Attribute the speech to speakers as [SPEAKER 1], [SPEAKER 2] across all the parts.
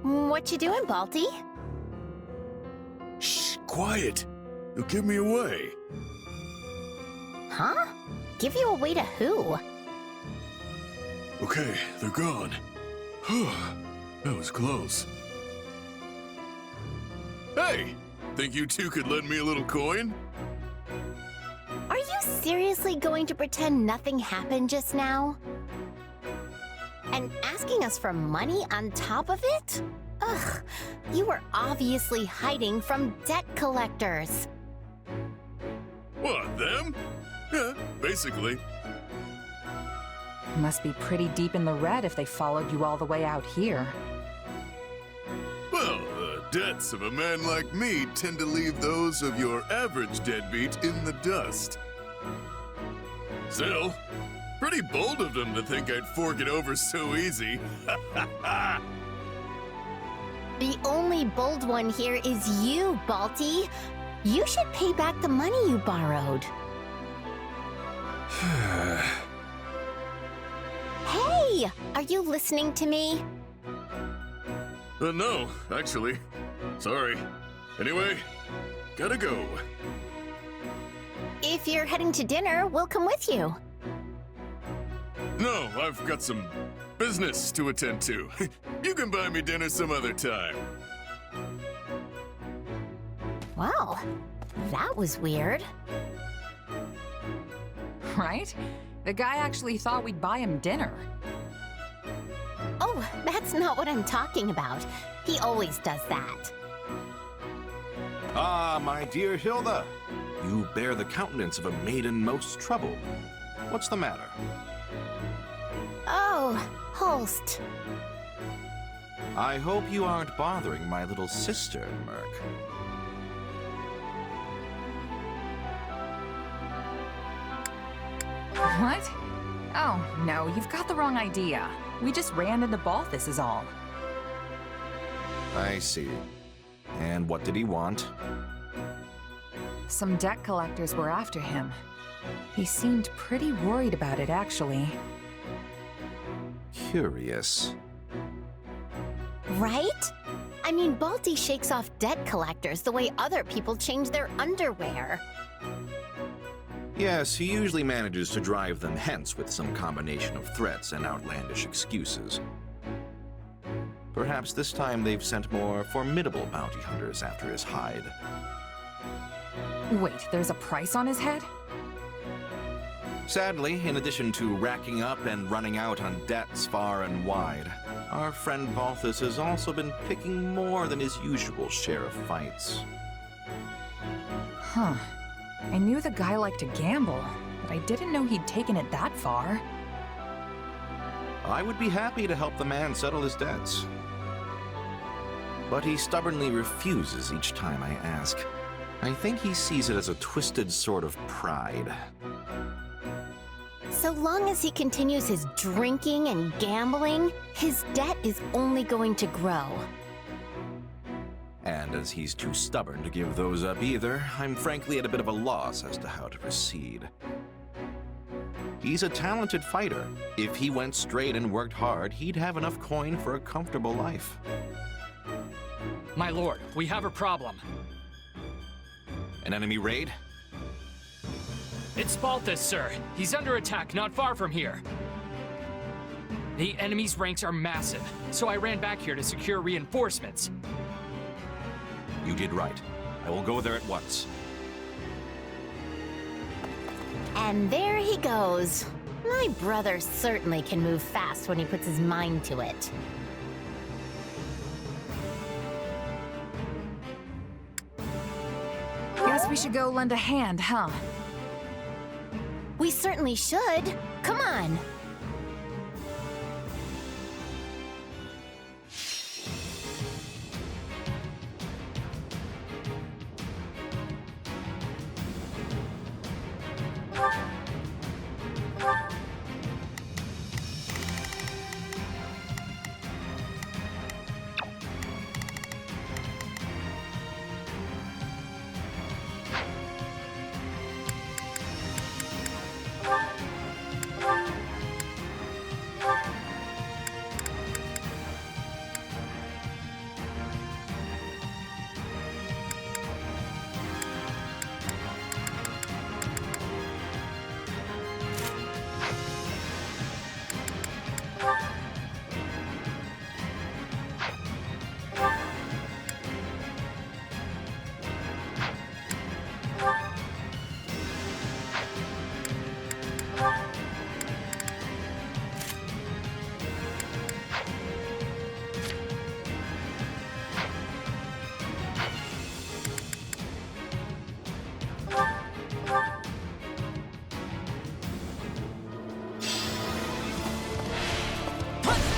[SPEAKER 1] What you doing, Balti?
[SPEAKER 2] Shh, quiet. You'll give me away.
[SPEAKER 1] Huh? Give you away to who?
[SPEAKER 2] Okay, they're gone. That was close. Hey! Think you two could lend me a little coin?
[SPEAKER 1] Are you seriously going to pretend nothing happened just now? And asking us for money on top of it? Ugh, you were obviously hiding from debt collectors.
[SPEAKER 2] What, them? Yeah, basically.
[SPEAKER 3] Must be pretty deep in the red if they followed you all the way out here.
[SPEAKER 2] Well, the debts of a man like me tend to leave those of your average deadbeat in the dust. Still, pretty bold of them to think I'd fork it over so easy.
[SPEAKER 1] The only bold one here is you, Balti. You should pay back the money you borrowed. Hey! Are you listening to me?
[SPEAKER 2] No, actually. Sorry. Anyway, gotta go.
[SPEAKER 1] If you're heading to dinner, we'll come with you.
[SPEAKER 2] No, I've got some business to attend to. You can buy me dinner some other time.
[SPEAKER 1] Wow, that was weird.
[SPEAKER 3] Right? The guy actually thought we'd buy him dinner.
[SPEAKER 1] Oh, that's not what I'm talking about. He always does that.
[SPEAKER 4] Ah, my dear Hilda. You bear the countenance of a maiden most troubled. What's the matter?
[SPEAKER 1] Oh, Holst.
[SPEAKER 4] I hope you aren't bothering my little sister, Merc.
[SPEAKER 3] What? Oh, no, you've got the wrong idea. We just ran into Balthus is all.
[SPEAKER 4] I see. And what did he want?
[SPEAKER 3] Some debt collectors were after him. He seemed pretty worried about it, actually.
[SPEAKER 4] Curious.
[SPEAKER 1] Right? I mean, Balti shakes off debt collectors the way other people change their underwear.
[SPEAKER 4] Yes, he usually manages to drive them hence with some combination of threats and outlandish excuses. Perhaps this time they've sent more formidable bounty hunters after his hide.
[SPEAKER 3] Wait, there's a price on his head?
[SPEAKER 4] Sadly, in addition to racking up and running out on debts far and wide, our friend Balthus has also been picking more than his usual share of fights.
[SPEAKER 3] Huh. I knew the guy liked to gamble, but I didn't know he'd taken it that far.
[SPEAKER 4] I would be happy to help the man settle his debts. But he stubbornly refuses each time I ask. I think he sees it as a twisted sort of pride.
[SPEAKER 1] So long as he continues his drinking and gambling, his debt is only going to grow.
[SPEAKER 4] And as he's too stubborn to give those up either, I'm frankly at a bit of a loss as to how to proceed. He's a talented fighter. If he went straight and worked hard, he'd have enough coin for a comfortable life.
[SPEAKER 5] My lord, we have a problem.
[SPEAKER 4] An enemy raid?
[SPEAKER 5] It's Balthus, sir. He's under attack not far from here. The enemy's ranks are massive, so I ran back here to secure reinforcements.
[SPEAKER 4] You did right. I will go there at once.
[SPEAKER 1] And there he goes. My brother certainly can move fast when he puts his mind to it.
[SPEAKER 3] Guess we should go lend a hand, huh?
[SPEAKER 1] We certainly should. Come on.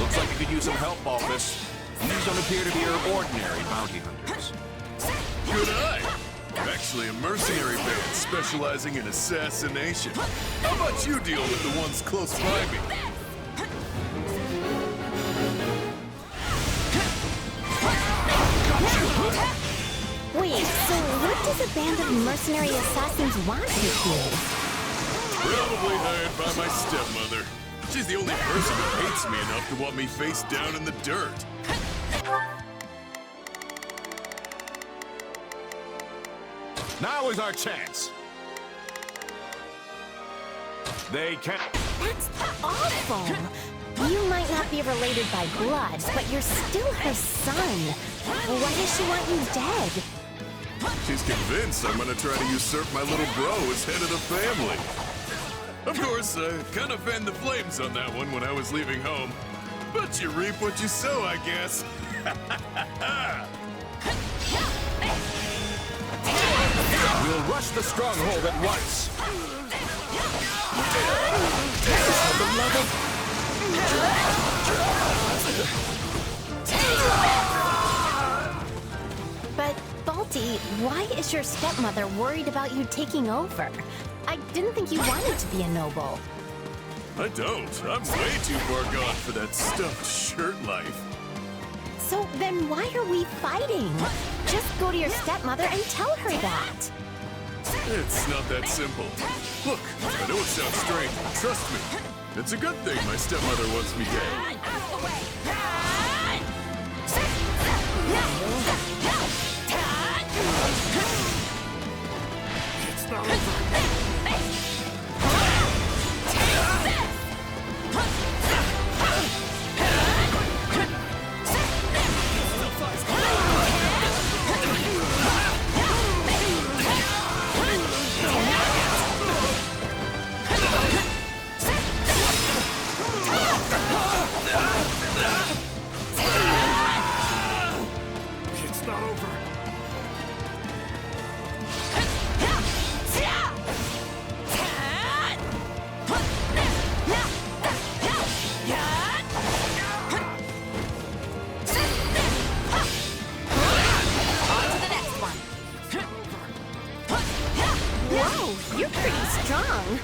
[SPEAKER 4] Looks like you could use some help, Balthus. These don't appear to be your ordinary bounty hunters.
[SPEAKER 2] Good eye. Actually a mercenary band specializing in assassination. How about you deal with the ones close by me?
[SPEAKER 1] Wait, so what does a band of mercenary assassins want with you?
[SPEAKER 2] Probably hired by my stepmother. She's the only person who hates me enough to want me face down in the dirt.
[SPEAKER 4] Now is our chance. They can't.
[SPEAKER 1] That's awful. You might not be related by blood, but you're still her son. Why does she want you dead?
[SPEAKER 2] She's convinced I'm gonna try to usurp my little bro as head of the family. Of course, I kind of fanned the flames on that one when I was leaving home. But you reap what you sow, I guess.
[SPEAKER 4] We'll rush the stronghold at once.
[SPEAKER 1] But, Balti, why is your stepmother worried about you taking over? I didn't think you wanted to be a noble.
[SPEAKER 2] I don't. I'm way too far gone for that stuffed shirt life.
[SPEAKER 1] So then why are we fighting? Just go to your stepmother and tell her that.
[SPEAKER 2] It's not that simple. Look, I know it sounds strange, but trust me. It's a good thing my stepmother wants me dead.
[SPEAKER 6] It's not over. It's not over.
[SPEAKER 1] Whoa, you're pretty strong.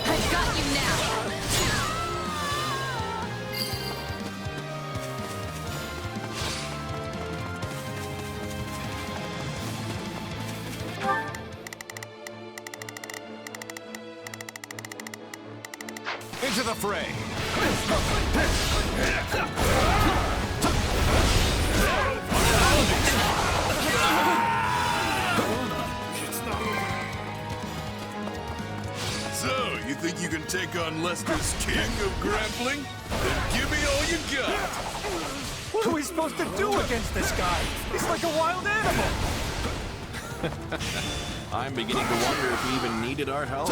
[SPEAKER 3] I've got you now.
[SPEAKER 4] Into the fray.
[SPEAKER 6] It's not over.
[SPEAKER 2] So, you think you can take on Lester's king of grappling? Then give me all you got!
[SPEAKER 6] What are we supposed to do against this guy? He's like a wild animal.
[SPEAKER 4] I'm beginning to wonder if he even needed our help.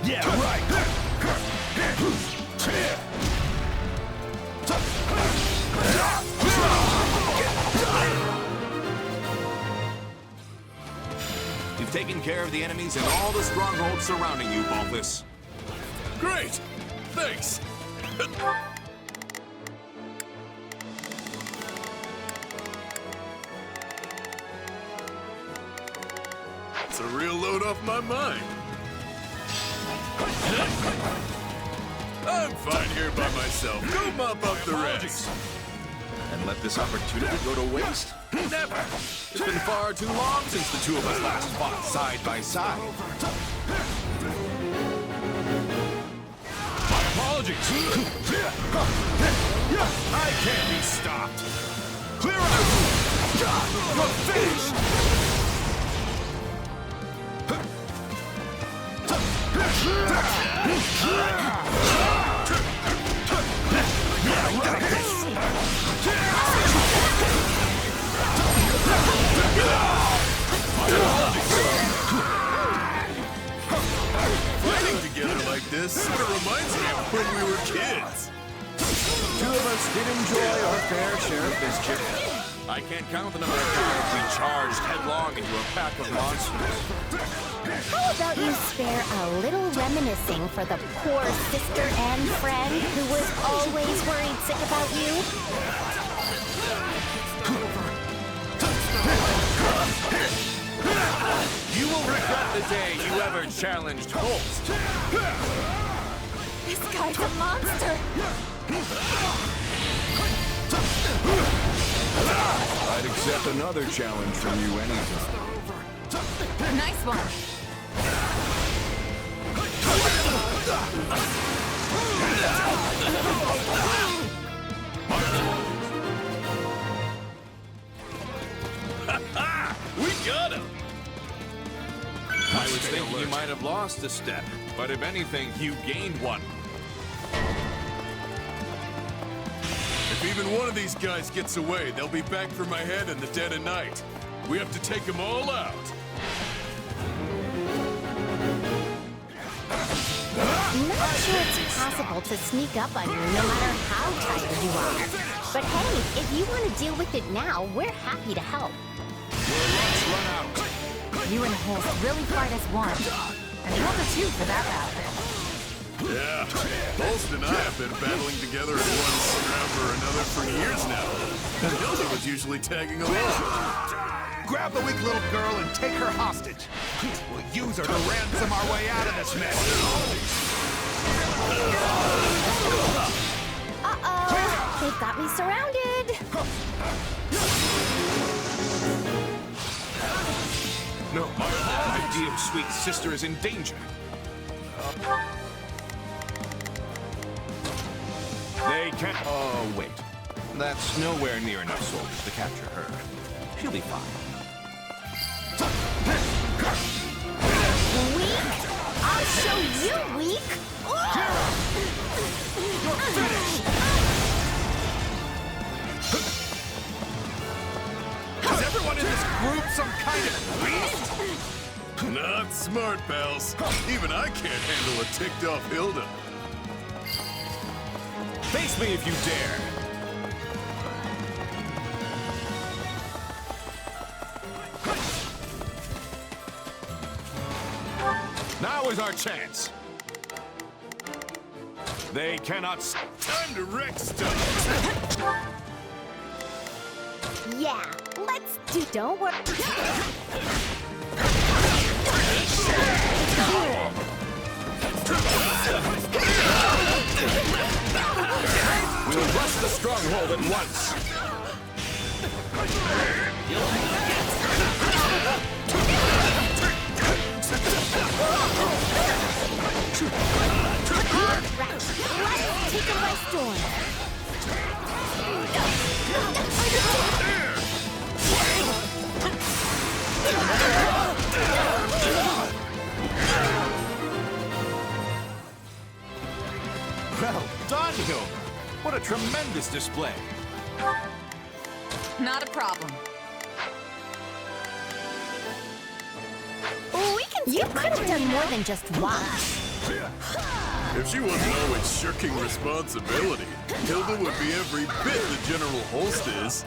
[SPEAKER 6] Yeah, right.
[SPEAKER 4] You've taken care of the enemies and all the strongholds surrounding you, Balthus.
[SPEAKER 2] Great! Thanks! It's a real load off my mind. I'm fine here by myself. Go mop up the rest.
[SPEAKER 4] And let this opportunity go to waste? Never! It's been far too long since the two of us last fought side by side.
[SPEAKER 6] My apologies. I can't be stopped. Clear out! You're finished!
[SPEAKER 2] Fighting together like this sort of reminds me of when we were kids.
[SPEAKER 6] Two of us did enjoy our fair share of mischief.
[SPEAKER 4] I can't count the number of times we charged headlong into a pack of monsters.
[SPEAKER 1] How about you spare a little reminiscing for the poor sister and friend who was always worried sick about you?
[SPEAKER 4] You will regret the day you ever challenged Holst.
[SPEAKER 1] This guy's a monster!
[SPEAKER 6] I'd accept another challenge from you anytime.
[SPEAKER 3] Nice one.
[SPEAKER 2] We got him!
[SPEAKER 4] I was thinking you might have lost a step, but if anything, you gained one.
[SPEAKER 2] If even one of these guys gets away, they'll be back for my head in the dead of night. We have to take them all out.
[SPEAKER 1] Not sure it's possible to sneak up on you no matter how tired you are. But hey, if you want to deal with it now, we're happy to help.
[SPEAKER 6] Let's run out.
[SPEAKER 3] You and Holst really fight as one. And Hilda too, for that matter.
[SPEAKER 2] Yeah, Holst and I have been battling together in one scrap or another for years now. And Hilda was usually tagging along.
[SPEAKER 6] Grab the weak little girl and take her hostage. We'll use her to ransom our way out of this mess.
[SPEAKER 1] Uh-oh! They've got me surrounded!
[SPEAKER 4] No, my dear sweet sister is in danger. They can't... Oh, wait. That's nowhere near enough soldiers to capture her. She'll be fine.
[SPEAKER 1] Weak? I'll show you weak!
[SPEAKER 6] Is everyone in this group some kind of beast?
[SPEAKER 2] Not smart, pals. Even I can't handle a ticked-off Hilda.
[SPEAKER 6] Face me if you dare. Now is our chance. They cannot...
[SPEAKER 2] Time to wreck stuff.
[SPEAKER 1] Yeah, let's do... Don't worry.
[SPEAKER 6] We'll rush the stronghold at once.
[SPEAKER 1] Let's take them by storm.
[SPEAKER 6] Well done, Hilda. What
[SPEAKER 4] What a tremendous display!
[SPEAKER 3] Not a problem.
[SPEAKER 1] We can. You could have done more than just watch.
[SPEAKER 2] If she wasn't always shirking responsibility, Hilda would be every bit the General Holst is.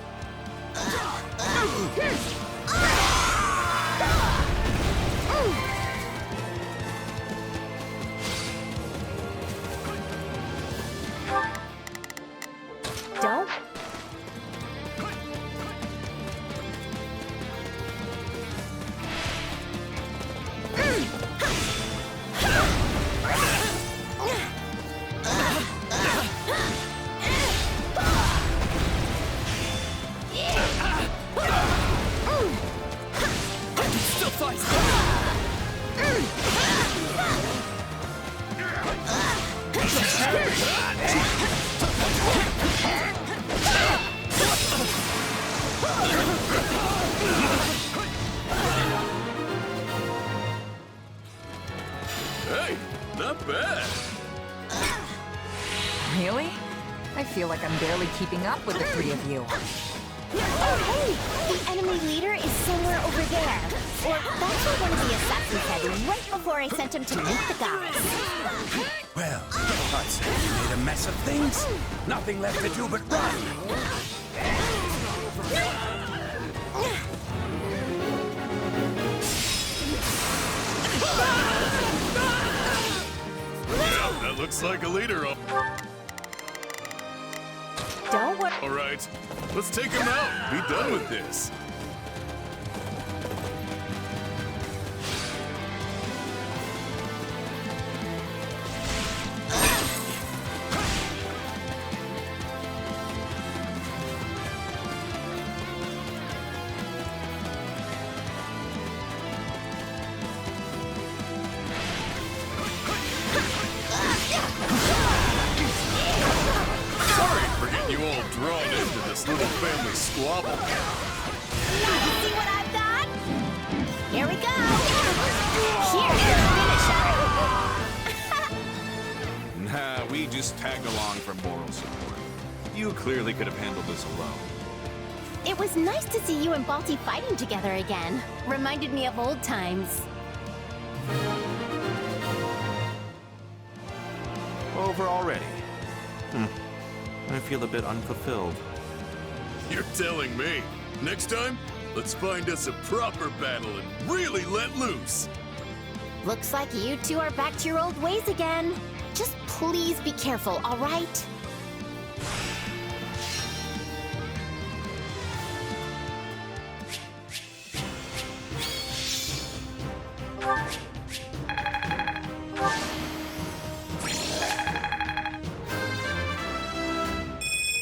[SPEAKER 1] Don't.
[SPEAKER 5] Still fights.
[SPEAKER 2] Hey, not bad.
[SPEAKER 3] Really? I feel like I'm barely keeping up with the three of you.
[SPEAKER 1] Oh, hey! The enemy leader is somewhere over there. Or that's where one of the assassins headed right before I sent him to meet the gods.
[SPEAKER 6] Well, I'd say you made a mess of things. Nothing left to do but run.
[SPEAKER 2] Yeah, that looks like a leader.
[SPEAKER 1] Don't worry.
[SPEAKER 2] All right, let's take him out. Be done with this. You all drawn into this little family squabble.
[SPEAKER 1] See what I've got? Here we go. Here's the finisher.
[SPEAKER 4] Nah, we just tagged along for moral support. You clearly could have handled this alone.
[SPEAKER 1] It was nice to see you and Balti fighting together again. Reminded me of old times.
[SPEAKER 4] Over already. I feel a bit unfulfilled.
[SPEAKER 2] You're telling me. Next time, let's find us a proper battle and really let loose.
[SPEAKER 1] Looks like you two are back to your old ways again. Just please be careful, all right?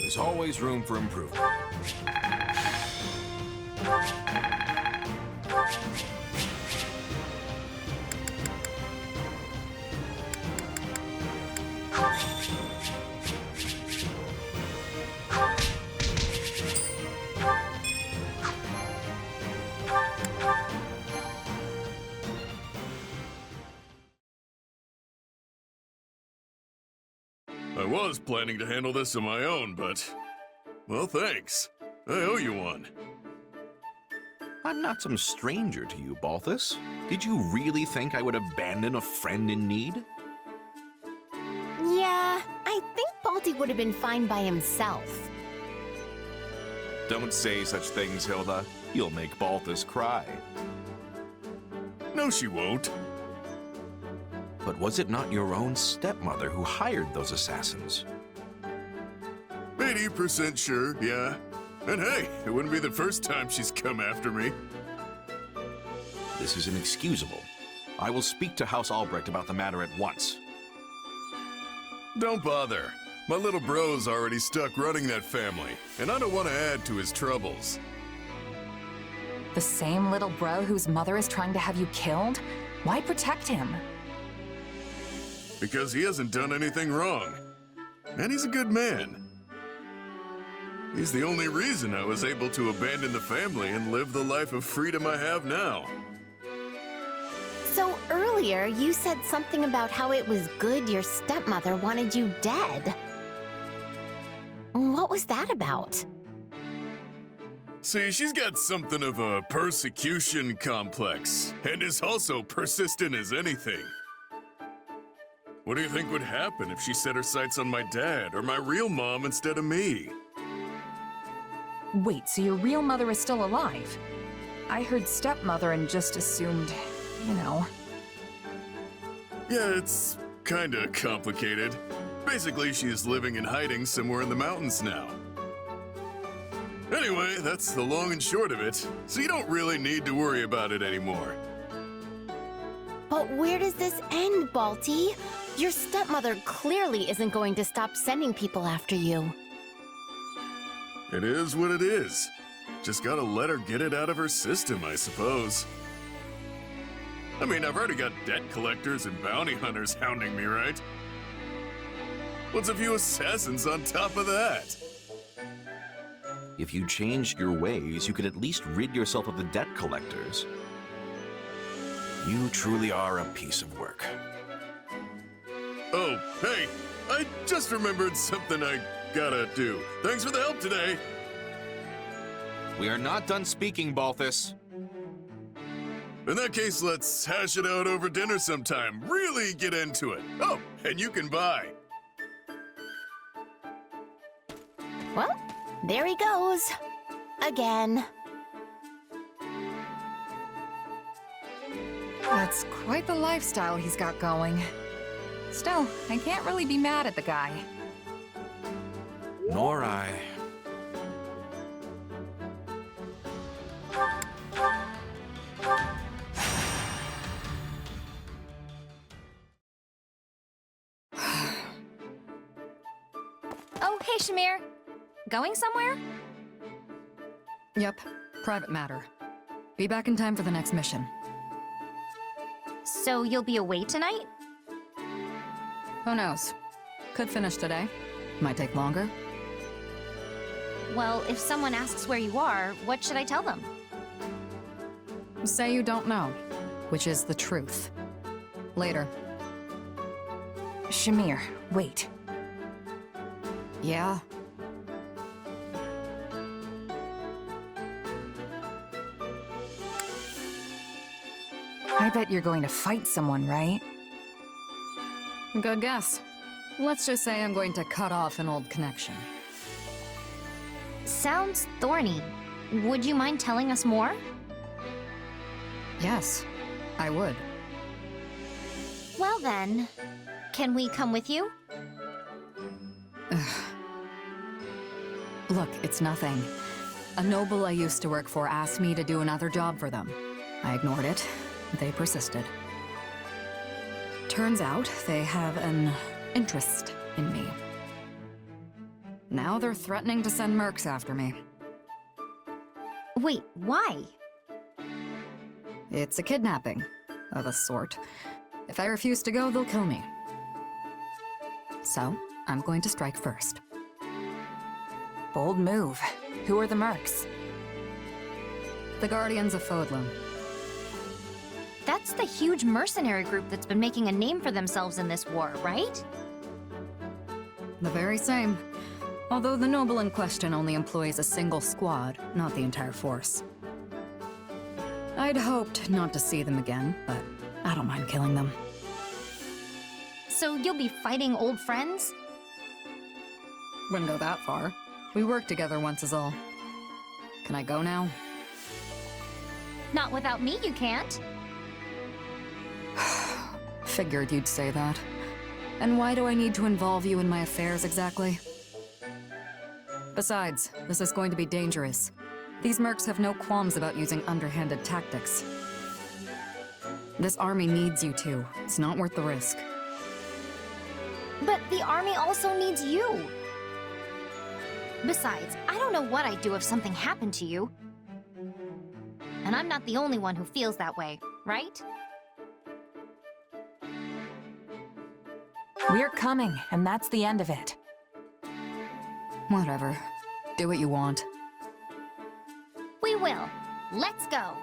[SPEAKER 4] There's always room for improvement.
[SPEAKER 2] I was planning to handle this on my own, but... well, thanks. I owe you one.
[SPEAKER 4] I'm not some stranger to you, Balthus. Did you really think I would abandon a friend in need?
[SPEAKER 1] Yeah, I think Balti would have been fine by himself.
[SPEAKER 4] Don't say such things, Hilda. You'll make Balthus cry.
[SPEAKER 2] No, she won't.
[SPEAKER 4] But was it not your own stepmother who hired those assassins?
[SPEAKER 2] 80% sure, yeah. And hey, it wouldn't be the first time she's come after me.
[SPEAKER 4] This is inexcusable. I will speak to House Albrecht about the matter at once.
[SPEAKER 2] Don't bother. My little bro's already stuck running that family, and I don't want to add to his troubles.
[SPEAKER 3] The same little bro whose mother is trying to have you killed? Why protect him?
[SPEAKER 2] Because he hasn't done anything wrong. And he's a good man. He's the only reason I was able to abandon the family and live the life of freedom I have now.
[SPEAKER 1] So earlier, you said something about how it was good your stepmother wanted you dead. What was that about?
[SPEAKER 2] See, she's got something of a persecution complex, and is also persistent as anything. What do you think would happen if she set her sights on my dad or my real mom instead of me?
[SPEAKER 3] Wait, so your real mother is still alive? I heard stepmother and just assumed, you know.
[SPEAKER 2] Yeah, it's kinda complicated. Basically, she's living in hiding somewhere in the mountains now. Anyway, that's the long and short of it, so you don't really need to worry about it anymore.
[SPEAKER 1] But where does this end, Balti? Your stepmother clearly isn't going to stop sending people after you.
[SPEAKER 2] It is what it is. Just gotta let her get it out of her system, I suppose. I mean, I've already got debt collectors and bounty hunters hounding me, right? What's a few assassins on top of that?
[SPEAKER 4] If you changed your ways, you could at least rid yourself of the debt collectors. You truly are a piece of work.
[SPEAKER 2] Oh, hey, I just remembered something I gotta do. Thanks for the help today.
[SPEAKER 4] We are not done speaking, Balthus.
[SPEAKER 2] In that case, let's hash it out over dinner sometime. Really get into it. Oh, and you can buy.
[SPEAKER 1] Well, there he goes. Again.
[SPEAKER 3] That's quite the lifestyle he's got going. Still, I can't really be mad at the guy.
[SPEAKER 4] Nor I.
[SPEAKER 7] Oh, hey, Shamir. Going somewhere?
[SPEAKER 8] Yep, private matter. Be back in time for the next mission.
[SPEAKER 7] So you'll be away tonight?
[SPEAKER 8] Who knows? Could finish today. Might take longer.
[SPEAKER 7] Well, if someone asks where you are, what should I tell them?
[SPEAKER 8] Say you don't know, which is the truth. Later.
[SPEAKER 3] Shamir, wait.
[SPEAKER 8] Yeah?
[SPEAKER 3] I bet you're going to fight someone, right?
[SPEAKER 8] Good guess. Let's just say I'm going to cut off an old connection.
[SPEAKER 7] Sounds thorny. Would you mind telling us more?
[SPEAKER 8] Yes, I would.
[SPEAKER 7] Well then, can we come with you?
[SPEAKER 8] Look, it's nothing. A noble I used to work for asked me to do another job for them. I ignored it. They persisted. Turns out they have an interest in me. Now they're threatening to send mercs after me.
[SPEAKER 7] Wait, why?
[SPEAKER 8] It's a kidnapping, of a sort. If I refuse to go, they'll kill me. So, I'm going to strike first.
[SPEAKER 3] Bold move. Who are the mercs?
[SPEAKER 8] The Guardians of Fodlum.
[SPEAKER 7] That's the huge mercenary group that's been making a name for themselves in this war, right?
[SPEAKER 8] The very same. Although the noble in question only employs a single squad, not the entire force. I'd hoped not to see them again, but I don't mind killing them.
[SPEAKER 7] So you'll be fighting old friends?
[SPEAKER 8] Wouldn't go that far. We worked together once is all. Can I go now?
[SPEAKER 7] Not without me, you can't.
[SPEAKER 8] Figured you'd say that. And why do I need to involve you in my affairs exactly? Besides, this is going to be dangerous. These mercs have no qualms about using underhanded tactics. This army needs you two. It's not worth the risk.
[SPEAKER 7] But the army also needs you. Besides, I don't know what I'd do if something happened to you. And I'm not the only one who feels that way, right?
[SPEAKER 3] We're coming, and that's the end of it.
[SPEAKER 8] Whatever. Do what you want.
[SPEAKER 7] We will. Let's go.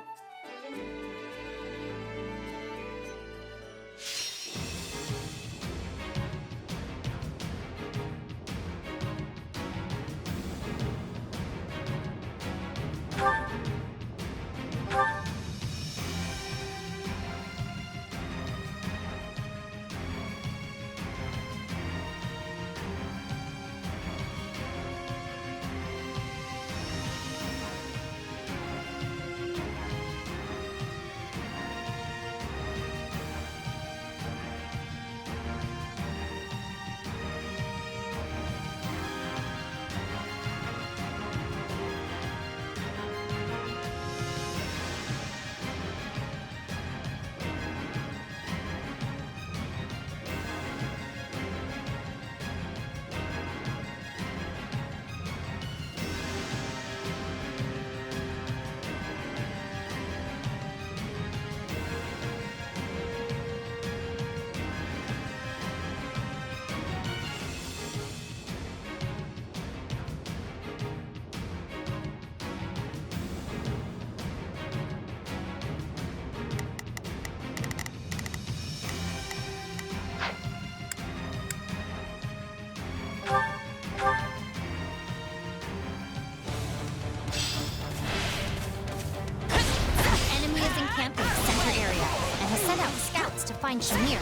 [SPEAKER 7] find Shamir.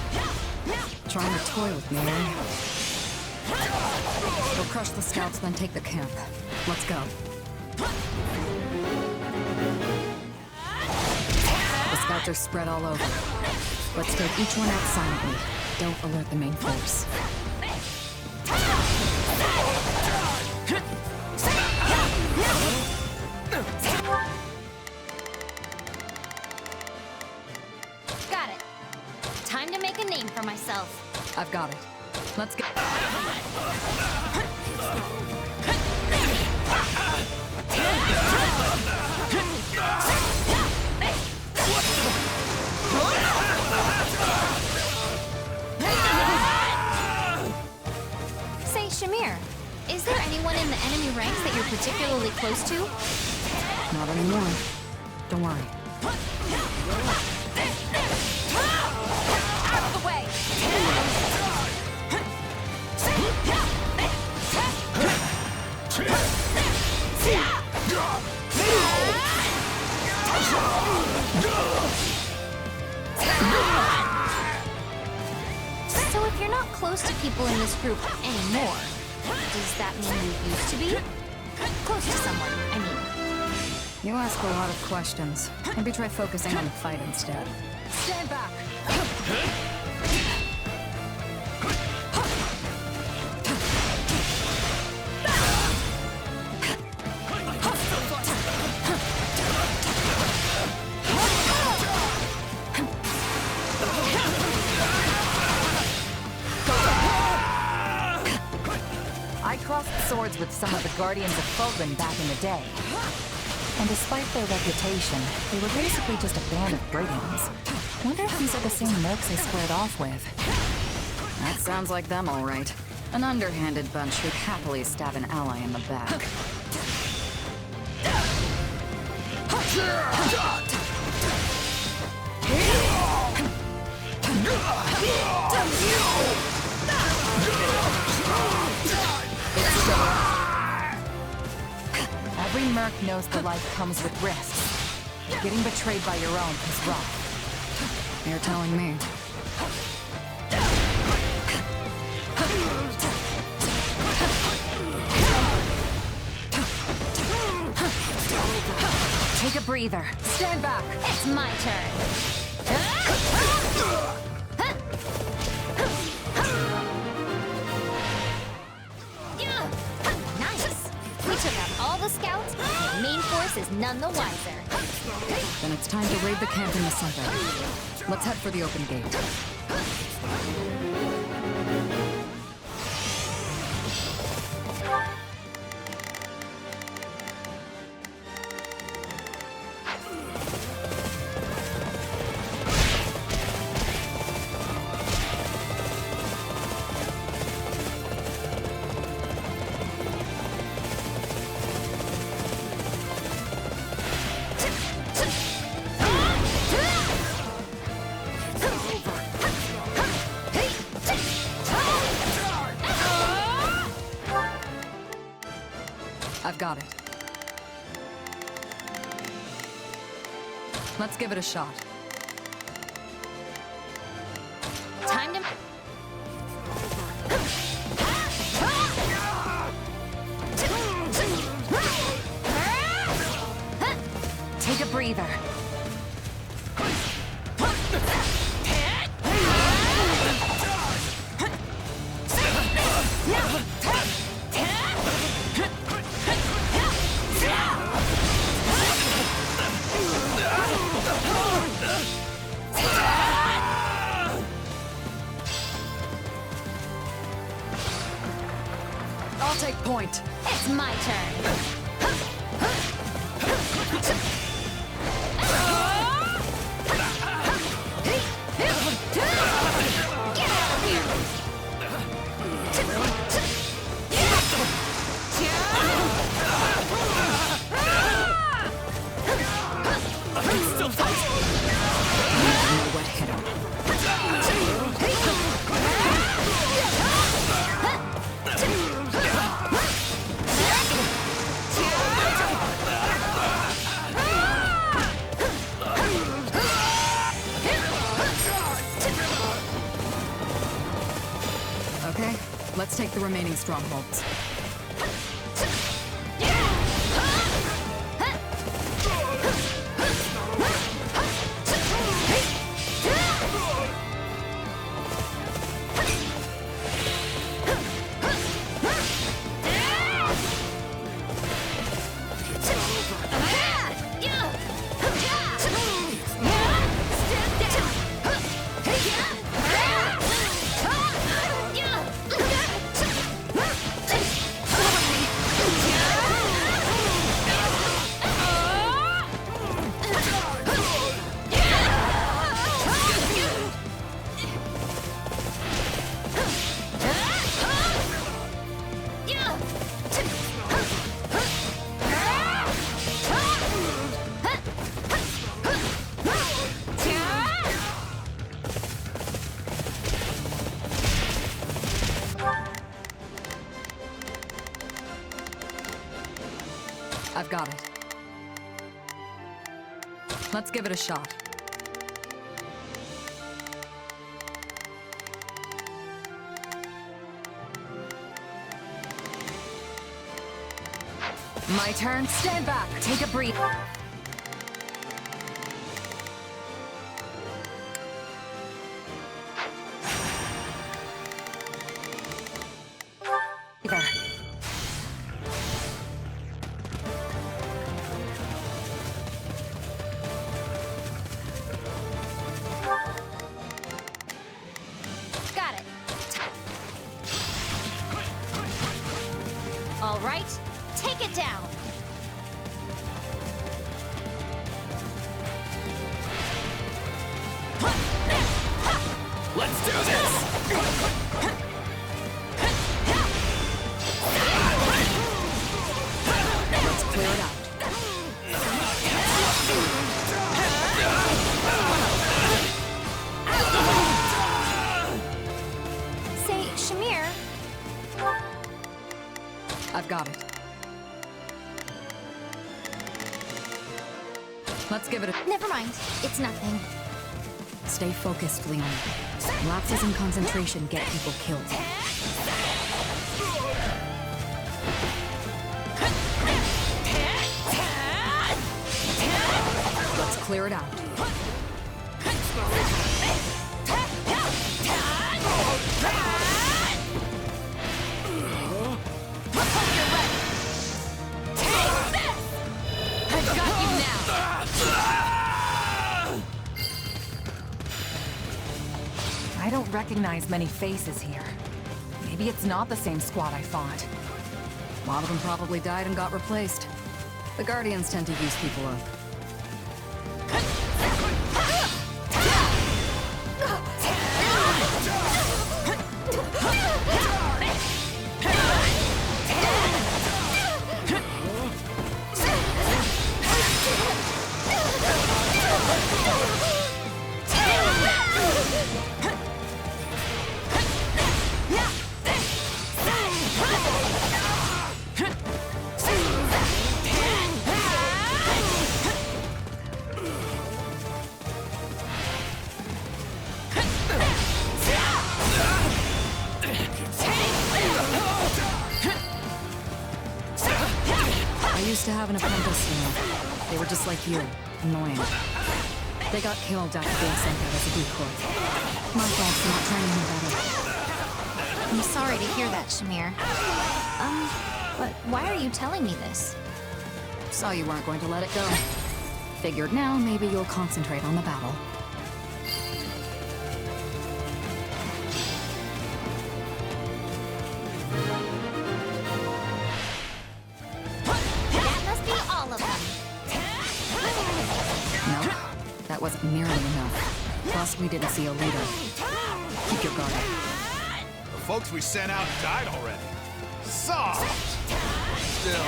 [SPEAKER 8] Trying to toy with me, eh? We'll crush the scouts, then take the camp. Let's go. The scouts are spread all over. Let's take each one out silently. Don't alert the main force.
[SPEAKER 7] Got it. Time to make a name for myself.
[SPEAKER 8] I've got it. Let's go.
[SPEAKER 7] Say, Shamir, is there anyone in the enemy ranks that you're particularly close to?
[SPEAKER 8] Not anymore. Don't worry.
[SPEAKER 7] Out of the way! So if you're not close to people in this group anymore, does that mean you used to be? Close to someone, I mean.
[SPEAKER 8] You ask a lot of questions. Maybe try focusing on the fight instead.
[SPEAKER 3] Stand back! I crossed swords with some of the Guardians of Fulgrim back in the day. And despite their reputation, they were basically just a band of brigands. Wonder if these are the same mercs I squared off with.
[SPEAKER 8] That sounds like them, all right. An underhanded bunch who'd happily stab an ally in the back.
[SPEAKER 3] Every merc knows the life comes with risks. Getting betrayed by your own is rough.
[SPEAKER 8] You're telling me.
[SPEAKER 3] Take a breather. Stand back.
[SPEAKER 7] It's my turn. Nice. We took out all the scouts, and the main force is none the wiser.
[SPEAKER 8] Then it's time to raid the camp in the center. Let's head for the open gate. I've got it. Let's give it a shot.
[SPEAKER 7] Time to...
[SPEAKER 3] Take a breather.
[SPEAKER 8] I'll take point.
[SPEAKER 7] It's my turn. Get out of here!
[SPEAKER 3] Still fighting.
[SPEAKER 8] What hit him? remaining strongholds. I've got it. Let's give it a shot. My turn. Stand back. Take a breath. There.
[SPEAKER 7] Got it. All right, take it down.
[SPEAKER 5] Let's do this!
[SPEAKER 8] Let's clear it out.
[SPEAKER 7] Say, Shamir,
[SPEAKER 8] I've got it. Let's give it a...
[SPEAKER 7] never mind. It's nothing.
[SPEAKER 8] Stay focused, Leon. Lapses in concentration get people killed. Let's clear it out.
[SPEAKER 7] I've got you now.
[SPEAKER 3] I don't recognize many faces here. Maybe it's not the same squad I fought.
[SPEAKER 8] A lot of them probably died and got replaced. The Guardians tend to use people up. I used to have an apprentice, you know. They were just like you, annoying. They got killed after being sent out as a decoy. My fault for not training them better.
[SPEAKER 7] I'm sorry to hear that, Shamir. But why are you telling me this?
[SPEAKER 8] Saw you weren't going to let it go. Figured now maybe you'll concentrate on the battle.
[SPEAKER 7] That must be all of them.
[SPEAKER 8] No, that wasn't nearly enough. Plus, we didn't see a leader. Keep your guard up.
[SPEAKER 6] The folks we sent out died already. Soft! Still,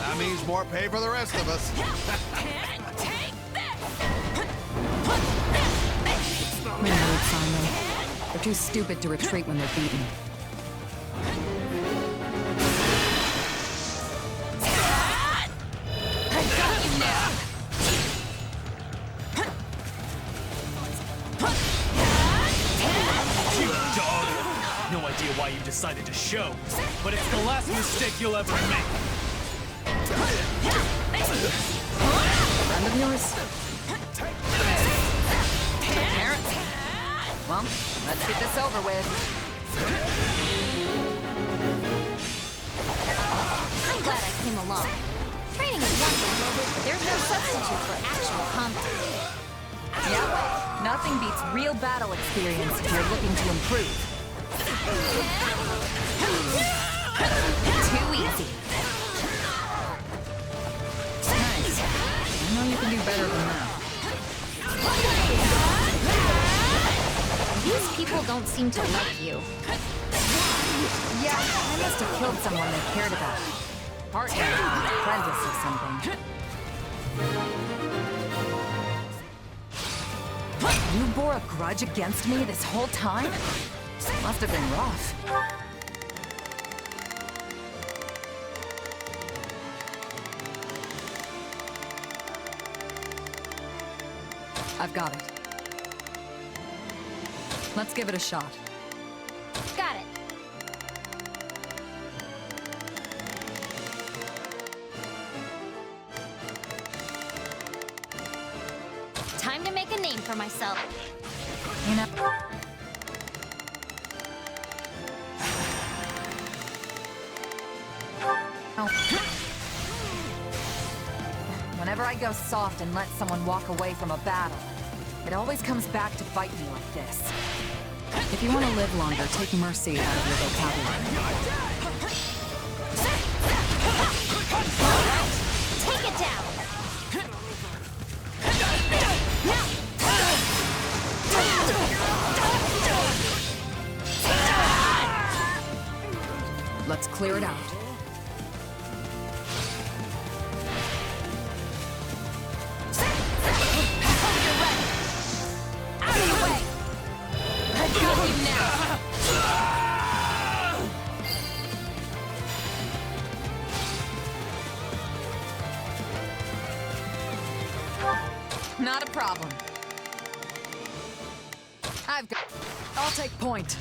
[SPEAKER 6] that means more pay for the rest of us.
[SPEAKER 8] We need Simon. They're too stupid to retreat when they're beaten.
[SPEAKER 9] decided to show, but it's the last mistake you'll ever make.
[SPEAKER 8] Friend of yours? Apparently. Well, let's get this over with.
[SPEAKER 7] I'm glad I came along. Training is wonderful, but there's no substitute for actual combat.
[SPEAKER 3] Yeah, nothing beats real battle experience if you're looking to improve. Too easy.
[SPEAKER 8] Nice. I know you can do better than that.
[SPEAKER 7] These people don't seem to like you.
[SPEAKER 3] Yeah, I must have killed someone they cared about. Partner, apprentice or something. You bore a grudge against me this whole time? Must have been rough.
[SPEAKER 8] I've got it. Let's give it a shot.
[SPEAKER 7] Got it. Time to make a name for myself.
[SPEAKER 3] You know... Oh. Whenever I go soft and let someone walk away from a battle, it always comes back to bite me like this.
[SPEAKER 8] If you want to live longer, take mercy out of your vocabulary.
[SPEAKER 7] Take it down.
[SPEAKER 8] Let's clear it out.
[SPEAKER 7] Out of the way. I've got you now.
[SPEAKER 3] Not a problem. I've got...
[SPEAKER 8] I'll take point.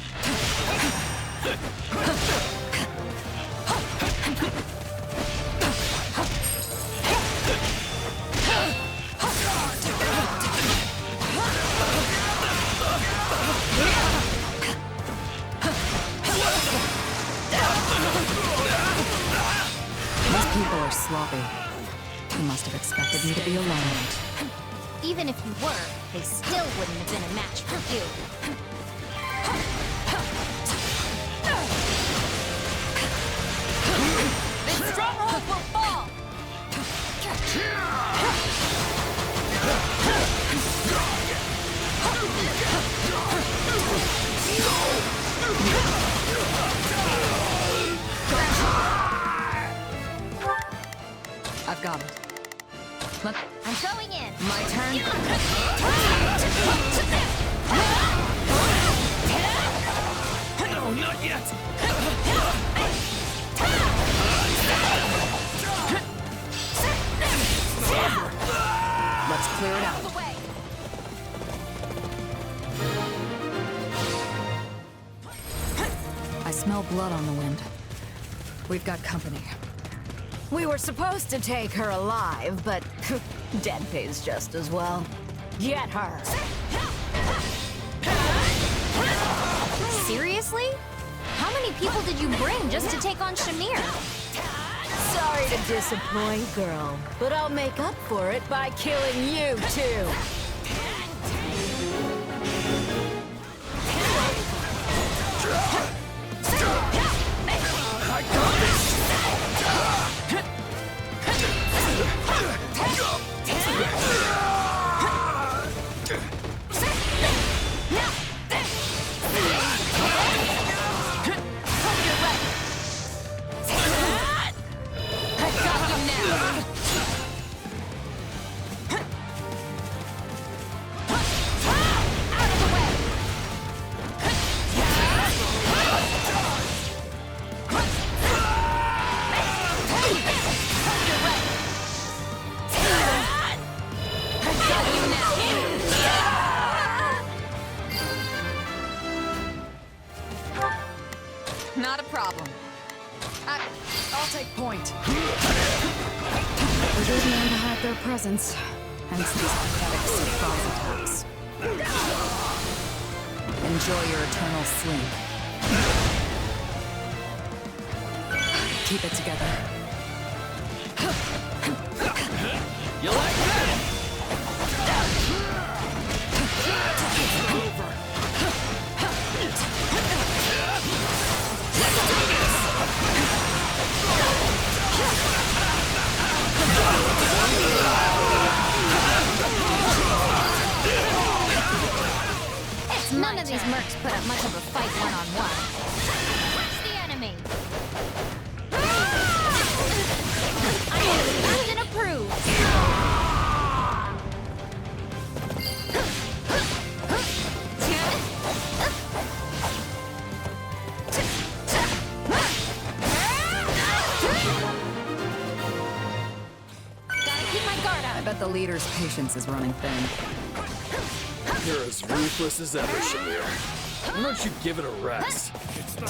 [SPEAKER 8] These people are sloppy. You must have expected me to be alone.
[SPEAKER 7] Even if you were, they still wouldn't have been a match for you. This stronghold will fall!
[SPEAKER 8] I've got it.
[SPEAKER 7] I'm going in.
[SPEAKER 3] My turn?
[SPEAKER 9] No, not yet!
[SPEAKER 8] Let's clear it out. I smell blood on the wind. We've got company.
[SPEAKER 1] We were supposed to take her alive, but dead pays just as well. Get her!
[SPEAKER 7] Seriously? How many people did you bring just to take on Shamir?
[SPEAKER 1] Sorry to disappoint, girl, but I'll make up for it by killing you, too.
[SPEAKER 9] I got this! point.
[SPEAKER 8] We're just known to hide their presence, hence these pathetic surprise attacks. Enjoy your eternal sleep. Keep it together.
[SPEAKER 9] You like that?
[SPEAKER 7] None of these mercs put up much of a fight one-on-one. Where's the enemy? I am Captain Approved! Gotta keep my guard up.
[SPEAKER 8] I bet the leader's patience is running thin.
[SPEAKER 9] You're as ruthless as ever, Shamir. Why don't you give it a rest? It's not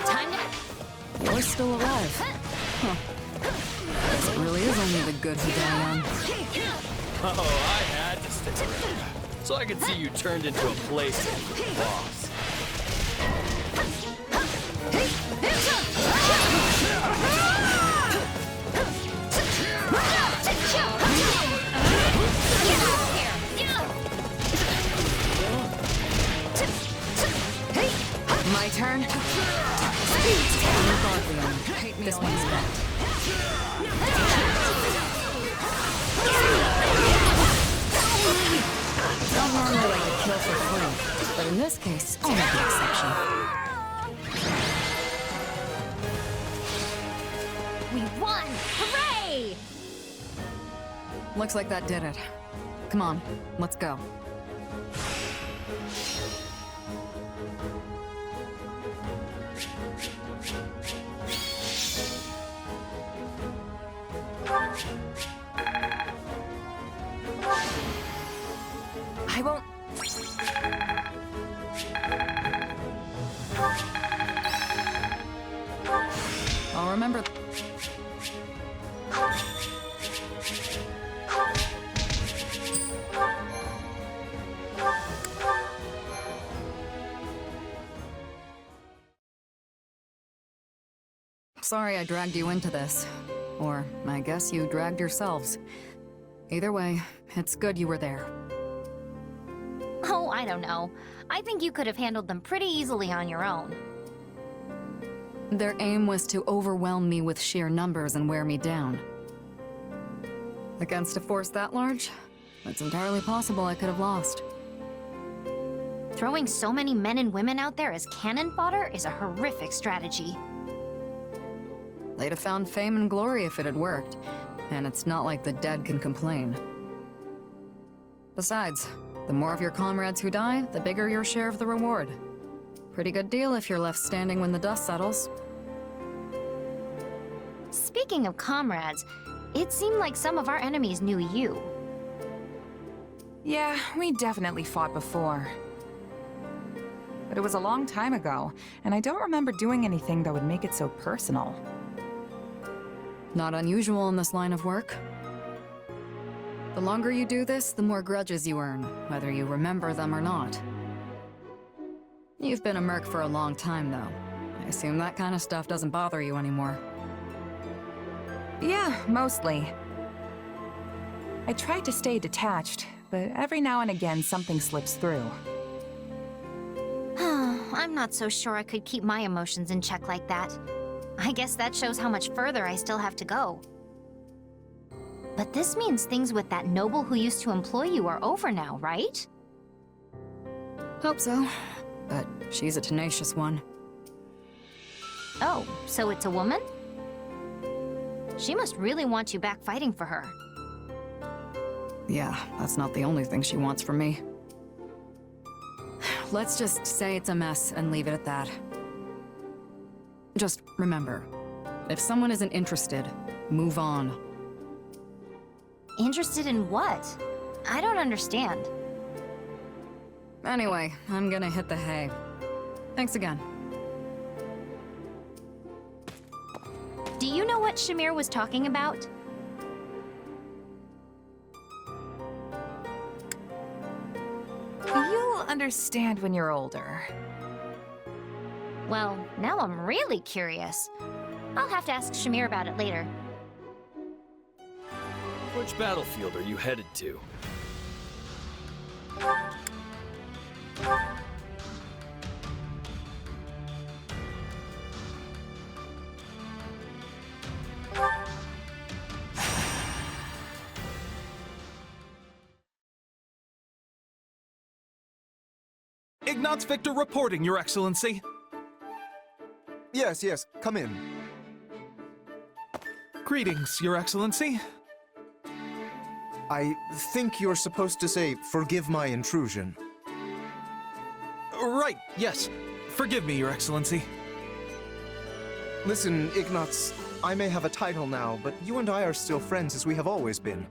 [SPEAKER 7] Time to...
[SPEAKER 8] You're still alive. Huh. Guess it really is only the good who die young.
[SPEAKER 9] Oh, I had to stick around. So I could see you turned into a plaything for the boss.
[SPEAKER 8] My turn. This one's bad. Don't normally like to kill for free, but in this case, I'll make an exception.
[SPEAKER 7] We won! Hooray!
[SPEAKER 8] Looks like that did it. Come on, let's go.
[SPEAKER 3] I won't...
[SPEAKER 8] I'll remember. Sorry I dragged you into this. Or, I guess you dragged yourselves. Either way, it's good you were there.
[SPEAKER 7] Oh, I don't know. I think you could have handled them pretty easily on your own.
[SPEAKER 8] Their aim was to overwhelm me with sheer numbers and wear me down. Against a force that large, it's entirely possible I could have lost.
[SPEAKER 7] Throwing so many men and women out there as cannon fodder is a horrific strategy.
[SPEAKER 8] They'd have found fame and glory if it had worked, and it's not like the dead can complain. Besides, the more of your comrades who die, the bigger your share of the reward. Pretty good deal if you're left standing when the dust settles.
[SPEAKER 7] Speaking of comrades, it seemed like some of our enemies knew you.
[SPEAKER 3] Yeah, we definitely fought before. But it was a long time ago, and I don't remember doing anything that would make it so personal.
[SPEAKER 8] Not unusual in this line of work. The longer you do this, the more grudges you earn, whether you remember them or not. You've been a merc for a long time, though. I assume that kind of stuff doesn't bother you anymore.
[SPEAKER 3] Yeah, mostly. I try to stay detached, but every now and again something slips through.
[SPEAKER 7] I'm not so sure I could keep my emotions in check like that. I guess that shows how much further I still have to go. But this means things with that noble who used to employ you are over now, right?
[SPEAKER 8] Hope so, but she's a tenacious one.
[SPEAKER 7] Oh, so it's a woman? She must really want you back fighting for her.
[SPEAKER 8] Yeah, that's not the only thing she wants from me. Let's just say it's a mess and leave it at that. Just remember, if someone isn't interested, move on.
[SPEAKER 7] Interested in what? I don't understand.
[SPEAKER 8] Anyway, I'm gonna hit the hay. Thanks again.
[SPEAKER 7] Do you know what Shamir was talking about?
[SPEAKER 3] You'll understand when you're older.
[SPEAKER 7] Well, now I'm really curious. I'll have to ask Shamir about it later.
[SPEAKER 9] Which battlefield are you headed to?
[SPEAKER 10] Ignatz Victor reporting, Your Excellency.
[SPEAKER 11] Yes, come in.
[SPEAKER 10] Greetings, Your Excellency.
[SPEAKER 11] I think you're supposed to say, forgive my intrusion.
[SPEAKER 10] Right, yes. Forgive me, Your Excellency.
[SPEAKER 11] Listen, Ignatz, I may have a title now, but you and I are still friends as we have always been.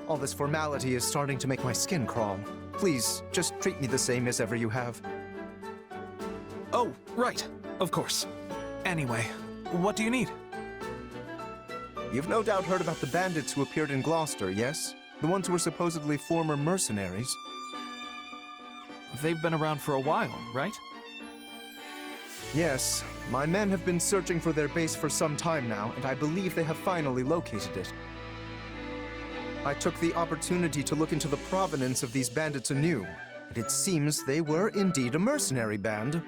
[SPEAKER 11] All this formality is starting to make my skin crawl. Please, just treat me the same as ever you have.
[SPEAKER 10] Oh, right. Of course. Anyway, what do you need?
[SPEAKER 11] You've no doubt heard about the bandits who appeared in Gloucester, yes? The ones who were supposedly former mercenaries.
[SPEAKER 10] They've been around for a while, right?
[SPEAKER 11] Yes. My men have been searching for their base for some time now, and I believe they have finally located it. I took the opportunity to look into the provenance of these bandits anew, and it seems they were indeed a mercenary band.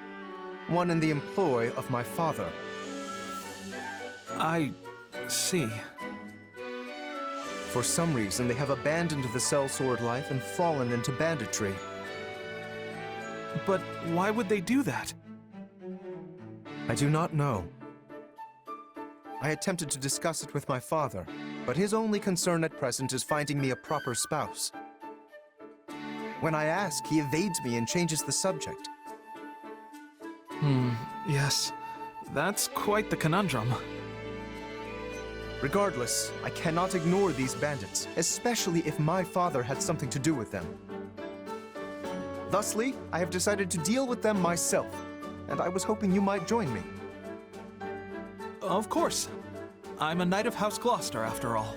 [SPEAKER 11] One in the employ of my father.
[SPEAKER 10] I see.
[SPEAKER 11] For some reason, they have abandoned the sellsword life and fallen into banditry.
[SPEAKER 10] But why would they do that?
[SPEAKER 11] I do not know. I attempted to discuss it with my father, but his only concern at present is finding me a proper spouse. When I ask, he evades me and changes the subject.
[SPEAKER 10] Yes. That's quite the conundrum.
[SPEAKER 11] Regardless, I cannot ignore these bandits, especially if my father had something to do with them. Thusly, I have decided to deal with them myself, and I was hoping you might join me.
[SPEAKER 10] Of course. I'm a knight of House Gloucester, after all.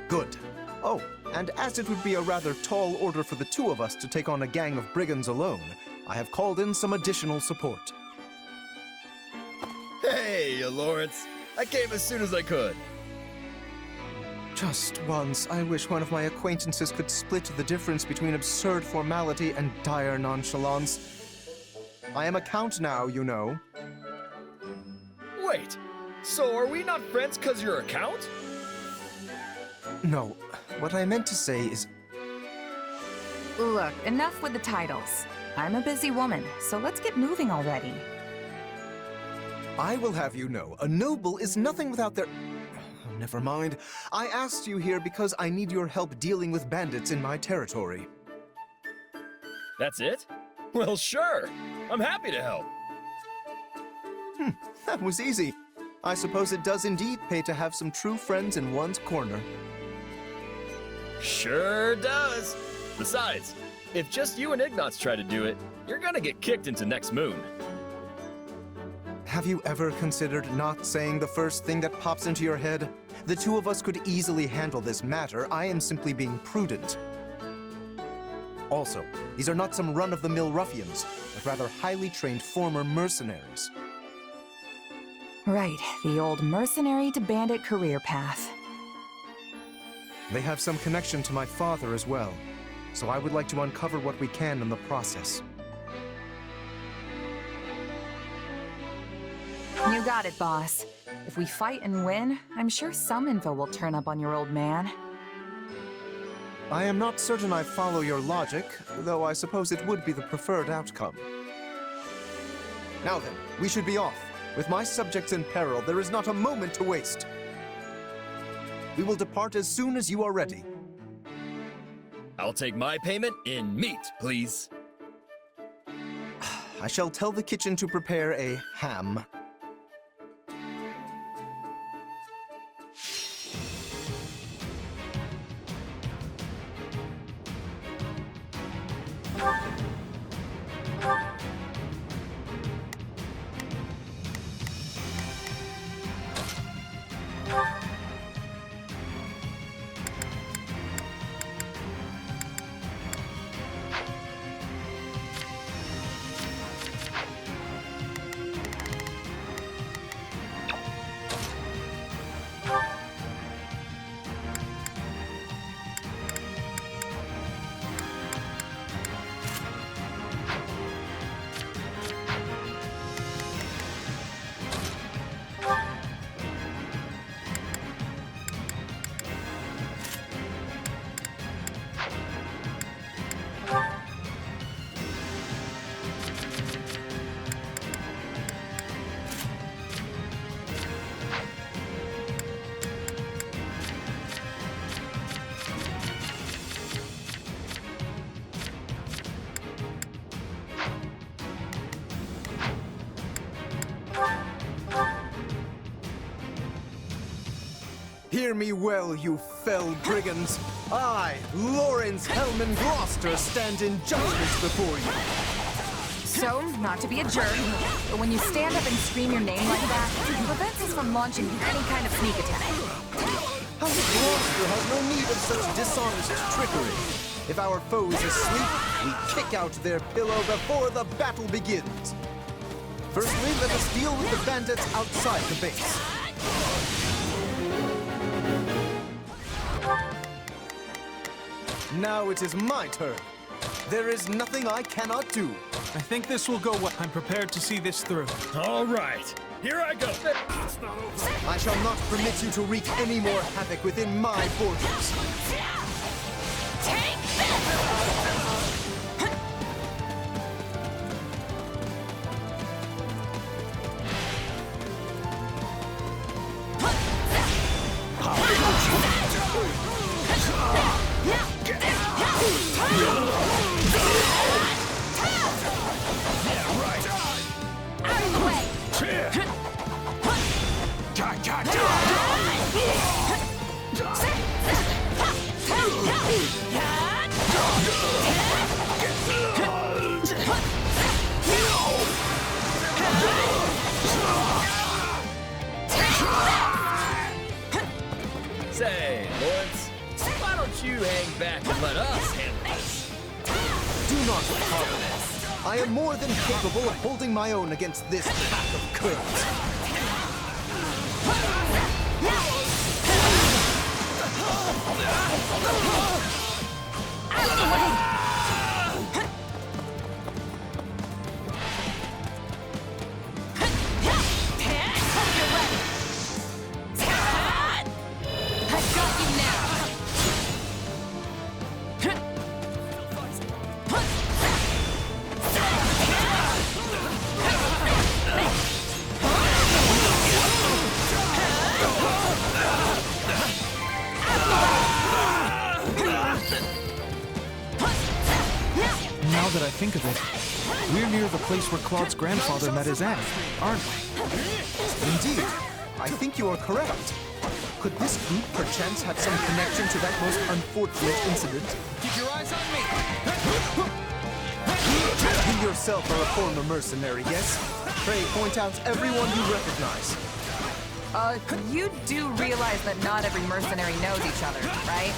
[SPEAKER 11] Good. Oh, and as it would be a rather tall order for the two of us to take on a gang of brigands alone, I have called in some additional support.
[SPEAKER 12] Hey, Lawrence. I came as soon as I could.
[SPEAKER 11] Just once, I wish one of my acquaintances could split the difference between absurd formality and dire nonchalance. I am a count now, you know.
[SPEAKER 12] Wait, so are we not friends because you're a count?
[SPEAKER 11] No, what I meant to say is...
[SPEAKER 3] Look, enough with the titles. I'm a busy woman, so let's get moving already.
[SPEAKER 11] I will have you know, a noble is nothing without their... Oh, never mind. I asked you here because I need your help dealing with bandits in my territory.
[SPEAKER 12] That's it? Well, sure. I'm happy to help.
[SPEAKER 11] That was easy. I suppose it does indeed pay to have some true friends in one's corner.
[SPEAKER 12] Sure does. Besides, if just you and Ignatz try to do it, you're gonna get kicked into next moon.
[SPEAKER 11] Have you ever considered not saying the first thing that pops into your head? The two of us could easily handle this matter. I am simply being prudent. Also, these are not some run-of-the-mill ruffians, but rather highly trained former mercenaries.
[SPEAKER 3] Right, the old mercenary to bandit career path.
[SPEAKER 11] They have some connection to my father as well, so I would like to uncover what we can in the process.
[SPEAKER 3] You got it, boss. If we fight and win, I'm sure some info will turn up on your old man.
[SPEAKER 11] I am not certain I follow your logic, though I suppose it would be the preferred outcome. Now then, we should be off. With my subjects in peril, there is not a moment to waste. We will depart as soon as you are ready.
[SPEAKER 12] I'll take my payment in meat, please.
[SPEAKER 11] I shall tell the kitchen to prepare a ham. Hear me well, you fell brigands. I, Lawrence Hellman Gloucester, stand in judgment before you.
[SPEAKER 3] So, not to be a jerk, but when you stand up and scream your name like that, it prevents us from launching any kind of sneak attack.
[SPEAKER 11] House Gloucester has no need of such dishonest trickery. If our foe is asleep, we kick out their pillow before the battle begins. Firstly, let us deal with the bandits outside the base. Now it is my turn. There is nothing I cannot do.
[SPEAKER 10] I think this will go well. I'm prepared to see this through.
[SPEAKER 12] All right, here I go.
[SPEAKER 11] I shall not permit you to wreak any more havoc within my borders.
[SPEAKER 1] Take this!
[SPEAKER 12] Say, Lawrence, why don't you hang back and let us handle this?
[SPEAKER 11] Do not bother. I am more than capable of holding my own against this pack of curs.
[SPEAKER 1] Out of the way!
[SPEAKER 10] Now that I think of it, we're near the place where Claude's grandfather met his aunt, aren't we?
[SPEAKER 11] Indeed. I think you are correct. Could this group perchance have some connection to that most unfortunate incident?
[SPEAKER 10] Keep your eyes on me!
[SPEAKER 11] You yourself are a former mercenary, yes? Pray point out everyone you recognize.
[SPEAKER 3] You do realize that not every mercenary knows each other, right?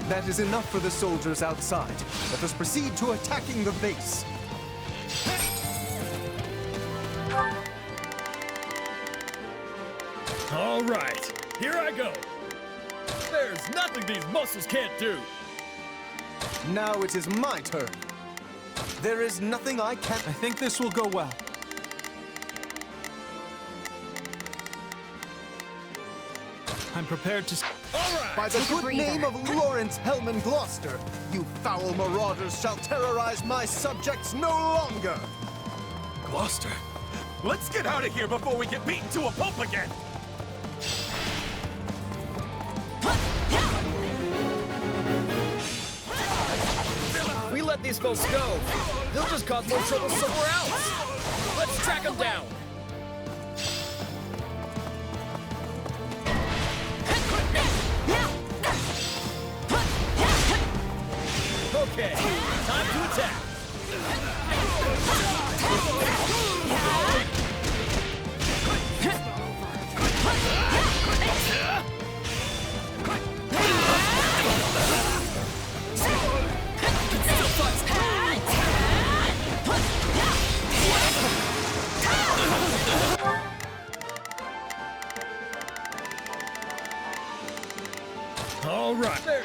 [SPEAKER 11] That is enough for the soldiers outside. Let us proceed to attacking the base.
[SPEAKER 12] All right, here I go. There's nothing these muscles can't do.
[SPEAKER 11] Now it is my turn. There is nothing I can't...
[SPEAKER 10] I think this will go well. I'm prepared to...
[SPEAKER 12] All right.
[SPEAKER 11] By the good name of Lawrence Hellman Gloucester, you foul marauders shall terrorize my subjects no longer!
[SPEAKER 6] Gloucester, let's get out of here before we get beaten to a pulp again!
[SPEAKER 12] If we let these folks go, they'll just cause more trouble somewhere else. Let's track them down. Okay, time to attack. All right. There.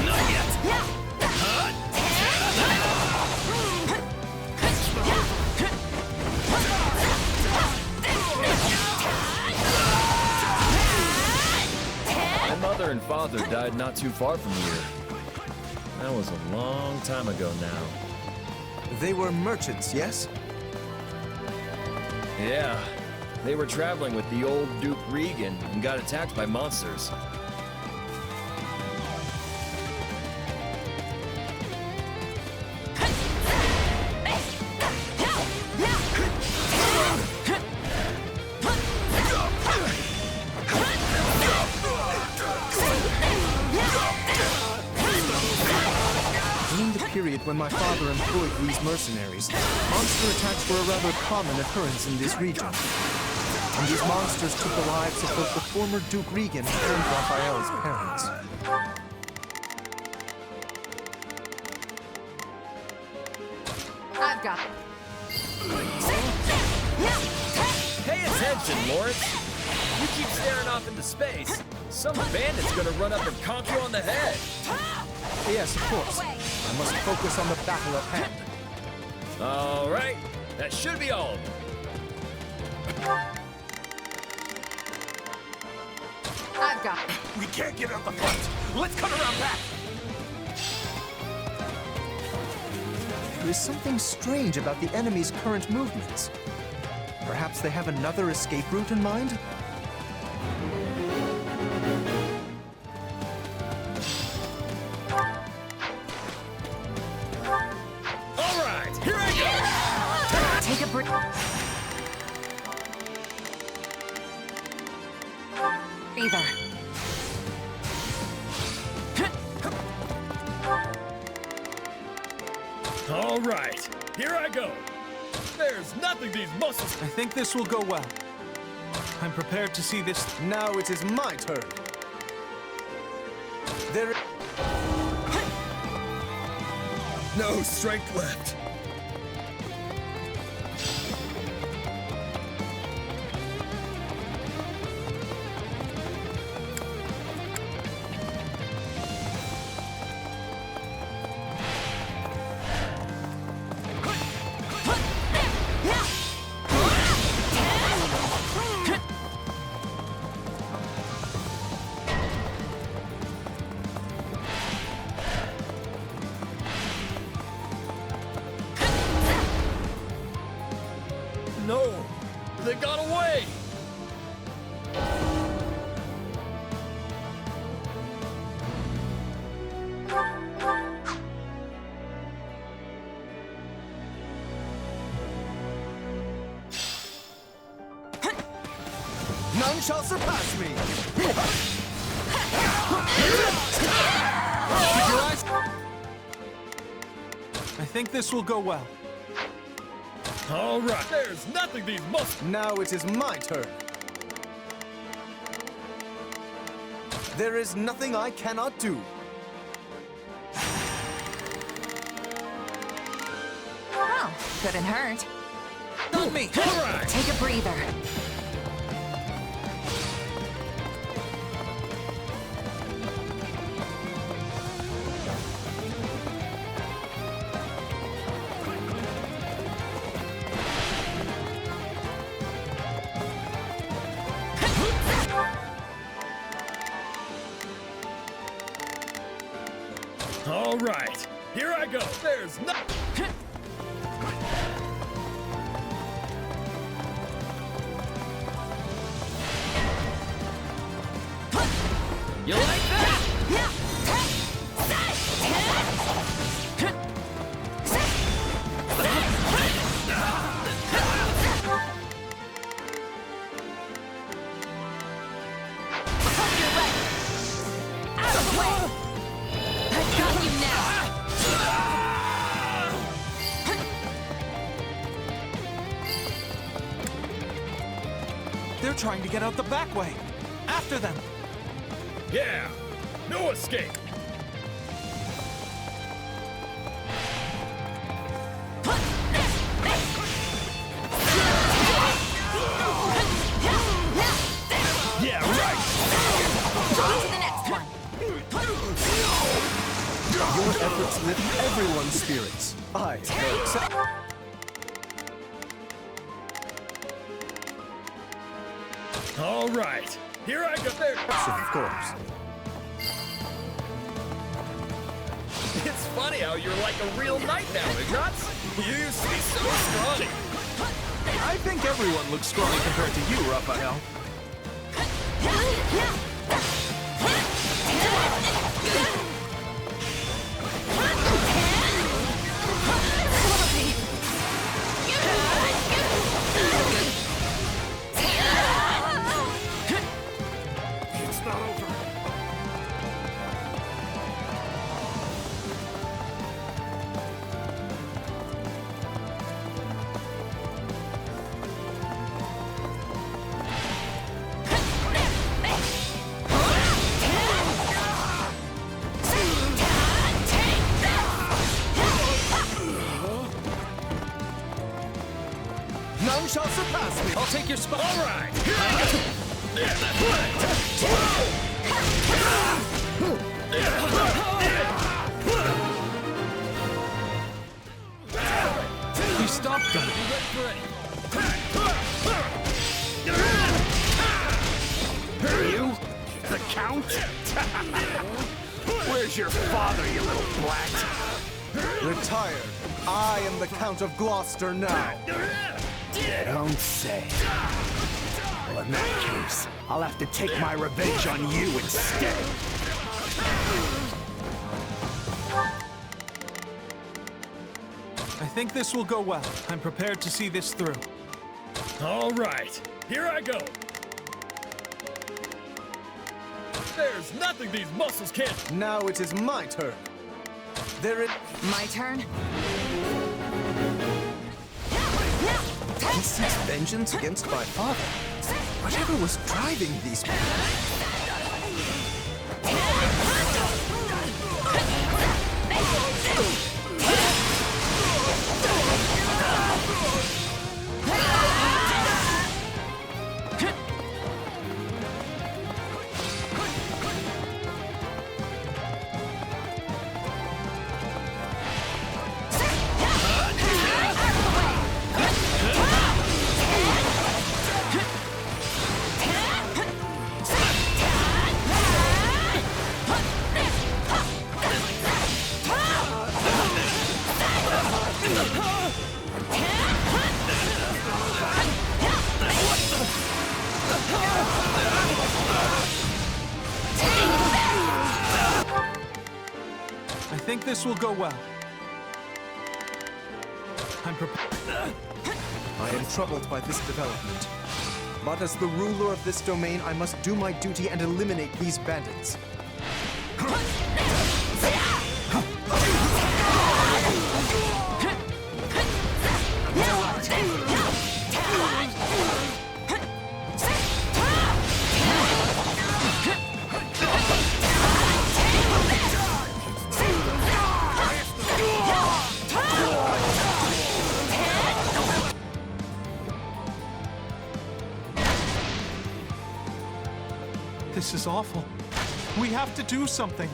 [SPEAKER 12] Not yet. My mother and father died not too far from here. That was a long time ago now.
[SPEAKER 11] They were merchants, yes?
[SPEAKER 12] Yeah, They were traveling with the old Duke Regan and got attacked by monsters.
[SPEAKER 11] When my father employed these mercenaries, monster attacks were a rather common occurrence in this region. And these monsters took the lives of both the former Duke Regan and Raphael's parents.
[SPEAKER 8] I've got it.
[SPEAKER 12] Pay attention, Lawrence. You keep staring off into space, some bandit's gonna run up and conk you on the head.
[SPEAKER 11] Yes, of course. I must focus on the battle at hand.
[SPEAKER 12] All right, that should be all of them.
[SPEAKER 8] I've got it.
[SPEAKER 6] We can't get out the front. Let's cut around back.
[SPEAKER 11] There is something strange about the enemy's current movements. Perhaps they have another escape route in mind?
[SPEAKER 3] Either.
[SPEAKER 12] All right, here I go. There's nothing these muscles...
[SPEAKER 10] I think this will go well. I'm prepared to see this.
[SPEAKER 11] Now it is my turn. There...
[SPEAKER 6] No strength left.
[SPEAKER 12] No, they got away!
[SPEAKER 11] None shall surpass me!
[SPEAKER 10] I think this will go well.
[SPEAKER 12] All right, there's nothing these muscles...
[SPEAKER 11] Now it is my turn. There is nothing I cannot do.
[SPEAKER 3] Well, couldn't hurt.
[SPEAKER 10] Not me!
[SPEAKER 12] All right!
[SPEAKER 3] Take a breather.
[SPEAKER 12] All right, here I go. There's no... You like that?
[SPEAKER 3] Out of the way! I got you now!
[SPEAKER 10] They're trying to get out the back way. After them.
[SPEAKER 12] Yeah, no escape. Yeah, right.
[SPEAKER 3] On to the next one.
[SPEAKER 11] Your efforts lift everyone's spirits. I will accept.
[SPEAKER 12] All right, here I go. There.
[SPEAKER 11] Of course.
[SPEAKER 12] It's funny how you're like a real knight now, Ignatz. You used to be so scrawny.
[SPEAKER 10] I think everyone looks scrawny compared to you, Raphael.
[SPEAKER 12] It's not over.
[SPEAKER 11] None shall surpass me.
[SPEAKER 10] I'll take your spot.
[SPEAKER 12] All right, here I go.
[SPEAKER 10] You stopped them.
[SPEAKER 13] You? The Count? Where's your father, you little brat?
[SPEAKER 11] Retired. I am the Count of Gloucester now.
[SPEAKER 13] Don't say. Well, in that case, I'll have to take my revenge on you instead.
[SPEAKER 10] I think this will go well. I'm prepared to see this through.
[SPEAKER 12] All right, here I go. There's nothing these muscles can't.
[SPEAKER 11] Now it is my turn. There is...
[SPEAKER 8] My turn?
[SPEAKER 11] He seeks vengeance against my father. Whatever was driving these people?
[SPEAKER 10] I think this will go well. I'm prepared.
[SPEAKER 11] I am troubled by this development. But as the ruler of this domain, I must do my duty and eliminate these bandits.
[SPEAKER 10] This is awful. We have to do something.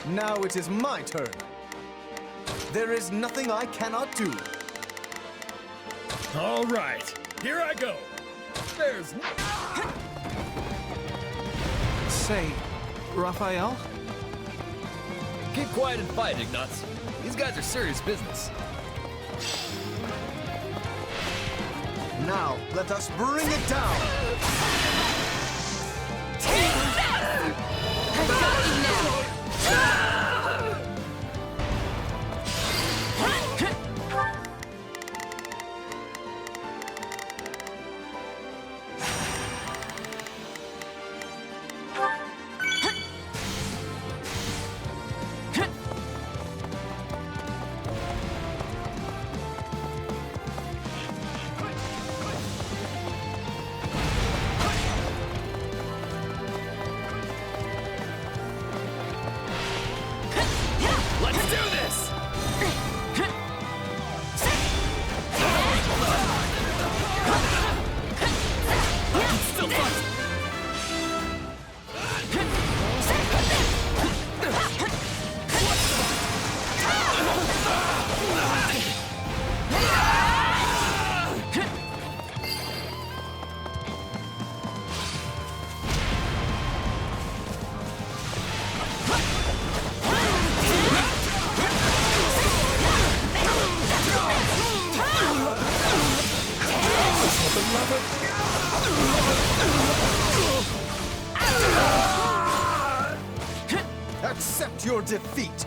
[SPEAKER 11] Now it is my turn. There is nothing I cannot do.
[SPEAKER 12] All right, here I go. There's...
[SPEAKER 10] Say, Raphael?
[SPEAKER 12] Keep quiet and fight, Ignatz. These guys are serious business.
[SPEAKER 11] Now, let us bring it down!
[SPEAKER 8] I've got you now!
[SPEAKER 11] accept your defeat!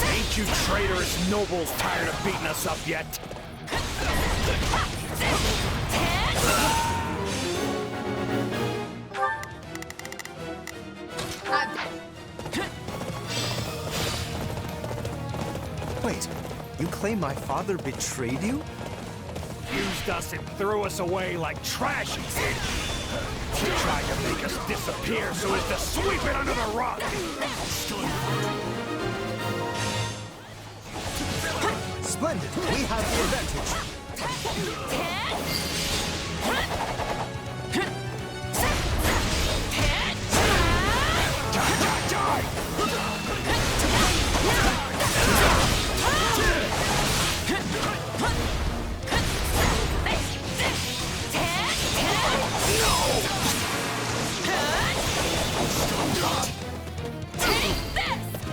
[SPEAKER 13] Ain't you traitorous nobles tired of beating us up yet?
[SPEAKER 11] Wait, you claim my father betrayed you?
[SPEAKER 13] Used us and threw us away like trash, he did. He tried to make us disappear so as to sweep it under the rug.
[SPEAKER 11] Splendid, we have the advantage.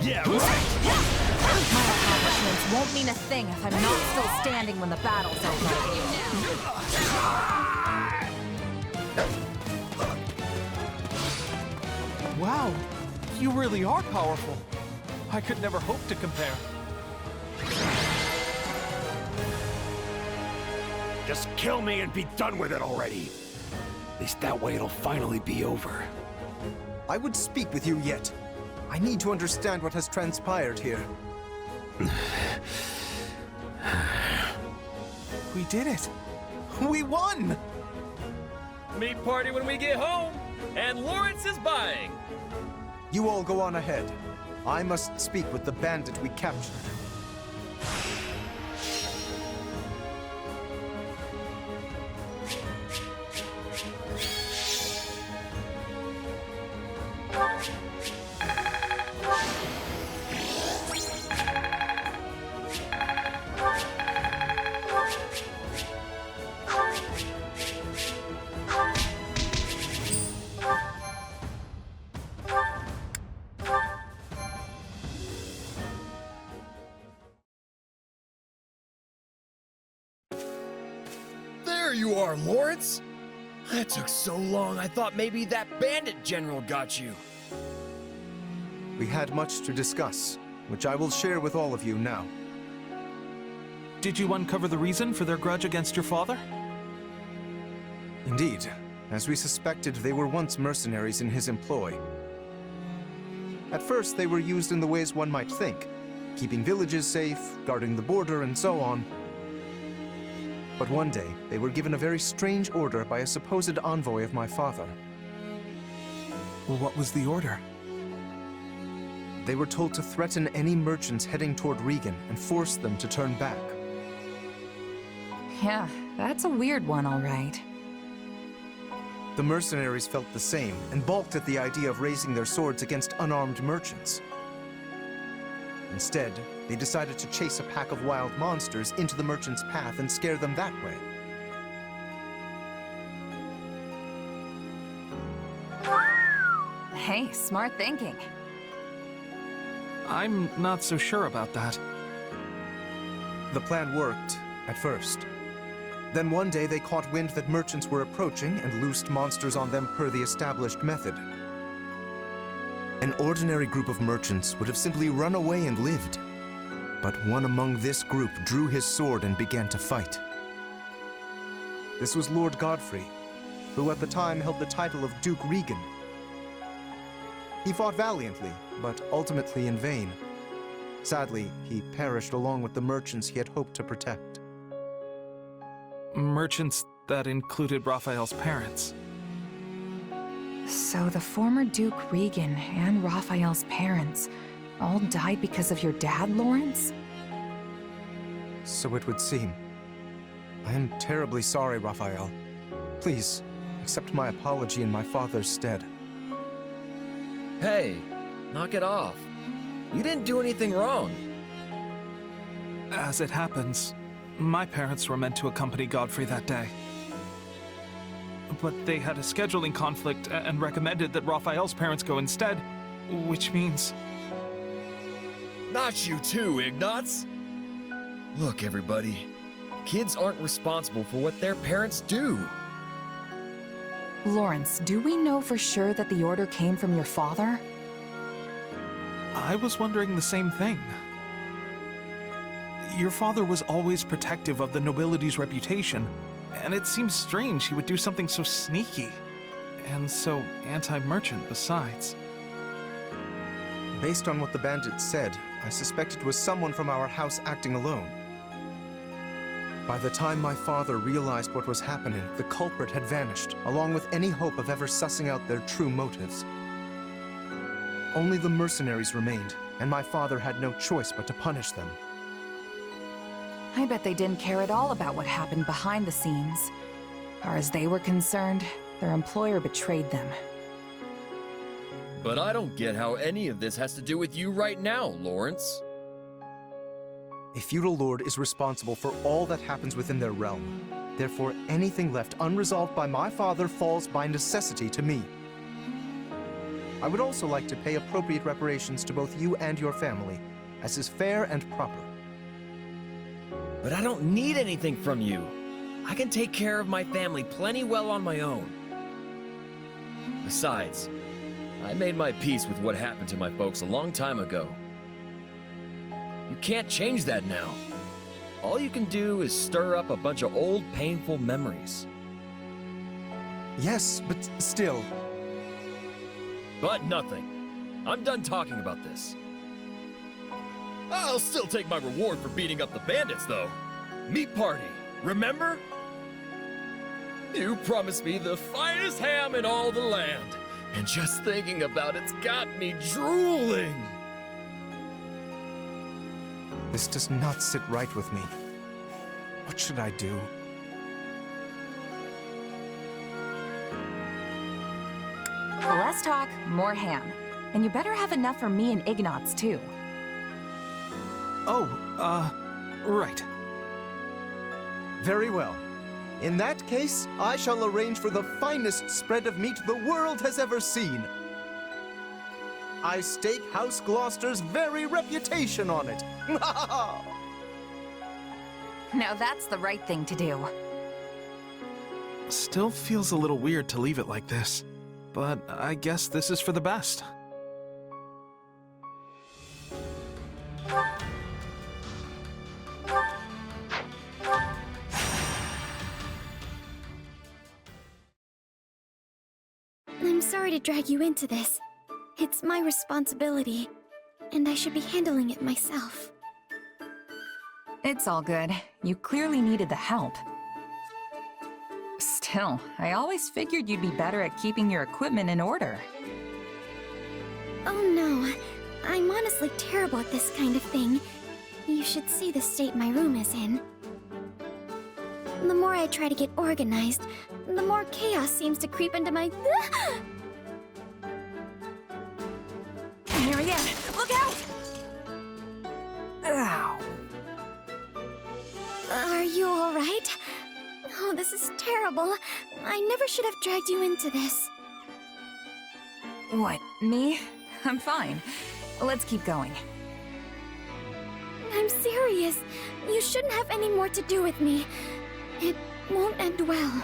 [SPEAKER 13] Yeah, right.
[SPEAKER 3] My accomplishments won't mean a thing if I'm not still standing when the battle's over.
[SPEAKER 10] Wow, you really are powerful. I could never hope to compare.
[SPEAKER 13] Just kill me and be done with it already. At least that way it'll finally be over.
[SPEAKER 11] I would speak with you yet. I need to understand what has transpired here.
[SPEAKER 10] We did it.
[SPEAKER 11] We won!
[SPEAKER 12] Meat party when we get home, and Lawrence is buying.
[SPEAKER 11] You all go on ahead. I must speak with the bandit we captured.
[SPEAKER 12] There you are, Lawrence. That took so long, I thought maybe that bandit general got you.
[SPEAKER 11] We had much to discuss, which I will share with all of you now.
[SPEAKER 10] Did you uncover the reason for their grudge against your father?
[SPEAKER 11] Indeed. As we suspected, they were once mercenaries in his employ. At first, they were used in the ways one might think, keeping villages safe, guarding the border, and so on. But one day, they were given a very strange order by a supposed envoy of my father.
[SPEAKER 10] Well, what was the order?
[SPEAKER 11] They were told to threaten any merchants heading toward Regan and force them to turn back.
[SPEAKER 3] Yeah, that's a weird one, all right.
[SPEAKER 11] The mercenaries felt the same and balked at the idea of raising their swords against unarmed merchants. Instead, they decided to chase a pack of wild monsters into the merchants' path and scare them that way.
[SPEAKER 3] Hey, smart thinking.
[SPEAKER 10] I'm not so sure about that.
[SPEAKER 11] The plan worked, at first. Then one day they caught wind that merchants were approaching and loosed monsters on them per the established method. An ordinary group of merchants would have simply run away and lived. But one among this group drew his sword and began to fight. This was Lord Godfrey, who at the time held the title of Duke Regan. He fought valiantly, but ultimately in vain. Sadly, he perished along with the merchants he had hoped to protect.
[SPEAKER 10] Merchants that included Raphael's parents.
[SPEAKER 3] So the former Duke Regan and Raphael's parents all died because of your dad, Lawrence?
[SPEAKER 11] So it would seem. I am terribly sorry, Raphael. Please, accept my apology in my father's stead.
[SPEAKER 12] Hey, knock it off. You didn't do anything wrong.
[SPEAKER 10] As it happens, my parents were meant to accompany Godfrey that day. But they had a scheduling conflict and recommended that Raphael's parents go instead, which means...
[SPEAKER 12] Not you too, Ignatz! Look, everybody. Kids aren't responsible for what their parents do.
[SPEAKER 3] Lawrence, do we know for sure that the order came from your father?
[SPEAKER 10] I was wondering the same thing. Your father was always protective of the nobility's reputation, and it seems strange he would do something so sneaky. And so anti-merchant besides.
[SPEAKER 11] Based on what the bandits said, I suspect it was someone from our house acting alone. By the time my father realized what was happening, the culprit had vanished, along with any hope of ever sussing out their true motives. Only the mercenaries remained, and my father had no choice but to punish them.
[SPEAKER 3] I bet they didn't care at all about what happened behind the scenes. Far as they were concerned, their employer betrayed them.
[SPEAKER 12] But I don't get how any of this has to do with you right now, Lawrence.
[SPEAKER 11] A feudal lord is responsible for all that happens within their realm. Therefore, anything left unresolved by my father falls by necessity to me. I would also like to pay appropriate reparations to both you and your family, as is fair and proper.
[SPEAKER 12] But I don't need anything from you. I can take care of my family plenty well on my own. Besides, I made my peace with what happened to my folks a long time ago. You can't change that now. All you can do is stir up a bunch of old, painful memories.
[SPEAKER 11] Yes, but still...
[SPEAKER 12] But nothing. I'm done talking about this. I'll still take my reward for beating up the bandits, though. Meat party, remember? You promised me the finest ham in all the land, and just thinking about it's got me drooling.
[SPEAKER 11] This does not sit right with me. What should I do?
[SPEAKER 3] Less talk, more ham. And you better have enough for me and Ignatz, too.
[SPEAKER 10] Oh, right.
[SPEAKER 11] Very well. In that case, I shall arrange for the finest spread of meat the world has ever seen. I stake House Gloucester's very reputation on it.
[SPEAKER 3] Now that's the right thing to do.
[SPEAKER 10] Still feels a little weird to leave it like this, but I guess this is for the best.
[SPEAKER 14] I'm sorry to drag you into this. It's my responsibility, and I should be handling it myself.
[SPEAKER 3] It's all good. You clearly needed the help. Still, I always figured you'd be better at keeping your equipment in order.
[SPEAKER 14] Oh no, I'm honestly terrible at this kind of thing. You should see the state my room is in. The more I try to get organized, the more chaos seems to creep into my...
[SPEAKER 3] Marianne, look out! Ow.
[SPEAKER 14] Are you alright? Oh, this is terrible. I never should have dragged you into this.
[SPEAKER 3] What, me? I'm fine. Let's keep going.
[SPEAKER 14] I'm serious. You shouldn't have any more to do with me. It won't end well.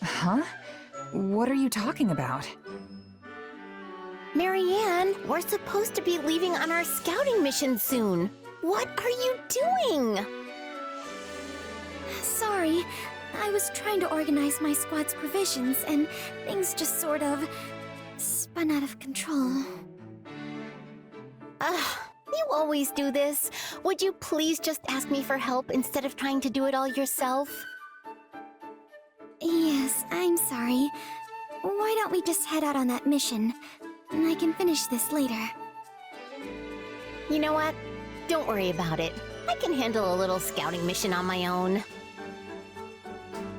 [SPEAKER 3] Huh? What are you talking about?
[SPEAKER 1] Marianne, we're supposed to be leaving on our scouting mission soon. What are you doing?
[SPEAKER 14] Sorry. I was trying to organize my squad's provisions, and things just sort of spun out of control.
[SPEAKER 1] You always do this. Would you please just ask me for help instead of trying to do it all yourself?
[SPEAKER 14] Yes, I'm sorry. Why don't we just head out on that mission? And I can finish this later.
[SPEAKER 1] You know what? Don't worry about it. I can handle a little scouting mission on my own.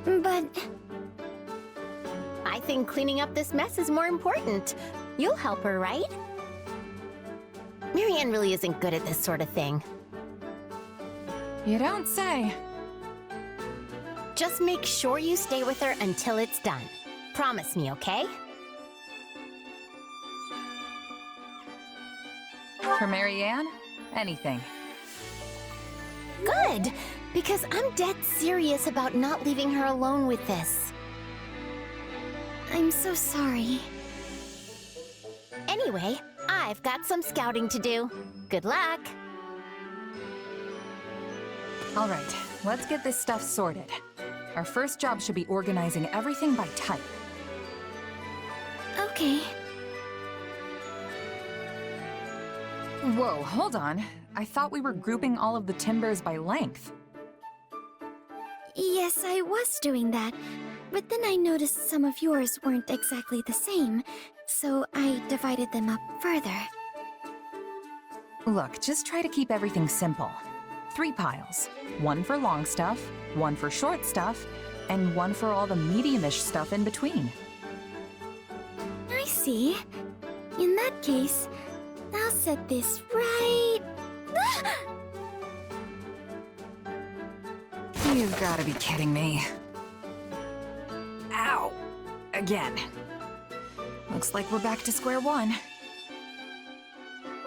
[SPEAKER 14] But...
[SPEAKER 1] I think cleaning up this mess is more important. You'll help her, right? Marianne really isn't good at this sort of thing.
[SPEAKER 3] You don't say.
[SPEAKER 1] Just make sure you stay with her until it's done. Promise me, okay?
[SPEAKER 3] For Marianne? Anything.
[SPEAKER 1] Good, because I'm dead serious about not leaving her alone with this.
[SPEAKER 14] I'm so sorry.
[SPEAKER 1] Anyway, I've got some scouting to do. Good luck!
[SPEAKER 3] All right, let's get this stuff sorted. Our first job should be organizing everything by type.
[SPEAKER 14] Okay.
[SPEAKER 3] Whoa, hold on. I thought we were grouping all of the timbers by length.
[SPEAKER 14] Yes, I was doing that. But then I noticed some of yours weren't exactly the same, so I divided them up further.
[SPEAKER 3] Look, just try to keep everything simple. 3 piles. 1 for long stuff, 1 for short stuff, and 1 for all the medium-ish stuff in between.
[SPEAKER 14] I see. In that case, I'll set this right...
[SPEAKER 3] You've gotta be kidding me. Ow! Again. Looks like we're back to square one.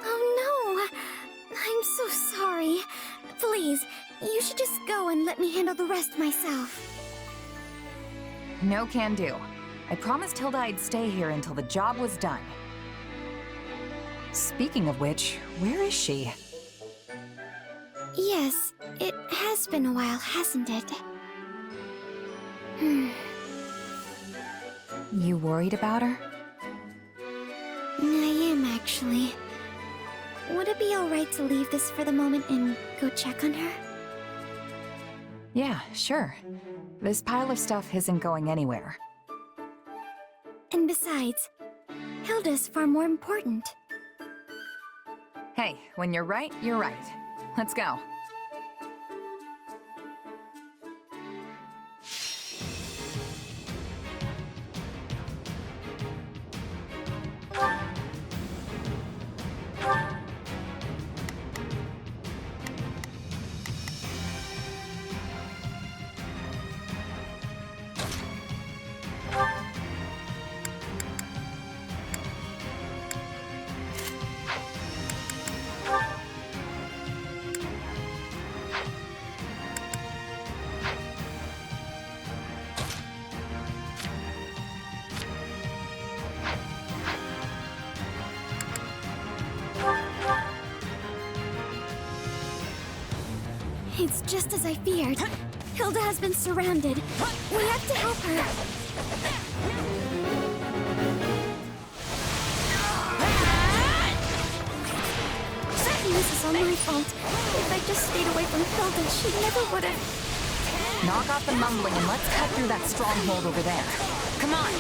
[SPEAKER 14] Oh no! I'm so sorry. Please, you should just go and let me handle the rest myself.
[SPEAKER 3] No can do. I promised Hilda I'd stay here until the job was done. Speaking of which, where is she?
[SPEAKER 14] Yes, it has been a while, hasn't it?
[SPEAKER 3] You worried about her?
[SPEAKER 14] I am, actually. Would it be alright to leave this for the moment and go check on her?
[SPEAKER 3] Yeah, sure. This pile of stuff isn't going anywhere.
[SPEAKER 14] And besides, Hilda's far more important.
[SPEAKER 3] Hey, when you're right, you're right. Let's go.
[SPEAKER 14] It's just as I feared. Hilda has been surrounded. We have to help her. This is all my fault. If I just stayed away from Hilda, she never would have...
[SPEAKER 3] Knock off the mumbling and let's cut through that stronghold over there. Come on!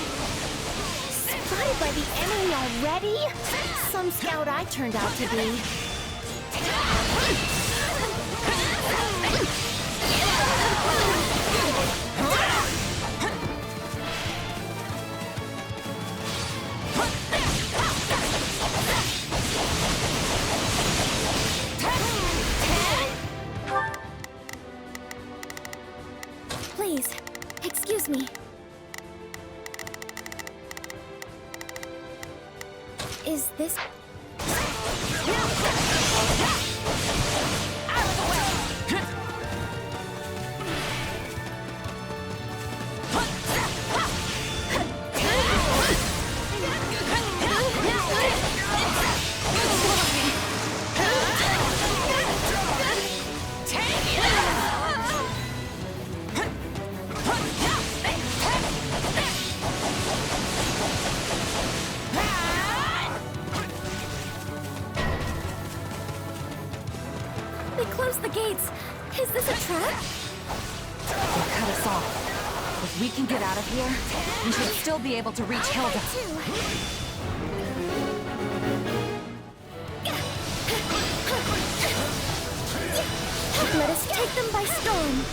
[SPEAKER 1] Spotted by the enemy already? Some scout I turned out to be.
[SPEAKER 14] Please, excuse me. Is this... They closed the gates. Is this a trap?
[SPEAKER 3] They'll cut us off. If we can get out of here, we should still be able to reach Hilda.
[SPEAKER 14] Let us take them by storm.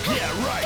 [SPEAKER 6] Yeah, right.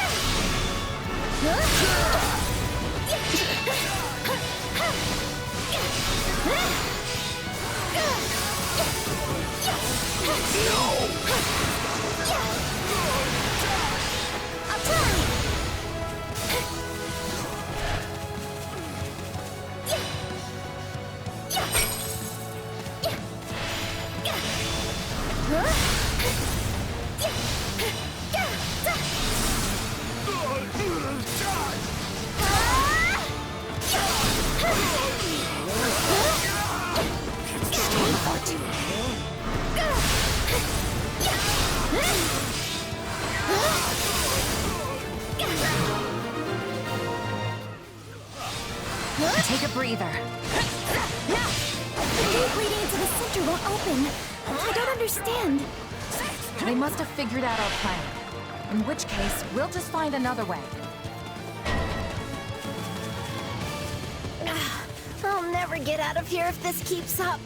[SPEAKER 3] Take a breather.
[SPEAKER 14] The gate leading into the center won't open. I don't understand.
[SPEAKER 3] They must have figured out our plan. In which case, we'll just find another way.
[SPEAKER 1] I'll never get out of here if this keeps up.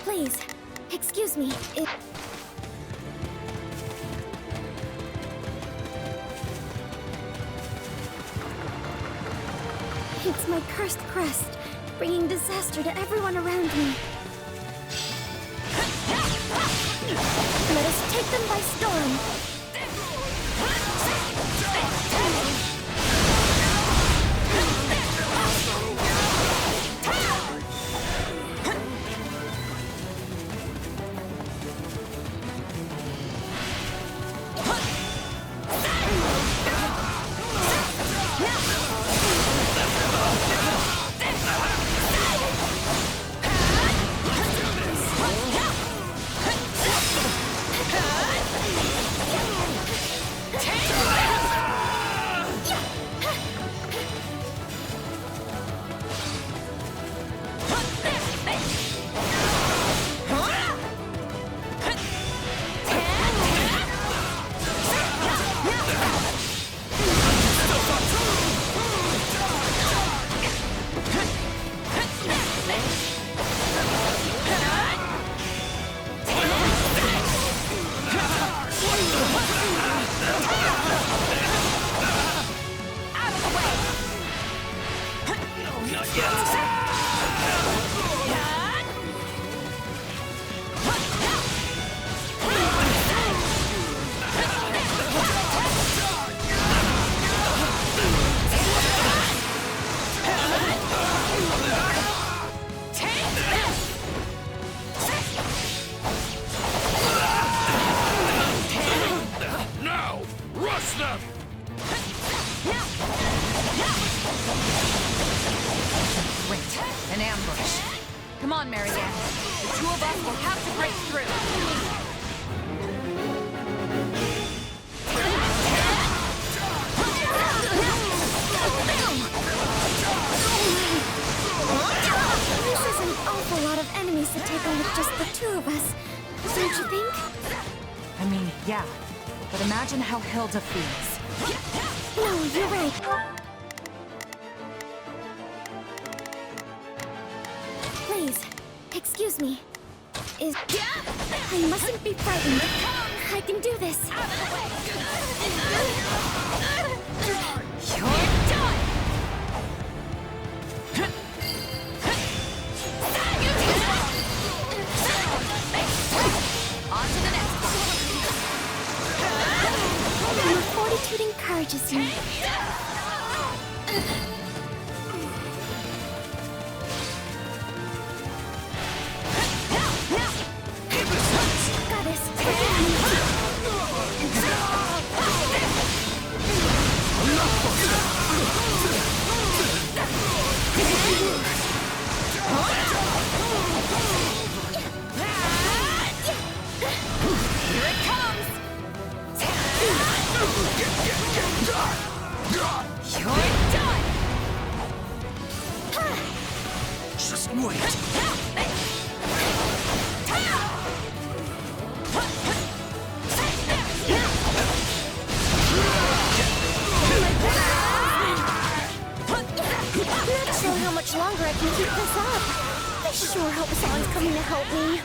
[SPEAKER 14] Please, excuse me. It's my cursed crest, bringing disaster to everyone around me. Let us take them by storm.
[SPEAKER 3] Imagine how Hilda feels.
[SPEAKER 14] No, you're right. Please, excuse me. I mustn't be frightened. I can do this.
[SPEAKER 3] You're done! On to the next one.
[SPEAKER 14] Your fortitude encourages me. Goddess, forgive me.
[SPEAKER 3] Here it comes! You're done!
[SPEAKER 2] Just wait.
[SPEAKER 14] I'm not sure how much longer I can keep this up. I sure hope someone's coming to help me.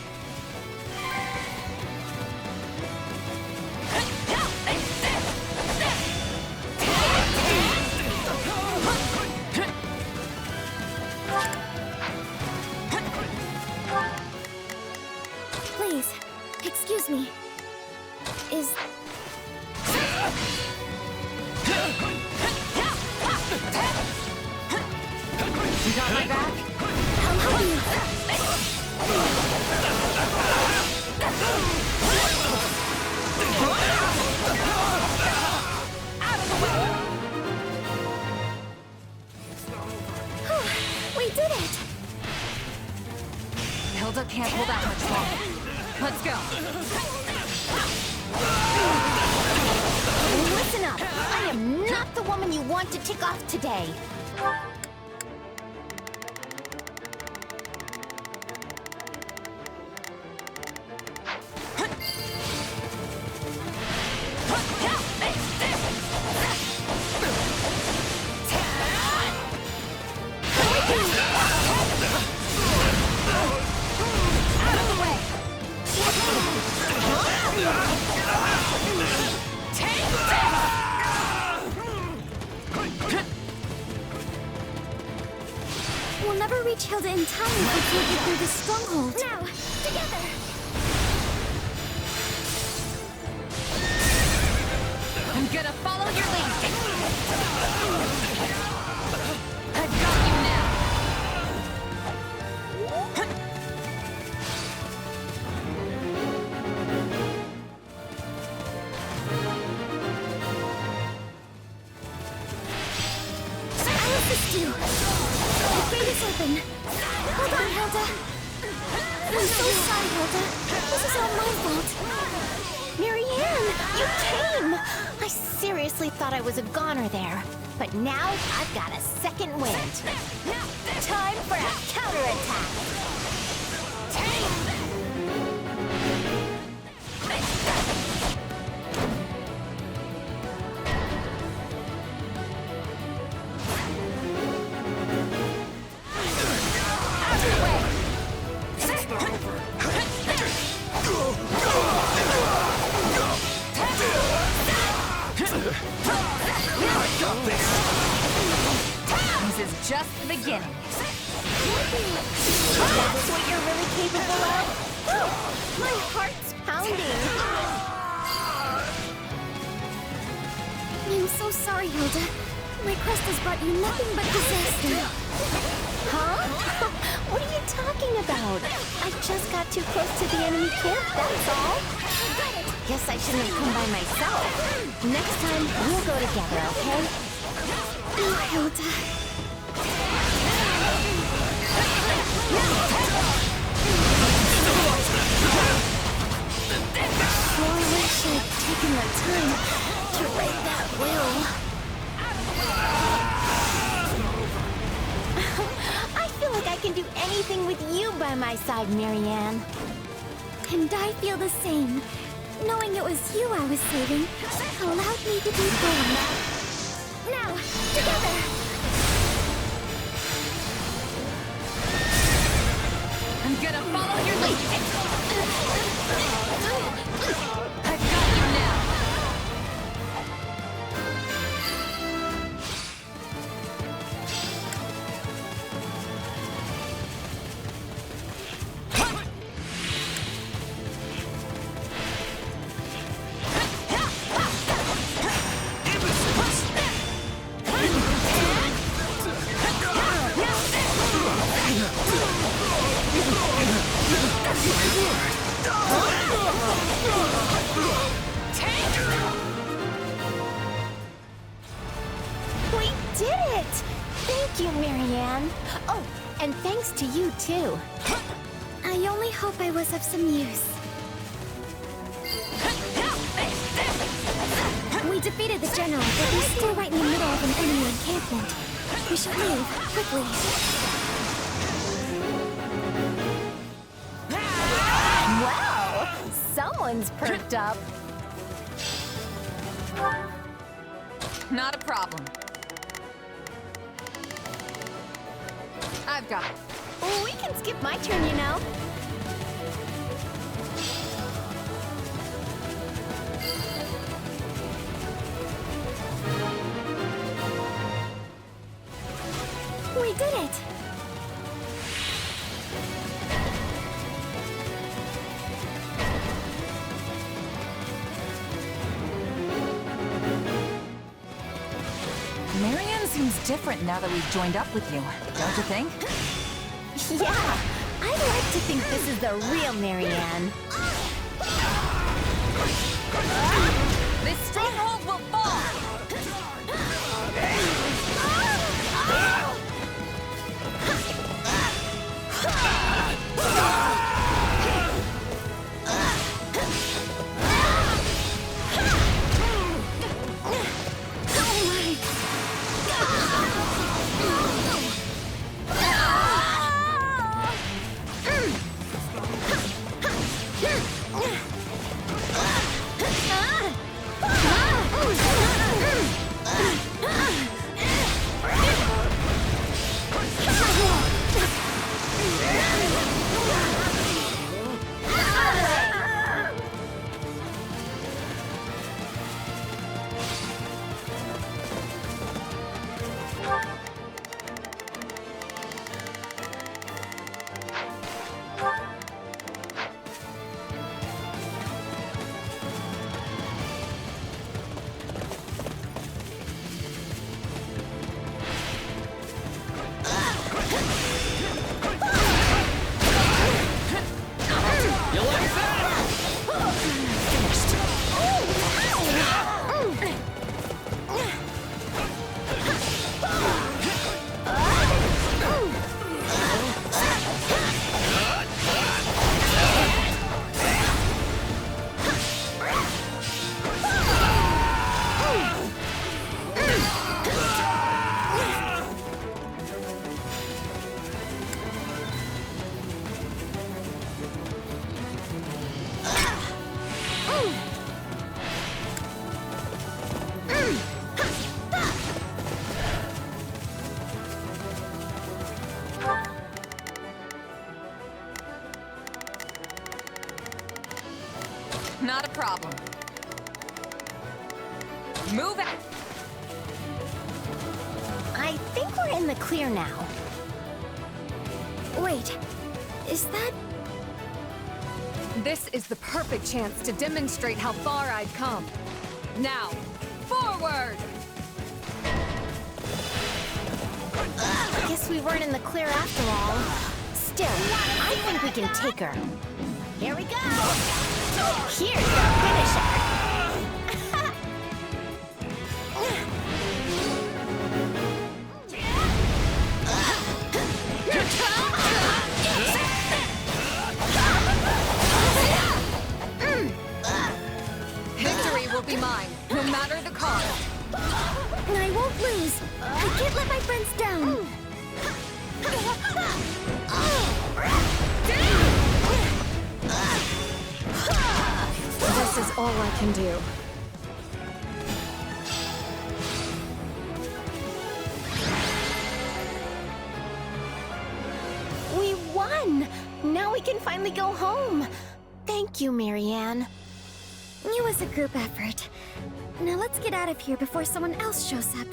[SPEAKER 14] Excuse me. Is...
[SPEAKER 3] You got my back?
[SPEAKER 14] I'll help you. We did it!
[SPEAKER 3] Hilda can't hold out much longer. Let's go.
[SPEAKER 1] Listen up! I am not the woman you want to tick off today.
[SPEAKER 14] We'll never reach Hilda in time if we can't get through this stronghold. Now, together!
[SPEAKER 3] I'm gonna follow your lead. I've got you now.
[SPEAKER 14] I'll assist you. The gate is open. Hold on, Hilda. I'm so sorry, Hilda. This is all my fault.
[SPEAKER 1] Marianne, you came! I seriously thought I was a goner there. But now I've got a second wind. Time for a counterattack!
[SPEAKER 3] This is just the beginning.
[SPEAKER 1] Is this what you're really capable of? My heart's pounding.
[SPEAKER 14] I'm so sorry, Hilda. My quest has brought you nothing but disaster.
[SPEAKER 1] Huh? What are you talking about? I just got too close to the enemy camp, that's all. Guess I shouldn't have come by myself. Next time, we'll go together, okay?
[SPEAKER 14] Oh, Hilda.
[SPEAKER 1] Sure wish I'd taken the time to write that will. I feel like I can do anything with you by my side, Marianne.
[SPEAKER 14] And I feel the same. Knowing it was you I was saving allowed me to be bold. Now, together!
[SPEAKER 3] I'm gonna follow your lead. I've got you now.
[SPEAKER 1] We did it! Thank you, Marianne. Oh, and thanks to you, too.
[SPEAKER 14] I only hope I was of some use. We defeated the general, but we're still right in the middle of an enemy encampment. We should leave, quickly.
[SPEAKER 1] Wow! Someone's perked up.
[SPEAKER 3] Not a problem. I've got it.
[SPEAKER 1] We can skip my turn, you know.
[SPEAKER 14] We did it!
[SPEAKER 3] different now that we've joined up with you, don't you think?
[SPEAKER 1] Yeah, I'd like to think this is the real Marianne.
[SPEAKER 3] This stronghold will fall! Not a problem. Move out!
[SPEAKER 1] I think we're in the clear now.
[SPEAKER 14] Wait, is that...
[SPEAKER 15] This is the perfect chance to demonstrate how far I'd come. Now, forward!
[SPEAKER 1] Guess we weren't in the clear after all. Still, I think we can take her. Here we go! Here's the finisher!
[SPEAKER 15] Victory will be mine, no matter the cost.
[SPEAKER 14] I won't lose. I can't let my friends down.
[SPEAKER 15] This is all I can do.
[SPEAKER 1] We won! Now we can finally go home. Thank you, Marianne.
[SPEAKER 14] It was a group effort. Now let's get out of here before someone else shows up.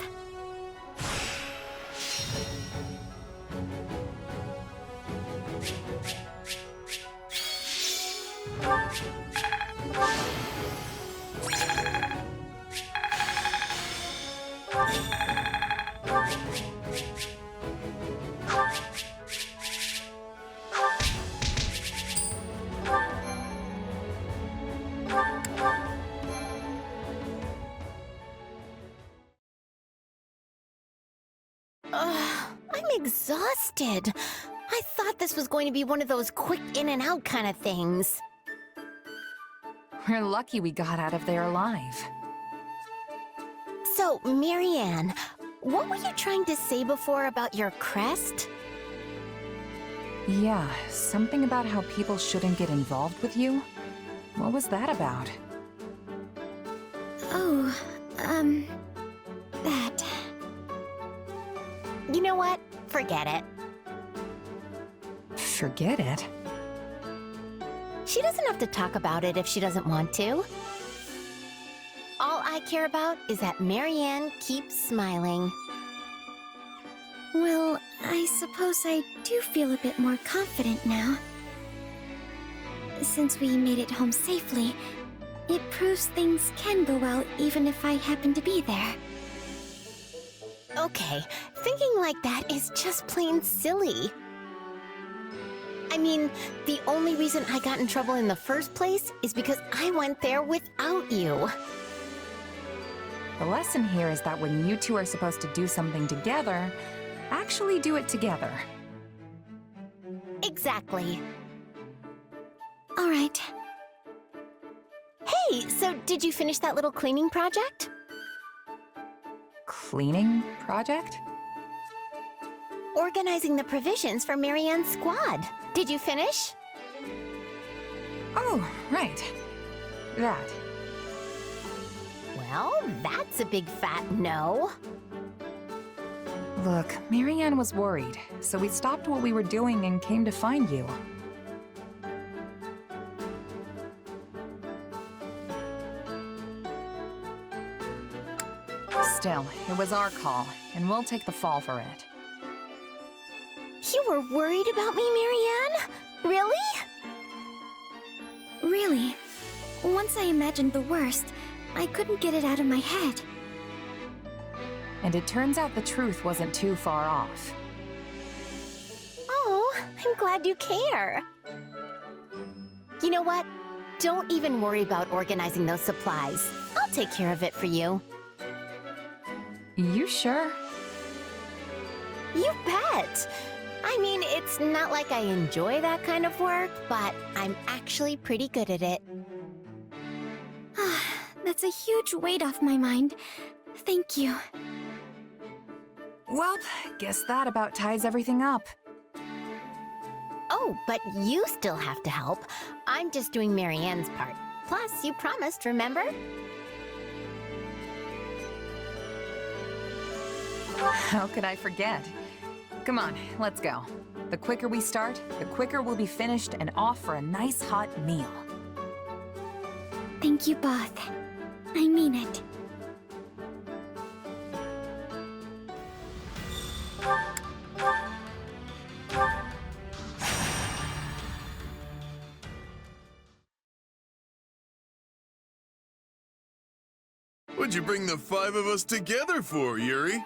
[SPEAKER 1] I'm exhausted. I thought this was going to be one of those quick in and out kind of things.
[SPEAKER 3] We're lucky we got out of there alive.
[SPEAKER 1] So, Marianne, what were you trying to say before about your crest?
[SPEAKER 3] Yeah, something about how people shouldn't get involved with you? What was that about?
[SPEAKER 14] Oh, that.
[SPEAKER 1] You know what? Forget it.
[SPEAKER 3] Forget it?
[SPEAKER 1] She doesn't have to talk about it if she doesn't want to. All I care about is that Marianne keeps smiling.
[SPEAKER 14] Well, I suppose I do feel a bit more confident now. Since we made it home safely, it proves things can go well even if I happen to be there.
[SPEAKER 1] Okay, thinking like that is just plain silly. I mean, the only reason I got in trouble in the first place is because I went there without you.
[SPEAKER 3] The lesson here is that when you two are supposed to do something together, actually do it together.
[SPEAKER 1] Exactly.
[SPEAKER 14] All right.
[SPEAKER 1] Hey, so did you finish that little cleaning project?
[SPEAKER 3] Cleaning project?
[SPEAKER 1] Organizing the provisions for Marianne's squad. Did you finish?
[SPEAKER 3] Oh, right. That.
[SPEAKER 1] Well, that's a big fat no.
[SPEAKER 3] Look, Marianne was worried, so we stopped what we were doing and came to find you. Still, it was our call, and we'll take the fall for it.
[SPEAKER 1] You were worried about me, Marianne? Really?
[SPEAKER 14] Really. Once I imagined the worst, I couldn't get it out of my head.
[SPEAKER 3] And it turns out the truth wasn't too far off.
[SPEAKER 1] Oh, I'm glad you care. You know what? Don't even worry about organizing those supplies. I'll take care of it for you.
[SPEAKER 3] You sure?
[SPEAKER 1] You bet! I mean, it's not like I enjoy that kind of work, but I'm actually pretty good at it.
[SPEAKER 14] That's a huge weight off my mind. Thank you.
[SPEAKER 3] Well, guess that about ties everything up.
[SPEAKER 1] Oh, but you still have to help. I'm just doing Marianne's part. Plus, you promised, remember?
[SPEAKER 3] How could I forget? Come on, let's go. The quicker we start, the quicker we'll be finished and off for a nice hot meal.
[SPEAKER 14] Thank you both. I mean it.
[SPEAKER 2] What'd you bring the 5 of us together for, Yuri?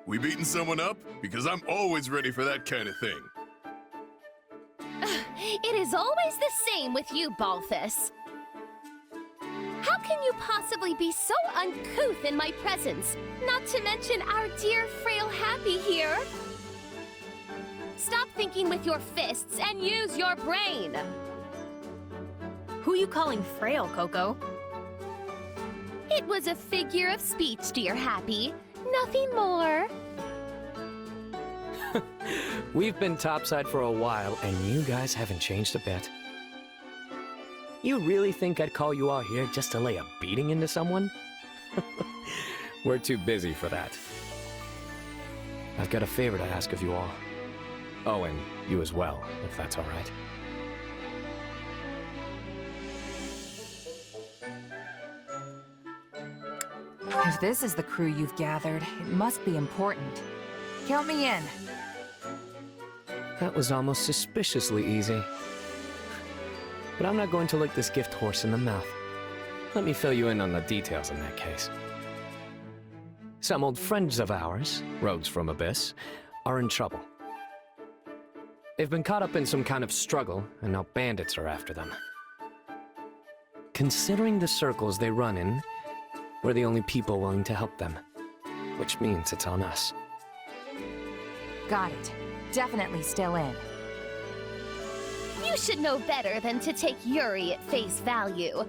[SPEAKER 2] We beating someone up? Because I'm always ready for that kind of thing.
[SPEAKER 16] It is always the same with you, Balthus. How can you possibly be so uncouth in my presence? Not to mention our dear frail Happy here. Stop thinking with your fists and use your brain.
[SPEAKER 15] Who you calling frail, Coco?
[SPEAKER 16] It was a figure of speech, dear Happy. Nothing more.
[SPEAKER 9] We've been topside for a while, and you guys haven't changed a bit. You really think I'd call you out here just to lay a beating into someone? We're too busy for that. I've got a favor to ask of you all. Oh, and you as well, if that's all right.
[SPEAKER 3] If this is the crew you've gathered, it must be important. Count me in.
[SPEAKER 9] That was almost suspiciously easy. But I'm not going to lick this gift horse in the mouth. Let me fill you in on the details in that case. Some old friends of ours, rogues from Abyss, are in trouble. They've been caught up in some kind of struggle, and now bandits are after them. Considering the circles they run in, we're the only people willing to help them, which means it's on us.
[SPEAKER 3] Got it. Definitely still in.
[SPEAKER 16] You should know better than to take Yuri at face value.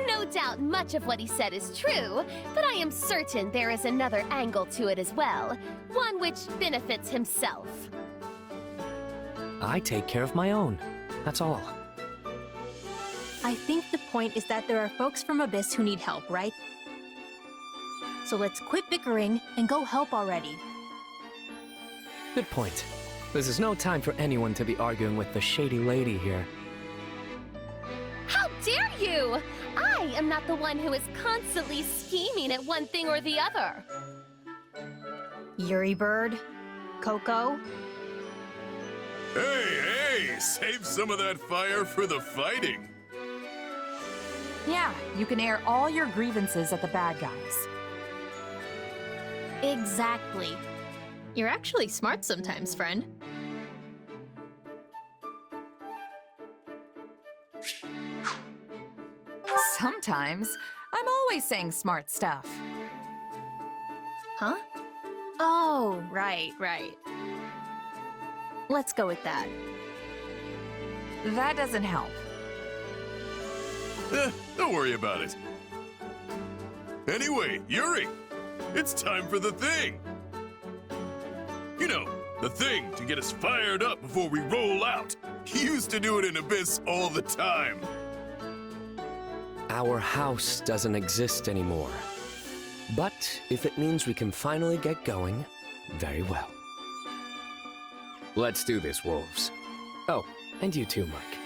[SPEAKER 16] No doubt much of what he said is true, but I am certain there is another angle to it as well, one which benefits himself.
[SPEAKER 9] I take care of my own, that's all.
[SPEAKER 15] I think the point is that there are folks from Abyss who need help, right? So let's quit bickering and go help already.
[SPEAKER 9] Good point. This is no time for anyone to be arguing with the shady lady here.
[SPEAKER 16] How dare you! I am not the one who is constantly scheming at one thing or the other.
[SPEAKER 15] Yuri Bird? Coco?
[SPEAKER 2] Hey, save some of that fire for the fighting.
[SPEAKER 3] Yeah, you can air all your grievances at the bad guys.
[SPEAKER 15] Exactly. You're actually smart sometimes, friend.
[SPEAKER 3] Sometimes. I'm always saying smart stuff.
[SPEAKER 15] Huh? Oh, right. Let's go with that.
[SPEAKER 3] That doesn't help.
[SPEAKER 2] Don't worry about it. Anyway, Yuri, it's time for the thing. You know, the thing to get us fired up before we roll out. He used to do it in Abyss all the time.
[SPEAKER 9] Our house doesn't exist anymore. But if it means we can finally get going, very well. Let's do this, wolves. Oh, and you too, Mike.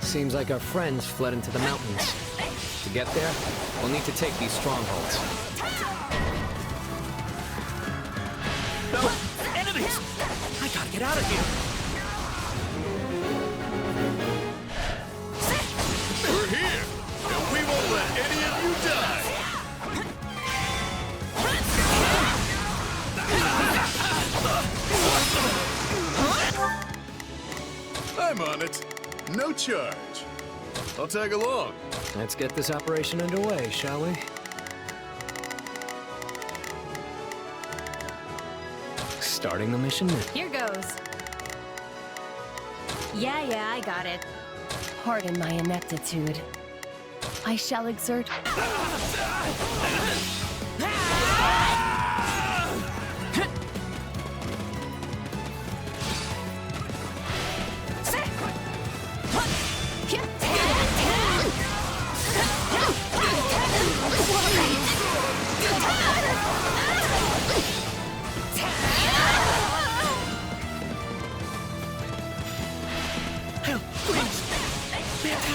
[SPEAKER 9] Seems like our friends fled into the mountains. To get there, we'll need to take these strongholds.
[SPEAKER 13] No! Enemies! I gotta get out of here!
[SPEAKER 2] We're here, and we won't let any of you die! I'm on it. No charge. I'll tag along.
[SPEAKER 9] Let's get this operation underway, shall we? Starting the mission now.
[SPEAKER 15] Here goes. Yeah, I got it.
[SPEAKER 1] Pardon my ineptitude. I shall exert...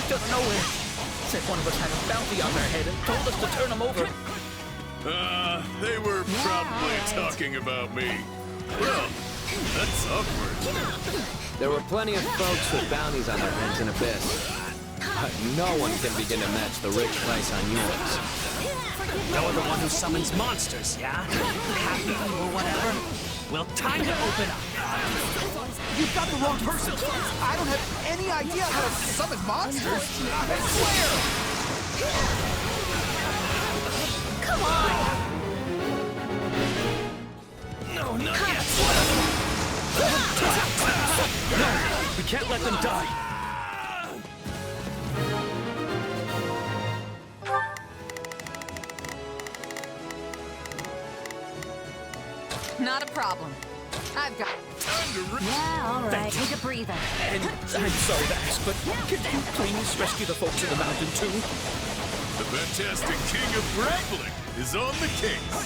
[SPEAKER 13] Out of nowhere. Said one of us had a bounty on their head and told us to turn them over.
[SPEAKER 2] They were probably talking about me. Well, that's awkward.
[SPEAKER 9] There were plenty of folks with bounties on their heads in Abyss. But no one can begin to match the rich price on yours.
[SPEAKER 13] You're the one who summons monsters, yeah? Happy or whatever? Well, time to open up.
[SPEAKER 6] You've got the wrong person. I don't have any idea how to summon monsters. I swear!
[SPEAKER 15] Come on!
[SPEAKER 13] No, not yet. No, we can't let them die.
[SPEAKER 3] Not a problem. I've got...
[SPEAKER 15] Yeah, all right.
[SPEAKER 3] Take a breather.
[SPEAKER 13] And I'm sorry to ask, but could you please rescue the folks in the mountain too?
[SPEAKER 2] The fantastic king of grappling is on the case.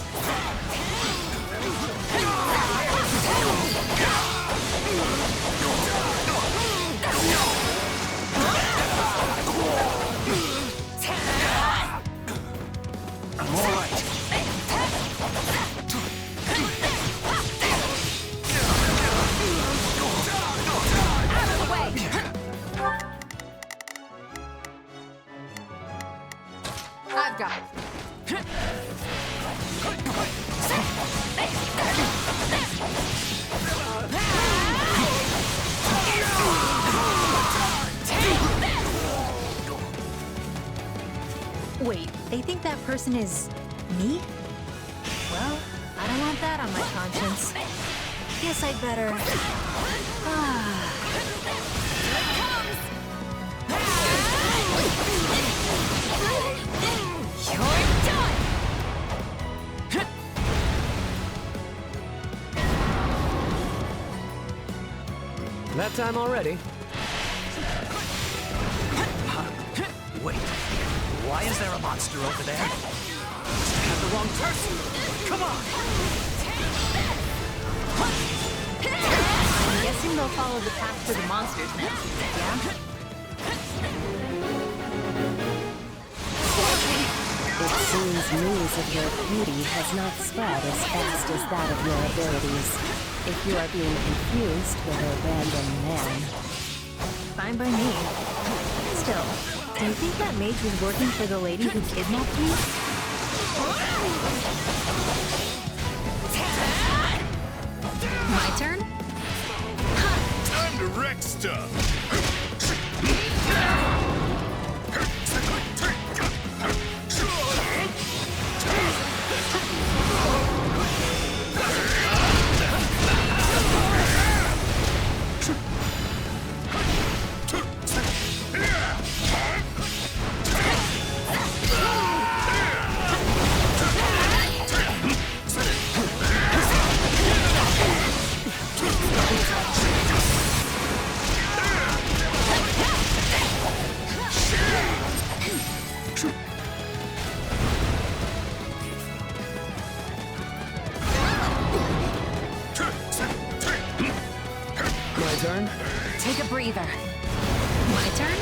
[SPEAKER 15] think that person is me? Well, I don't want that on my conscience. Guess I'd better...
[SPEAKER 1] You're done!
[SPEAKER 9] That time already.
[SPEAKER 13] Wait, why is there a monster over there? Must have had the wrong person. Come on!
[SPEAKER 15] I'm guessing they'll follow the path to the monsters now, yeah?
[SPEAKER 1] It seems news of your beauty has not spread as fast as that of your abilities. If you are being confused with a random man.
[SPEAKER 15] Fine by me. Still, do you think that mage was working for the lady who kidnapped me? My turn?
[SPEAKER 2] Time to wreck stuff!
[SPEAKER 15] Take a breather. My turn?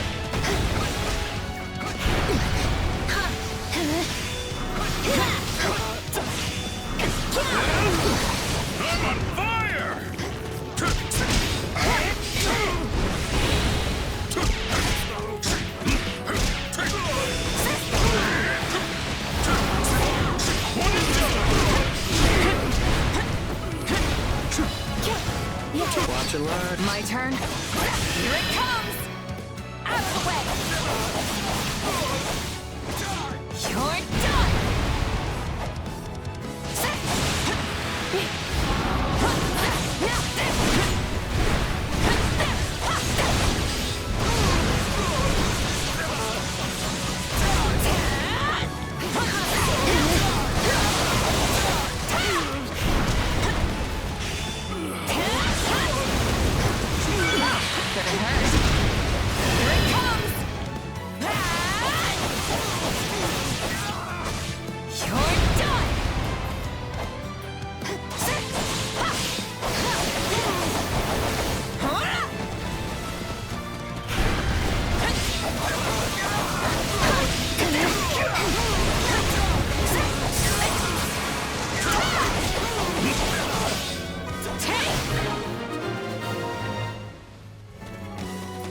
[SPEAKER 2] I'm on fire!
[SPEAKER 9] Watch and learn.
[SPEAKER 15] My turn?
[SPEAKER 1] Here it comes! Out of the way! You're done!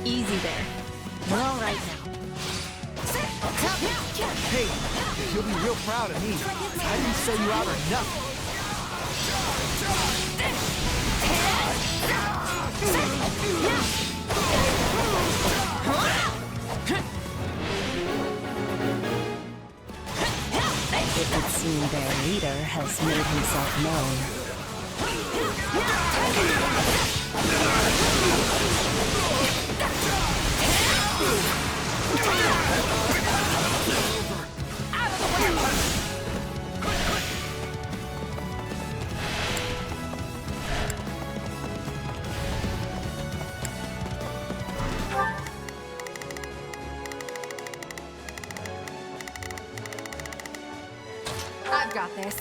[SPEAKER 15] Easy there. We're all right now.
[SPEAKER 6] Hey, you'll be real proud of me. I didn't sell you out or nothing.
[SPEAKER 1] It would seem their leader has made himself known. Out of the way!
[SPEAKER 15] I've got this.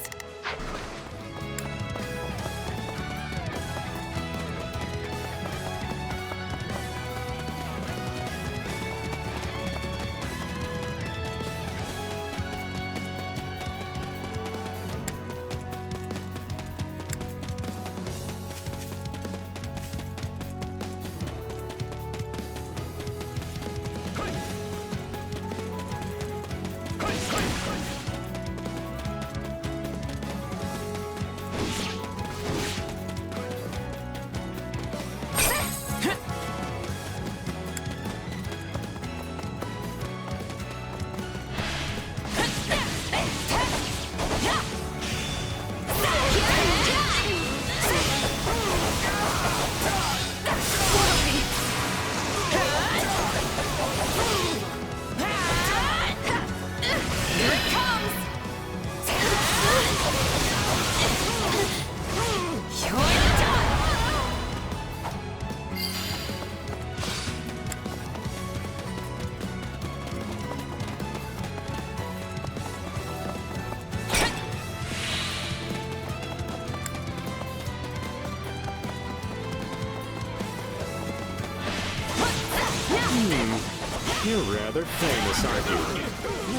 [SPEAKER 13] You're rather famous, aren't you?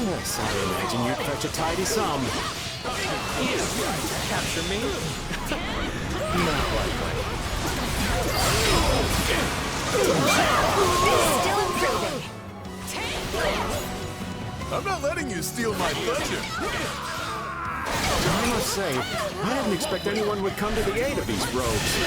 [SPEAKER 13] Yes, I imagine you'd fetch a tidy sum. You tried to capture me? Not likely.
[SPEAKER 16] Still improving.
[SPEAKER 2] I'm not letting you steal my thunder.
[SPEAKER 13] I must say, I didn't expect anyone would come to the aid of these rogues.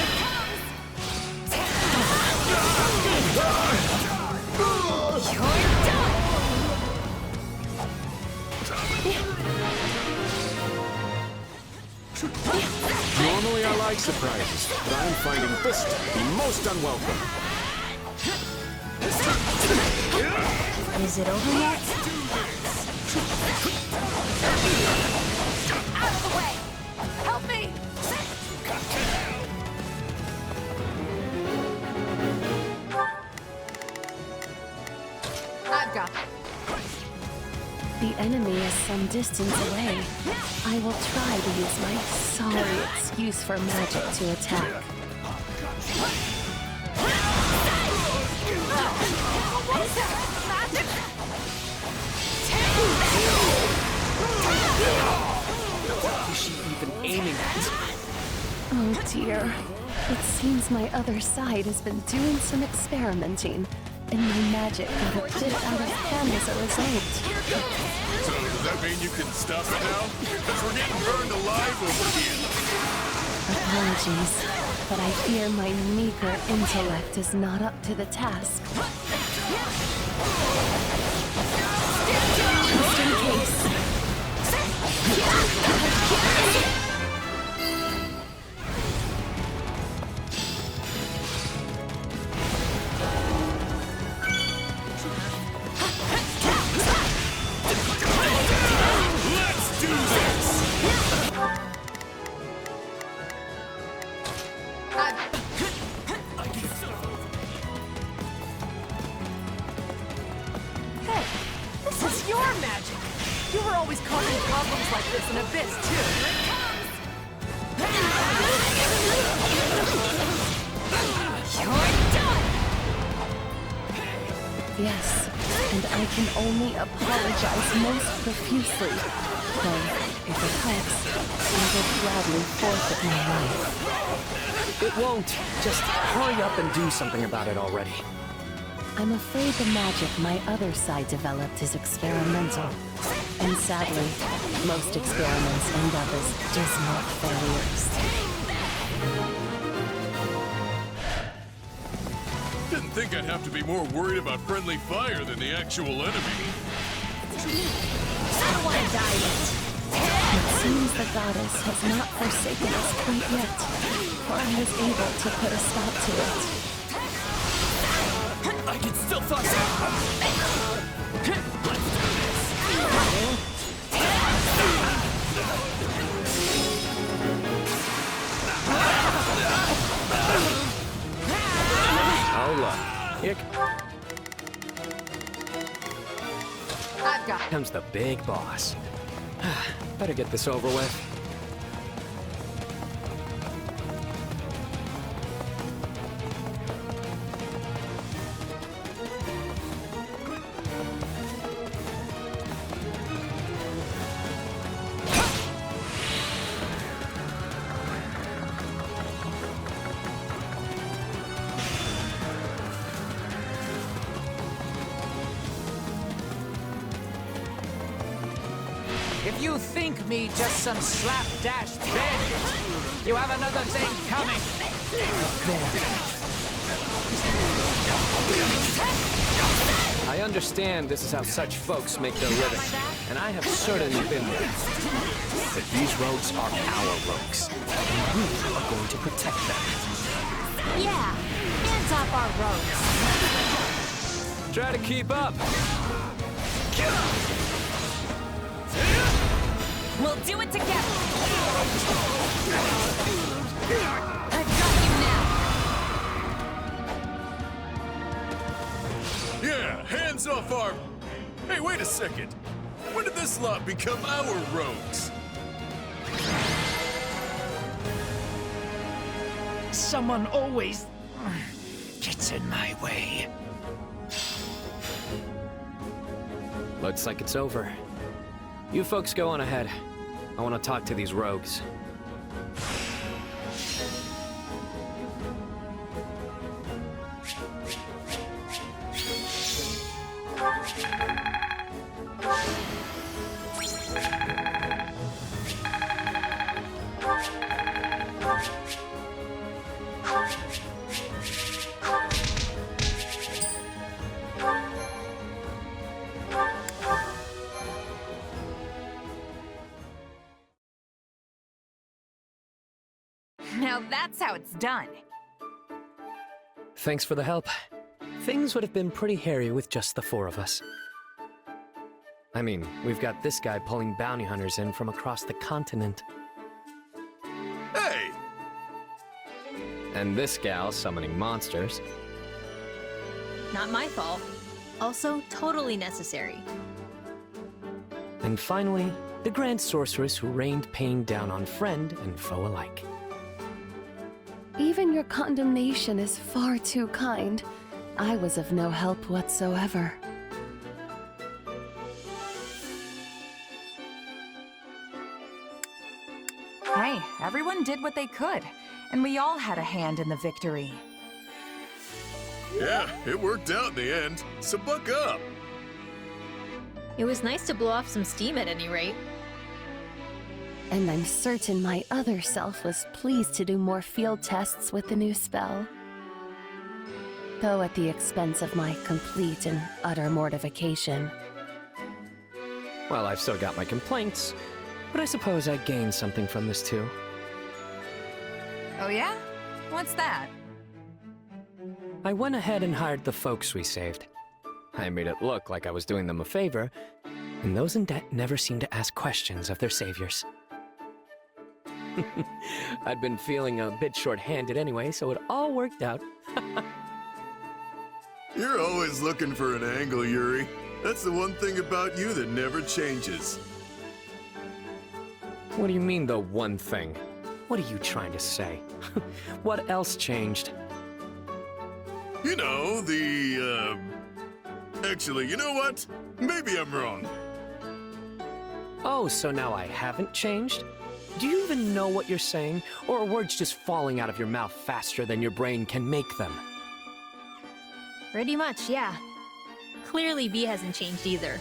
[SPEAKER 13] Normally I like surprises, but I'm finding this to be most unwelcome.
[SPEAKER 15] Is it over yet?
[SPEAKER 16] Out of the way! Help me!
[SPEAKER 15] I've got it.
[SPEAKER 17] The enemy is some distance away. I will try to use my sorry excuse for magic to attack.
[SPEAKER 13] What is she even aiming at?
[SPEAKER 17] Oh dear. It seems my other side has been doing some experimenting, and my magic got a bit out of hand as a result.
[SPEAKER 2] So does that mean you can stop it now? Because we're getting burned alive over here.
[SPEAKER 17] Apologies, but I fear my meager intellect is not up to the task. Just in case.
[SPEAKER 2] Let's do this!
[SPEAKER 15] Hey, this is your magic. You were always causing problems like this in Abyss, too.
[SPEAKER 16] You're done!
[SPEAKER 17] Yes, and I can only apologize most profusely. Though, if it helps, I will gladly forfeit my life.
[SPEAKER 9] It won't. Just hurry up and do something about it already.
[SPEAKER 17] I'm afraid the magic my other side developed is experimental. And sadly, most experiments end up as dismal failures.
[SPEAKER 2] Didn't think I'd have to be more worried about friendly fire than the actual enemy.
[SPEAKER 16] I don't want to die yet.
[SPEAKER 17] It seems the goddess has not forsaken us quite yet, for I was able to put a stop to it.
[SPEAKER 12] I can still fuck
[SPEAKER 9] Hola. Here
[SPEAKER 15] I've got it.
[SPEAKER 9] comes the big boss. Better get this over with.
[SPEAKER 5] If you think me just some slapdash bandit, you have another thing coming.
[SPEAKER 9] I understand this is how such folks make their living, and I have certainly been there. But these rogues are our rogues, and we are going to protect them.
[SPEAKER 16] Yeah, hands off our rogues.
[SPEAKER 9] Try to keep up.
[SPEAKER 16] We'll do it together. I've got you now.
[SPEAKER 2] Yeah, hands off our... Hey, wait a second. When did this lot become our rogues?
[SPEAKER 13] Someone always gets in my way.
[SPEAKER 9] Looks like it's over. You folks go on ahead. I want to talk to these rogues.
[SPEAKER 3] Now that's how it's done.
[SPEAKER 9] Thanks for the help. Things would have been pretty hairy with just the four of us. I mean, we've got this guy pulling bounty hunters in from across the continent.
[SPEAKER 2] Hey!
[SPEAKER 9] And this gal summoning monsters.
[SPEAKER 15] Not my fault. Also, totally necessary.
[SPEAKER 9] And finally, the Grand Sorceress who rained pain down on friend and foe alike.
[SPEAKER 17] Even your condemnation is far too kind. I was of no help whatsoever.
[SPEAKER 3] Hey, everyone did what they could, and we all had a hand in the victory.
[SPEAKER 2] Yeah, it worked out in the end, so buck up.
[SPEAKER 15] It was nice to blow off some steam at any rate.
[SPEAKER 17] And I'm certain my other self was pleased to do more field tests with the new spell. Though at the expense of my complete and utter mortification.
[SPEAKER 9] Well, I've still got my complaints, but I suppose I gained something from this too.
[SPEAKER 3] Oh yeah? What's that?
[SPEAKER 9] I went ahead and hired the folks we saved. I made it look like I was doing them a favor, and those in debt never seem to ask questions of their saviors. I'd been feeling a bit short-handed anyway, so it all worked out.
[SPEAKER 2] You're always looking for an angle, Yuri. That's the one thing about you that never changes.
[SPEAKER 9] What do you mean, the one thing? What are you trying to say? What else changed?
[SPEAKER 2] You know, Actually, you know what? Maybe I'm wrong.
[SPEAKER 9] Oh, so now I haven't changed? Do you even know what you're saying? Or are words just falling out of your mouth faster than your brain can make them?
[SPEAKER 15] Pretty much, yeah. Clearly, B hasn't changed either.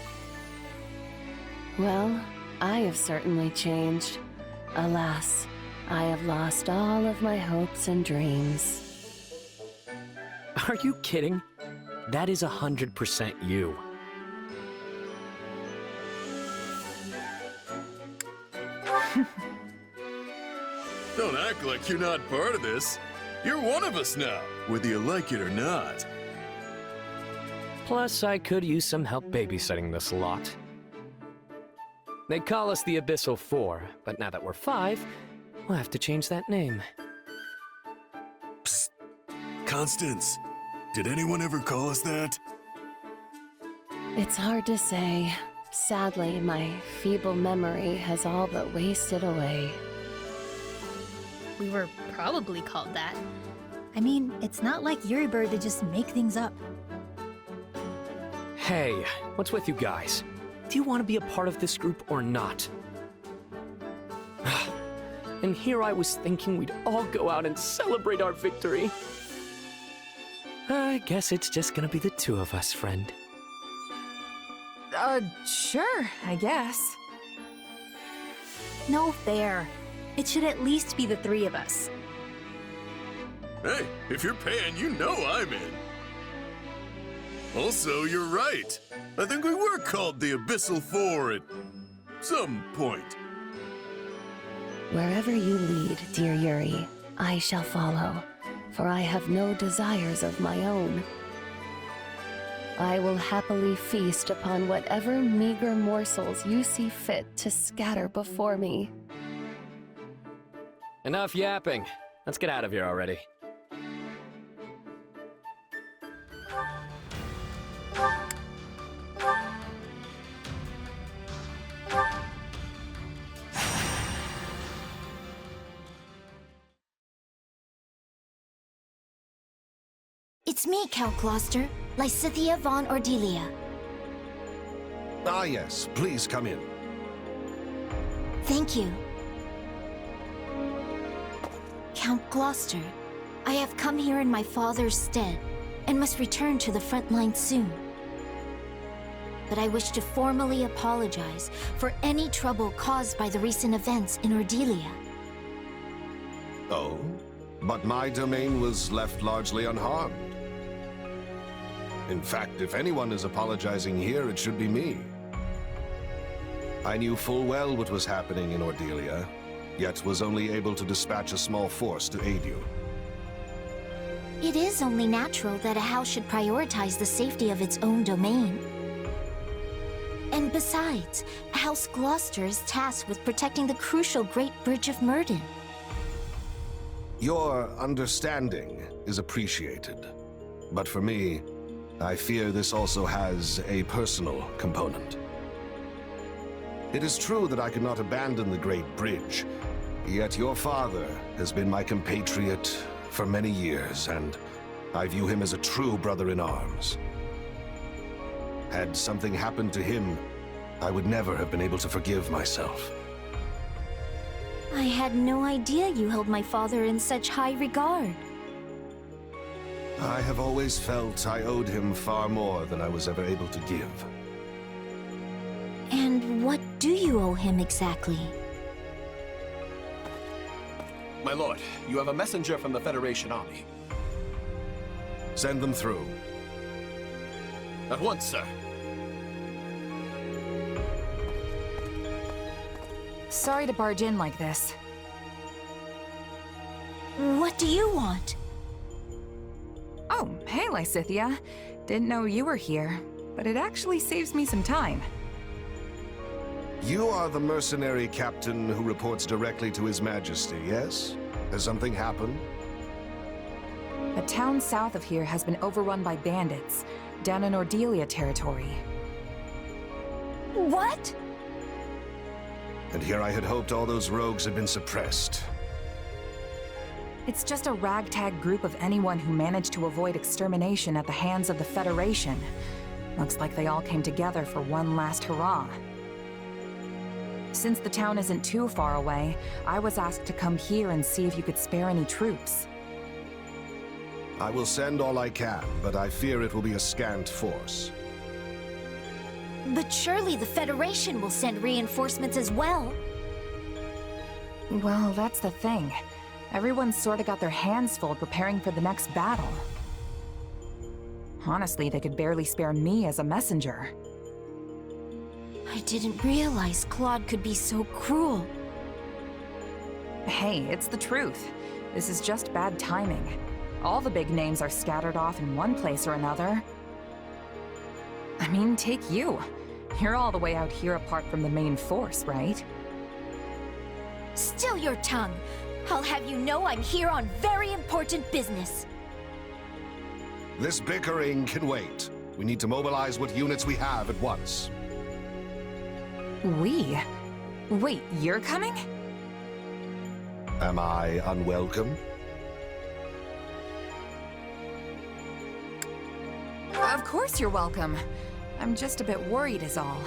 [SPEAKER 17] Well, I have certainly changed. Alas, I have lost all of my hopes and dreams.
[SPEAKER 9] Are you kidding? That is 100% you.
[SPEAKER 2] Don't act like you're not part of this. You're one of us now, whether you like it or not.
[SPEAKER 9] Plus, I could use some help babysitting this lot. They call us the Abyssal 4, but now that we're 5, we'll have to change that name.
[SPEAKER 2] Psst. Constance, did anyone ever call us that?
[SPEAKER 17] It's hard to say. Sadly, my feeble memory has all but wasted away.
[SPEAKER 15] We were probably called that. I mean, it's not like Yuri Bird to just make things up.
[SPEAKER 9] Hey, what's with you guys? Do you want to be a part of this group or not? And here I was thinking we'd all go out and celebrate our victory. I guess it's just gonna be the two of us, friend.
[SPEAKER 3] Sure, I guess.
[SPEAKER 15] No fair. It should at least be the three of us.
[SPEAKER 2] Hey, if you're paying, you know I'm in. Also, you're right. I think we were called the Abyssal 4 at some point.
[SPEAKER 17] Wherever you lead, dear Yuri, I shall follow, for I have no desires of my own. I will happily feast upon whatever meager morsels you see fit to scatter before me.
[SPEAKER 9] Enough yapping. Let's get out of here already.
[SPEAKER 1] It's me, Count Gloucester, Lysithea von Ordelia.
[SPEAKER 18] Ah, yes. Please come in.
[SPEAKER 1] Thank you. Count Gloucester, I have come here in my father's stead, and must return to the front line soon. But I wish to formally apologize for any trouble caused by the recent events in Ordelia.
[SPEAKER 18] Oh? But my domain was left largely unharmed. In fact, if anyone is apologizing here, it should be me. I knew full well what was happening in Ordelia, yet was only able to dispatch a small force to aid you.
[SPEAKER 1] It is only natural that a house should prioritize the safety of its own domain. And besides, House Gloucester is tasked with protecting the crucial Great Bridge of Myrden.
[SPEAKER 18] Your understanding is appreciated. But for me, I fear this also has a personal component. It is true that I could not abandon the Great Bridge, yet your father has been my compatriot for many years, and I view him as a true brother-in-arms. Had something happened to him, I would never have been able to forgive myself.
[SPEAKER 1] I had no idea you held my father in such high regard.
[SPEAKER 18] I have always felt I owed him far more than I was ever able to give.
[SPEAKER 1] And what do you owe him exactly?
[SPEAKER 19] My lord, you have a messenger from the Federation army.
[SPEAKER 18] Send them through.
[SPEAKER 19] At once, sir.
[SPEAKER 3] Sorry to barge in like this.
[SPEAKER 1] What do you want?
[SPEAKER 3] Oh, hey, Lysithia. Didn't know you were here, but it actually saves me some time.
[SPEAKER 18] You are the mercenary captain who reports directly to His Majesty, yes? Has something happened?
[SPEAKER 3] The town south of here has been overrun by bandits, down in Ordelia territory.
[SPEAKER 1] What?
[SPEAKER 18] And here I had hoped all those rogues had been suppressed.
[SPEAKER 3] It's just a ragtag group of anyone who managed to avoid extermination at the hands of the Federation. Looks like they all came together for one last hurrah. Since the town isn't too far away, I was asked to come here and see if you could spare any troops.
[SPEAKER 18] I will send all I can, but I fear it will be a scant force.
[SPEAKER 1] But surely the Federation will send reinforcements as well.
[SPEAKER 3] Well, that's the thing. Everyone's sorta got their hands full preparing for the next battle. Honestly, they could barely spare me as a messenger.
[SPEAKER 1] I didn't realize Claude could be so cruel.
[SPEAKER 3] Hey, it's the truth. This is just bad timing. All the big names are scattered off in one place or another. I mean, take you. You're all the way out here apart from the main force, right?
[SPEAKER 1] Still your tongue. I'll have you know I'm here on very important business.
[SPEAKER 18] This bickering can wait. We need to mobilize what units we have at once.
[SPEAKER 3] We? Wait, you're coming?
[SPEAKER 18] Am I unwelcome?
[SPEAKER 3] Of course you're welcome. I'm just a bit worried is all.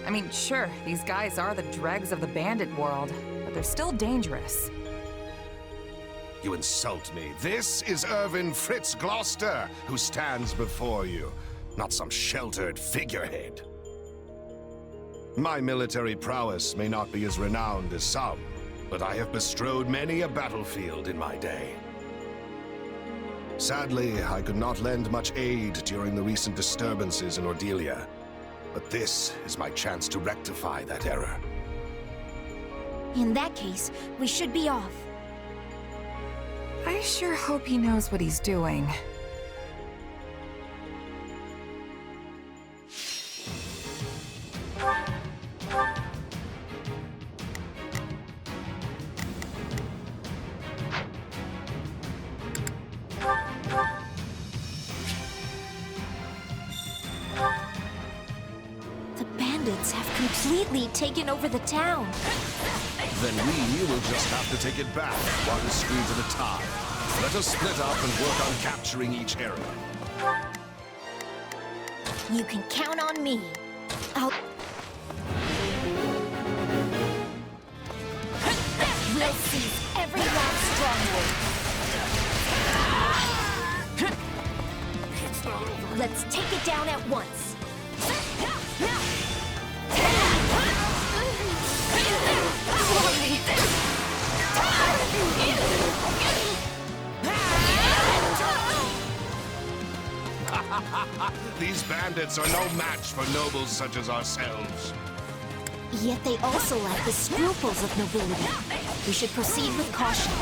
[SPEAKER 3] I mean, sure, these guys are the dregs of the bandit world, but they're still dangerous.
[SPEAKER 18] You insult me. This is Irvin Fritz Gloucester who stands before you, not some sheltered figurehead. My military prowess may not be as renowned as some, but I have bestrode many a battlefield in my day. Sadly, I could not lend much aid during the recent disturbances in Ordelia, but this is my chance to rectify that error.
[SPEAKER 1] In that case, we should be off.
[SPEAKER 3] I sure hope he knows what he's doing.
[SPEAKER 1] The bandits have completely taken over the town.
[SPEAKER 18] Then we will just have to take it back, one street at a time. Let us split up and work on capturing each area.
[SPEAKER 1] You can count on me. We'll seize every last stronghold. Let's take it down at once.
[SPEAKER 18] These bandits are no match for nobles such as ourselves.
[SPEAKER 1] Yet they also lack the scruples of nobility. We should proceed with caution.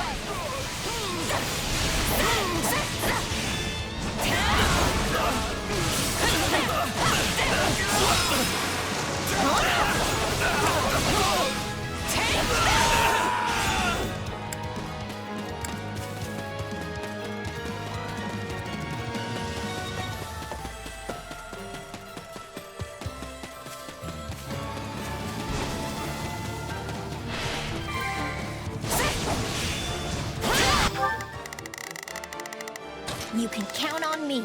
[SPEAKER 1] You can count on me.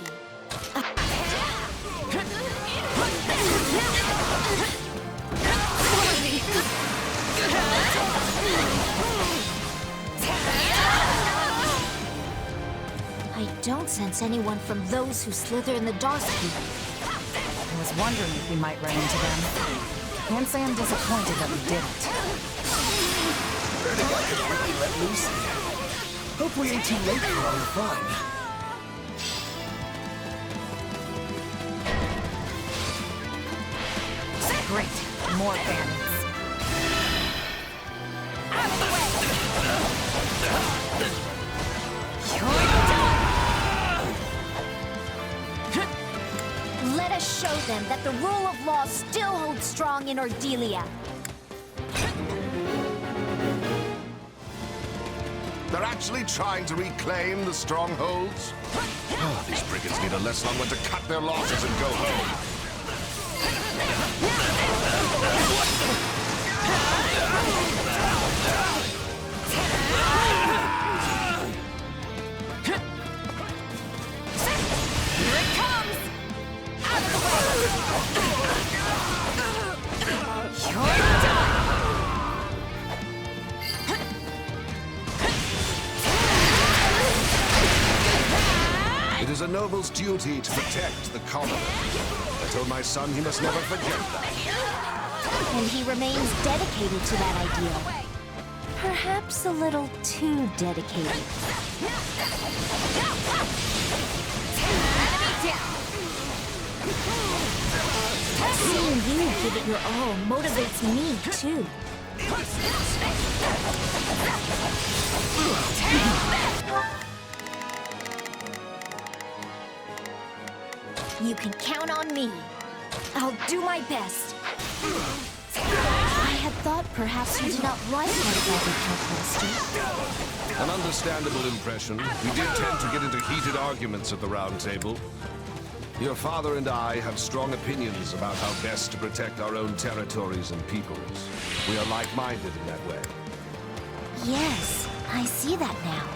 [SPEAKER 1] I don't sense anyone from those who slither in the Dusker.
[SPEAKER 3] I was wondering if we might run into them. Can't say I'm disappointed that we didn't.
[SPEAKER 12] Heard a guy could really let loose. Hope we ain't too late for all the fun.
[SPEAKER 3] Great. More bandits.
[SPEAKER 1] Let us show them that the rule of law still holds strong in Ordelia.
[SPEAKER 18] They're actually trying to reclaim the strongholds? Oh, these brigands need a lesson on when to cut their losses and go home.
[SPEAKER 1] Here it comes! Out of the way! You're done!
[SPEAKER 18] It is a noble's duty to protect the commoner. I told my son he must never forget that.
[SPEAKER 1] And he remains dedicated to that ideal. Perhaps a little too dedicated. Seeing you give it your all motivates me, too. You can count on me. I'll do my best. I had thought perhaps you did not like my private master.
[SPEAKER 18] An understandable impression. We did tend to get into heated arguments at the Round Table. Your father and I have strong opinions about how best to protect our own territories and peoples. We are like-minded in that way.
[SPEAKER 1] Yes, I see that now.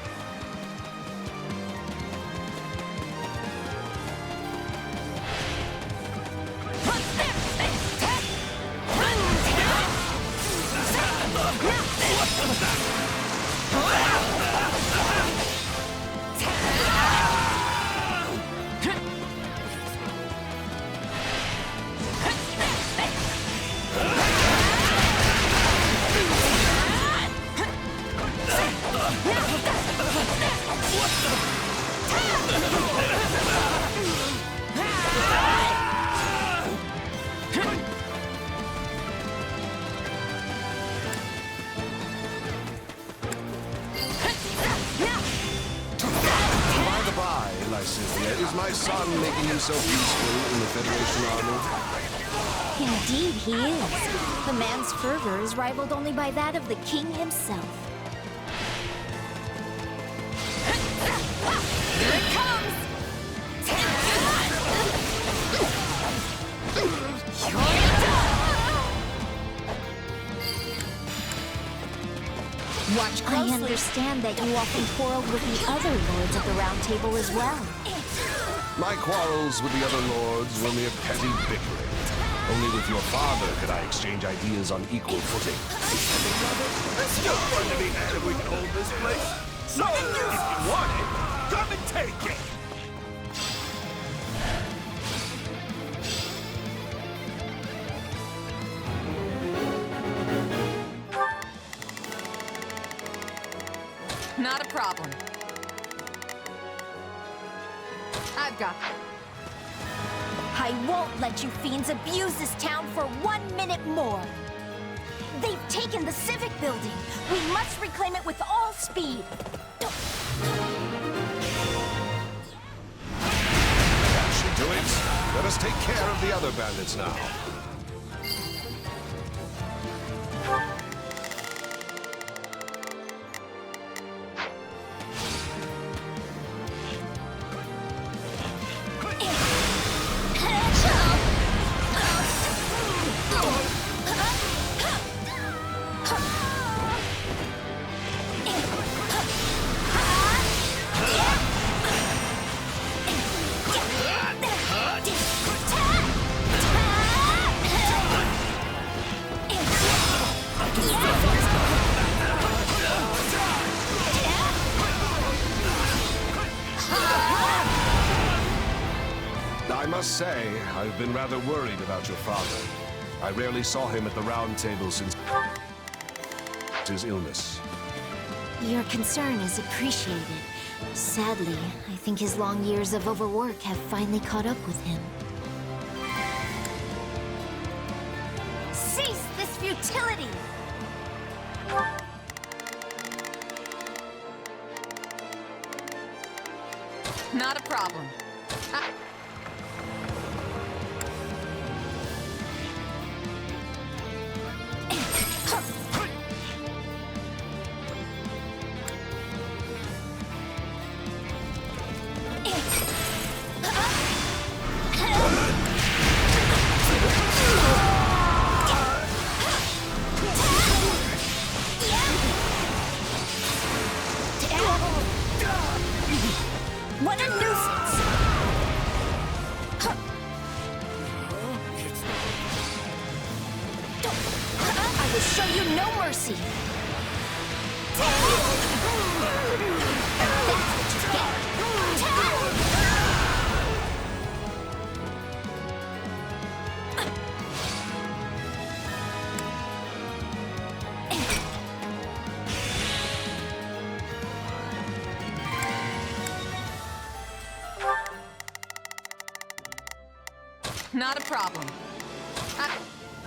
[SPEAKER 18] Is my son making himself useful in the Federation army?
[SPEAKER 1] Indeed he is. The man's fervor is rivaled only by that of the king himself. Here it comes! Watch closely. I understand that you often quarreled with the other lords of the Round Table as well.
[SPEAKER 18] My quarrels with the other lords were mere petty bickering. Only with your father could I exchange ideas on equal footing.
[SPEAKER 6] It's still fun to be had if we can hold this place. So, if you want it, come and take it!
[SPEAKER 8] Not a problem. I've got...
[SPEAKER 1] I won't let you fiends abuse this town for 1 minute more. They've taken the civic building. We must reclaim it with all speed.
[SPEAKER 18] That should do it. Let us take care of the other bandits now. I must say, I've been rather worried about your father. I rarely saw him at the round table since his illness.
[SPEAKER 1] Your concern is appreciated. Sadly, I think his long years of overwork have finally caught up with him. Cease this futility!
[SPEAKER 8] Not a problem.
[SPEAKER 1] What a nuisance! I will show you no mercy! And that's what you get!
[SPEAKER 8] Not a problem.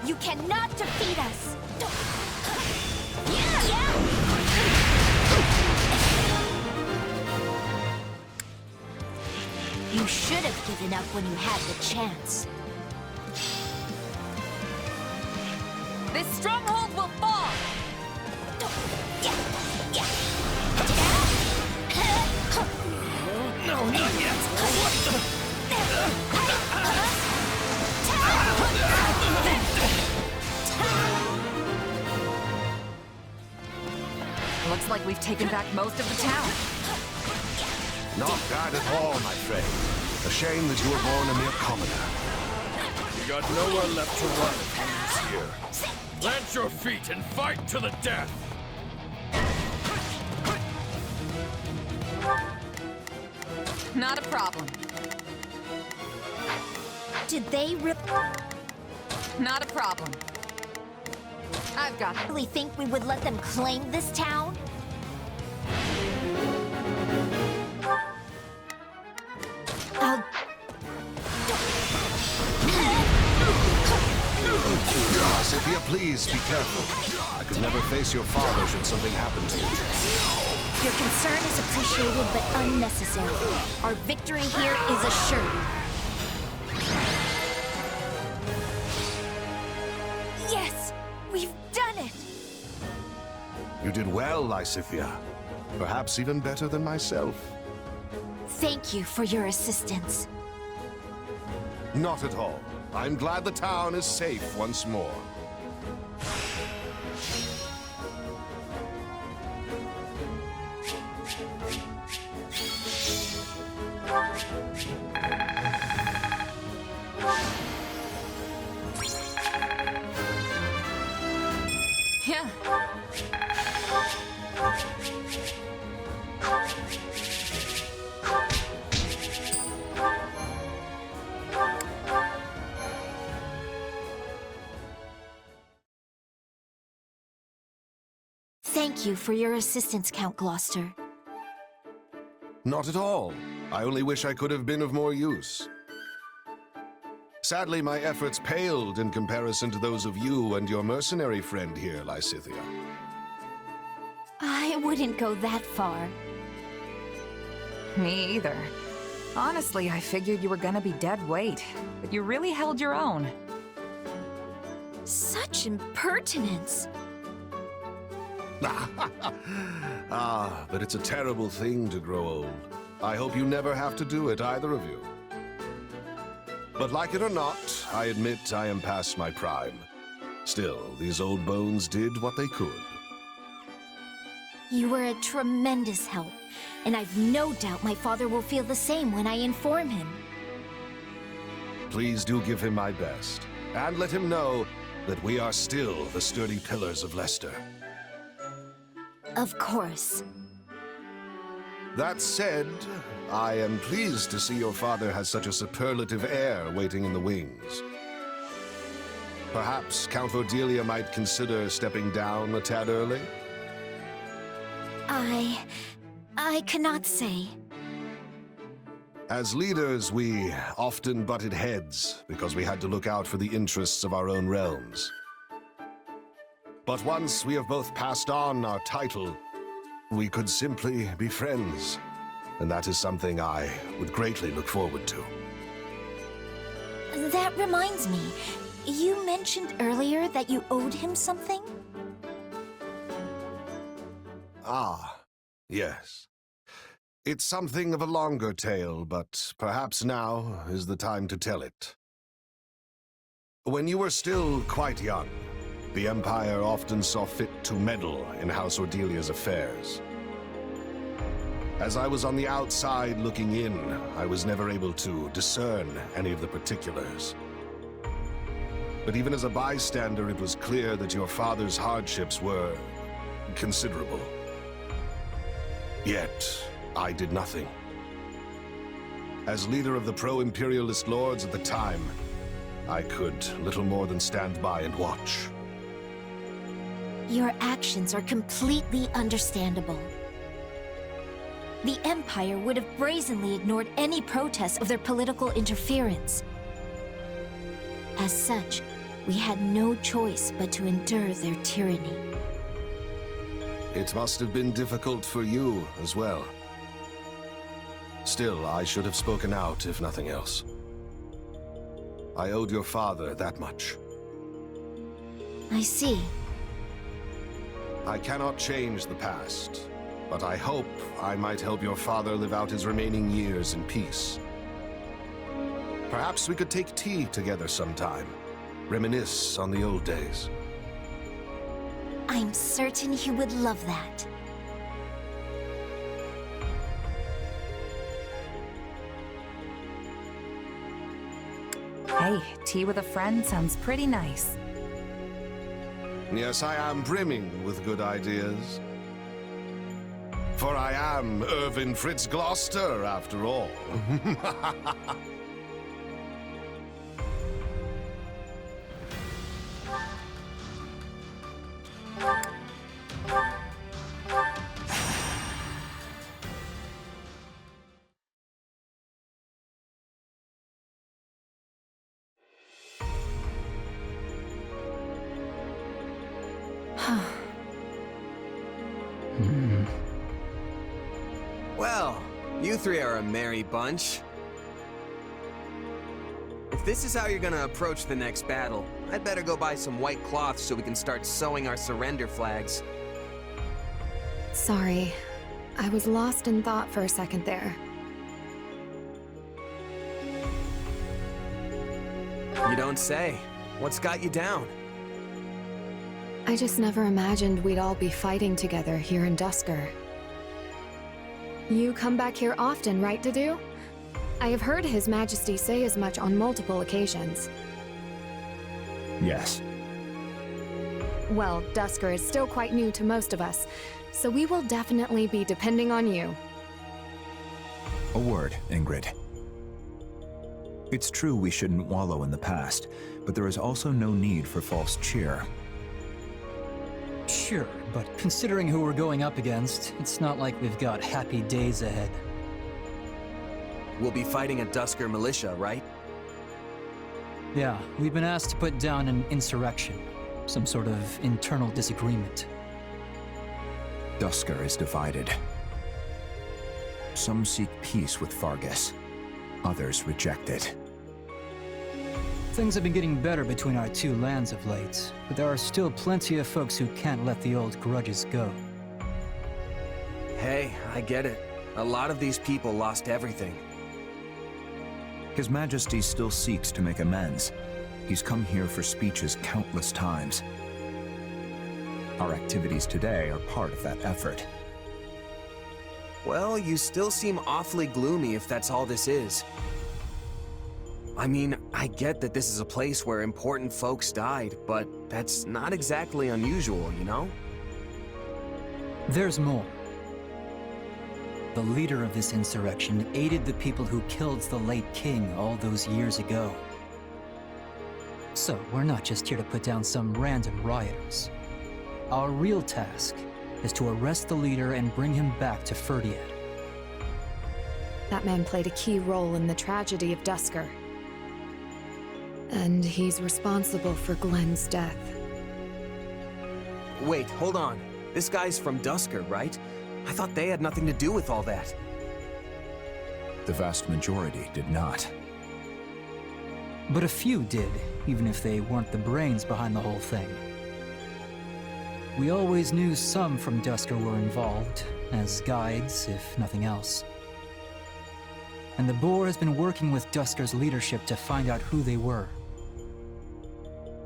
[SPEAKER 1] You cannot defeat us! You should have given up when you had the chance.
[SPEAKER 8] This stronghold will fall!
[SPEAKER 6] No, not yet! What the...
[SPEAKER 8] Looks like we've taken back most of the town.
[SPEAKER 18] Not bad at all, my friend. A shame that you were born a mere commoner.
[SPEAKER 12] You got nowhere left to run if you lose here. Plant your feet and fight to the death!
[SPEAKER 8] Not a problem.
[SPEAKER 1] Did they rip...
[SPEAKER 8] Not a problem. I've got...
[SPEAKER 1] Really think we would let them claim this town?
[SPEAKER 18] Scythia, please be careful. I could never face your father should something happen to you.
[SPEAKER 1] Your concern is appreciated but unnecessary. Our victory here is assured. Yes! We've done it!
[SPEAKER 18] You did well, Lysithia. Perhaps even better than myself.
[SPEAKER 1] Thank you for your assistance.
[SPEAKER 18] Not at all. I'm glad the town is safe once more.
[SPEAKER 1] thank you for your assistance, Count Gloucester.
[SPEAKER 18] Not at all. I only wish I could have been of more use. Sadly, my efforts paled in comparison to those of you and your mercenary friend here, Lysithia.
[SPEAKER 1] I wouldn't go that far.
[SPEAKER 3] Me either. Honestly, I figured you were gonna be dead weight, but you really held your own.
[SPEAKER 1] Such impertinence!
[SPEAKER 18] But it's a terrible thing to grow old. I hope you never have to do it, either of you. But like it or not, I admit I am past my prime. Still, these old bones did what they could.
[SPEAKER 1] You were a tremendous help, and I've no doubt my father will feel the same when I inform him.
[SPEAKER 18] Please do give him my best, and let him know that we are still the sturdy pillars of Leicester.
[SPEAKER 1] Of course.
[SPEAKER 18] That said, I am pleased to see your father has such a superlative heir waiting in the wings. Perhaps Count Cordelia might consider stepping down a tad early?
[SPEAKER 1] I cannot say.
[SPEAKER 18] As leaders, we often butted heads because we had to look out for the interests of our own realms. But once we have both passed on our title, we could simply be friends. And that is something I would greatly look forward to.
[SPEAKER 1] That reminds me, you mentioned earlier that you owed him something?
[SPEAKER 18] Ah, yes. It's something of a longer tale, but perhaps now is the time to tell it. When you were still quite young, the Empire often saw fit to meddle in House Ordelia's affairs. As I was on the outside looking in, I was never able to discern any of the particulars. But even as a bystander, it was clear that your father's hardships were considerable. Yet, I did nothing. As leader of the pro-imperialist lords at the time, I could little more than stand by and watch.
[SPEAKER 1] Your actions are completely understandable. The Empire would have brazenly ignored any protests of their political interference. As such, we had no choice but to endure their tyranny.
[SPEAKER 18] It must have been difficult for you as well. Still, I should have spoken out, if nothing else. I owed your father that much.
[SPEAKER 1] I see.
[SPEAKER 18] I cannot change the past, but I hope I might help your father live out his remaining years in peace. Perhaps we could take tea together sometime, reminisce on the old days.
[SPEAKER 1] I'm certain he would love that.
[SPEAKER 3] Hey, tea with a friend sounds pretty nice.
[SPEAKER 18] Yes, I am brimming with good ideas. For I am Irvin Fritz Gloucester, after all.
[SPEAKER 20] Well, you three are a merry bunch. If this is how you're gonna approach the next battle, I'd better go buy some white cloth so we can start sewing our surrender flags.
[SPEAKER 21] Sorry. I was lost in thought for a second there.
[SPEAKER 20] You don't say. What's got you down?
[SPEAKER 21] I just never imagined we'd all be fighting together here in Dusker. You come back here often, right, Dedu? I have heard His Majesty say as much on multiple occasions.
[SPEAKER 22] Yes.
[SPEAKER 21] Well, Dusker is still quite new to most of us, so we will definitely be depending on you.
[SPEAKER 22] A word, Ingrid. It's true we shouldn't wallow in the past, but there is also no need for false cheer.
[SPEAKER 21] Shh.
[SPEAKER 4] Sure, but considering who we're going up against, it's not like we've got happy days ahead.
[SPEAKER 20] We'll be fighting a Dusker militia, right?
[SPEAKER 4] Yeah, we've been asked to put down an insurrection. Some sort of internal disagreement.
[SPEAKER 22] Dusker is divided. Some seek peace with Fargus. Others reject it.
[SPEAKER 4] Things have been getting better between our two lands of late, but there are still plenty of folks who can't let the old grudges go.
[SPEAKER 20] Hey, I get it. A lot of these people lost everything.
[SPEAKER 22] His Majesty still seeks to make amends. He's come here for speeches countless times. Our activities today are part of that effort.
[SPEAKER 20] Well, you still seem awfully gloomy if that's all this is. I mean, I get that this is a place where important folks died, but that's not exactly unusual, you know?
[SPEAKER 4] There's more. The leader of this insurrection aided the people who killed the late king all those years ago. So, we're not just here to put down some random rioters. Our real task is to arrest the leader and bring him back to Ferdiad.
[SPEAKER 21] That man played a key role in the tragedy of Dusker. And he's responsible for Glenn's death.
[SPEAKER 20] Wait, hold on. This guy's from Dusker, right? I thought they had nothing to do with all that.
[SPEAKER 22] The vast majority did not.
[SPEAKER 4] But a few did, even if they weren't the brains behind the whole thing. We always knew some from Dusker were involved, as guides, if nothing else. And the Boar has been working with Dusker's leadership to find out who they were.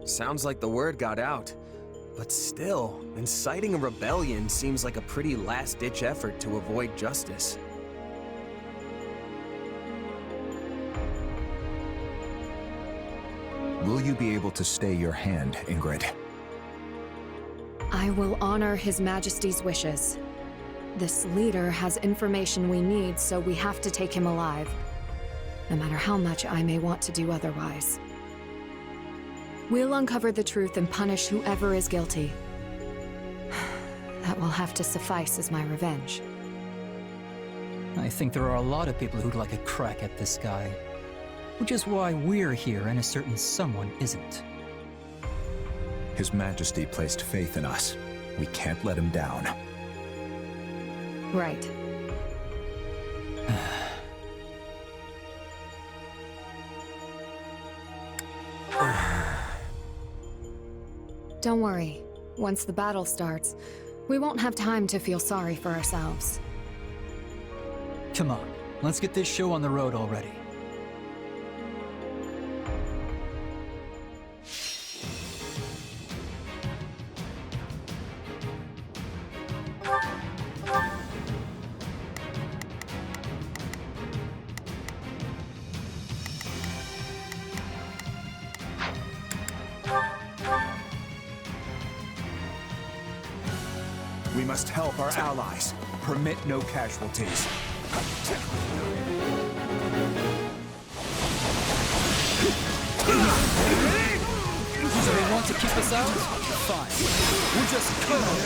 [SPEAKER 20] Sounds like the word got out. But still, inciting a rebellion seems like a pretty last-ditch effort to avoid justice.
[SPEAKER 22] Will you be able to stay your hand, Ingrid?
[SPEAKER 21] I will honor His Majesty's wishes. This leader has information we need, so we have to take him alive. No matter how much I may want to do otherwise. We'll uncover the truth and punish whoever is guilty. That will have to suffice as my revenge.
[SPEAKER 4] I think there are a lot of people who'd like a crack at this guy. Which is why we're here and a certain someone isn't.
[SPEAKER 22] His Majesty placed faith in us. We can't let him down.
[SPEAKER 21] Right. Don't worry. Once the battle starts, we won't have time to feel sorry for ourselves.
[SPEAKER 4] Come on, let's get this show on the road already.
[SPEAKER 22] We must help our allies. Permit no casualties.
[SPEAKER 4] So they want to keep us out? Fine. We'll just kill them.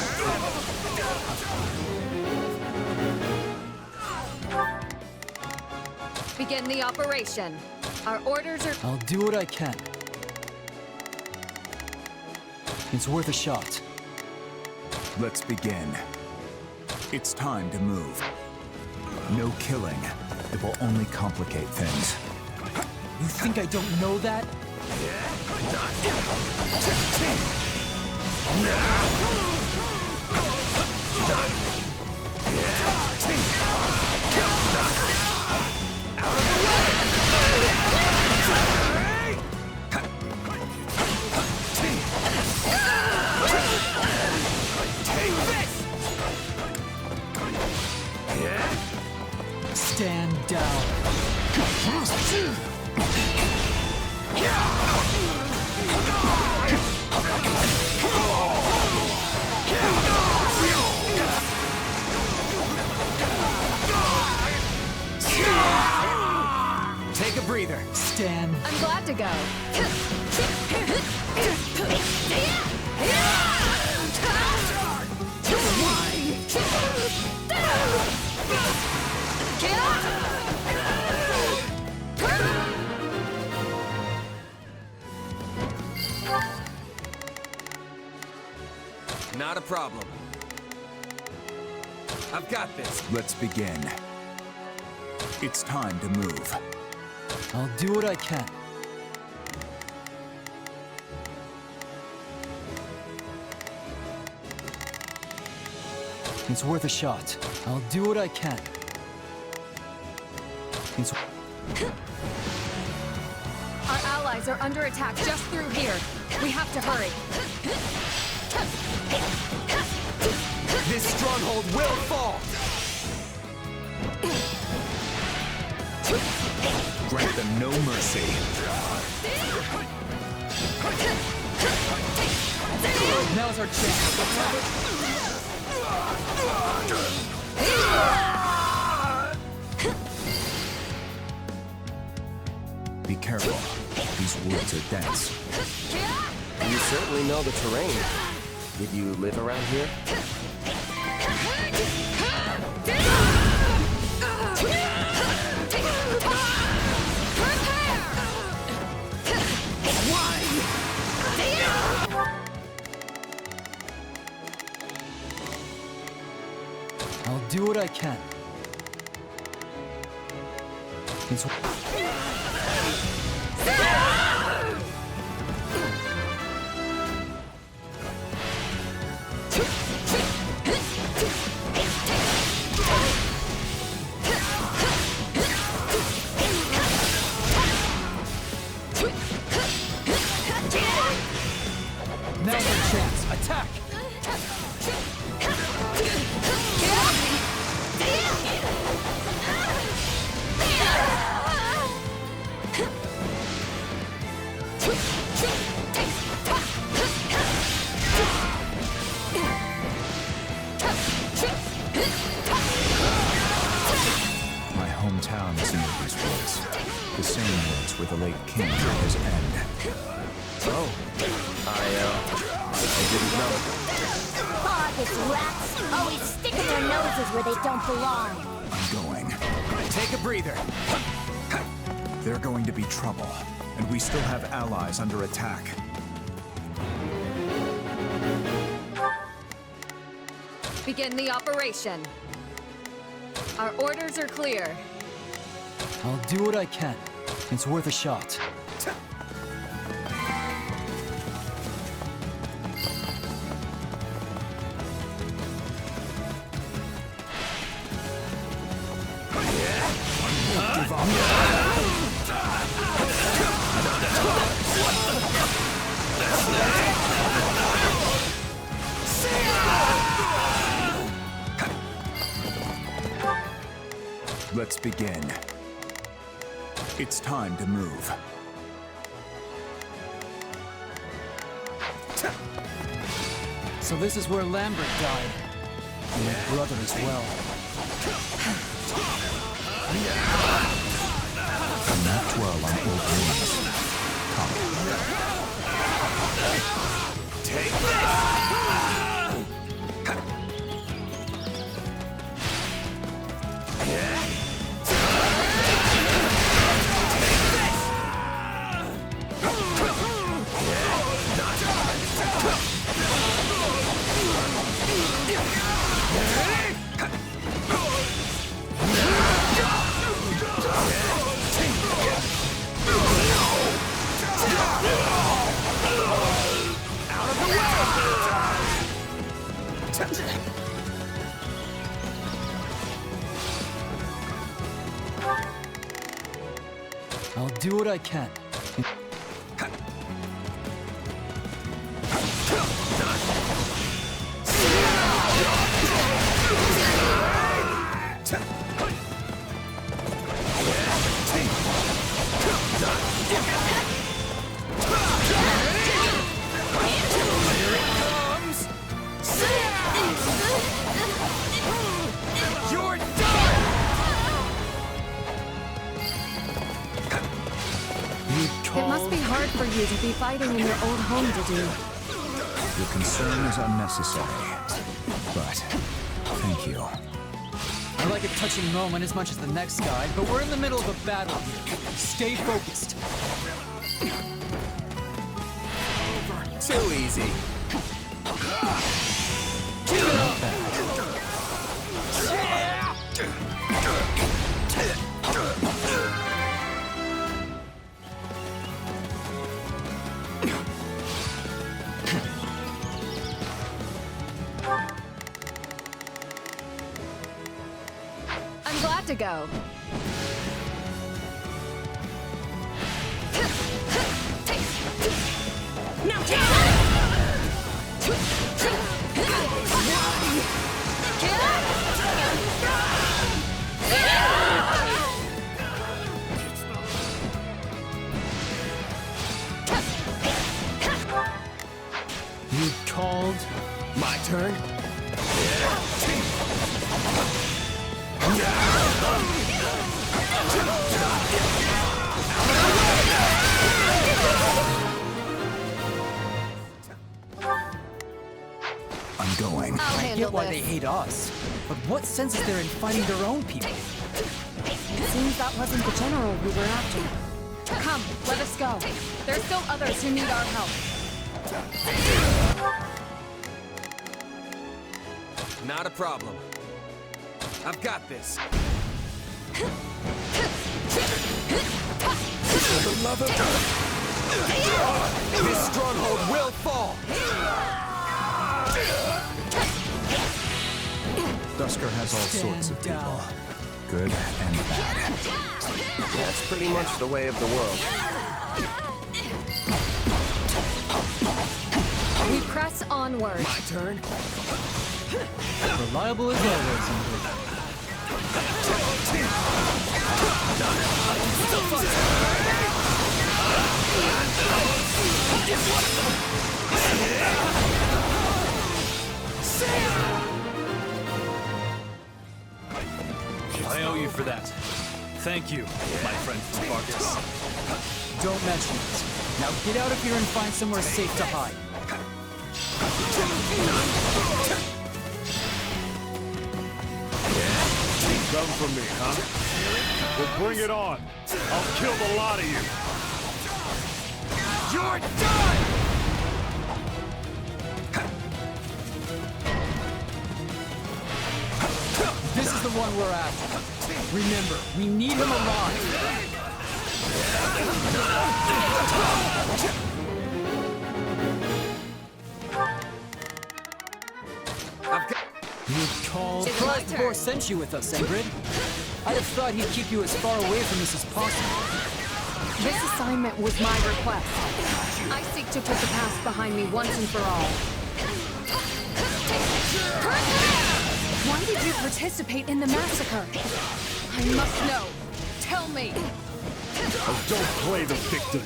[SPEAKER 21] Begin the operation. Our orders are...
[SPEAKER 4] I'll do what I can. It's worth a shot.
[SPEAKER 22] Let's begin. It's time to move. No killing. It will only complicate things.
[SPEAKER 4] You think I don't know that? Stand down.
[SPEAKER 20] Take a breather.
[SPEAKER 4] Stand.
[SPEAKER 21] I'm glad to go.
[SPEAKER 20] Not a problem. I've got this.
[SPEAKER 22] Let's begin. It's time to move.
[SPEAKER 4] I'll do what I can. It's worth a shot. I'll do what I can. It's...
[SPEAKER 21] Our allies are under attack just through here. We have to hurry.
[SPEAKER 20] This stronghold will fall!
[SPEAKER 22] Grant them no mercy.
[SPEAKER 5] Now's our chance.
[SPEAKER 22] Be careful. These woods are dense.
[SPEAKER 20] You certainly know the terrain. Did you live around here?
[SPEAKER 4] I'll do what I can. It's...
[SPEAKER 5] Now's our chance. Attack!
[SPEAKER 22] My hometown is in these woods. The same woods where the late king took his end.
[SPEAKER 20] Oh. I didn't know.
[SPEAKER 1] Aw, these rats! Always sticking their noses where they don't belong.
[SPEAKER 22] I'm going.
[SPEAKER 20] Take a breather.
[SPEAKER 22] They're going to be trouble, and we still have allies under attack.
[SPEAKER 21] Begin the operation. Our orders are clear.
[SPEAKER 4] I'll do what I can. It's worth a shot.
[SPEAKER 22] Let's begin. It's time to move.
[SPEAKER 4] So this is where Lambert died. And my brother as well.
[SPEAKER 22] Do not dwell on old wounds. Come.
[SPEAKER 20] Take this!
[SPEAKER 4] I'll do what I can.
[SPEAKER 21] It must be hard for you to be fighting in your old home, Dedu.
[SPEAKER 22] Your concern is unnecessary, but thank Thank you.
[SPEAKER 4] I like a touching moment as much as the next guy, but we're in the middle of a battle here. Stay focused.
[SPEAKER 20] Too easy.
[SPEAKER 21] I'm glad to go.
[SPEAKER 14] Now
[SPEAKER 4] You called?
[SPEAKER 20] My turn?
[SPEAKER 22] I'm going.
[SPEAKER 4] I get why they hate us, but what sense is there in fighting their own people?
[SPEAKER 21] It seems that wasn't the general we were after. Come, let us go. There's still others who need our help.
[SPEAKER 20] Not a problem. I've got this. For the love of God, this stronghold will fall.
[SPEAKER 22] Dusker has all sorts of people. Good and bad.
[SPEAKER 20] That's pretty much the way of the world.
[SPEAKER 21] We press onward.
[SPEAKER 20] My turn.
[SPEAKER 4] Reliable as always.
[SPEAKER 7] I owe you for that. Thank you, my friend from Balthus.
[SPEAKER 4] Don't mention it. Now get out of here and find somewhere safe to hide.
[SPEAKER 7] Come for me, huh? Well, bring it on. I'll kill the lot of you.
[SPEAKER 20] You're done!
[SPEAKER 4] This is the one we're after. Remember, we need him alive. You called? Paralogue sent you with us, Ingrid. I'd have thought he'd keep you as far away from this as possible.
[SPEAKER 21] This assignment was my request. I seek to put the past behind me once and for all. Why did you participate in the massacre? I must know. Tell me.
[SPEAKER 7] Oh, don't play the victim.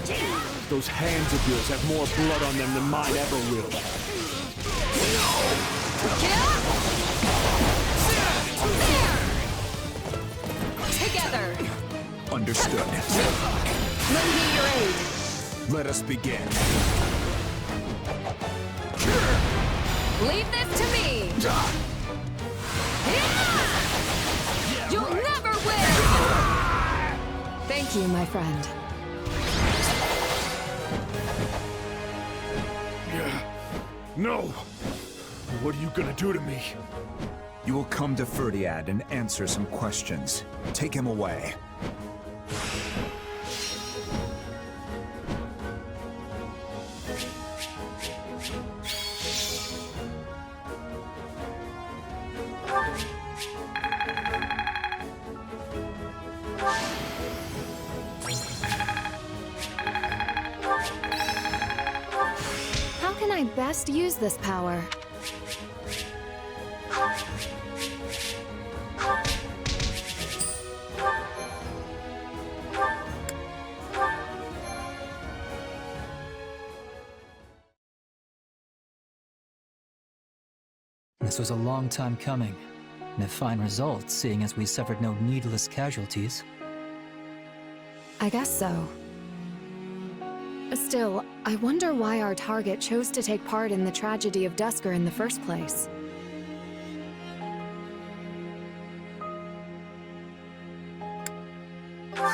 [SPEAKER 7] Those hands of yours have more blood on them than mine ever will.
[SPEAKER 21] Together.
[SPEAKER 22] Understood.
[SPEAKER 21] Lend me your aid.
[SPEAKER 22] Let us begin.
[SPEAKER 21] Leave this to me. You'll never win. Thank you, my friend.
[SPEAKER 7] No! What are you gonna do to me?
[SPEAKER 22] You will come to Ferdiad and answer some questions. Take him away.
[SPEAKER 21] How can I best use this power?
[SPEAKER 4] This was a long time coming, and a fine result, seeing as we suffered no needless casualties.
[SPEAKER 21] I guess so. Still, I wonder why our target chose to take part in the tragedy of Dusker in the first place.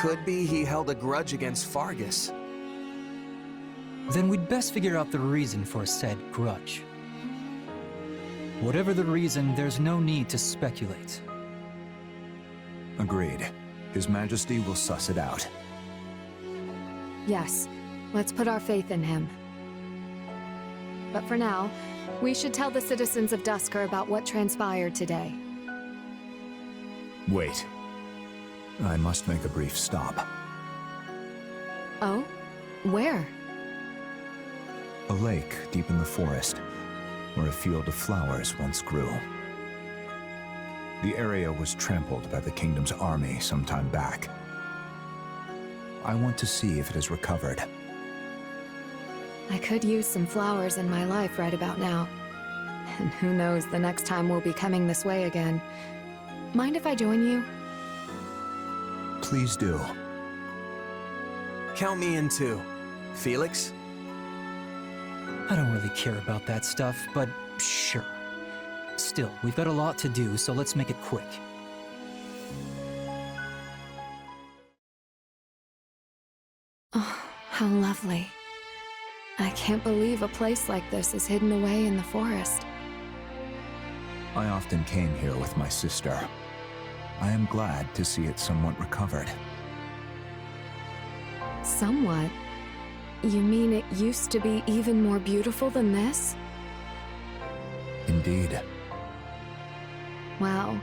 [SPEAKER 20] Could be he held a grudge against Fargus.
[SPEAKER 4] Then we'd best figure out the reason for said grudge. Whatever the reason, there's no need to speculate.
[SPEAKER 22] Agreed. His Majesty will suss it out.
[SPEAKER 21] Yes, let's put our faith in him. But for now, we should tell the citizens of Dusker about what transpired today.
[SPEAKER 22] Wait. I must make a brief stop.
[SPEAKER 21] Oh? Where?
[SPEAKER 22] A lake deep in the forest, where a field of flowers once grew. The area was trampled by the kingdom's army some time back. I want to see if it is recovered.
[SPEAKER 21] I could use some flowers in my life right about now. And who knows the next time we'll be coming this way again. Mind if I join you?
[SPEAKER 22] Please do.
[SPEAKER 20] Count me in too. Felix?
[SPEAKER 4] I don't really care about that stuff, but sure. Still, we've got a lot to do, so let's make it quick.
[SPEAKER 21] Oh, how lovely. I can't believe a place like this is hidden away in the forest.
[SPEAKER 22] I often came here with my sister. I am glad to see it somewhat recovered.
[SPEAKER 21] Somewhat? You mean it used to be even more beautiful than this?
[SPEAKER 22] Indeed.
[SPEAKER 21] Wow.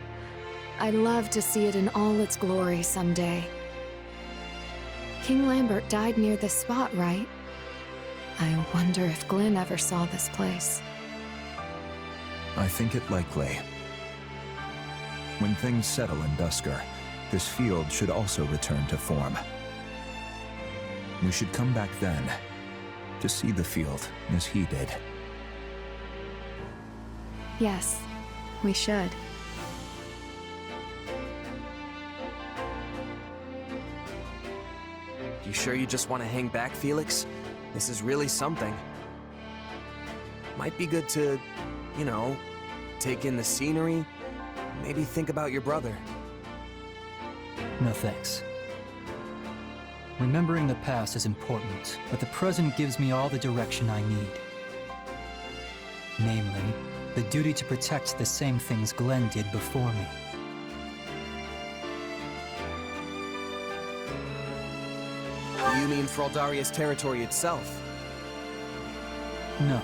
[SPEAKER 21] I'd love to see it in all its glory someday. King Lambert died near this spot, right? I wonder if Glenn ever saw this place.
[SPEAKER 22] I think it likely. When things settle in Dusker, this field should also return to form. We should come back then, to see the field as he did.
[SPEAKER 21] Yes, we should.
[SPEAKER 20] You sure you just want to hang back, Felix? This is really something. Might be good to, you know, take in the scenery, maybe think about your brother.
[SPEAKER 4] No thanks. Remembering the past is important, but the present gives me all the direction I need. Namely, the duty to protect the same things Glenn did before me.
[SPEAKER 20] You mean Fraldaria's territory itself?
[SPEAKER 4] No.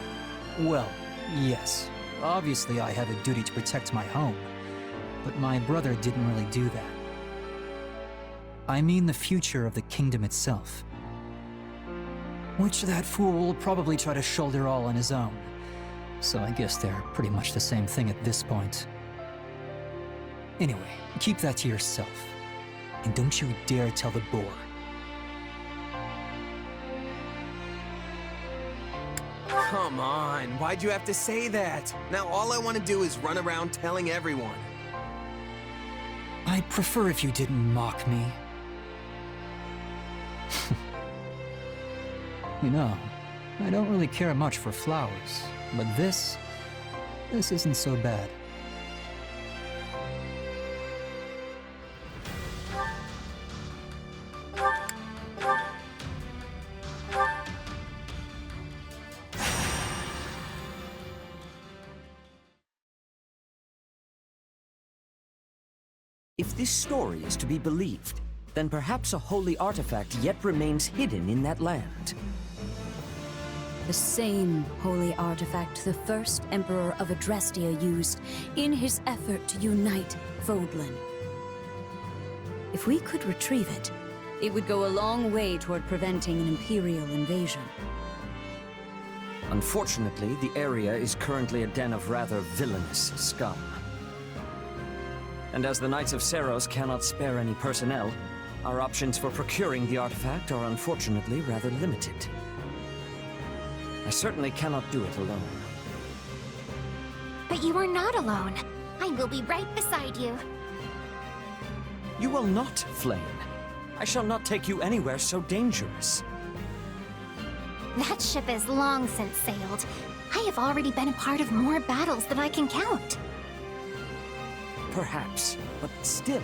[SPEAKER 4] Well, yes. Obviously I have a duty to protect my home, but my brother didn't really do that. I mean the future of the kingdom itself. Which that fool will probably try to shoulder all on his own. So I guess they're pretty much the same thing at this point. Anyway, keep that to yourself. And don't you dare tell the boar.
[SPEAKER 20] Come on, why'd you have to say that? Now all I want to do is run around telling everyone.
[SPEAKER 4] I'd prefer if you didn't mock me. You know, I don't really care much for flowers, but this isn't so bad.
[SPEAKER 10] If this story is to be believed, then perhaps a holy artifact yet remains hidden in that land.
[SPEAKER 15] The same holy artifact the first Emperor of Adrestia used in his effort to unite Fodlan. If we could retrieve it, it would go a long way toward preventing an Imperial invasion.
[SPEAKER 10] Unfortunately, the area is currently a den of rather villainous scum. And as the Knights of Seros cannot spare any personnel, our options for procuring the artifact are unfortunately rather limited. I certainly cannot do it alone.
[SPEAKER 14] But you are not alone. I will be right beside you.
[SPEAKER 10] You will not, Flame. I shall not take you anywhere so dangerous.
[SPEAKER 14] That ship is long since sailed. I have already been a part of more battles than I can count.
[SPEAKER 10] Perhaps, but still.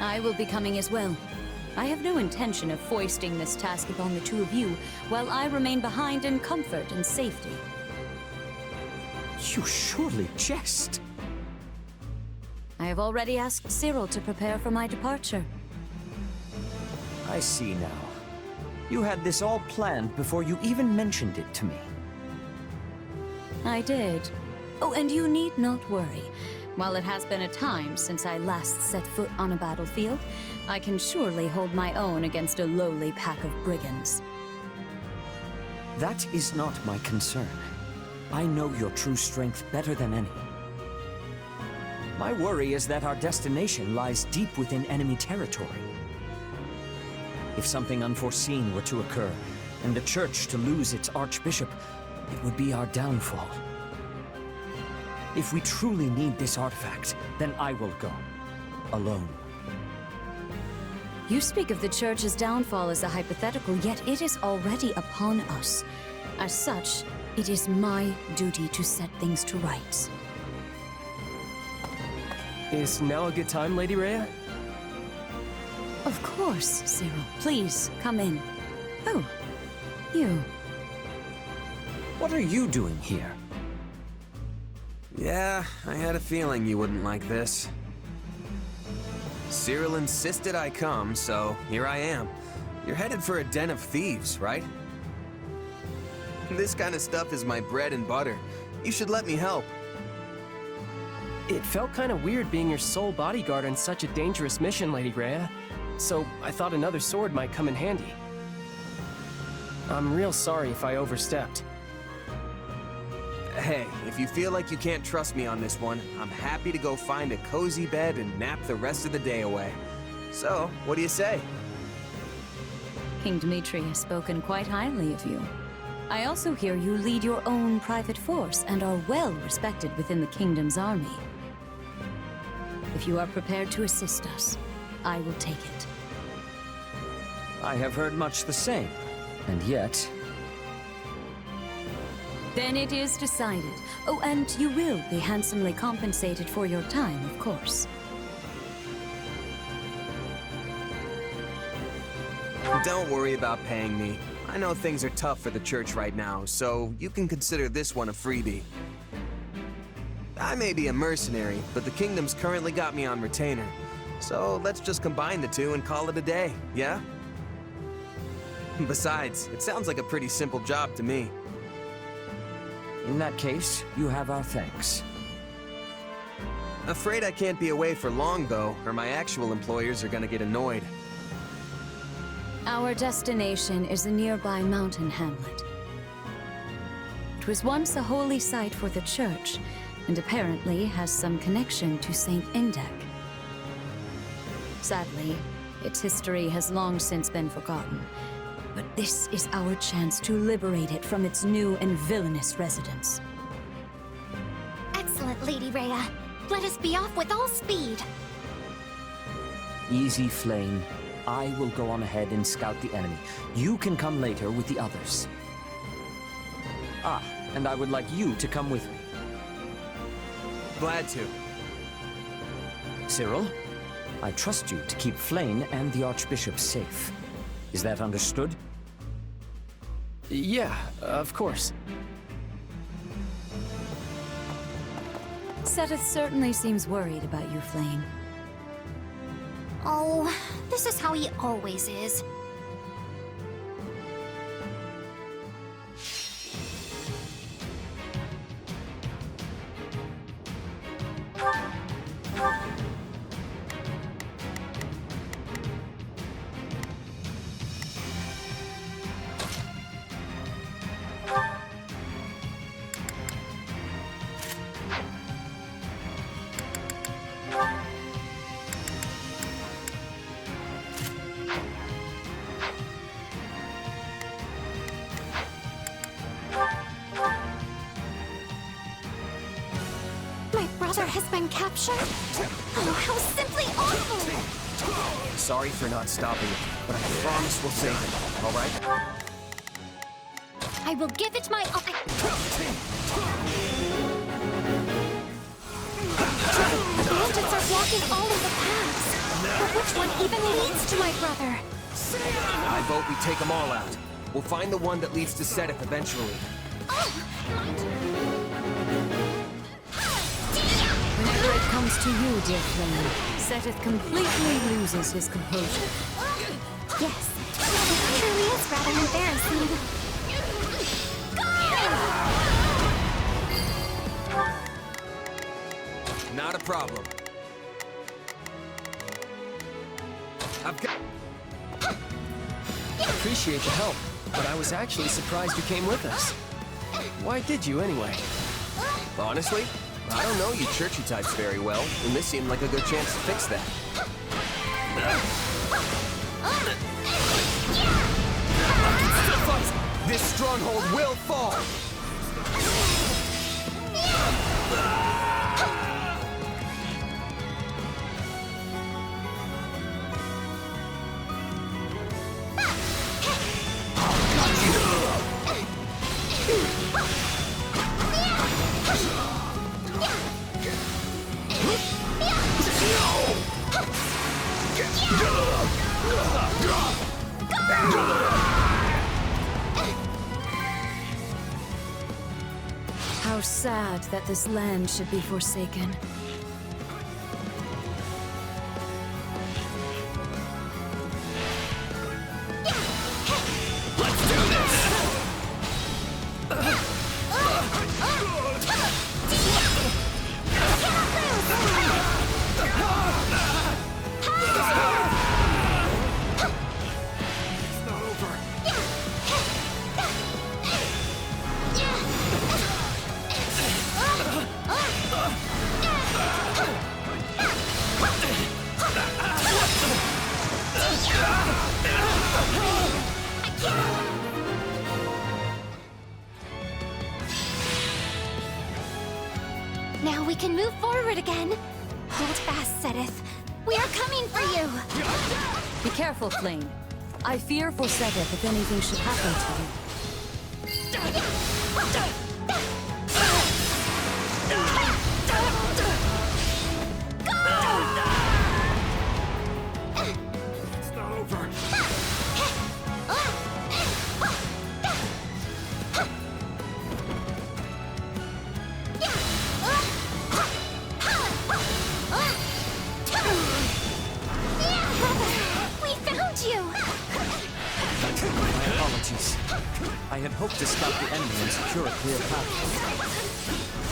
[SPEAKER 15] I will be coming as well. I have no intention of foisting this task upon the two of you, while I remain behind in comfort and safety.
[SPEAKER 10] You surely jest.
[SPEAKER 15] I have already asked Cyril to prepare for my departure.
[SPEAKER 10] I see now. You had this all planned before you even mentioned it to me.
[SPEAKER 15] I did. Oh, and you need not worry. While it has been a time since I last set foot on a battlefield, I can surely hold my own against a lowly pack of brigands.
[SPEAKER 10] That is not my concern. I know your true strength better than any. My worry is that our destination lies deep within enemy territory. If something unforeseen were to occur, and the Church to lose its Archbishop, it would be our downfall. If we truly need this artifact, then I will go. Alone.
[SPEAKER 15] You speak of the Church's downfall as a hypothetical, yet it is already upon us. As such, it is my duty to set things to rights.
[SPEAKER 11] Is now a good time, Lady Rhea?
[SPEAKER 15] Of course, Cyril. Please, come in. Oh, you.
[SPEAKER 10] What are you doing here?
[SPEAKER 20] Yeah, I had a feeling you wouldn't like this. Cyril insisted I come, so here I am. You're headed for a den of thieves, right? This kind of stuff is my bread and butter. You should let me help.
[SPEAKER 11] It felt kind of weird being your sole bodyguard on such a dangerous mission, Lady Rhea. So I thought another sword might come in handy. I'm real sorry if I overstepped.
[SPEAKER 20] Hey, if you feel like you can't trust me on this one, I'm happy to go find a cozy bed and nap the rest of the day away. So, what do you say?
[SPEAKER 15] King Dmitri has spoken quite highly of you. I also hear you lead your own private force and are well respected within the kingdom's army. If you are prepared to assist us, I will take it.
[SPEAKER 10] I have heard much the same, and yet...
[SPEAKER 15] Then it is decided. Oh, and you will be handsomely compensated for your time, of course.
[SPEAKER 20] Don't worry about paying me. I know things are tough for the Church right now, so you can consider this one a freebie. I may be a mercenary, but the Kingdom's currently got me on retainer. So let's just combine the two and call it a day, yeah? Besides, it sounds like a pretty simple job to me.
[SPEAKER 10] In that case, you have our thanks.
[SPEAKER 20] Afraid I can't be away for long, though, or my actual employers are gonna get annoyed.
[SPEAKER 15] Our destination is a nearby mountain hamlet. It was once a holy site for the Church, and apparently has some connection to Saint Indek. Sadly, its history has long since been forgotten, but this is our chance to liberate it from its new and villainous residents.
[SPEAKER 14] Excellent, Lady Rhea. Let us be off with all speed.
[SPEAKER 10] Easy, Flame. I will go on ahead and scout the enemy. You can come later with the others. Ah, and I would like you to come with me.
[SPEAKER 20] Glad to.
[SPEAKER 10] Cyril, I trust you to keep Flame and the Archbishop safe. Is that understood?
[SPEAKER 11] Yeah, of course.
[SPEAKER 15] Seteth certainly seems worried about you, Flame.
[SPEAKER 14] Oh, this is how he always is. Has been captured? Oh, how simply awful!
[SPEAKER 20] Sorry for not stopping it, but I promise we'll save it, all right?
[SPEAKER 14] I will give it my all. The bandits are blocking all of the paths. But which one even leads to my brother?
[SPEAKER 20] I vote we take them all out. We'll find the one that leads to Seth eventually.
[SPEAKER 15] Whenever it comes to you, dear flame, Seth completely loses his composure.
[SPEAKER 14] Yes, it truly is rather embarrassing.
[SPEAKER 20] Not a problem. I've got...
[SPEAKER 11] Appreciate the help, but I was actually surprised you came with us. Why did you anyway?
[SPEAKER 20] Honestly, I don't know you churchy types very well, and this seemed like a good chance to fix that. This stronghold will fall!
[SPEAKER 15] How sad that this land should be forsaken.
[SPEAKER 14] Now we can move forward again. Hold fast, Seth. We are coming for you.
[SPEAKER 15] Be careful, Flame. I fear for Seth if anything should happen to you.
[SPEAKER 7] It's not over.
[SPEAKER 10] My apologies. I had hoped to stop the enemy and secure a clear path.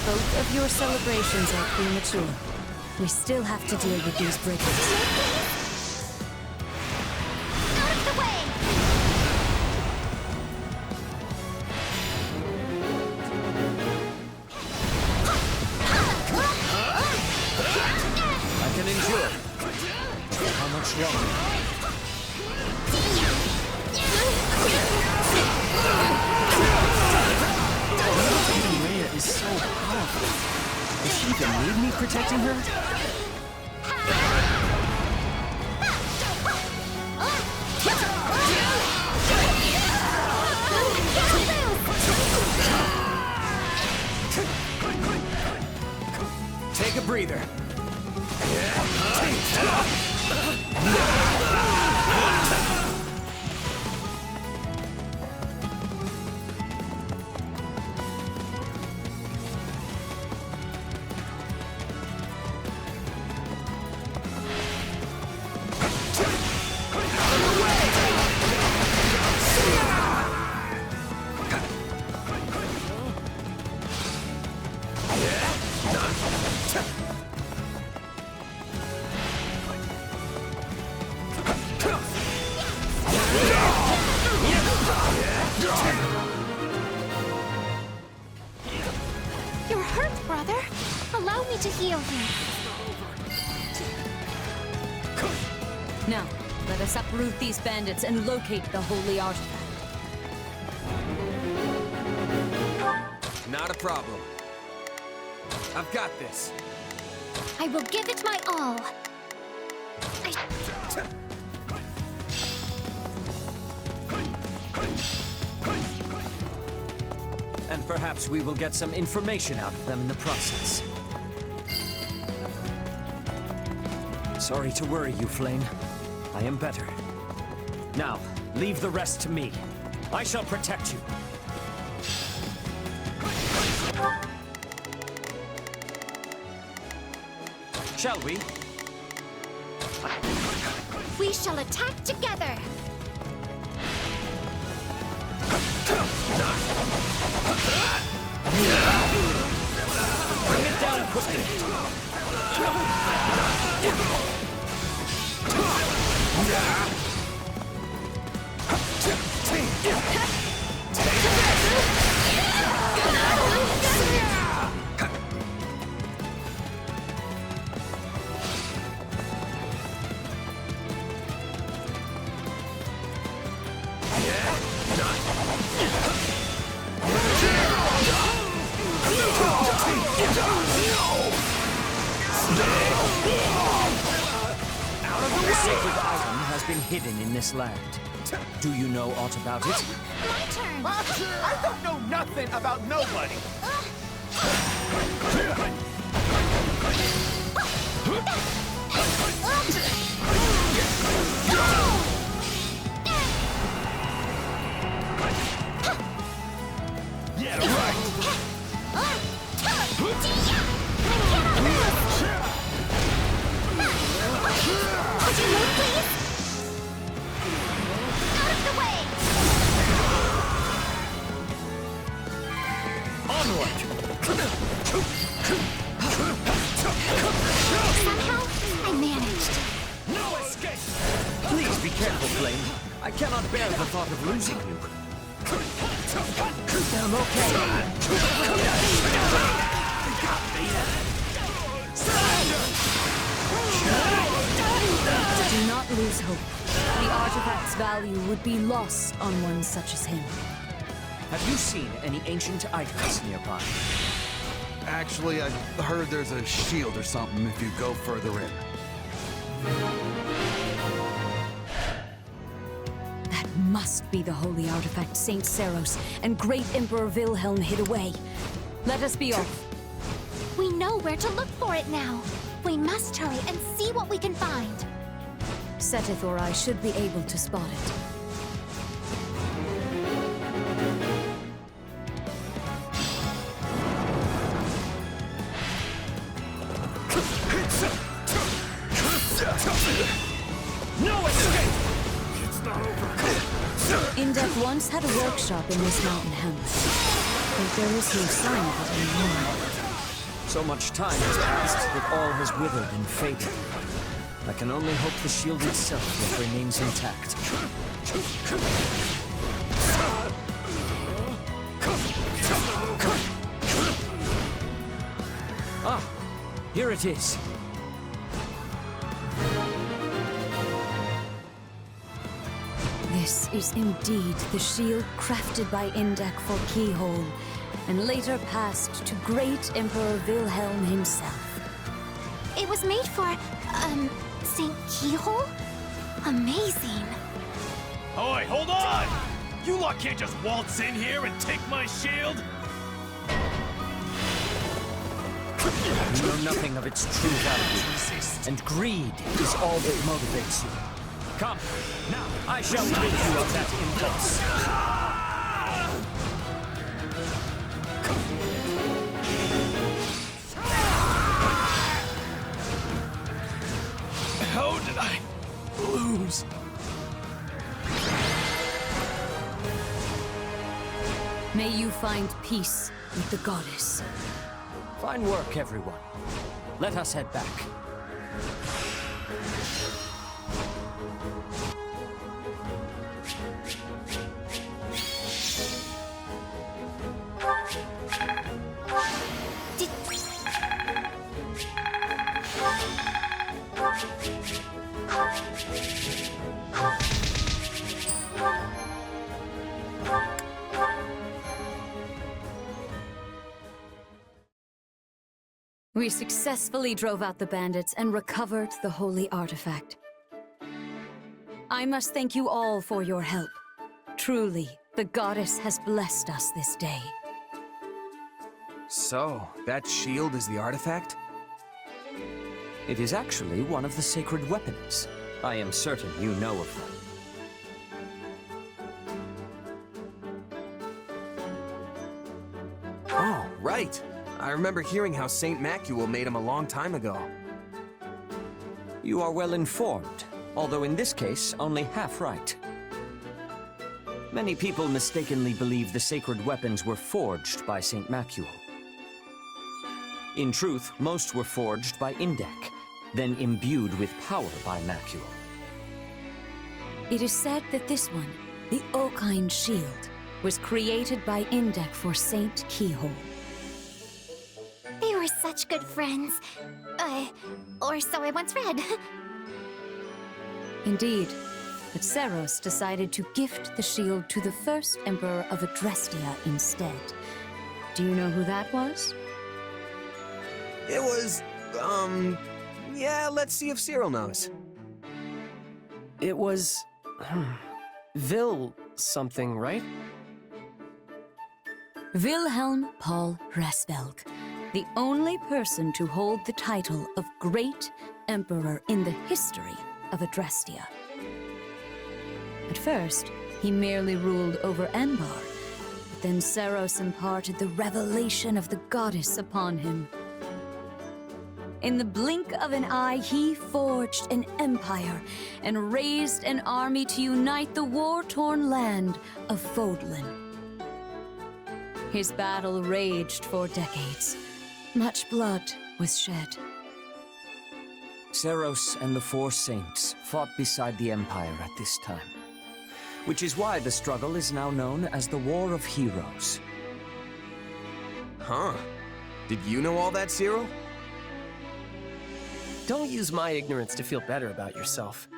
[SPEAKER 15] Both of your celebrations are premature. We still have to deal with these brigands.
[SPEAKER 14] Out of the way!
[SPEAKER 10] I can endure. How much longer?
[SPEAKER 11] Rhea is so powerful. Does she even need me protecting her?
[SPEAKER 20] Take a breather.
[SPEAKER 14] You're hurt, brother. Allow me to heal you.
[SPEAKER 15] Now, let us uproot these bandits and locate the holy artifact.
[SPEAKER 20] Not a problem. I've got this.
[SPEAKER 14] I will give it my all.
[SPEAKER 10] And perhaps we will get some information out of them in the process. Sorry to worry you, Flame. I am better. Now, leave the rest to me. I shall protect you. Shall we?
[SPEAKER 14] We shall attack together!
[SPEAKER 10] Bring it down quickly! A sacred item has been hidden in this land. Do you know aught about it?
[SPEAKER 14] My turn!
[SPEAKER 6] I don't know nothing about nobody! Yeah, right!
[SPEAKER 14] Would you move, please? Out of the way!
[SPEAKER 10] Onward!
[SPEAKER 14] Somehow, I managed.
[SPEAKER 10] No escape! Please be careful, Flame. I cannot bear the thought of losing you. I'm okay.
[SPEAKER 15] Do not lose hope. The artifact's value would be lost on one such as him.
[SPEAKER 10] Have you seen any ancient items nearby?
[SPEAKER 6] Actually, I heard there's a shield or something if you go further in.
[SPEAKER 15] That must be the holy artifact Saint Seros and Great Emperor Wilhelm hid away. Let us be off.
[SPEAKER 14] We know where to look for it now. We must hurry and see what we can find.
[SPEAKER 15] Setith or I should be able to spot it.
[SPEAKER 10] No escape! It's not over.
[SPEAKER 15] Indef once had a workshop in this mountain house, but there is no sign of it anymore.
[SPEAKER 10] So much time has passed that all has withered and faded. I can only hope the shield itself yet remains intact. Ah, here it is.
[SPEAKER 15] This is indeed the shield crafted by Indek for Keyhole, and later passed to Great Emperor Wilhelm himself.
[SPEAKER 14] It was made for, St. Keyhole? Amazing.
[SPEAKER 13] Oi, hold on! You lot can't just waltz in here and take my shield!
[SPEAKER 10] You know nothing of its true value, and greed is all that motivates you. Come, now, I shall rid you of that impulse.
[SPEAKER 13] How did I lose?
[SPEAKER 15] May you find peace with the goddess.
[SPEAKER 10] Fine work, everyone. Let us head back.
[SPEAKER 15] We successfully drove out the bandits and recovered the holy artifact. I must thank you all for your help. Truly, the goddess has blessed us this day.
[SPEAKER 20] So, that shield is the artifact?
[SPEAKER 10] It is actually one of the sacred weapons. I am certain you know of them.
[SPEAKER 20] Oh, right. I remember hearing how St. Macuel made him a long time ago.
[SPEAKER 10] You are well informed, although in this case, only half right. Many people mistakenly believe the sacred weapons were forged by St. Macuel. In truth, most were forged by Indek, then imbued with power by Macuel.
[SPEAKER 15] It is said that this one, the Okine Shield, was created by Indek for Saint Keyhole.
[SPEAKER 14] They were such good friends. Or so I once read.
[SPEAKER 15] Indeed, but Seros decided to gift the shield to the first Emperor of Adrestia instead. Do you know who that was?
[SPEAKER 20] It was, yeah, let's see if Cyril knows.
[SPEAKER 11] It was... Vil something, right?
[SPEAKER 15] Wilhelm Paul Resvelg, the only person to hold the title of Great Emperor in the history of Adrestia. At first, he merely ruled over Enbar, but then Seros imparted the revelation of the goddess upon him. In the blink of an eye, he forged an empire and raised an army to unite the war-torn land of Fodlan. His battle raged for decades. Much blood was shed.
[SPEAKER 10] Seros and the Four Saints fought beside the Empire at this time, which is why the struggle is now known as the War of Heroes.
[SPEAKER 20] Huh. Did you know all that, Cyril?
[SPEAKER 11] Don't use my ignorance to feel better about yourself.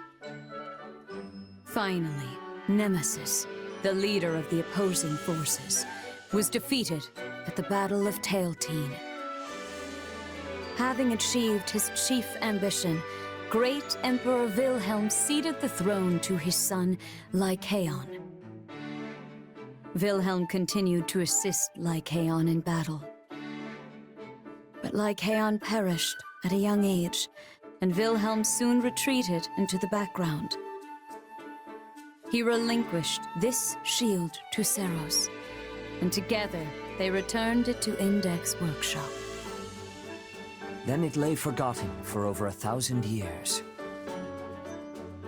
[SPEAKER 15] Finally, Nemesis, the leader of the opposing forces, was defeated at the Battle of Tailteen. Having achieved his chief ambition, Great Emperor Wilhelm ceded the throne to his son, Lycaon. Wilhelm continued to assist Lycaon in battle. But Lycaon perished at a young age, and Wilhelm soon retreated into the background. He relinquished this shield to Seros, and together they returned it to Indek's workshop.
[SPEAKER 10] Then it lay forgotten for over 1,000 years.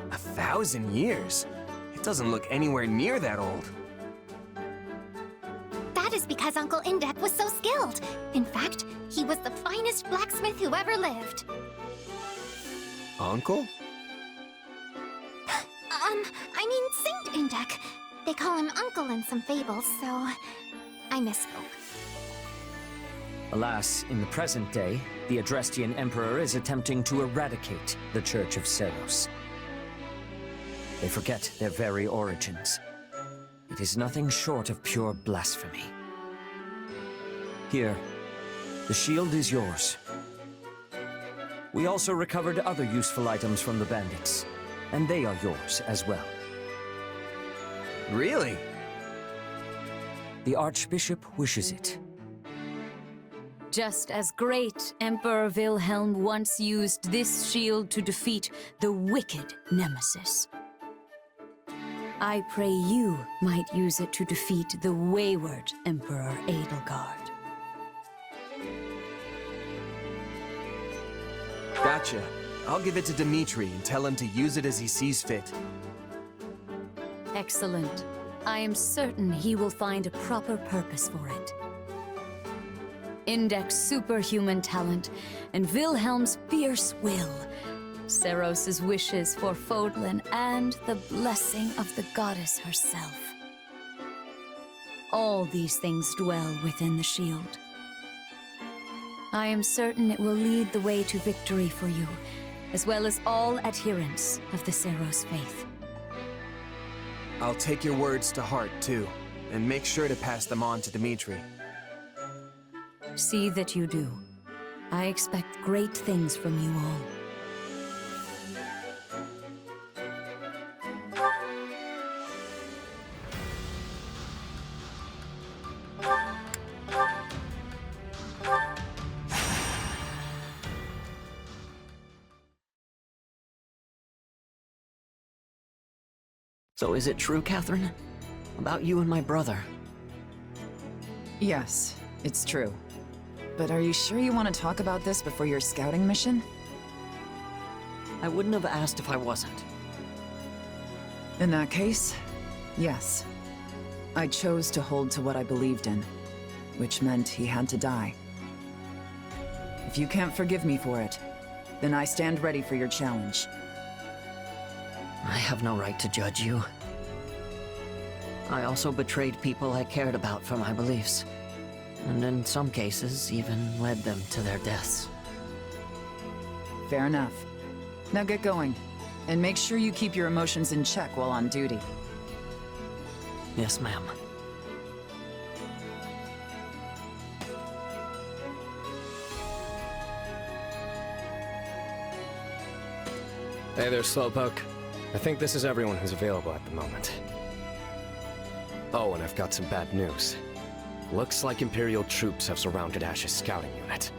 [SPEAKER 20] 1,000 years? It doesn't look anywhere near that old.
[SPEAKER 14] That is because Uncle Indek was so skilled. In fact, he was the finest blacksmith who ever lived.
[SPEAKER 20] Uncle?
[SPEAKER 14] I mean Saint Indek. They call him Uncle in some fables, so I misspoke.
[SPEAKER 10] Alas, in the present day, the Adrestian Emperor is attempting to eradicate the Church of Seros. They forget their very origins. It is nothing short of pure blasphemy. Here, the shield is yours. We also recovered other useful items from the bandits, and they are yours as well.
[SPEAKER 20] Really?
[SPEAKER 10] The Archbishop wishes it.
[SPEAKER 15] Just as Great Emperor Wilhelm once used this shield to defeat the wicked Nemesis, I pray you might use it to defeat the wayward Emperor Edelgard.
[SPEAKER 20] Gotcha. I'll give it to Dimitri and tell him to use it as he sees fit.
[SPEAKER 15] Excellent. I am certain he will find a proper purpose for it. Indek's superhuman talent and Wilhelm's fierce will, Seros' wishes for Fodlan, and the blessing of the goddess herself. All these things dwell within the shield. I am certain it will lead the way to victory for you, as well as all adherents of the Seros faith.
[SPEAKER 20] I'll take your words to heart, too, and make sure to pass them on to Dimitri.
[SPEAKER 15] See that you do. I expect great things from you all.
[SPEAKER 10] So is it true, Catherine? About you and my brother?
[SPEAKER 3] Yes, it's true. But are you sure you want to talk about this before your scouting mission?
[SPEAKER 10] I wouldn't have asked if I wasn't.
[SPEAKER 3] In that case, yes. I chose to hold to what I believed in, which meant he had to die. If you can't forgive me for it, then I stand ready for your challenge.
[SPEAKER 10] I have no right to judge you. I also betrayed people I cared about for my beliefs, and in some cases, even led them to their deaths.
[SPEAKER 3] Fair enough. Now get going, and make sure you keep your emotions in check while on duty.
[SPEAKER 10] Yes, ma'am.
[SPEAKER 9] Hey there, Slowpoke. I think this is everyone who's available at the moment. Oh, and I've got some bad news. Looks like Imperial troops have surrounded Ash's scouting unit.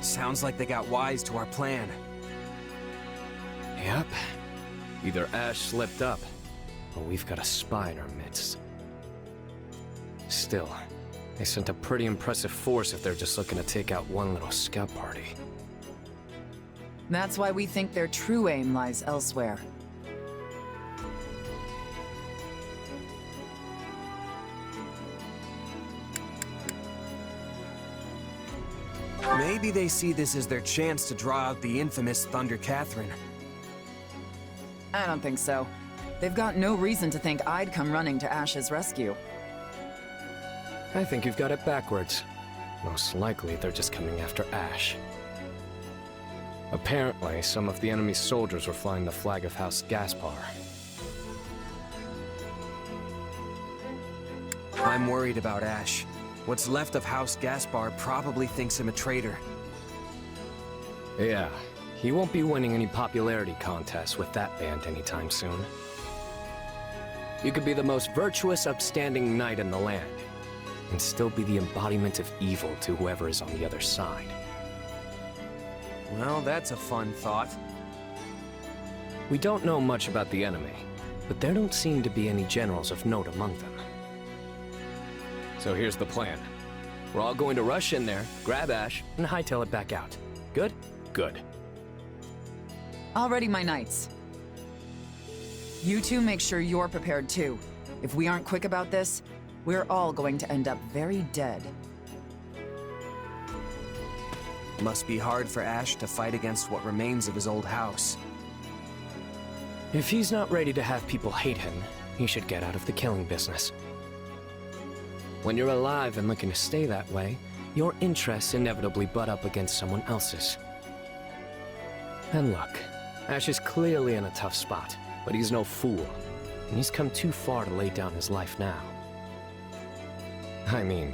[SPEAKER 20] Sounds like they got wise to our plan.
[SPEAKER 9] Yep. Either Ash slipped up, or we've got a spy in our midst. Still, they sent a pretty impressive force if they're just looking to take out one little scout party.
[SPEAKER 3] That's why we think their true aim lies elsewhere.
[SPEAKER 20] Maybe they see this as their chance to draw out the infamous Thunder Catherine.
[SPEAKER 3] I don't think so. They've got no reason to think I'd come running to Ash's rescue.
[SPEAKER 9] I think you've got it backwards. Most likely, they're just coming after Ash. Apparently, some of the enemy's soldiers were flying the flag of House Gaspar.
[SPEAKER 20] I'm worried about Ash. What's left of House Gaspar probably thinks him a traitor.
[SPEAKER 9] Yeah, he won't be winning any popularity contests with that band anytime soon. You could be the most virtuous, upstanding knight in the land, and still be the embodiment of evil to whoever is on the other side.
[SPEAKER 20] Well, that's a fun thought.
[SPEAKER 9] We don't know much about the enemy, but there don't seem to be any generals of note among them. So here's the plan. We're all going to rush in there, grab Ash, and hightail it back out. Good? Good.
[SPEAKER 3] Already, my knights. You two make sure you're prepared too. If we aren't quick about this, we're all going to end up very dead.
[SPEAKER 20] Must be hard for Ash to fight against what remains of his old house.
[SPEAKER 9] If he's not ready to have people hate him, he should get out of the killing business. When you're alive and looking to stay that way, your interests inevitably butt up against someone else's. And look, Ash is clearly in a tough spot, but he's no fool, and he's come too far to lay down his life now. I mean,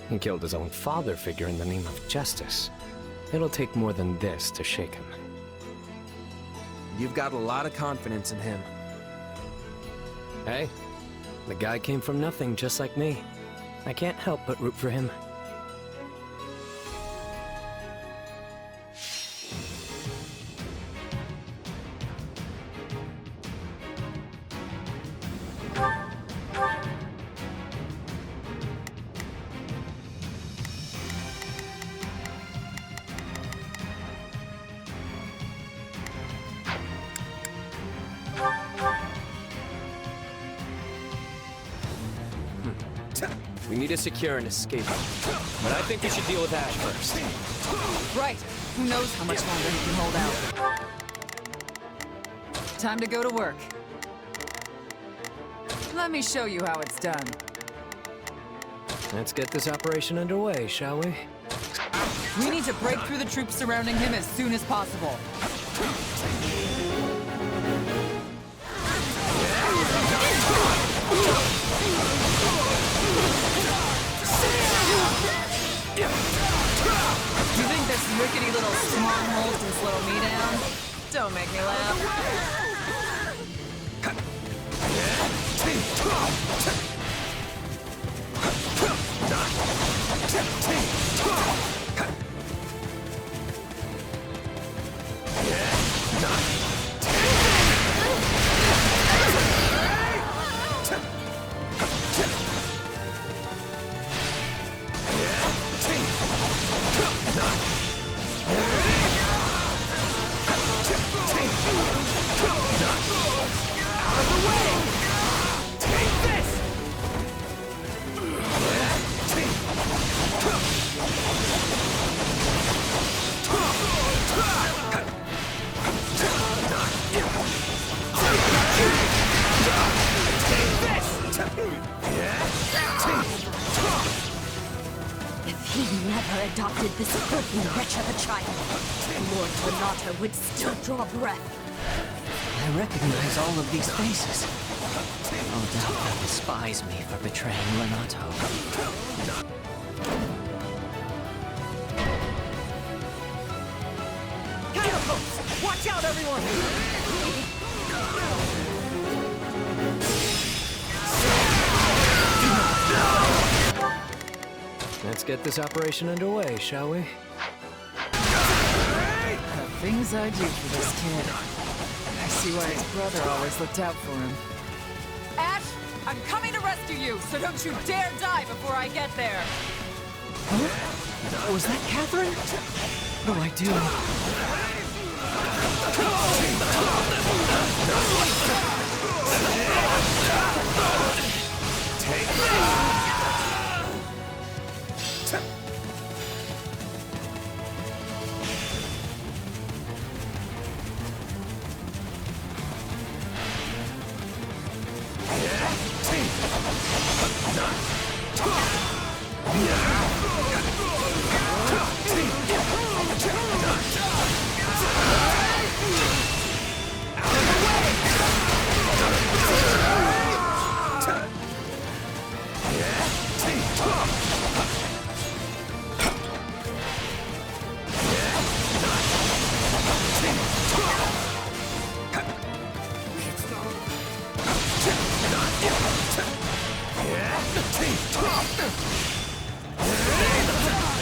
[SPEAKER 9] he killed his own father figure in the name of justice. It'll take more than this to shake him.
[SPEAKER 20] You've got a lot of confidence in him.
[SPEAKER 9] Hey, the guy came from nothing just like me. I can't help but root for him. We need to secure an escape route, but I think we should deal with Ash first.
[SPEAKER 3] Right. Who knows how much longer he can hold out. Time to go to work. Let me show you how it's done.
[SPEAKER 9] Let's get this operation underway, shall we?
[SPEAKER 3] We need to break through the troops surrounding him as soon as possible. You think this rickety little stronghold can slow me down? Don't make me laugh.
[SPEAKER 15] adopted this filthy wretch of a child, Lord Renato would still draw breath.
[SPEAKER 2] I recognize all of these faces. No doubt they'll despise me for betraying Renato.
[SPEAKER 11] Catapults! Watch out, everyone!
[SPEAKER 9] Let's get this operation underway, shall we?
[SPEAKER 3] The things I do for this kid. I see why his brother always looked out for him. Ash, I'm coming to rescue you, so don't you dare die before I get there!
[SPEAKER 2] Huh? Was that Catherine? What do I do?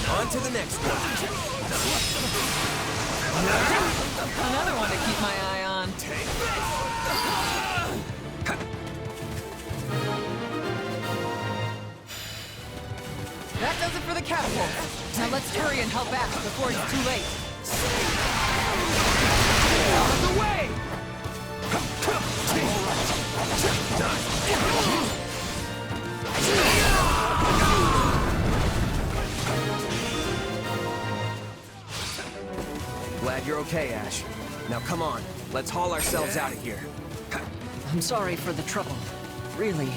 [SPEAKER 20] On to the next one.
[SPEAKER 3] Another one to keep my eye on. That does it for the catapult. Now let's hurry and help Ash before it's too late. Out of the way!
[SPEAKER 20] Glad you're okay, Ash. Now come on, let's haul ourselves out of here.
[SPEAKER 2] I'm sorry for the trouble. Really.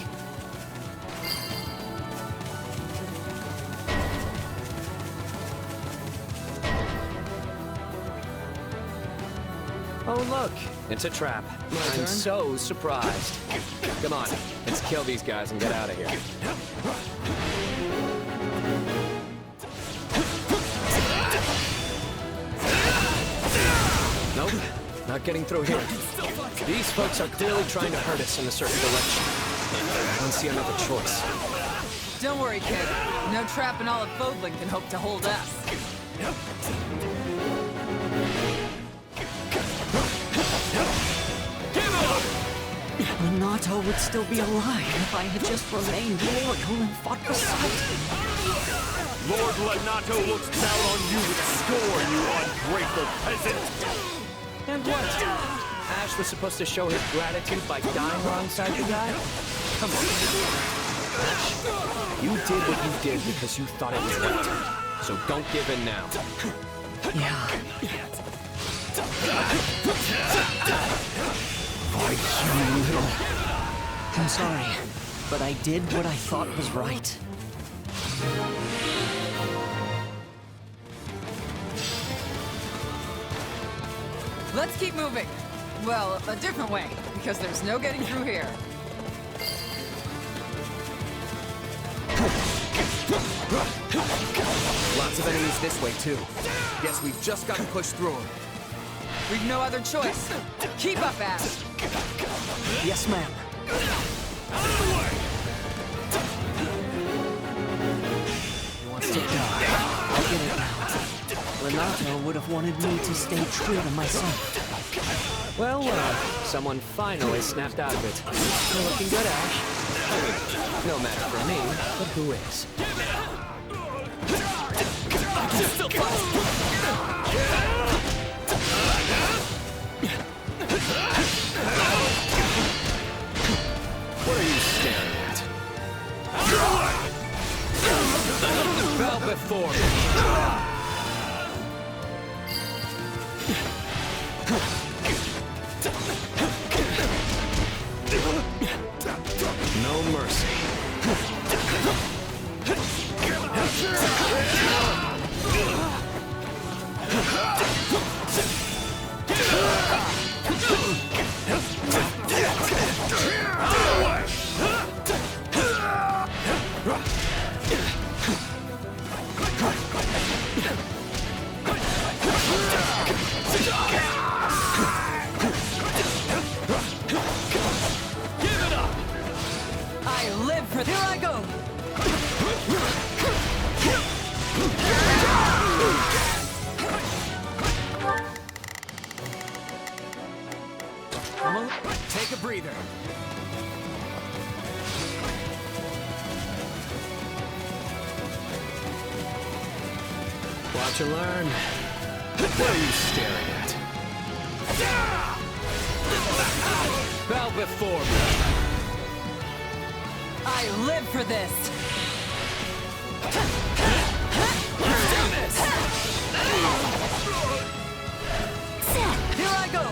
[SPEAKER 9] Oh look, it's a trap. I'm so surprised. Come on, let's kill these guys and get out of here. Nope, not getting through here. These folks are clearly trying to hurt us in a certain direction. I don't see another choice.
[SPEAKER 3] Don't worry, kid. No trap in all of Fodlan can hope to hold us.
[SPEAKER 2] Renato would still be alive if I had just remained loyal and fought beside him.
[SPEAKER 7] Lord Renato looks down on you with scorn, you ungrateful peasant!
[SPEAKER 9] And what? Ash was supposed to show his gratitude by dying alongside the guy? Come on. Ash, you did what you did because you thought it was right. So don't give in now.
[SPEAKER 2] Yeah.
[SPEAKER 9] Why, you little...
[SPEAKER 2] I'm sorry, but I did what I thought was right.
[SPEAKER 3] Let's keep moving. Well, a different way, because there's no getting through here.
[SPEAKER 20] Lots of enemies this way, too. Guess we've just got to push through them.
[SPEAKER 3] We've no other choice. Keep up, Ash.
[SPEAKER 2] Yes, ma'am. He wants to die. I get it now. Renato would have wanted me to stay true to myself.
[SPEAKER 9] Well, someone finally snapped out of it. You're looking good, Ash. No matter for me, but who is? What are you staring at? Bow before me. No mercy.
[SPEAKER 2] I live for... Here I go! Take a breather.
[SPEAKER 9] Watch and learn. What are you staring at? Bow before me.
[SPEAKER 2] I live for this! Do this! Here I go!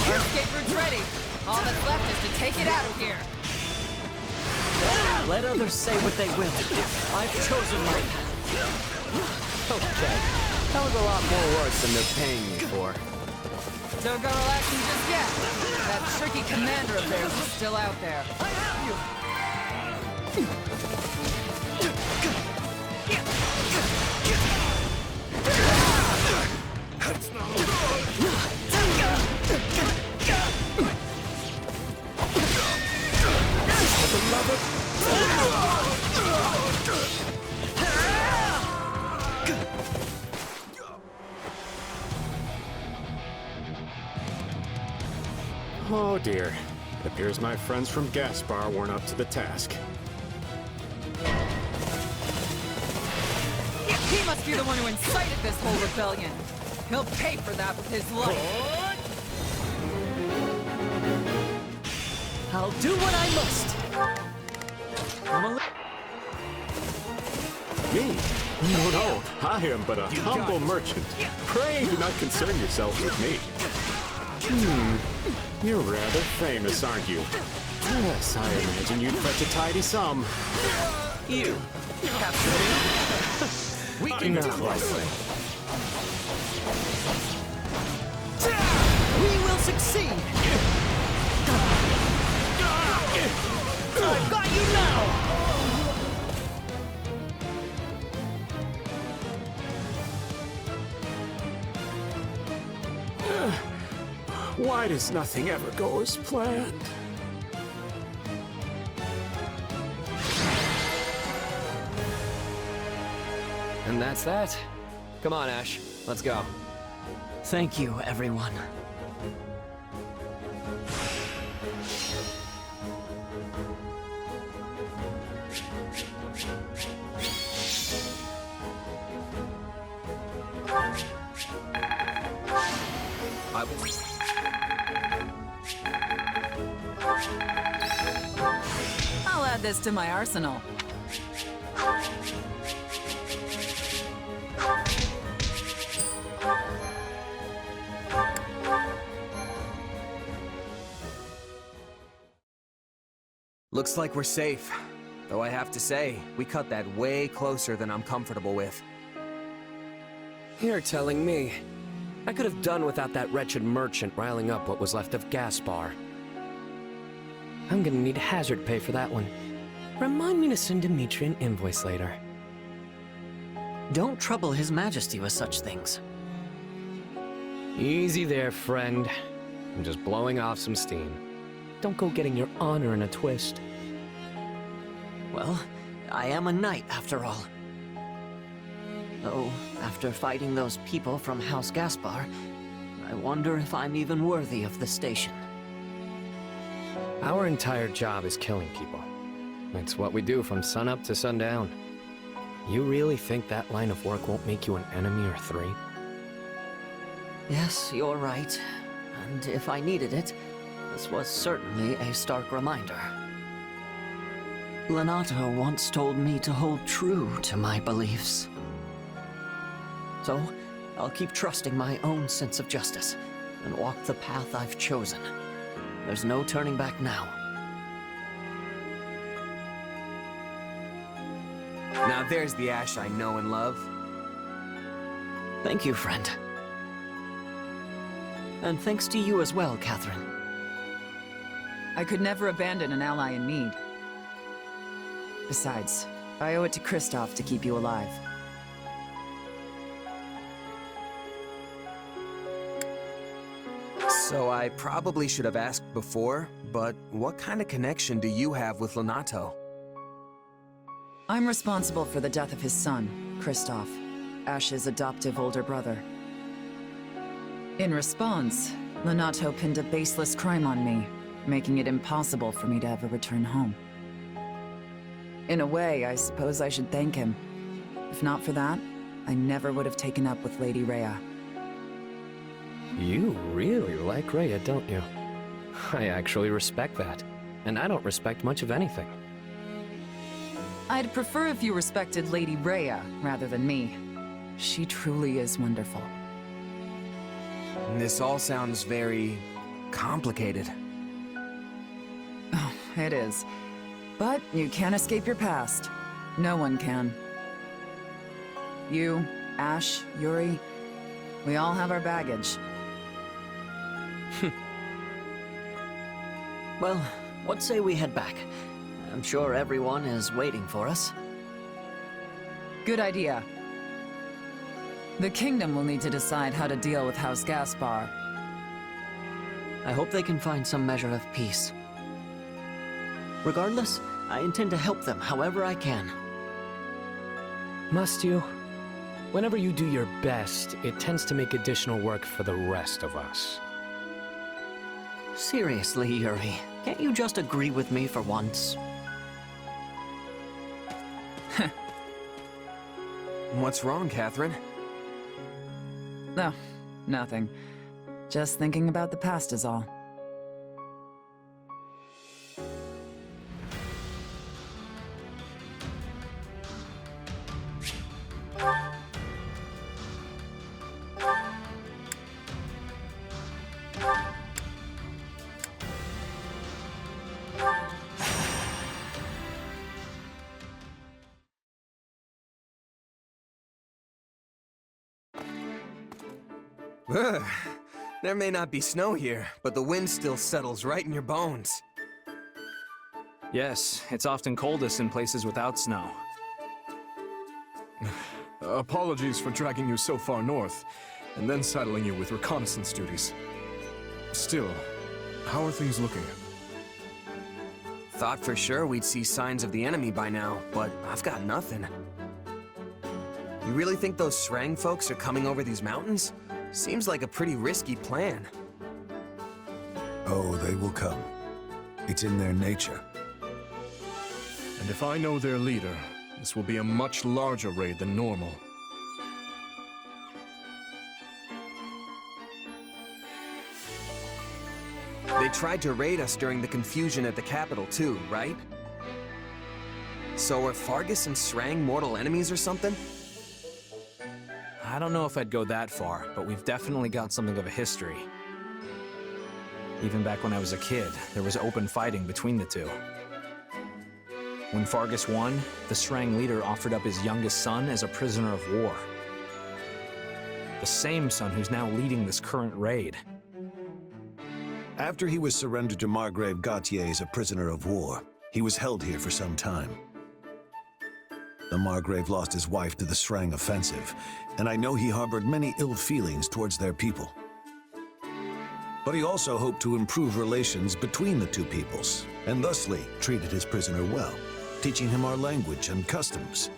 [SPEAKER 2] Our escape route's ready. All that's left is to take it out of here. Let others say what they will. I've chosen my path.
[SPEAKER 9] Okay. That was a lot more work than they're paying me for.
[SPEAKER 2] Don't go relaxing just yet. That tricky commander of theirs is still out there.
[SPEAKER 7] Oh dear. It appears my friends from Gaspar weren't up to the task.
[SPEAKER 2] He must be the one who incited this whole rebellion. He'll pay for that with his life. I'll do what I must.
[SPEAKER 7] Me? No, I am but a humble merchant. Pray do not concern yourself with me. You're rather famous, aren't you? Yes, I imagine you'd fetch a tidy sum.
[SPEAKER 2] You capture me? We can do this. We will succeed. I've got you now.
[SPEAKER 7] Why does nothing ever go as planned?
[SPEAKER 9] And that's that. Come on, Ash. Let's go.
[SPEAKER 2] Thank you, everyone. I'll add this to my arsenal.
[SPEAKER 20] Looks like we're safe. Though I have to say, we cut that way closer than I'm comfortable with.
[SPEAKER 9] You're telling me. I could have done without that wretched merchant riling up what was left of Gaspar. I'm gonna need hazard pay for that one. Remind me to send Dimitri an invoice later.
[SPEAKER 2] Don't trouble His Majesty with such things.
[SPEAKER 9] Easy there, friend. I'm just blowing off some steam. Don't go getting your honor in a twist.
[SPEAKER 2] Well, I am a knight, after all. Though, after fighting those people from House Gaspar, I wonder if I'm even worthy of the station.
[SPEAKER 9] Our entire job is killing people. It's what we do from sunup to sundown. You really think that line of work won't make you an enemy or three?
[SPEAKER 2] Yes, you're right. And if I needed it, this was certainly a stark reminder. Lenato once told me to hold true to my beliefs. So, I'll keep trusting my own sense of justice, and walk the path I've chosen. There's no turning back now.
[SPEAKER 20] Now there's the Ash I know and love.
[SPEAKER 2] Thank you, friend. And thanks to you as well, Catherine.
[SPEAKER 16] I could never abandon an ally in need. Besides, I owe it to Kristoff to keep you alive.
[SPEAKER 20] So I probably should have asked before, but what kind of connection do you have with Lonato?
[SPEAKER 16] I'm responsible for the death of his son, Kristoff, Ash's adoptive older brother. In response, Lonato pinned a baseless crime on me, making it impossible for me to ever return home. In a way, I suppose I should thank him. If not for that, I never would have taken up with Lady Rhea.
[SPEAKER 9] You really like Rhea, don't you? I actually respect that. And I don't respect much of anything.
[SPEAKER 16] I'd prefer if you respected Lady Rhea rather than me. She truly is wonderful.
[SPEAKER 20] This all sounds very complicated.
[SPEAKER 16] Oh, it is. But you can't escape your past. No one can. You, Ash, Yuri, we all have our baggage.
[SPEAKER 2] Well, what say we head back? I'm sure everyone is waiting for us.
[SPEAKER 16] Good idea. The Kingdom will need to decide how to deal with House Gaspar.
[SPEAKER 2] I hope they can find some measure of peace. Regardless, I intend to help them however I can.
[SPEAKER 9] Must you? Whenever you do your best, it tends to make additional work for the rest of us.
[SPEAKER 2] Seriously, Yuri, can't you just agree with me for once?
[SPEAKER 20] What's wrong, Catherine?
[SPEAKER 16] No, nothing. Just thinking about the past is all.
[SPEAKER 20] Ugh. There may not be snow here, but the wind still settles right in your bones.
[SPEAKER 4] Yes, it's often coldest in places without snow.
[SPEAKER 7] Apologies for dragging you so far north, and then saddling you with reconnaissance duties. Still, how are things looking?
[SPEAKER 20] Thought for sure we'd see signs of the enemy by now, but I've got nothing. You really think those Srang folks are coming over these mountains? Seems like a pretty risky plan.
[SPEAKER 18] Oh, they will come. It's in their nature.
[SPEAKER 7] And if I know their leader, this will be a much larger raid than normal.
[SPEAKER 20] They tried to raid us during the confusion at the capital too, right? So are Fargus and Srang mortal enemies or something?
[SPEAKER 4] I don't know if I'd go that far, but we've definitely got something of a history. Even back when I was a kid, there was open fighting between the two. When Fargus won, the Srang leader offered up his youngest son as a prisoner of war. The same son who's now leading this current raid.
[SPEAKER 18] After he was surrendered to Margrave Gautier as a prisoner of war, he was held here for some time. The Margrave lost his wife to the Srang offensive, and I know he harbored many ill feelings towards their people. But he also hoped to improve relations between the two peoples, and thusly treated his prisoner well, teaching him our language and customs.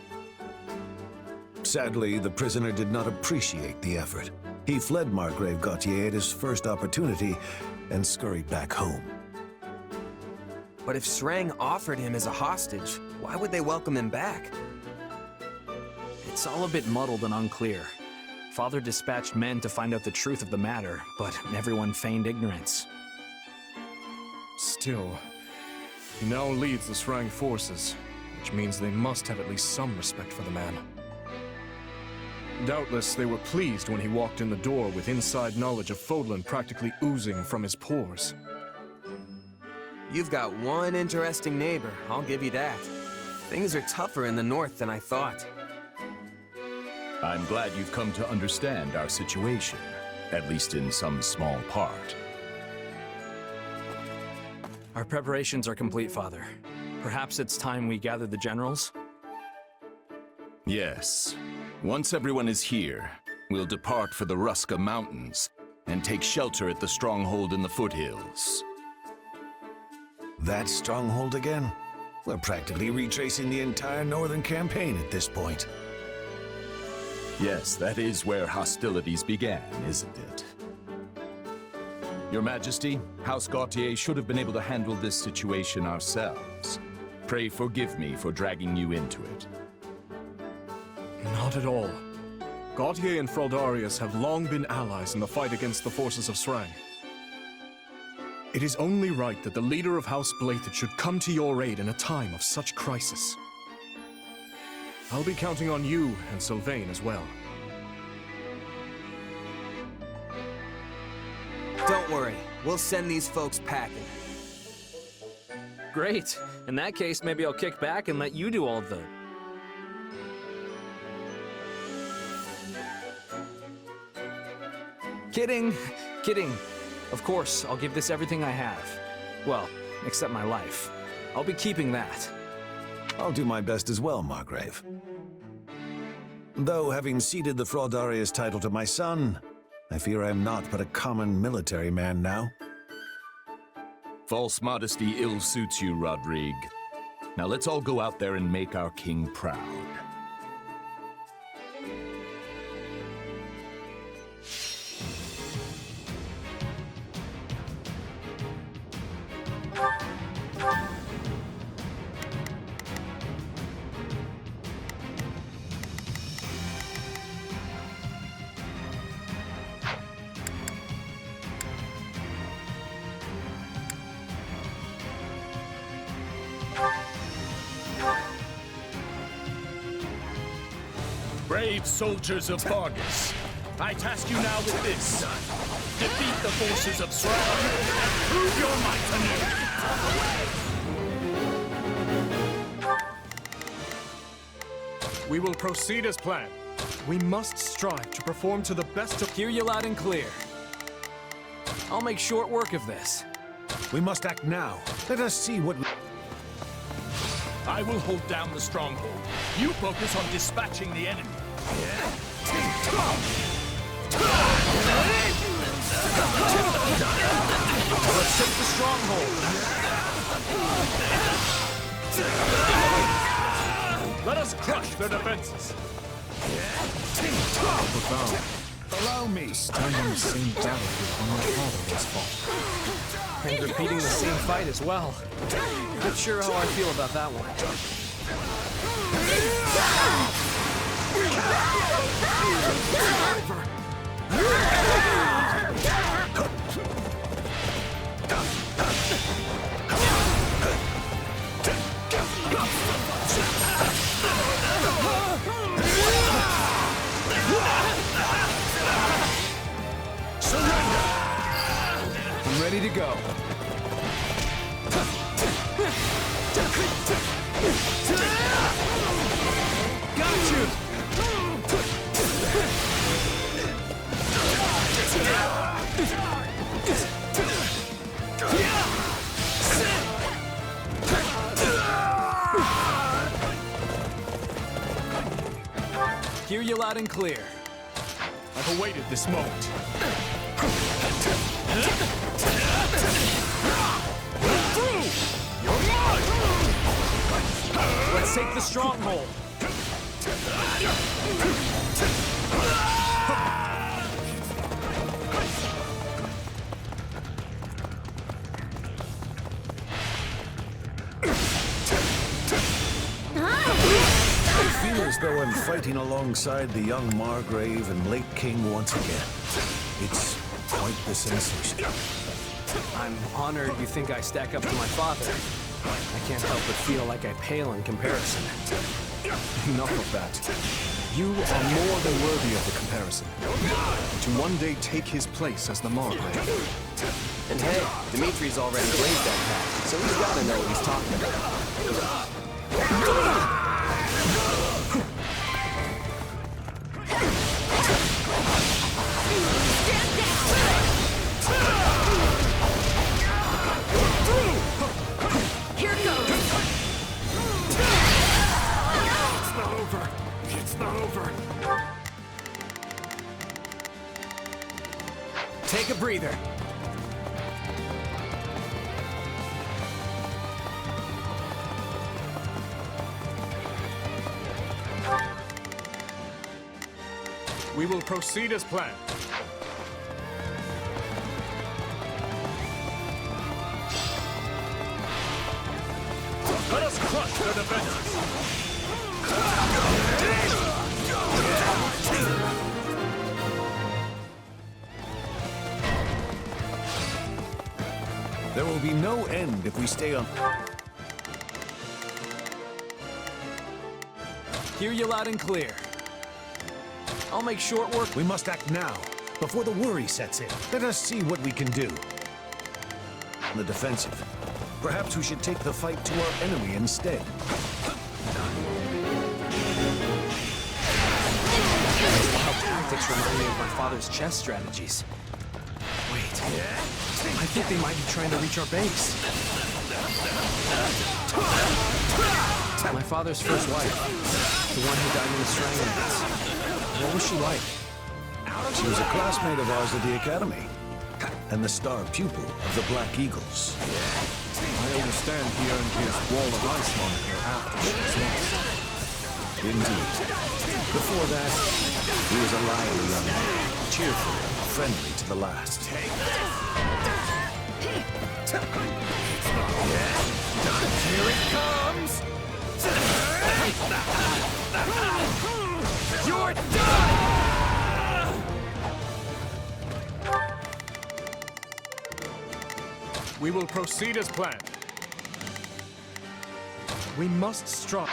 [SPEAKER 18] Sadly, the prisoner did not appreciate the effort. He fled Margrave Gautier at his first opportunity and scurried back home.
[SPEAKER 20] But if Srang offered him as a hostage, why would they welcome him back?
[SPEAKER 4] It's all a bit muddled and unclear. Father dispatched men to find out the truth of the matter, but everyone feigned ignorance.
[SPEAKER 7] Still, he now leads the Srang forces, which means they must have at least some respect for the man. Doubtless they were pleased when he walked in the door with inside knowledge of Fodlan practically oozing from his pores.
[SPEAKER 20] You've got one interesting neighbor, I'll give you that. Things are tougher in the north than I thought.
[SPEAKER 17] I'm glad you've come to understand our situation, at least in some small part.
[SPEAKER 19] Our preparations are complete, Father. Perhaps it's time we gather the generals?
[SPEAKER 17] Yes. Once everyone is here, we'll depart for the Ruska Mountains and take shelter at the stronghold in the foothills.
[SPEAKER 6] That stronghold again? We're practically retracing the entire northern campaign at this point.
[SPEAKER 17] Yes, that is where hostilities began, isn't it? Your Majesty, House Gautier should have been able to handle this situation ourselves. Pray forgive me for dragging you into it.
[SPEAKER 7] Not at all. Gautier and Fraldarius have long been allies in the fight against the forces of Srang. It is only right that the leader of House Blathid should come to your aid in a time of such crisis. I'll be counting on you and Sylvain as well.
[SPEAKER 20] Don't worry, we'll send these folks packing.
[SPEAKER 19] Great. In that case, maybe I'll kick back and let you do all the... Kidding. Kidding. Of course, I'll give this everything I have. Well, except my life. I'll be keeping that.
[SPEAKER 6] I'll do my best as well, Margrave. Though, having ceded the Fraldarius title to my son, I fear I am not but a common military man now.
[SPEAKER 17] False modesty ill suits you, Rodrigue. Now let's all go out there and make our king proud.
[SPEAKER 13] Brave soldiers of Vargas, I task you now with this. Defeat the forces of Srang and prove your might anew.
[SPEAKER 7] We will proceed as planned. We must strive to perform to the best of...
[SPEAKER 19] Hear you loud and clear. I'll make short work of this.
[SPEAKER 6] We must act now. Let us see what...
[SPEAKER 13] I will hold down the stronghold. You focus on dispatching the enemy.
[SPEAKER 19] Let's take the stronghold.
[SPEAKER 13] Let us crush their defenses.
[SPEAKER 7] Profound.
[SPEAKER 6] Allow me.
[SPEAKER 7] Standing the same battlefield when my father was fought.
[SPEAKER 19] And repeating the same fight as well. Not sure how I feel about that one.
[SPEAKER 7] Surrender! I'm ready to go.
[SPEAKER 13] Got you!
[SPEAKER 19] Hear you loud and clear.
[SPEAKER 13] I've awaited this moment. You're mine!
[SPEAKER 19] Let's take the stronghold.
[SPEAKER 6] I feel as though I'm fighting alongside the young Margrave and late King once again. It's quite the sensation.
[SPEAKER 19] I'm honored you think I stack up to my father. I can't help but feel like I pale in comparison.
[SPEAKER 7] Enough of that. You are more than worthy of the comparison. To one day take his place as the Margrave.
[SPEAKER 20] And hey, Dimitri's already blazed that path, so he's gotta know what he's talking about.
[SPEAKER 13] It's not over.
[SPEAKER 11] Take a breather.
[SPEAKER 7] We will proceed as planned.
[SPEAKER 13] Let us crush their defenses!
[SPEAKER 6] There will be no end if we stay on.
[SPEAKER 19] Hear you loud and clear. I'll make short work.
[SPEAKER 6] We must act now, before the worry sets in. Let us see what we can do. On the defensive. Perhaps we should take the fight to our enemy instead.
[SPEAKER 19] How tactics remind me of my father's chess strategies. Wait, I think they might be trying to reach our base. My father's first wife, the one who died in the strangulance. What was she like?
[SPEAKER 6] She was a classmate of ours at the academy, and the star pupil of the Black Eagles.
[SPEAKER 7] I understand he earned his Wall of Ice moniker after she was lost.
[SPEAKER 6] Indeed. Before that, he was a lively young man, cheerful, friendly to the last.
[SPEAKER 13] Here it comes! You're done!
[SPEAKER 7] We will proceed as planned. We must strike.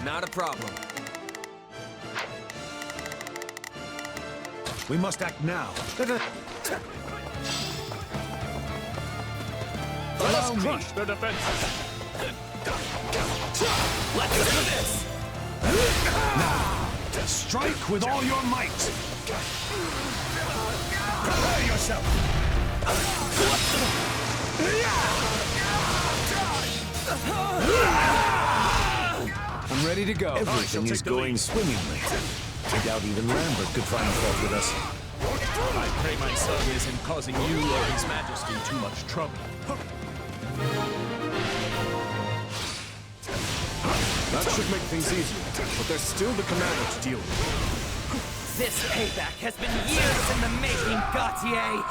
[SPEAKER 20] Not a problem.
[SPEAKER 6] We must act now.
[SPEAKER 7] Let us crush their defenses.
[SPEAKER 13] Let's do this!
[SPEAKER 6] Now, strike with all your might. Prepare yourself.
[SPEAKER 19] I'm ready to go.
[SPEAKER 6] Everything is going swimmingly. I doubt even Lambert could find fault with us.
[SPEAKER 13] I pray my son isn't causing you or His Majesty too much trouble.
[SPEAKER 7] That should make things easier, but there's still the commander to deal with.
[SPEAKER 8] This payback has been years in the making, Gautier!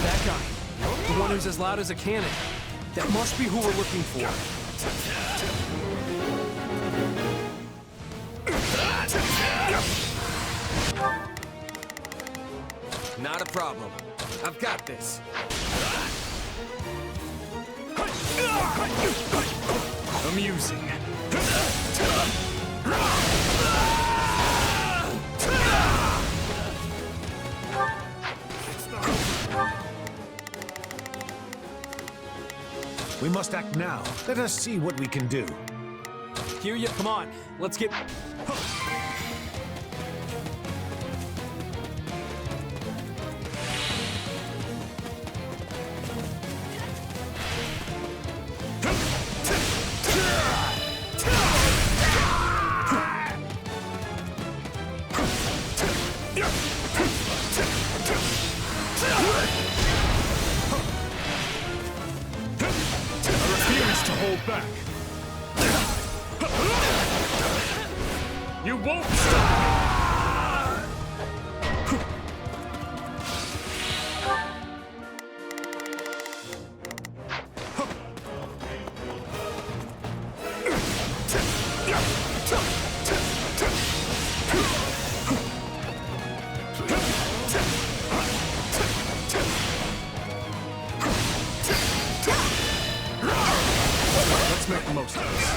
[SPEAKER 11] That guy. The one who's as loud as a cannon. That must be who we're looking for.
[SPEAKER 20] Not a problem. I've got this.
[SPEAKER 7] Amusing.
[SPEAKER 6] We must act now. Let us see what we can do.
[SPEAKER 11] Here you come on. Let's get...
[SPEAKER 7] Back. You won't stop! outhouse.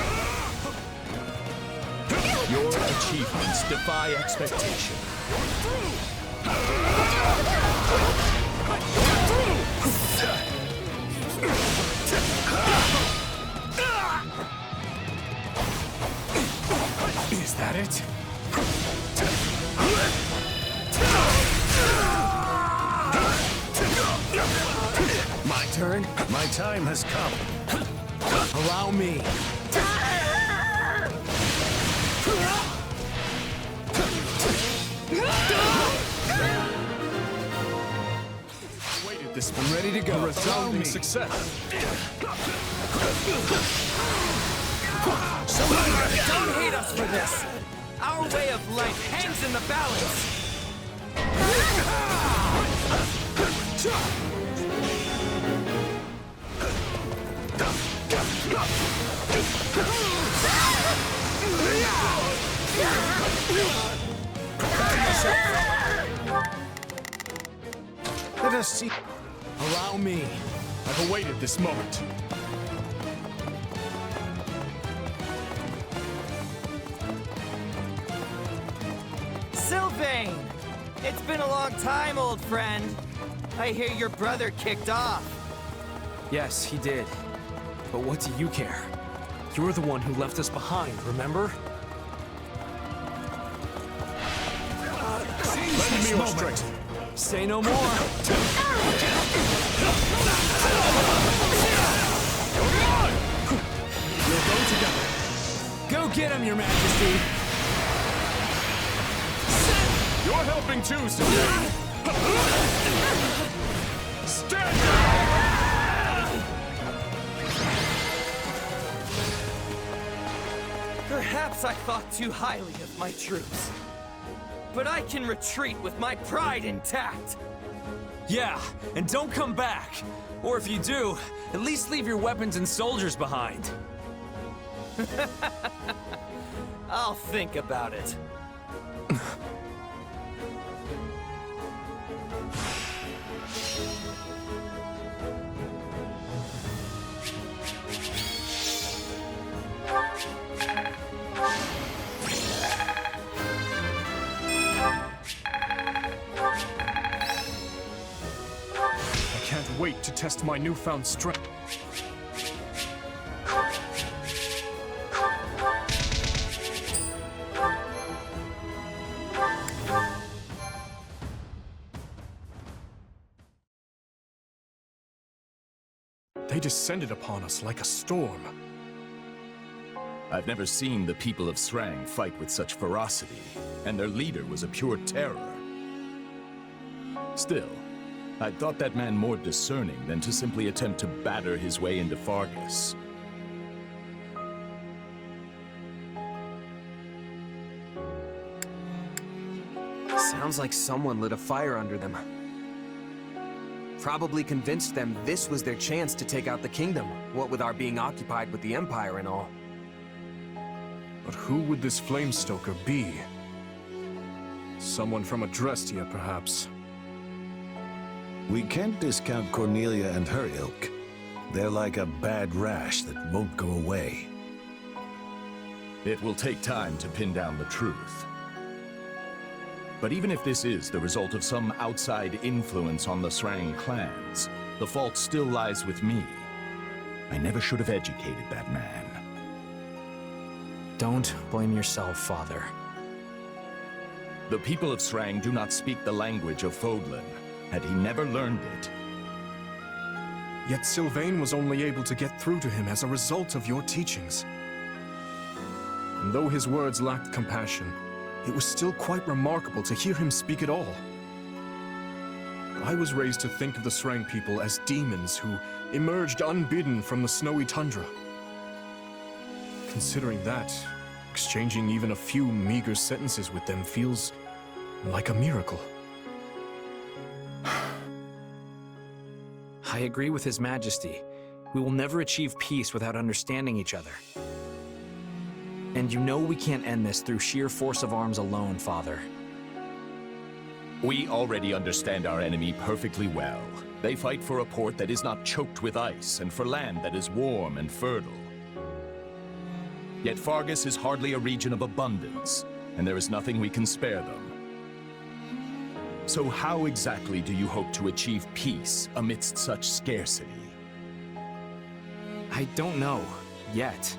[SPEAKER 17] Your achievements defy expectation.
[SPEAKER 19] Is that it?
[SPEAKER 6] My turn? My time has come.
[SPEAKER 19] Allow me.
[SPEAKER 7] Waited this
[SPEAKER 19] I'm ready to go.
[SPEAKER 7] A resounding success.
[SPEAKER 8] Don't hate us for this! Our way of life hangs in the balance!
[SPEAKER 6] Let us see.
[SPEAKER 7] Allow me. I've awaited this moment.
[SPEAKER 8] Sylvain! It's been a long time, old friend. I hear your brother kicked off.
[SPEAKER 19] Yes, he did. But what do you care? You're the one who left us behind, remember?
[SPEAKER 7] Lend me your strength.
[SPEAKER 19] Say no more.
[SPEAKER 7] We'll go together.
[SPEAKER 19] Go get him, Your Majesty.
[SPEAKER 7] You're helping too, Sylvain. Stand
[SPEAKER 8] Perhaps I thought too highly of my troops. But I can retreat with my pride intact.
[SPEAKER 19] Yeah, and don't come back. Or if you do, at least leave your weapons and soldiers behind.
[SPEAKER 8] I'll think about it.
[SPEAKER 7] I can't wait to test my newfound strength. They descended upon us like a storm.
[SPEAKER 17] I've never seen the people of Srang fight with such ferocity, and their leader was a pure terror. Still, I thought that man more discerning than to simply attempt to batter his way into Fargus.
[SPEAKER 20] Sounds like someone lit a fire under them. Probably convinced them this was their chance to take out the kingdom, what with our being occupied with the Empire and all.
[SPEAKER 7] But who would this Flamestoker be? Someone from Adrestia, perhaps.
[SPEAKER 6] We can't discount Cornelia and her ilk. They're like a bad rash that won't go away.
[SPEAKER 17] It will take time to pin down the truth. But even if this is the result of some outside influence on the Srang clans, the fault still lies with me. I never should have educated that man.
[SPEAKER 19] Don't blame yourself, Father.
[SPEAKER 17] The people of Srang do not speak the language of Fodlan. Had he never learned it?
[SPEAKER 7] Yet Sylvain was only able to get through to him as a result of your teachings. And though his words lacked compassion, it was still quite remarkable to hear him speak at all. I was raised to think of the Srang people as demons who emerged unbidden from the snowy tundra. Considering that, exchanging even a few meager sentences with them feels like a miracle.
[SPEAKER 19] I agree with His Majesty. We will never achieve peace without understanding each other. And you know we can't end this through sheer force of arms alone, Father.
[SPEAKER 17] We already understand our enemy perfectly well. They fight for a port that is not choked with ice, and for land that is warm and fertile. Yet Fargus is hardly a region of abundance, and there is nothing we can spare them. So how exactly do you hope to achieve peace amidst such scarcity?
[SPEAKER 19] I don't know, yet.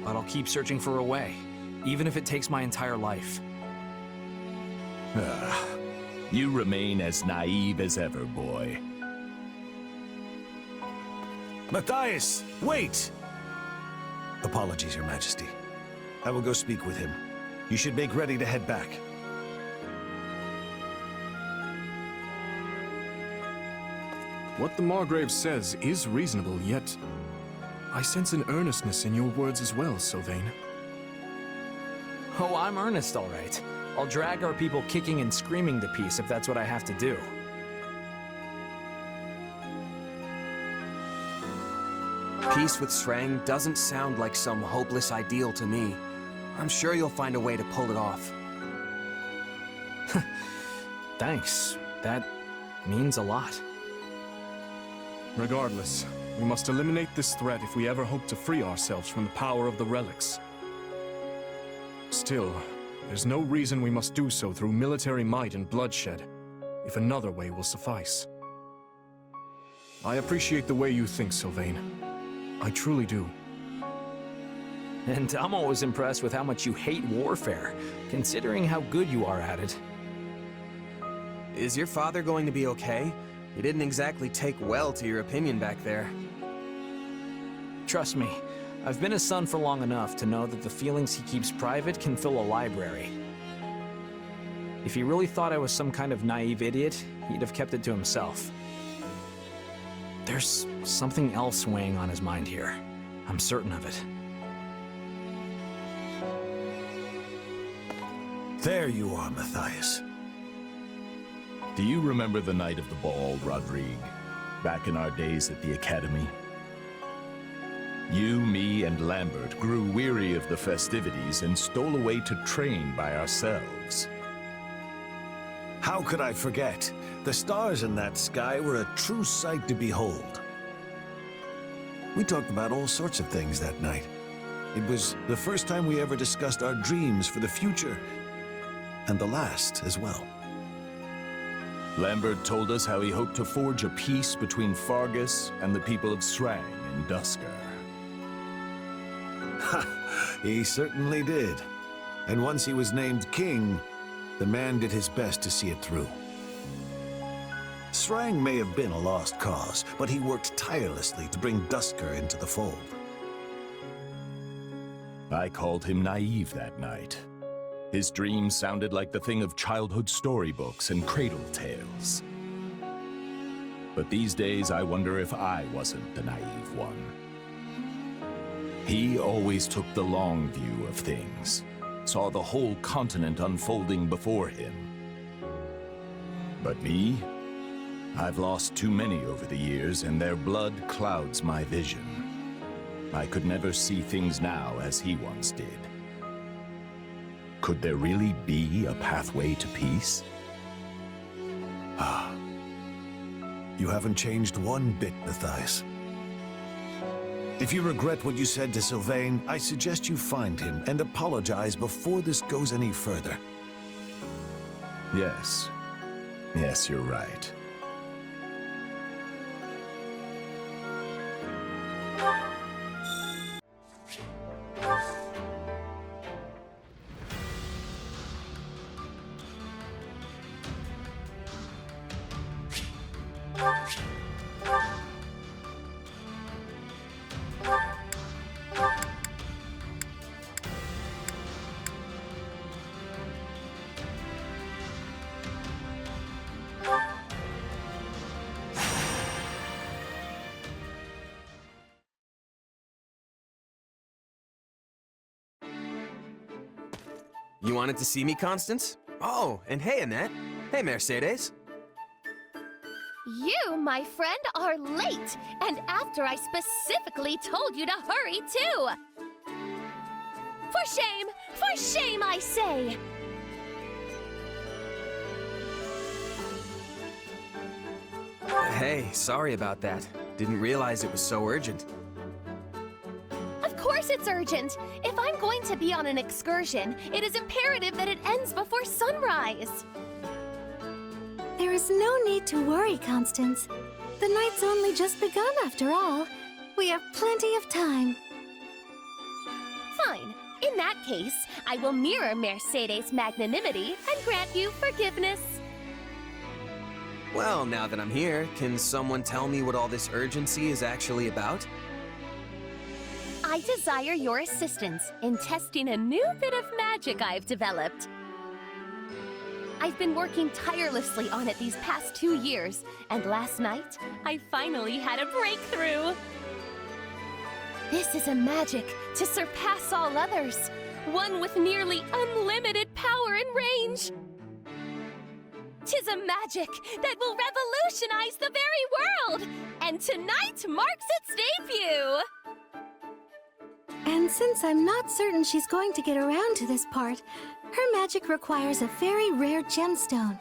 [SPEAKER 19] But I'll keep searching for a way, even if it takes my entire life.
[SPEAKER 17] You remain as naive as ever, boy.
[SPEAKER 6] Matthias, wait! Apologies, Your Majesty. I will go speak with him. You should make ready to head back.
[SPEAKER 7] What the Margrave says is reasonable, yet I sense an earnestness in your words as well, Sylvain.
[SPEAKER 19] Oh, I'm earnest, all right. I'll drag our people kicking and screaming to peace if that's what I have to do.
[SPEAKER 20] Peace with Srang doesn't sound like some hopeless ideal to me. I'm sure you'll find a way to pull it off.
[SPEAKER 19] Thanks. That means a lot.
[SPEAKER 7] Regardless, we must eliminate this threat if we ever hope to free ourselves from the power of the relics. Still, there's no reason we must do so through military might and bloodshed, if another way will suffice. I appreciate the way you think, Sylvain. I truly do.
[SPEAKER 19] And I'm always impressed with how much you hate warfare, considering how good you are at it.
[SPEAKER 20] Is your father going to be okay? He didn't exactly take well to your opinion back there.
[SPEAKER 19] Trust me, I've been a son for long enough to know that the feelings he keeps private can fill a library. If he really thought I was some kind of naive idiot, he'd have kept it to himself. There's something else weighing on his mind here. I'm certain of it.
[SPEAKER 6] There you are, Matthias.
[SPEAKER 17] Do you remember the night of the ball, Rodrigue? Back in our days at the Academy? You, me, and Lambert grew weary of the festivities and stole away to train by ourselves.
[SPEAKER 6] How could I forget? The stars in that sky were a true sight to behold. We talked about all sorts of things that night. It was the first time we ever discussed our dreams for the future, and the last as well.
[SPEAKER 17] Lambert told us how he hoped to forge a peace between Fargus and the people of Srang and Dusker.
[SPEAKER 6] Ha! He certainly did. And once he was named king, the man did his best to see it through. Srang may have been a lost cause, but he worked tirelessly to bring Dusker into the fold.
[SPEAKER 17] I called him naive that night. His dreams sounded like the thing of childhood storybooks and cradle tales. But these days, I wonder if I wasn't the naive one. He always took the long view of things, saw the whole continent unfolding before him. But me? I've lost too many over the years, and their blood clouds my vision. I could never see things now as he once did. Could there really be a pathway to peace?
[SPEAKER 6] Ah. You haven't changed one bit, Matthias. If you regret what you said to Sylvain, I suggest you find him and apologize before this goes any further.
[SPEAKER 17] Yes. Yes, you're right.
[SPEAKER 20] You wanted to see me, Constance? Oh, and hey, Annette. Hey, Mercedes.
[SPEAKER 5] You, my friend, are late, and after I specifically told you to hurry, too! For shame, I say!
[SPEAKER 20] Hey, sorry about that. Didn't realize it was so urgent.
[SPEAKER 5] Of course it's urgent. If I'm going to be on an excursion, it is imperative that it ends before sunrise.
[SPEAKER 1] There is no need to worry, Constance. The night's only just begun after all. We have plenty of time.
[SPEAKER 5] Fine. In that case, I will mirror Mercedes' magnanimity and grant you forgiveness.
[SPEAKER 20] Well, now that I'm here, can someone tell me what all this urgency is actually about?
[SPEAKER 5] I desire your assistance in testing a new bit of magic I've developed. I've been working tirelessly on it these past 2 years, and last night, I finally had a breakthrough. This is a magic to surpass all others, one with nearly unlimited power and range. 'Tis a magic that will revolutionize the very world, and tonight marks its debut!
[SPEAKER 1] And since I'm not certain she's going to get around to this part, her magic requires a very rare gemstone.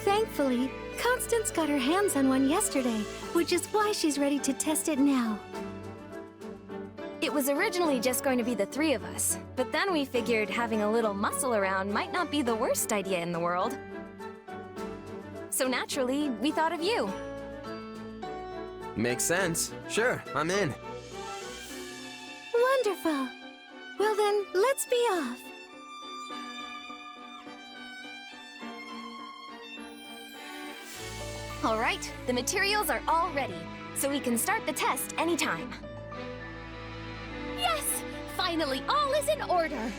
[SPEAKER 1] Thankfully, Constance got her hands on one yesterday, which is why she's ready to test it now.
[SPEAKER 12] It was originally just going to be the 3 of us, but then we figured having a little muscle around might not be the worst idea in the world. So naturally, we thought of you.
[SPEAKER 20] Makes sense. Sure, I'm in.
[SPEAKER 1] Wonderful. Well then, let's be off.
[SPEAKER 12] All right, the materials are all ready, so we can start the test anytime.
[SPEAKER 5] Yes! Finally, all is in order!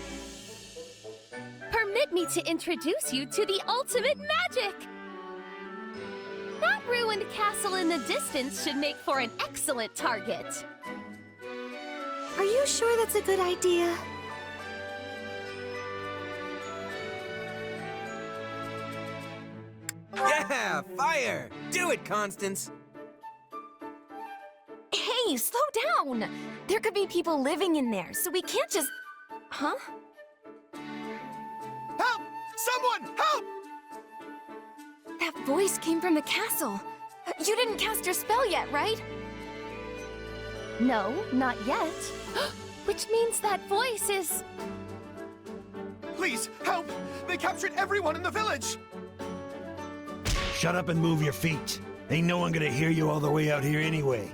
[SPEAKER 5] Permit me to introduce you to the ultimate magic! That ruined castle in the distance should make for an excellent target.
[SPEAKER 1] Are you sure that's a good idea?
[SPEAKER 20] Yeah! Fire! Do it, Constance!
[SPEAKER 12] Hey, slow down! There could be people living in there, so we can't just... Huh?
[SPEAKER 20] Help! Someone! Help!
[SPEAKER 12] That voice came from the castle. You didn't cast your spell yet, right?
[SPEAKER 5] No, not yet. Which means that voice is...
[SPEAKER 23] Please, help! They captured everyone in the village!
[SPEAKER 24] Shut up and move your feet. Ain't no one gonna hear you all the way out here anyway.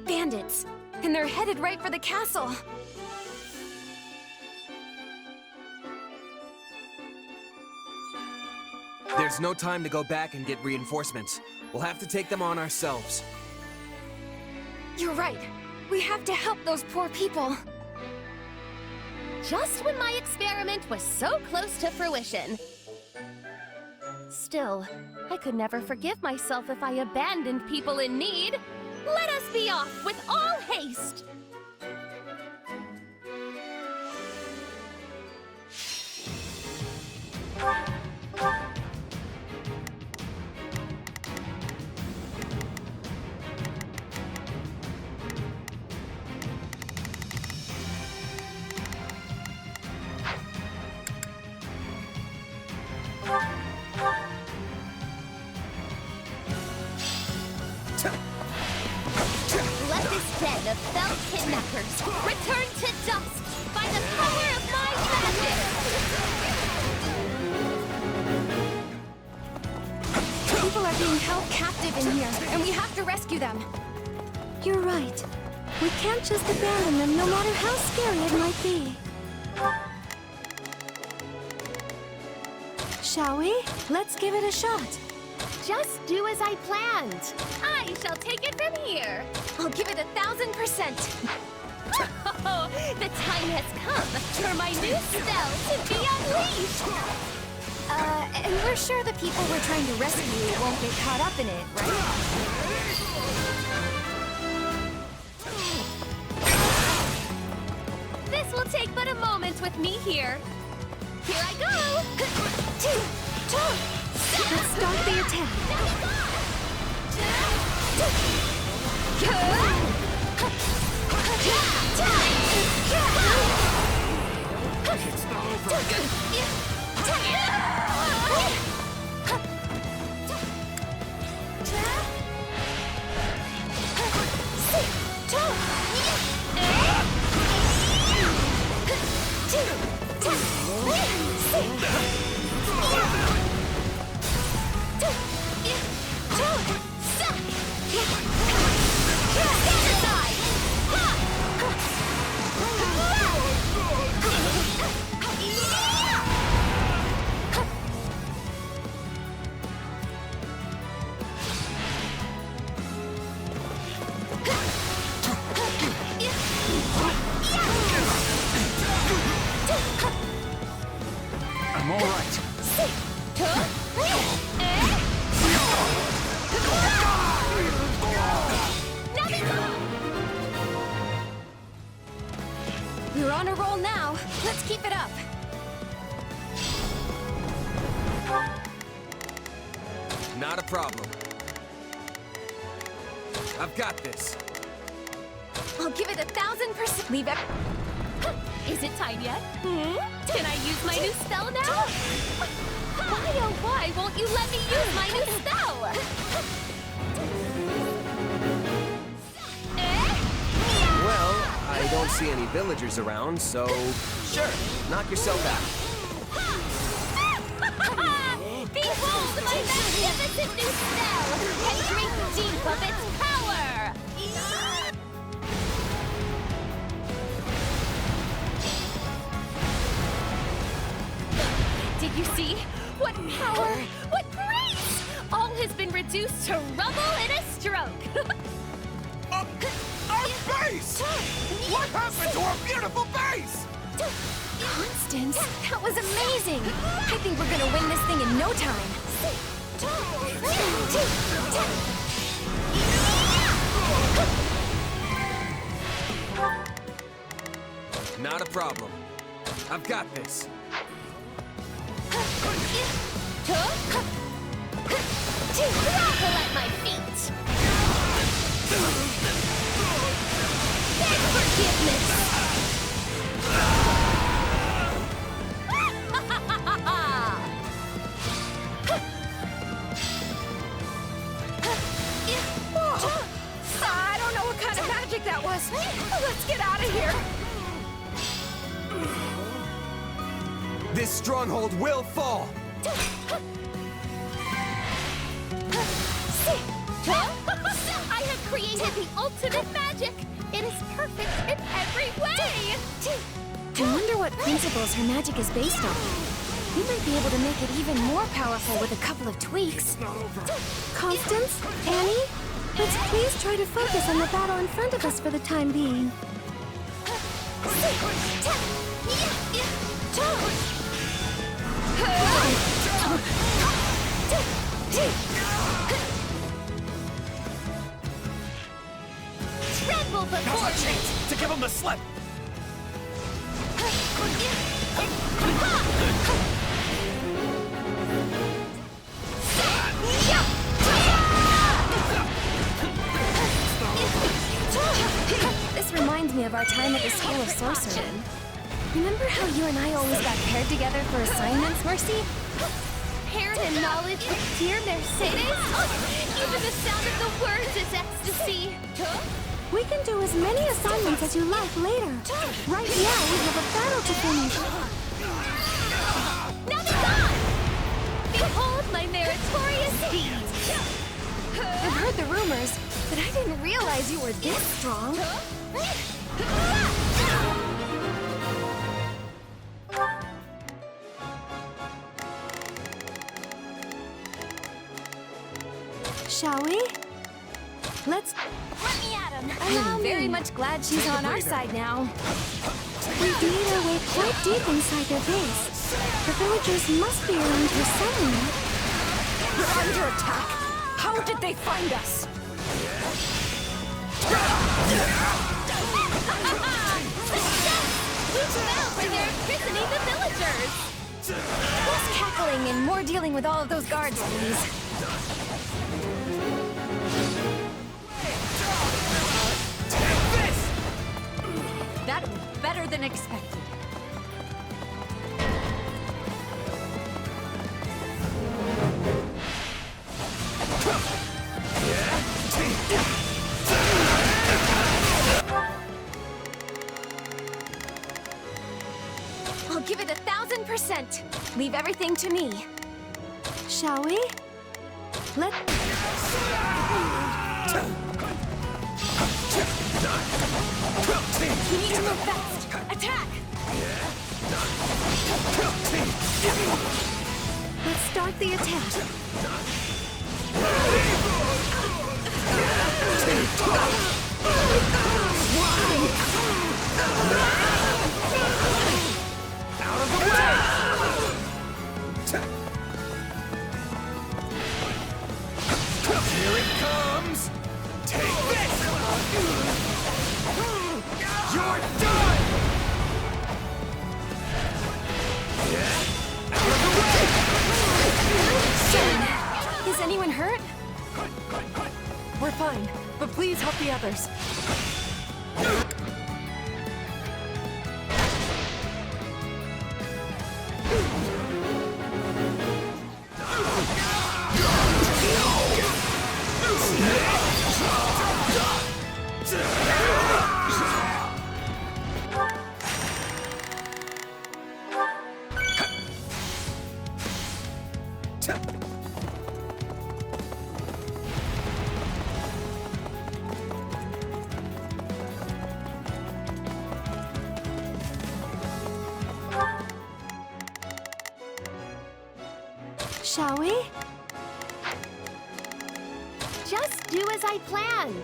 [SPEAKER 12] Bandits! And they're headed right for the castle.
[SPEAKER 20] There's no time to go back and get reinforcements. We'll have to take them on ourselves.
[SPEAKER 12] You're right. We have to help those poor people.
[SPEAKER 5] Just when my experiment was so close to fruition. Still, I could never forgive myself if I abandoned people in need. Let us be off with all haste! Let this den of fell kidnappers return to dust by the power of my magic!
[SPEAKER 12] People are being held captive in here, and we have to rescue them.
[SPEAKER 1] You're right. We can't just abandon them no matter how scary it might be. Shall we? Let's give it a shot.
[SPEAKER 5] Just do as I planned. I shall take it from here.
[SPEAKER 12] I'll give it 1,000%.
[SPEAKER 5] Oh, the time has come for my new spell to be unleashed.
[SPEAKER 12] And we're sure the people we're trying to rescue won't get caught up in it, right?
[SPEAKER 5] This will take but a moment with me here. Here I go!
[SPEAKER 1] Let's start the attack.
[SPEAKER 23] It's not over.
[SPEAKER 12] We're on a roll now. Let's keep it up.
[SPEAKER 20] Not a problem. I've got this.
[SPEAKER 12] I'll give it 1,000%. Leave it.
[SPEAKER 5] Is it time yet? Can I use my new spell now? Why oh why won't you let me use my new spell?
[SPEAKER 20] Well, I don't see any villagers around, so sure, knock yourself out.
[SPEAKER 5] Behold my magnificent new spell, and drink deep of its power! Did you see? What power! What grace! All has been reduced to rubble in a stroke!
[SPEAKER 13] Our base! What happened to our beautiful base?
[SPEAKER 12] Constance, that was amazing! I think we're gonna win this thing in no time.
[SPEAKER 20] Not a problem. I've got this.
[SPEAKER 5] Grovel at my feet! Beg forgiveness!
[SPEAKER 12] I don't know what kind of magic that was. Let's get out of here.
[SPEAKER 20] This stronghold will fall!
[SPEAKER 5] I have created the ultimate magic! It is perfect in every way!
[SPEAKER 12] I wonder what principles her magic is based on. We might be able to make it even more powerful with a couple of tweaks.
[SPEAKER 1] Constance, Annie, let's please try to focus on the battle in front of us for the time being.
[SPEAKER 5] Tremble before
[SPEAKER 13] Now's our chance to give him the slip!
[SPEAKER 12] This reminds me of our time at the School of Sorcery. Remember how you and I always got paired together for assignments, Mercy?
[SPEAKER 5] Paired in knowledge with dear Mercedes? Even the sound of the words is ecstasy!
[SPEAKER 1] We can do as many assignments as you like later. Right now, we have a battle to finish.
[SPEAKER 5] Now be gone! Behold my meritorious deeds!
[SPEAKER 12] I've heard the rumors, but I didn't realize you were this strong.
[SPEAKER 1] Shall we?
[SPEAKER 12] Let me at him. I'm very much glad she's on our side now.
[SPEAKER 1] We've made our way quite deep inside their base. The villagers must be around here somewhere.
[SPEAKER 15] We're under attack. How did they find us?
[SPEAKER 5] We fell when they're imprisoning the villagers!
[SPEAKER 12] Less cackling and more dealing with all of those guards, please.
[SPEAKER 15] That was better than expected.
[SPEAKER 12] I'll give it 1,000%. Leave everything to me.
[SPEAKER 1] Shall we?
[SPEAKER 12] Let... We need to move fast. Attack!
[SPEAKER 1] Let's start the attack.
[SPEAKER 13] Out of the way!
[SPEAKER 12] Is anyone hurt?
[SPEAKER 3] We're fine, but please help the others.
[SPEAKER 1] Shall we?
[SPEAKER 5] Just do as I planned.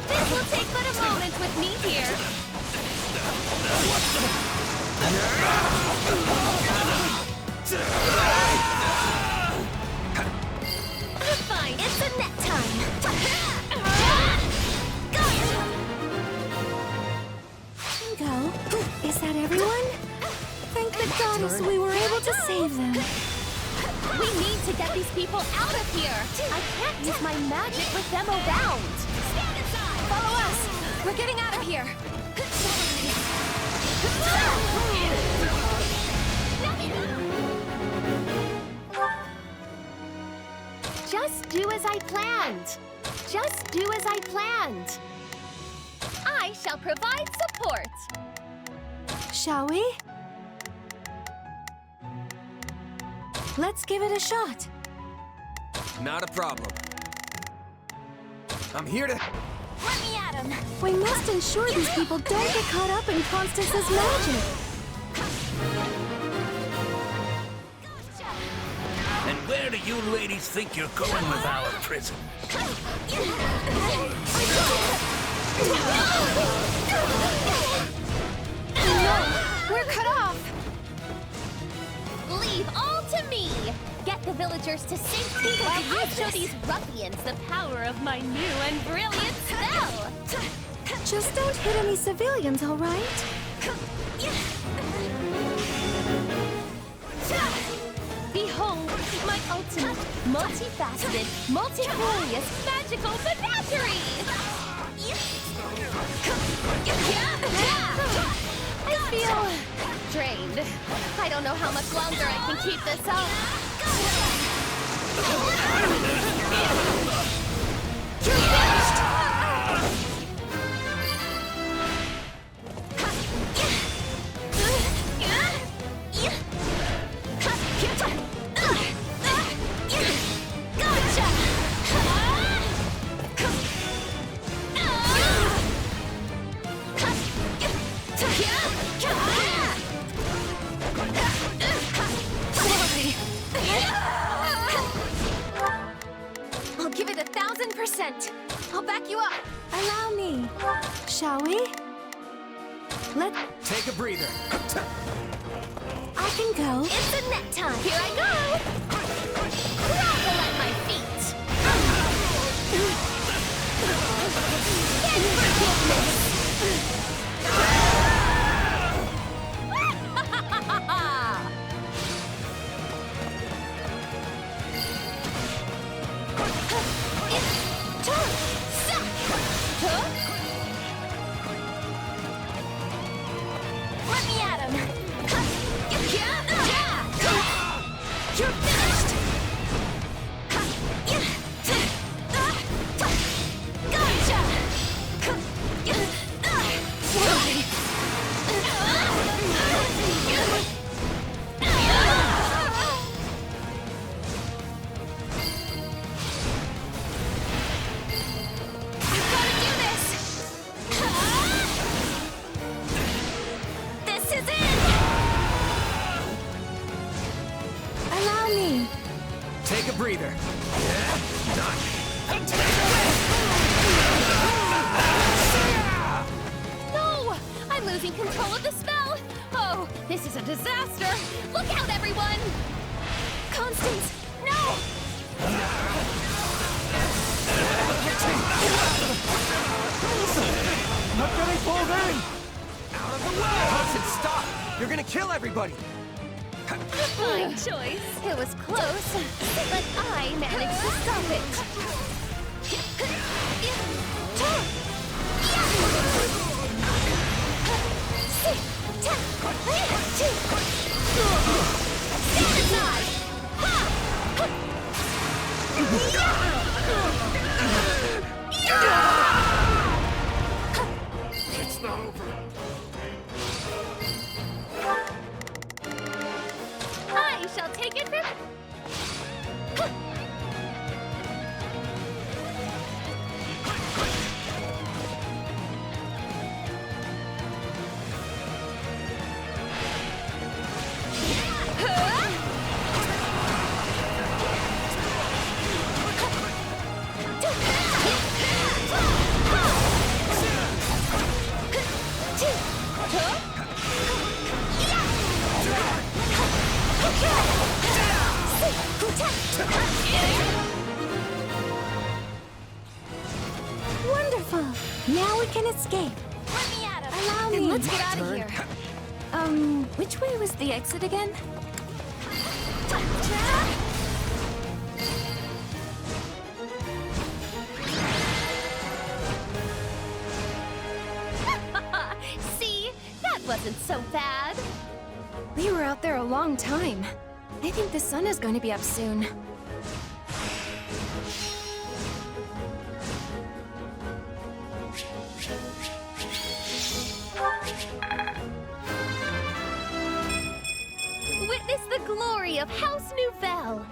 [SPEAKER 5] This will take but a moment with me here. Fine, it's a net time.
[SPEAKER 1] Go. Is that everyone? Thank the goddess we were able to save them.
[SPEAKER 5] We need to get these people out of here. I can't use my magic with them around. Stand aside.
[SPEAKER 12] Follow us. We're getting out of here.
[SPEAKER 5] Just do as I planned. Just do as I planned. I shall provide support.
[SPEAKER 1] Shall we? Let's give it a shot.
[SPEAKER 20] Not a problem. I'm here to...
[SPEAKER 12] Let me at him.
[SPEAKER 1] We must ensure these people don't get caught up in Constance's magic.
[SPEAKER 13] And where do you ladies think you're going with our prison?
[SPEAKER 5] No, we're cut off. Leave all to me. Get the villagers to safety while I show these ruffians the power of my new and brilliant spell.
[SPEAKER 1] Just don't hit any civilians, all right?
[SPEAKER 5] Behold, my ultimate, multifaceted, multifarious, magical menagerie! I feel drained. I don't know how much longer I can keep this up.
[SPEAKER 12] I'll give it 1,000%. I'll back you up.
[SPEAKER 1] Allow me. Shall we?
[SPEAKER 20] Take a breather.
[SPEAKER 1] I can go.
[SPEAKER 5] It's a net time. Here I go. Grovel at my feet. Get forgiveness.
[SPEAKER 12] Let me at him.
[SPEAKER 5] You're finished.
[SPEAKER 20] Take a breather.
[SPEAKER 5] No! I'm losing control of the spell! Oh, this is a disaster! Look out, everyone!
[SPEAKER 12] Constance, no!
[SPEAKER 20] You're gonna kill everybody!
[SPEAKER 5] Fine choice. It was close, but I managed to stop it. Stand aside!
[SPEAKER 13] It's not over.
[SPEAKER 5] I shall take it from...
[SPEAKER 1] Wonderful! Now we can escape.
[SPEAKER 12] Let me at him.
[SPEAKER 1] Allow
[SPEAKER 12] Then
[SPEAKER 1] me.
[SPEAKER 12] let's get out of here. Which way was the exit again?
[SPEAKER 5] See? That wasn't so bad.
[SPEAKER 12] We were out there a long time. I think the sun is going to be up soon.
[SPEAKER 5] Witness the glory of House Nouvelle.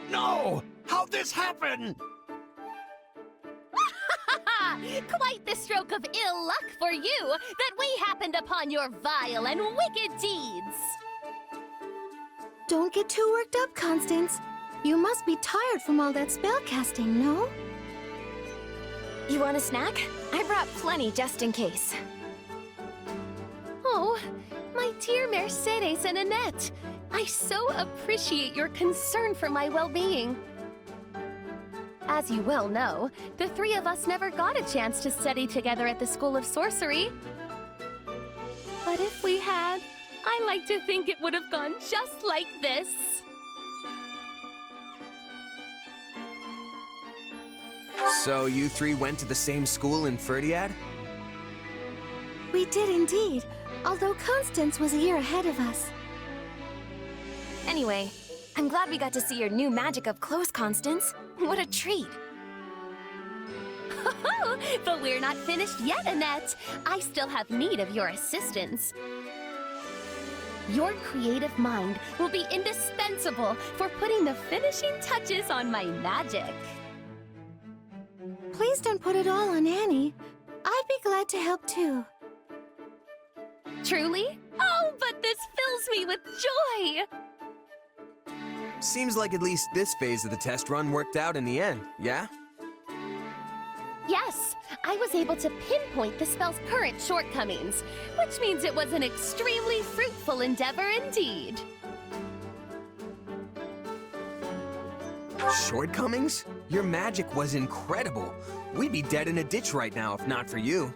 [SPEAKER 24] No! How'd this happen?
[SPEAKER 5] Quite the stroke of ill luck for you that we happened upon your vile and wicked deeds.
[SPEAKER 1] Don't get too worked up, Constance. You must be tired from all that spellcasting, no?
[SPEAKER 12] You want a snack? I brought plenty just in case.
[SPEAKER 5] Oh, my dear Mercedes and Annette, I so appreciate your concern for my well-being. As you well know, the three of us never got a chance to study together at the School of Sorcery. But if we had, I like to think it would have gone just like this.
[SPEAKER 20] So you three went to the same school in Ferdiad?
[SPEAKER 1] We did indeed, although Constance was a year ahead of us.
[SPEAKER 12] Anyway, I'm glad we got to see your new magic up close, Constance. What a treat.
[SPEAKER 5] But we're not finished yet, Annette. I still have need of your assistance. Your creative mind will be indispensable for putting the finishing touches on my magic.
[SPEAKER 1] Please don't put it all on Annie. I'd be glad to help too.
[SPEAKER 5] Truly? Oh, but this fills me with joy!
[SPEAKER 20] Seems like at least this phase of the test run worked out in the end, yeah?
[SPEAKER 5] Yes, I was able to pinpoint the spell's current shortcomings, which means it was an extremely fruitful endeavor indeed.
[SPEAKER 20] Shortcomings? Your magic was incredible. We'd be dead in a ditch right now if not for you.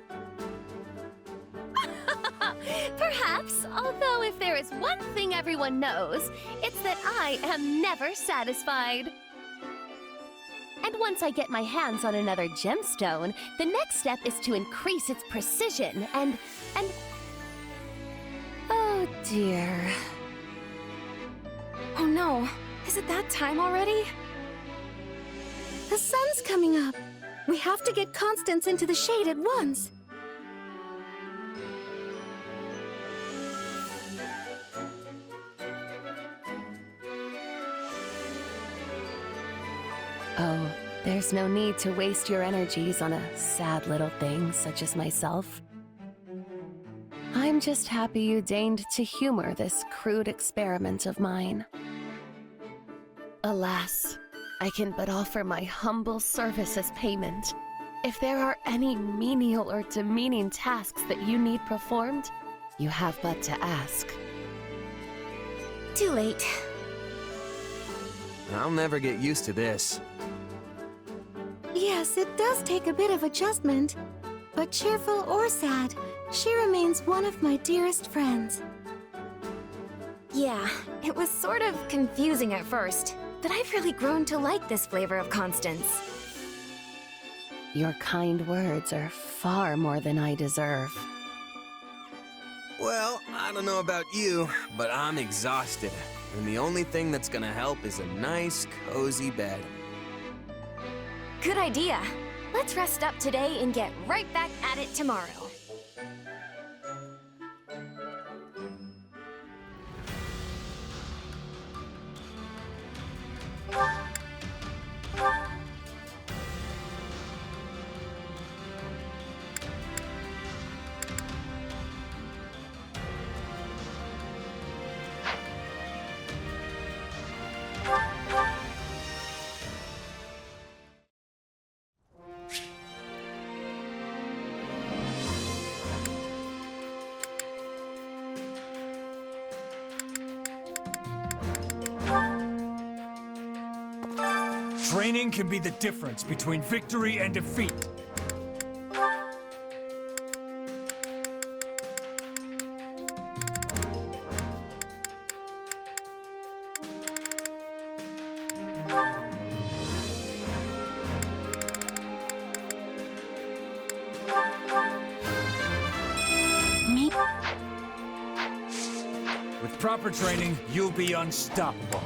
[SPEAKER 5] Perhaps, although if there is one thing everyone knows, it's that I am never satisfied. And once I get my hands on another gemstone, the next step is to increase its precision and... Oh dear.
[SPEAKER 12] Oh no, is it that time already?
[SPEAKER 1] The sun's coming up. We have to get Constance into the shade at once.
[SPEAKER 5] Oh, there's no need to waste your energies on a sad little thing such as myself. I'm just happy you deigned to humor this crude experiment of mine. Alas, I can but offer my humble service as payment. If there are any menial or demeaning tasks that you need performed, you have but to ask.
[SPEAKER 12] Too late.
[SPEAKER 20] I'll never get used to this.
[SPEAKER 1] Yes, it does take a bit of adjustment. But cheerful or sad, she remains one of my dearest friends.
[SPEAKER 12] Yeah, it was sort of confusing at first, but I've really grown to like this flavor of Constance.
[SPEAKER 5] Your kind words are far more than I deserve.
[SPEAKER 20] Well, I don't know about you, but I'm exhausted. And the only thing that's gonna help is a nice, cozy bed.
[SPEAKER 12] Good idea. Let's rest up today and get right back at it tomorrow.
[SPEAKER 10] Training can be the difference between victory and defeat. With proper training, you'll be unstoppable.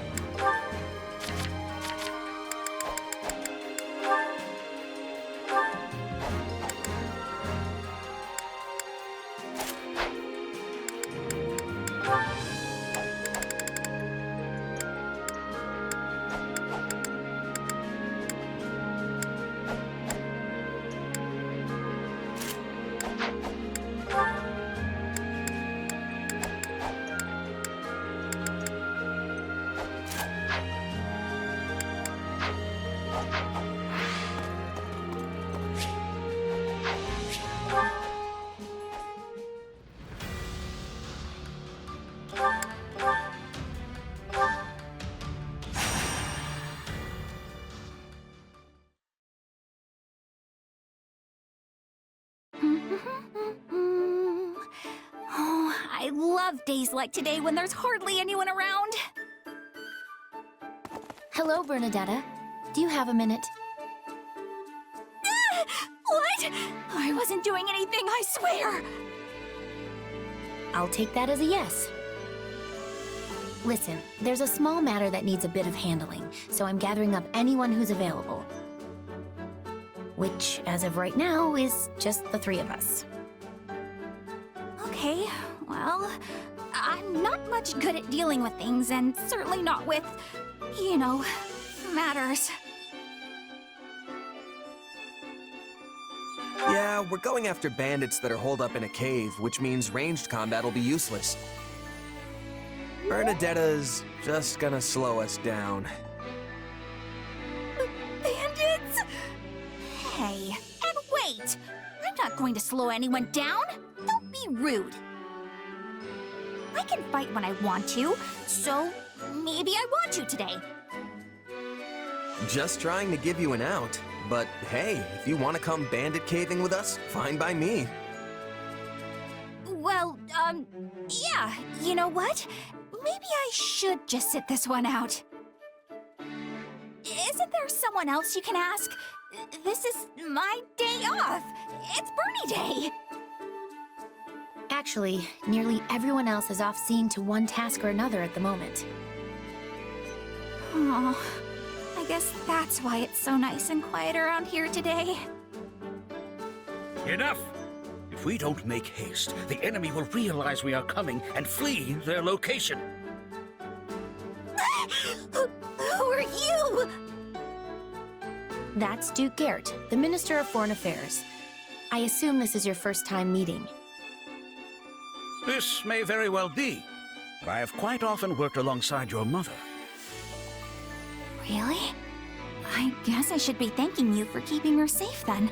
[SPEAKER 15] I love days like today when there's hardly anyone around.
[SPEAKER 1] Hello, Bernadetta. Do you have a minute?
[SPEAKER 15] What? I wasn't doing anything, I swear!
[SPEAKER 1] I'll take that as a yes. Listen, there's a small matter that needs a bit of handling, so I'm gathering up anyone who's available. Which, as of right now, is just the three of us.
[SPEAKER 15] Okay, well, I'm not much good at dealing with things, and certainly not with, you know, matters.
[SPEAKER 20] Yeah, we're going after bandits that are holed up in a cave, which means ranged combat will be useless. Bernadetta's just gonna slow us down.
[SPEAKER 15] Bandits? Hey, and wait! I'm not going to slow anyone down! Don't be rude! I can fight when I want to, so maybe I want to today.
[SPEAKER 20] Just trying to give you an out. But hey, if you want to come bandit caving with us, fine by me.
[SPEAKER 15] Well, yeah, you know what? Maybe I should just sit this one out. Isn't there someone else you can ask? This is my day off. It's Bernie Day.
[SPEAKER 1] Actually, nearly everyone else is off seeing to one task or another at the moment.
[SPEAKER 15] Oh, I guess that's why it's so nice and quiet around here today.
[SPEAKER 13] Enough! If we don't make haste, the enemy will realize we are coming and flee their location.
[SPEAKER 15] Who are you?
[SPEAKER 1] That's Duke Garrett, the Minister of Foreign Affairs. I assume this is your first time meeting.
[SPEAKER 13] This may very well be, but I have quite often worked alongside your mother.
[SPEAKER 15] Really? I guess I should be thanking you for keeping her safe then.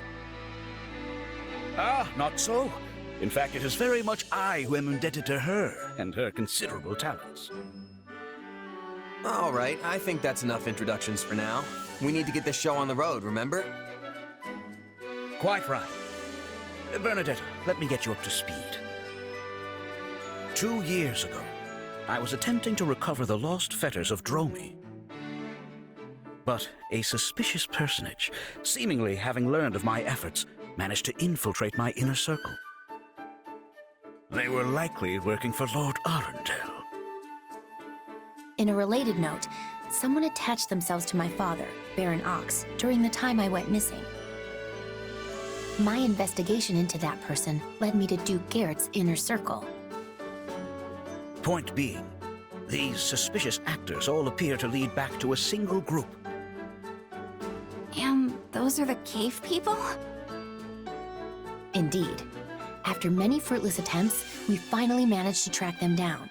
[SPEAKER 13] Ah, not so. In fact, it is very much I who am indebted to her and her considerable talents.
[SPEAKER 20] All right, I think that's enough introductions for now. We need to get this show on the road, remember?
[SPEAKER 13] Quite right. Bernadetta, let me get you up to speed. 2 years ago, I was attempting to recover the lost fetters of Dromi. But a suspicious personage, seemingly having learned of my efforts, managed to infiltrate my inner circle. They were likely working for Lord Arundel.
[SPEAKER 9] In a related note, someone attached themselves to my father, Baron Ox, during the time I went missing. My investigation into that person led me to Duke Garrett's inner circle.
[SPEAKER 13] Point being, these suspicious actors all appear to lead back to a single group.
[SPEAKER 9] And those are the cave people? Indeed. After many fruitless attempts, we finally managed to track them down.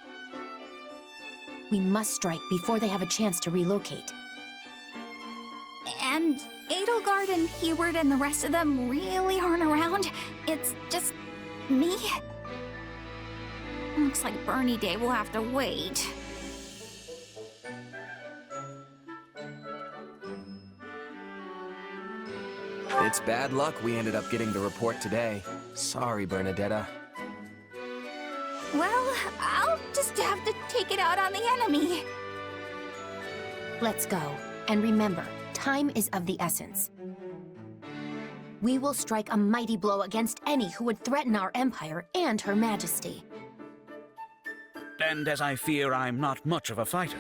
[SPEAKER 9] We must strike before they have a chance to relocate.
[SPEAKER 12] And Edelgard and Heward and the rest of them really aren't around? It's just me? Looks like Bernie Day will have to wait.
[SPEAKER 20] It's bad luck we ended up getting the report today. Sorry, Bernadetta.
[SPEAKER 12] Well, I'll just have to take it out on the enemy.
[SPEAKER 9] Let's go. And remember, time is of the essence. We will strike a mighty blow against any who would threaten our empire and Her Majesty.
[SPEAKER 13] And as I fear I'm not much of a fighter,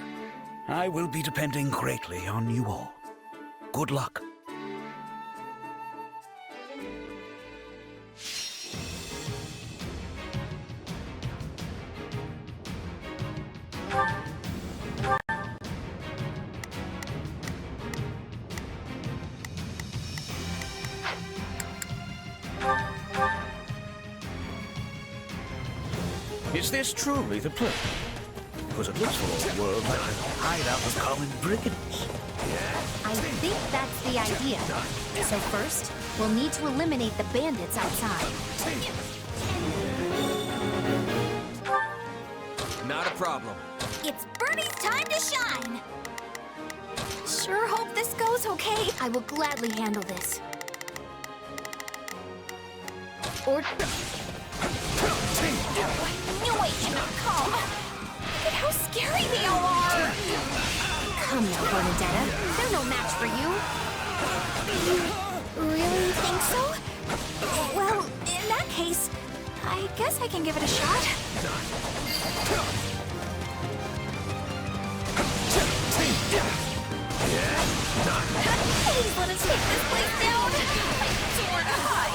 [SPEAKER 13] I will be depending greatly on you all. Good luck. Is this truly the place? Because it looks for all the world like a hideout of common brigands.
[SPEAKER 9] I think that's the idea. So first, we'll need to eliminate the bandits outside.
[SPEAKER 20] Not a problem.
[SPEAKER 12] It's Bernie's time to shine! Sure hope this goes okay.
[SPEAKER 9] I will gladly handle this. Or...
[SPEAKER 12] I knew I shouldn't come. Look at how scary they all are.
[SPEAKER 9] Come now, Bernadetta. They're no match for you.
[SPEAKER 12] You really think so? Well, in that case, I guess I can give it a shot. Please let us take this place down. I'm torn to hide.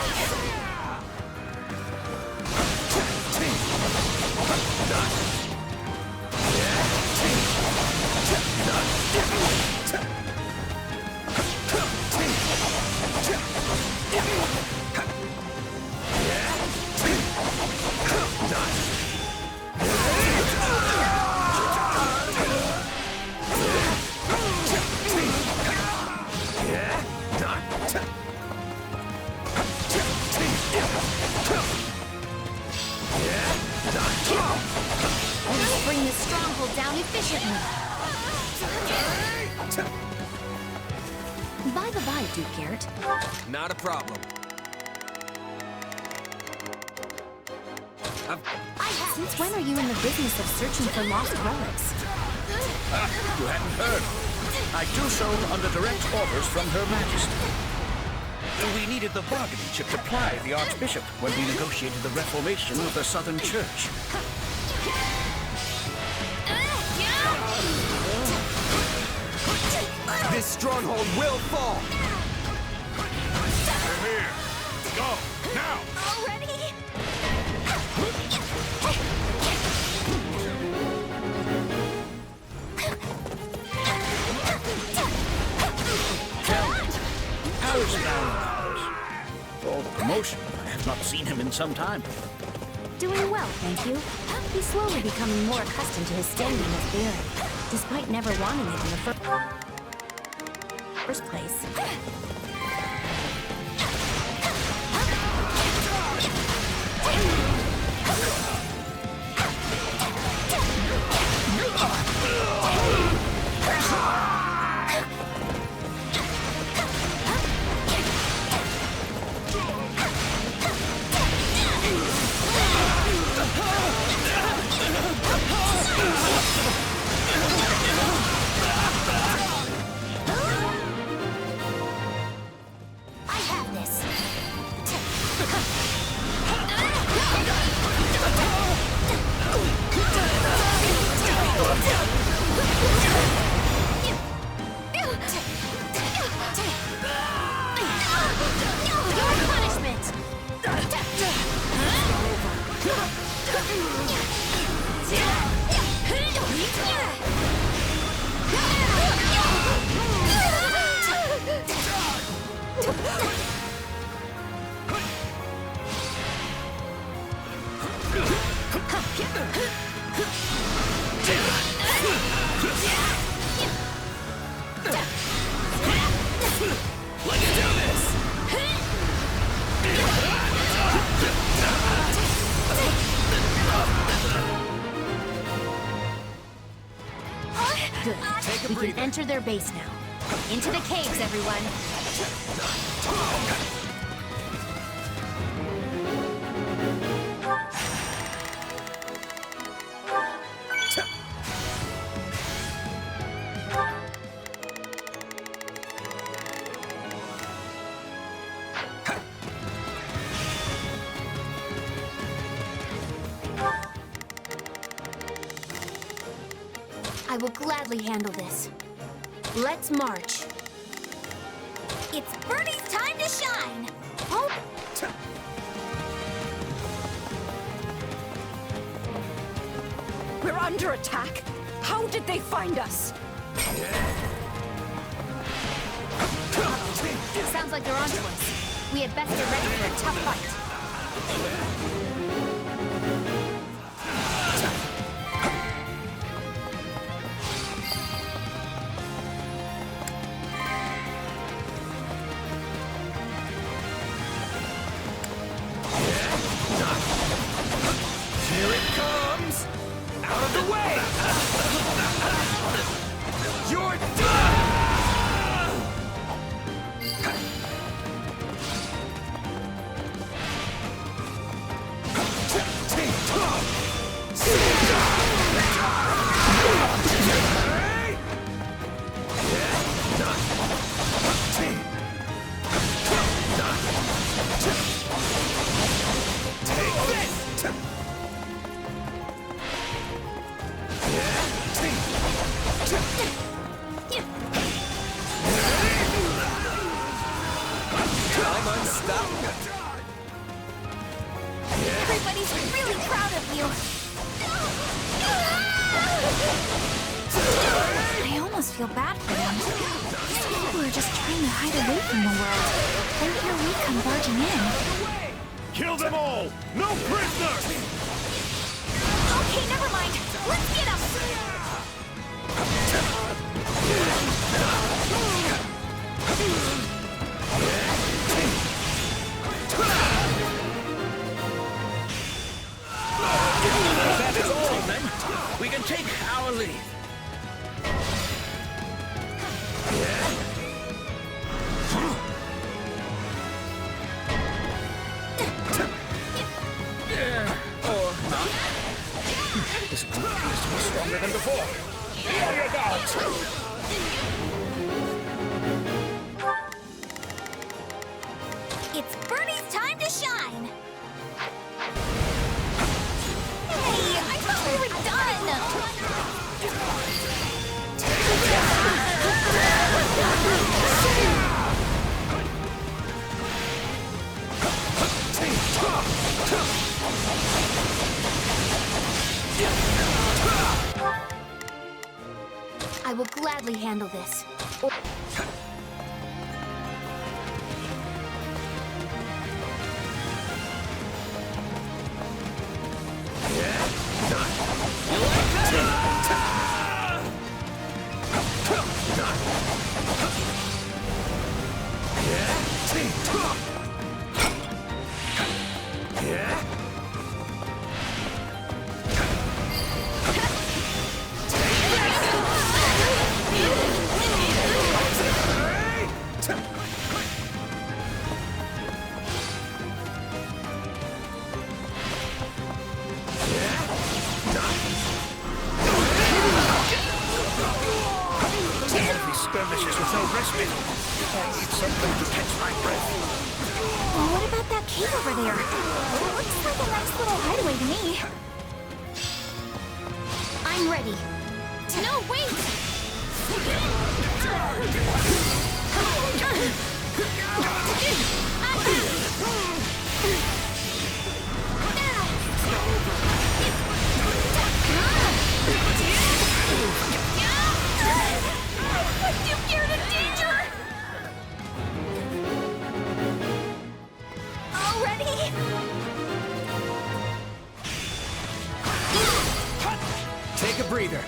[SPEAKER 9] Let's bring this stronghold down efficiently. By the by, Duke Garrett.
[SPEAKER 20] Not a problem.
[SPEAKER 9] Since when are you in the business of searching for lost relics?
[SPEAKER 13] You hadn't heard. I do so under direct orders from Her Majesty. We needed the bargaining chip to ply the Archbishop when we negotiated the reformation of the Southern Church.
[SPEAKER 20] This stronghold will fall!
[SPEAKER 13] They're here! Go! Now!
[SPEAKER 12] Already?
[SPEAKER 13] How is Balthus? For all the commotion, I have not seen him in some time.
[SPEAKER 9] Doing well, thank you. He's slowly becoming more accustomed to his standing as Baron, despite never wanting it in the first place.
[SPEAKER 8] Let's do this!
[SPEAKER 9] Good. We can enter their base now. Into the caves, everyone. I will gladly handle this. Let's march.
[SPEAKER 1] It's Birdie's time to shine! Oh!
[SPEAKER 15] We're under attack? How did they find us?
[SPEAKER 9] Sounds like they're onto us. We had best get ready for a tough fight.
[SPEAKER 8] Here it comes! Out of the way! You're done!
[SPEAKER 1] Everybody's really proud of you!
[SPEAKER 9] I almost feel bad for them. These people are just trying to hide away from the world. Then here we come barging in.
[SPEAKER 24] Kill them all! No prisoners!
[SPEAKER 1] Okay, never mind. Let's get them!
[SPEAKER 13] That is all, then. We can take our leave. Or not. This group appears to be stronger than before. Warrior gods!
[SPEAKER 1] It's Birdie's time to shine! Hey, I thought we were done!
[SPEAKER 9] I will gladly handle this.
[SPEAKER 13] Skirmishes with no respite. I need something to catch my breath.
[SPEAKER 1] Well, what about that cave over there? Looks like a nice little hideaway to me.
[SPEAKER 9] I'm ready.
[SPEAKER 1] No, wait! Put you here to danger! Already?
[SPEAKER 20] Take a breather.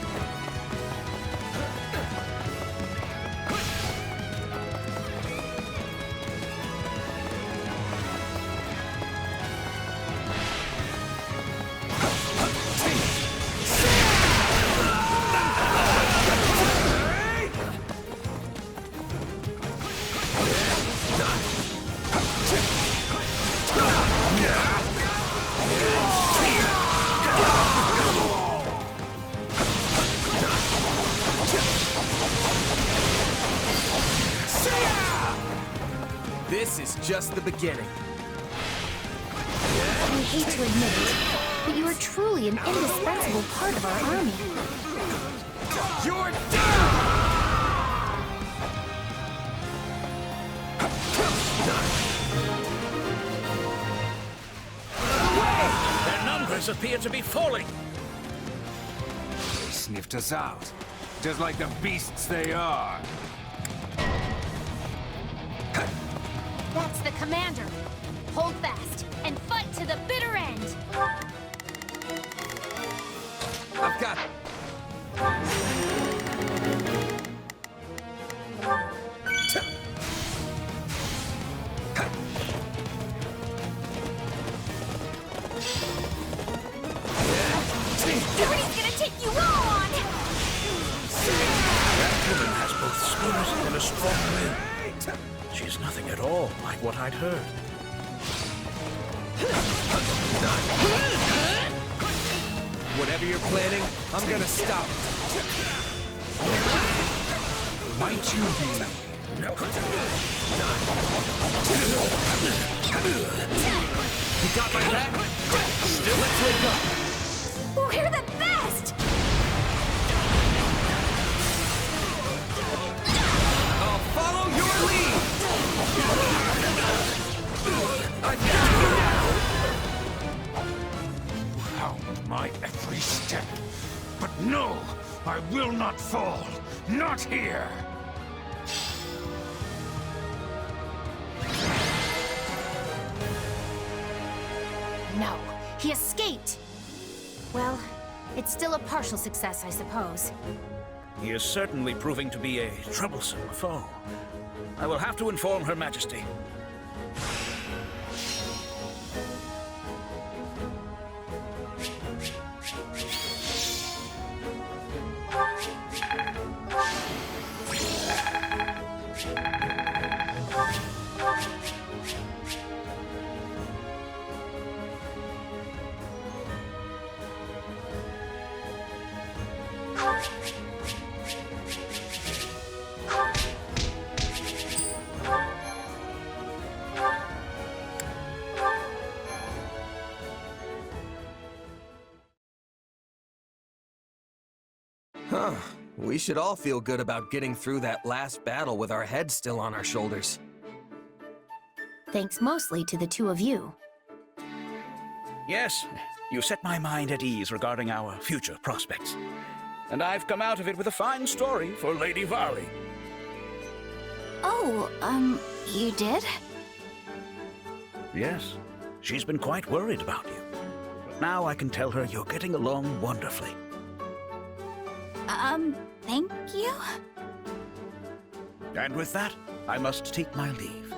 [SPEAKER 20] This is just the beginning.
[SPEAKER 9] I hate to admit it, but you are truly an indispensable part of our army.
[SPEAKER 20] You're down!
[SPEAKER 13] Their numbers appear to be falling.
[SPEAKER 10] They sniffed us out, just like the beasts they are.
[SPEAKER 5] That's the commander. Hold fast and fight to the bitter end.
[SPEAKER 20] I've got it.
[SPEAKER 5] Everybody's gonna take you on!
[SPEAKER 13] That woman has both spirit and a strong will. She's nothing at all like what I'd heard.
[SPEAKER 20] Whatever you're planning, I'm gonna stop.
[SPEAKER 10] Might you be?
[SPEAKER 20] You got my back? Still, let's wake up.
[SPEAKER 5] We're the best!
[SPEAKER 20] I'll follow your lead!
[SPEAKER 10] How my every step. But no, I will not fall. Not here.
[SPEAKER 9] No, he escaped! Well, it's still a partial success, I suppose.
[SPEAKER 13] He is certainly proving to be a troublesome foe. I will have to inform Her Majesty.
[SPEAKER 20] Huh. We should all feel good about getting through that last battle with our heads still on our shoulders.
[SPEAKER 9] Thanks mostly to the two of you.
[SPEAKER 13] Yes, you set my mind at ease regarding our future prospects. And I've come out of it with a fine story for Lady Varley.
[SPEAKER 1] Oh, you did?
[SPEAKER 13] Yes, she's been quite worried about you. But now I can tell her you're getting along wonderfully.
[SPEAKER 1] Thank you?
[SPEAKER 13] And with that, I must take my leave.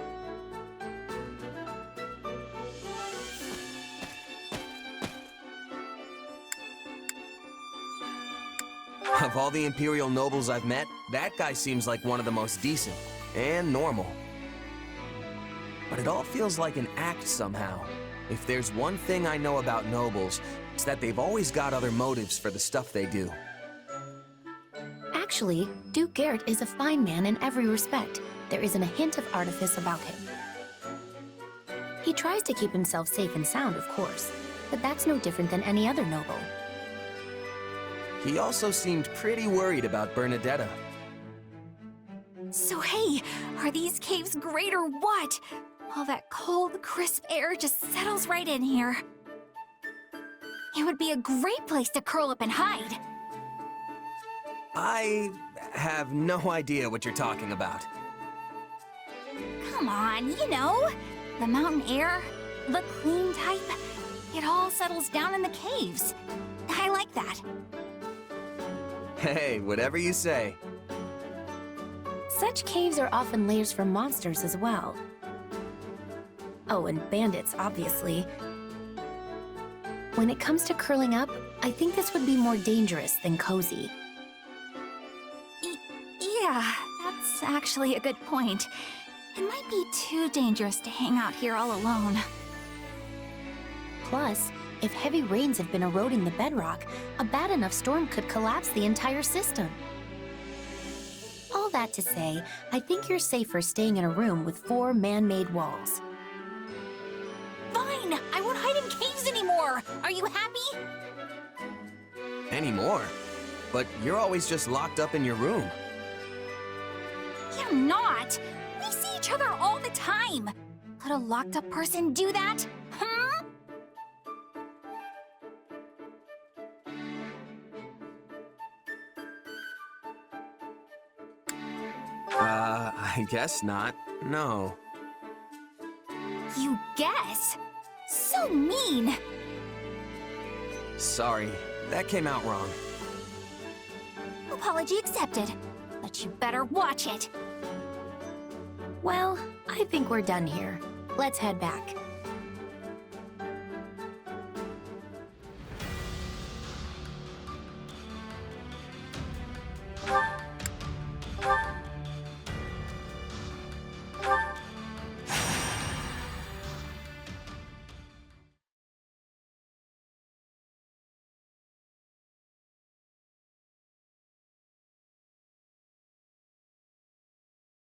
[SPEAKER 20] Of all the Imperial nobles I've met, that guy seems like one of the most decent and normal. But it all feels like an act somehow. If there's one thing I know about nobles, it's that they've always got other motives for the stuff they do.
[SPEAKER 9] Actually, Duke Garrett is a fine man in every respect. There isn't a hint of artifice about him. He tries to keep himself safe and sound, of course, but that's no different than any other noble.
[SPEAKER 20] He also seemed pretty worried about Bernadetta.
[SPEAKER 1] So hey, are these caves great or what? All that cold, crisp air just settles right in here. It would be a great place to curl up and hide.
[SPEAKER 20] I have no idea what you're talking about.
[SPEAKER 1] Come on, you know. The mountain air, the clean type. It all settles down in the caves. I like that.
[SPEAKER 20] Hey, whatever you say.
[SPEAKER 9] Such caves are often lairs for monsters as well. Oh, and bandits, obviously. When it comes to curling up, I think this would be more dangerous than cozy.
[SPEAKER 1] Yeah, that's actually a good point. It might be too dangerous to hang out here all alone.
[SPEAKER 9] Plus, if heavy rains have been eroding the bedrock, a bad enough storm could collapse the entire system. All that to say, I think you're safer staying in a room with 4 man-made walls.
[SPEAKER 1] Fine! I won't hide in caves anymore! Are you happy?
[SPEAKER 20] Anymore? But you're always just locked up in your room.
[SPEAKER 1] You're not! We see each other all the time! Could a locked-up person do that? Hmm?
[SPEAKER 20] I guess not. No.
[SPEAKER 1] You guess? So mean!
[SPEAKER 20] Sorry, that came out wrong.
[SPEAKER 1] Apology accepted. But you better watch it.
[SPEAKER 9] Well, I think we're done here. Let's head back.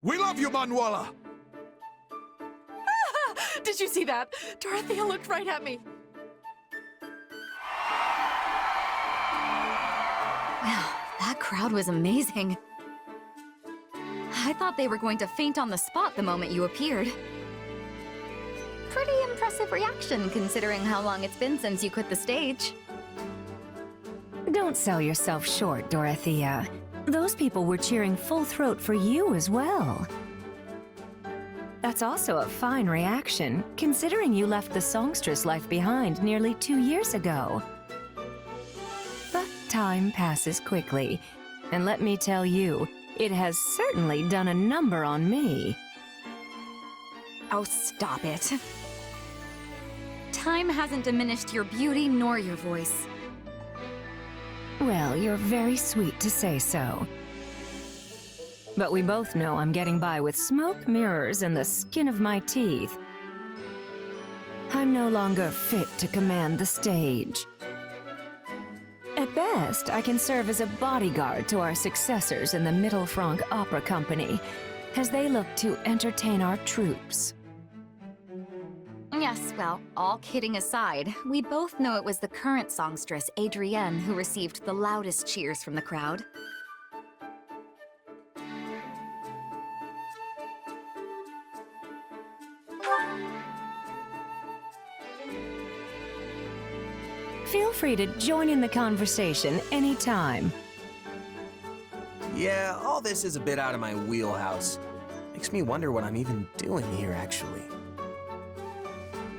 [SPEAKER 10] We love you, Manuela!
[SPEAKER 2] Did you see that? Dorothea looked right at me.
[SPEAKER 3] Wow, that crowd was amazing. I thought they were going to faint on the spot the moment you appeared. Pretty impressive reaction, considering how long it's been since you quit the stage.
[SPEAKER 14] Don't sell yourself short, Dorothea. Those people were cheering full throat for you as well. That's also a fine reaction, considering you left the songstress life behind nearly 2 years ago. But time passes quickly, and let me tell you, it has certainly done a number on me.
[SPEAKER 3] Oh, stop it. Time hasn't diminished your beauty nor your voice.
[SPEAKER 14] Well, you're very sweet to say so. But we both know I'm getting by with smoke, mirrors, and the skin of my teeth. I'm no longer fit to command the stage. At best, I can serve as a bodyguard to our successors in the Mittelfranc Opera Company, as they look to entertain our troops.
[SPEAKER 3] Yes, well, all kidding aside, we both know it was the current songstress, Adrienne, who received the loudest cheers from the crowd.
[SPEAKER 14] Feel free to join in the conversation anytime.
[SPEAKER 20] Yeah, all this is a bit out of my wheelhouse. Makes me wonder what I'm even doing here, actually.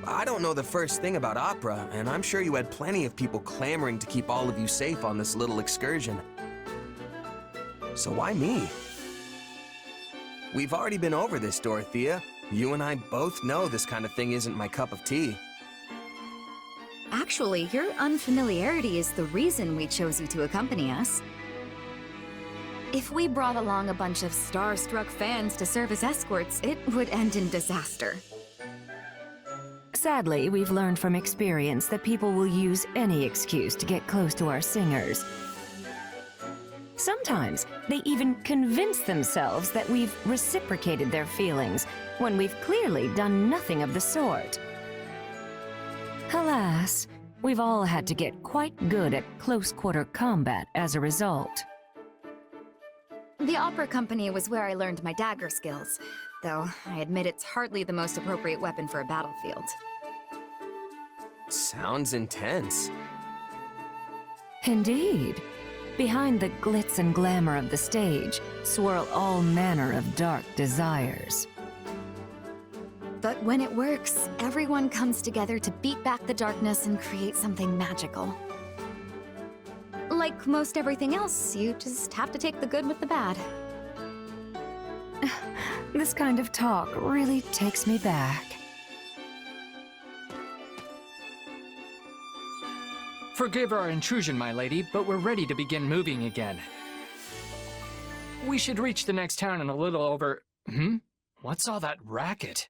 [SPEAKER 20] I don't know the first thing about opera, and I'm sure you had plenty of people clamoring to keep all of you safe on this little excursion. So why me? We've already been over this, Dorothea. You and I both know this kind of thing isn't my cup of tea.
[SPEAKER 3] Actually, your unfamiliarity is the reason we chose you to accompany us. If we brought along a bunch of starstruck fans to serve as escorts, it would end in disaster.
[SPEAKER 14] Sadly, we've learned from experience that people will use any excuse to get close to our singers. Sometimes, they even convince themselves that we've reciprocated their feelings, when we've clearly done nothing of the sort. Alas, we've all had to get quite good at close-quarter combat as a result.
[SPEAKER 3] The opera company was where I learned my dagger skills, though I admit it's hardly the most appropriate weapon for a battlefield.
[SPEAKER 20] Sounds intense.
[SPEAKER 14] Indeed. Behind the glitz and glamour of the stage swirl all manner of dark desires.
[SPEAKER 3] But when it works, everyone comes together to beat back the darkness and create something magical.
[SPEAKER 12] like most everything else, you just have to take the good with the bad.
[SPEAKER 14] This kind of talk really takes me back.
[SPEAKER 16] Forgive our intrusion, my lady, but we're ready to begin moving again. We should reach the next town in a little over... What's all that racket?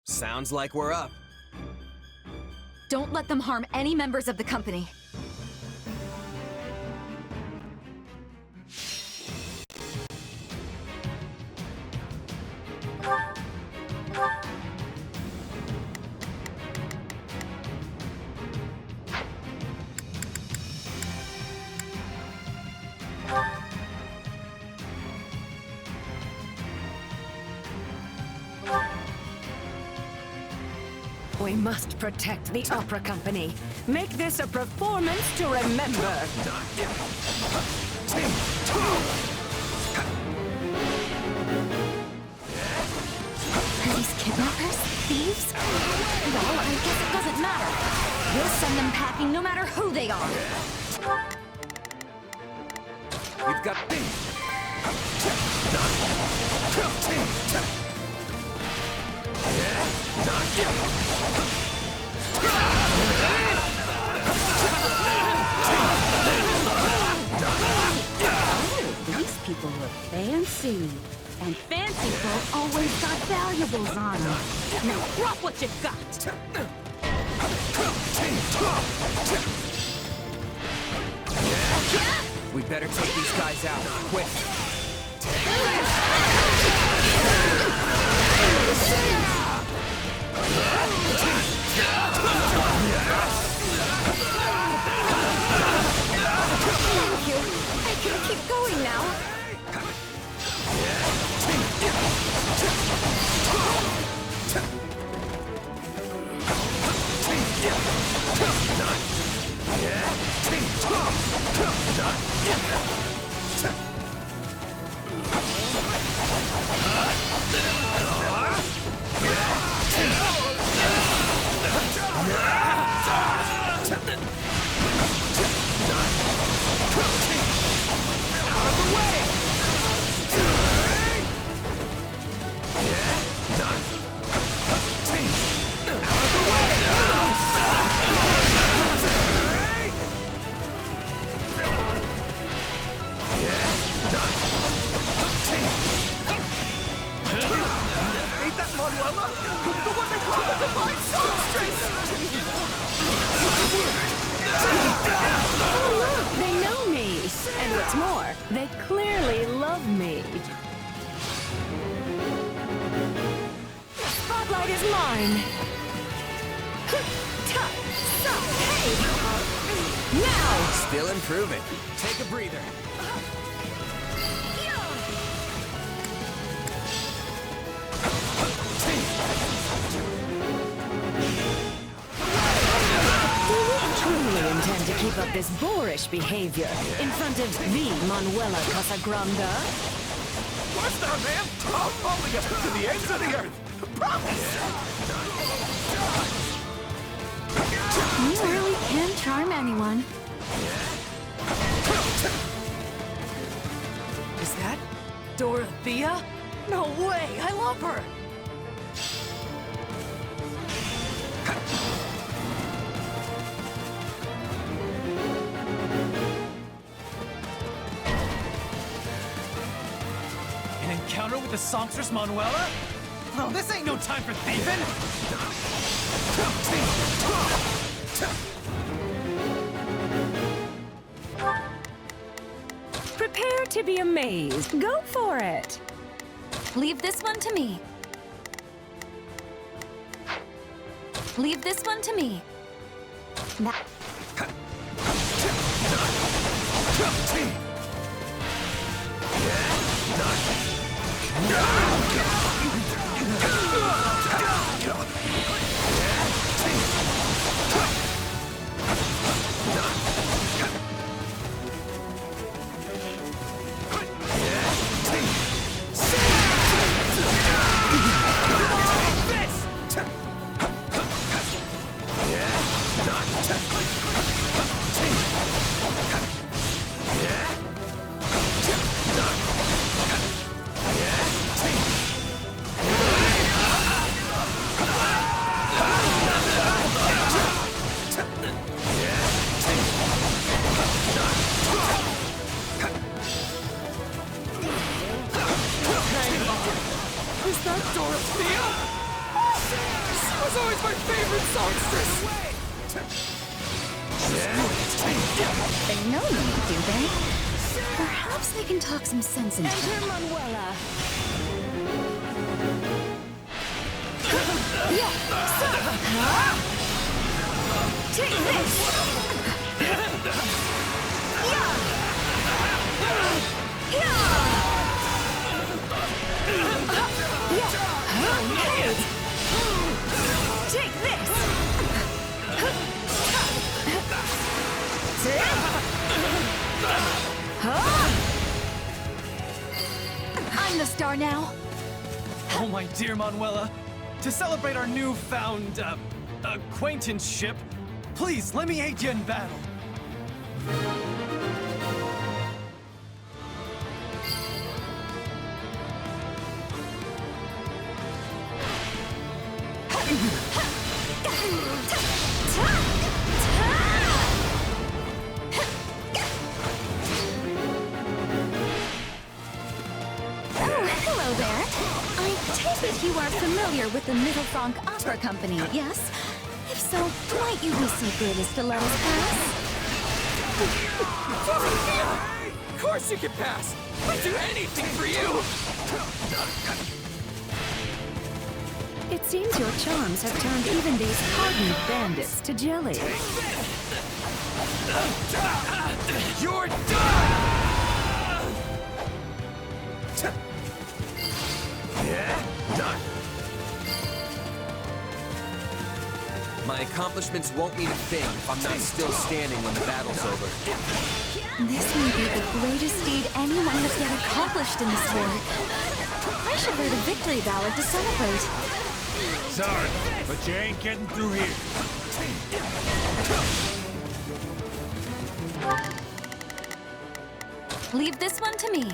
[SPEAKER 20] Sounds like we're up.
[SPEAKER 12] Don't let them harm any members of the company.
[SPEAKER 14] We must protect the opera company. Make this a performance to remember.
[SPEAKER 1] Are these kidnappers? Thieves? Well, I guess it doesn't matter. We'll send them packing no matter who they are.
[SPEAKER 20] We've got...
[SPEAKER 15] These people look fancy. And fancy folk always got valuables on them. Now drop what you got!
[SPEAKER 20] We better take these guys out, quick.
[SPEAKER 12] Thank you. I can keep going now.
[SPEAKER 14] They know me, and what's more, they clearly love me. The spotlight is mine. Now!
[SPEAKER 20] Still improving. Take a breather.
[SPEAKER 14] Truly intend to keep up this boorish behavior in front of the Manuela Casagrande?
[SPEAKER 10] What's that, man? I'll follow you to the ends of the earth. Promise!
[SPEAKER 1] You really can charm anyone.
[SPEAKER 2] Is that Dorothea? No way! I love her!
[SPEAKER 18] An encounter with the songstress Manuela? Oh, this ain't no time for thieving!
[SPEAKER 14] Prepare to be amazed. Go for it.
[SPEAKER 12] Leave this one to me. Leave this one to me. That...
[SPEAKER 2] songstress!
[SPEAKER 9] They know me, do they? Perhaps they can talk some sense into
[SPEAKER 15] Enter
[SPEAKER 9] them.
[SPEAKER 15] Manuela.
[SPEAKER 12] Take this! Take this!
[SPEAKER 1] I'm the star now.
[SPEAKER 18] Oh, my dear Manuela, to celebrate our newfound, acquaintanceship, please let me aid you in battle.
[SPEAKER 1] Hello there. I take it you are familiar with the Middle Franc Opera Company, yes? If so, might you be so good as to let us pass?
[SPEAKER 8] Of course you can pass! I'd do anything for you!
[SPEAKER 14] It seems your charms have turned even these hardened bandits to jelly.
[SPEAKER 8] You're done!
[SPEAKER 20] Done. My accomplishments won't mean a thing if I'm not still standing when the battle's over.
[SPEAKER 1] This may be the greatest deed anyone has yet accomplished in this war. I should write a victory ballad to celebrate.
[SPEAKER 24] Sorry, but you ain't getting through here.
[SPEAKER 1] Leave this one to me.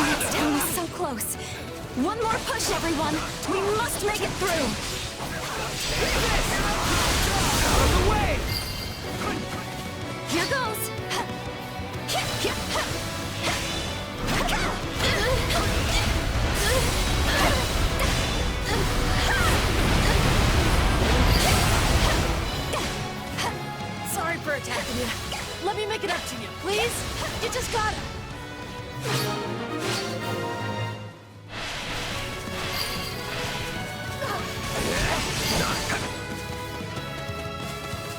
[SPEAKER 1] Next town is so close. One more push, everyone. We must make it through.
[SPEAKER 8] Out of the way!
[SPEAKER 1] Here goes.
[SPEAKER 2] Sorry for attacking you. Let me make it up to you, please? You just gotta.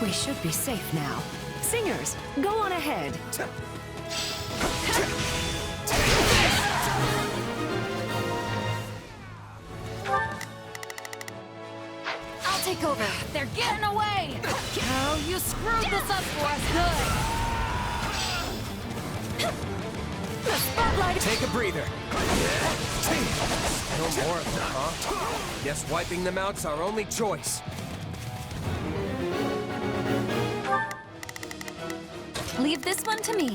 [SPEAKER 14] We should be safe now. Singers, go on ahead.
[SPEAKER 1] I'll take over.
[SPEAKER 2] They're getting away! Oh, you screwed this up for us good!
[SPEAKER 1] The spotlight.
[SPEAKER 20] Take a breather. No more of them, huh? Guess wiping them out's our only choice.
[SPEAKER 1] Leave this one to me.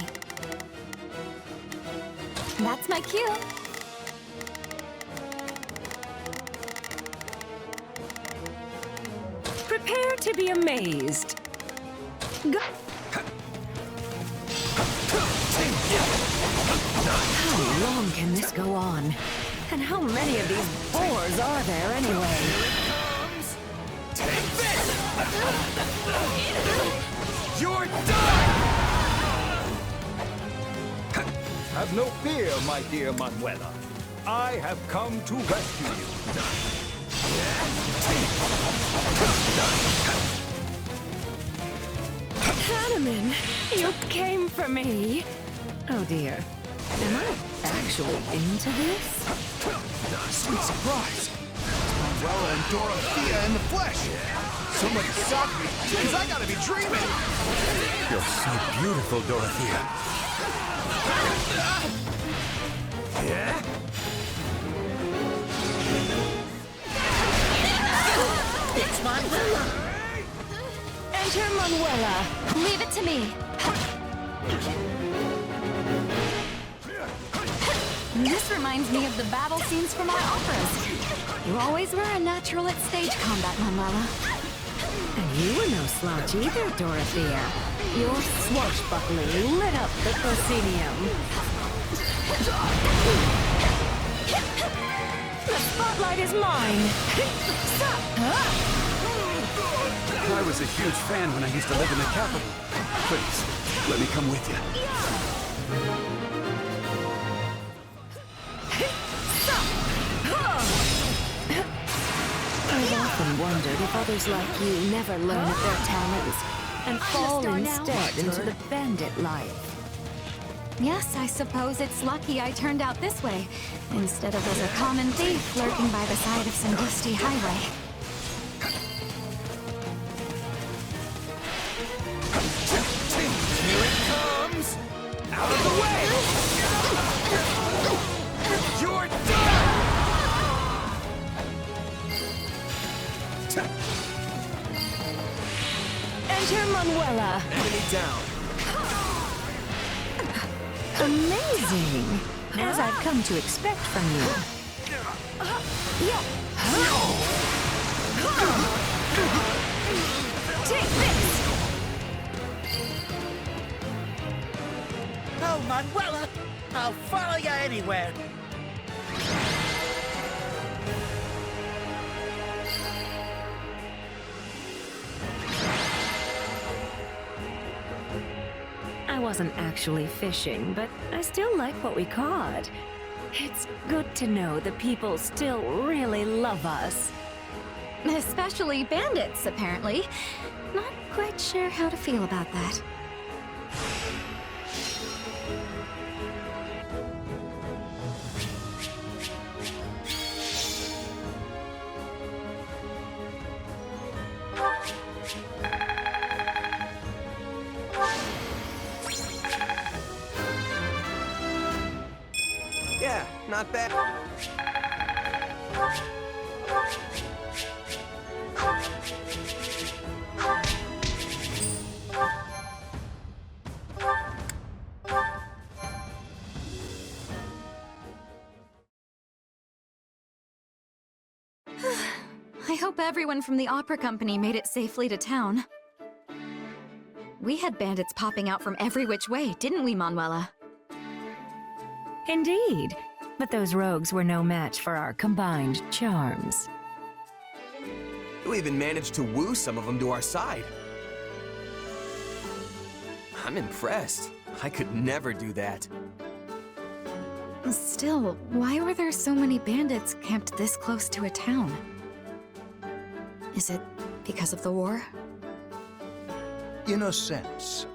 [SPEAKER 1] That's my cue.
[SPEAKER 14] Prepare to be amazed. Go. How long can this go on? And how many of these boars are there anyway?
[SPEAKER 8] Take this! You're done!
[SPEAKER 4] Have no fear, my dear Manuela. I have come to rescue you.
[SPEAKER 14] Hanneman, you came for me. Oh dear. Am I actually into this?
[SPEAKER 24] Sweet surprise! Manuela and Dorothea in the flesh! Somebody stop me, because I gotta be dreaming!
[SPEAKER 6] You're so beautiful, Dorothea.
[SPEAKER 20] Yeah?
[SPEAKER 1] It's Manuela.
[SPEAKER 14] Enter Manuela.
[SPEAKER 1] Leave it to me. This reminds me of the battle scenes from our operas. You always were a natural at stage combat, Manuela.
[SPEAKER 14] And you were no slouch either, Dorothea. Your swashbuckling lit up the proscenium. The spotlight is mine.
[SPEAKER 7] I was a huge fan when I used to live in the capital. Please, let me come with you.
[SPEAKER 14] I've often wondered if others like you never learn of their talents and fall instead into the bandit life.
[SPEAKER 1] Yes, I suppose it's lucky I turned out this way, instead of as a common thief lurking by the side of some dusty highway.
[SPEAKER 23] Here it comes! Out of the way! You're done!
[SPEAKER 14] Enter Manuela.
[SPEAKER 20] Enemy down.
[SPEAKER 14] Amazing! As I've come to expect from you.
[SPEAKER 2] Take this!
[SPEAKER 11] Oh, Manuela! I'll follow you anywhere.
[SPEAKER 14] I wasn't actually fishing, but I still like what we caught. It's good to know the people still really love us.
[SPEAKER 1] Especially bandits, apparently. Not quite sure how to feel about that.
[SPEAKER 20] Yeah, not bad.
[SPEAKER 1] I hope everyone from the opera company made it safely to town. We had bandits popping out from every which way, didn't we, Manuela?
[SPEAKER 14] Indeed, but those rogues were no match for our combined charms.
[SPEAKER 20] You even managed to woo some of them to our side. I'm impressed. I could never do that.
[SPEAKER 1] Still, why were there so many bandits camped this close to a town? Is it because of the war?
[SPEAKER 4] In a sense.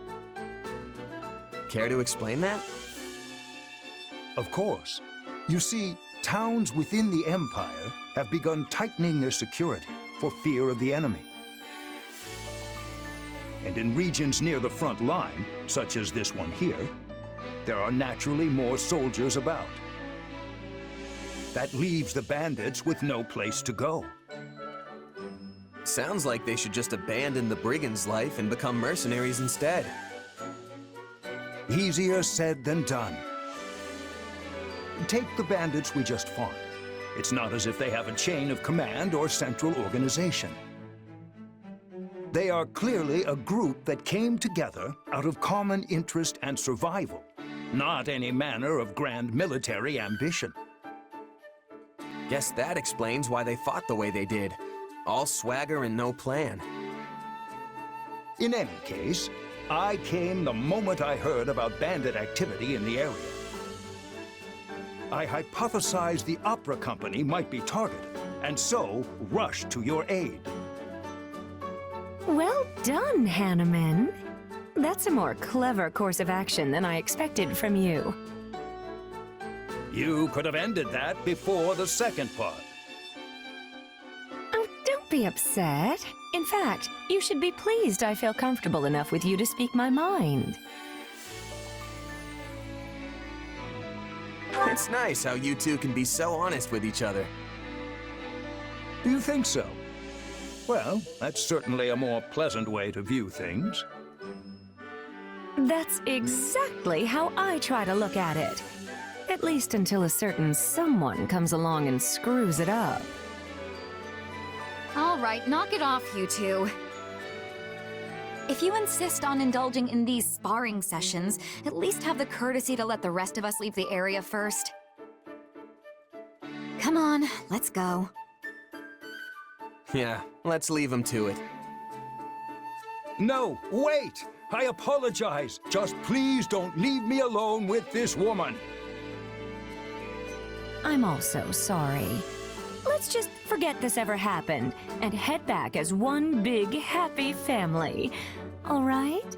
[SPEAKER 20] Care to explain that?
[SPEAKER 4] Of course. You see, towns within the Empire have begun tightening their security for fear of the enemy. And in regions near the front line, such as this one here, there are naturally more soldiers about. That leaves the bandits with no place to go.
[SPEAKER 20] Sounds like they should just abandon the brigand's life and become mercenaries instead.
[SPEAKER 4] Easier said than done. Take the bandits we just fought. It's not as if they have a chain of command or central organization. They are clearly a group that came together out of common interest and survival, not any manner of grand military ambition.
[SPEAKER 20] Guess that explains why they fought the way they did. All swagger and no plan.
[SPEAKER 4] In any case, I came the moment I heard about bandit activity in the area. I hypothesized the opera company might be targeted, and so rushed to your aid.
[SPEAKER 14] Well done, Hanneman. That's a more clever course of action than I expected from you.
[SPEAKER 4] You could have ended that before the second part.
[SPEAKER 14] Oh, don't be upset. In fact, you should be pleased I feel comfortable enough with you to speak my mind.
[SPEAKER 20] It's nice how you two can be so honest with each other.
[SPEAKER 4] Do you think so? Well, that's certainly a more pleasant way to view things.
[SPEAKER 14] That's exactly how I try to look at it. At least until a certain someone comes along and screws it up.
[SPEAKER 1] All right, knock it off, you two. If you insist on indulging in these sparring sessions, at least have the courtesy to let the rest of us leave the area first. Come on, let's go.
[SPEAKER 20] Yeah, let's leave him to it.
[SPEAKER 4] No, wait! I apologize. Just please don't leave me alone with this woman.
[SPEAKER 14] I'm also sorry. Let's just forget this ever happened and head back as one big happy family. All right?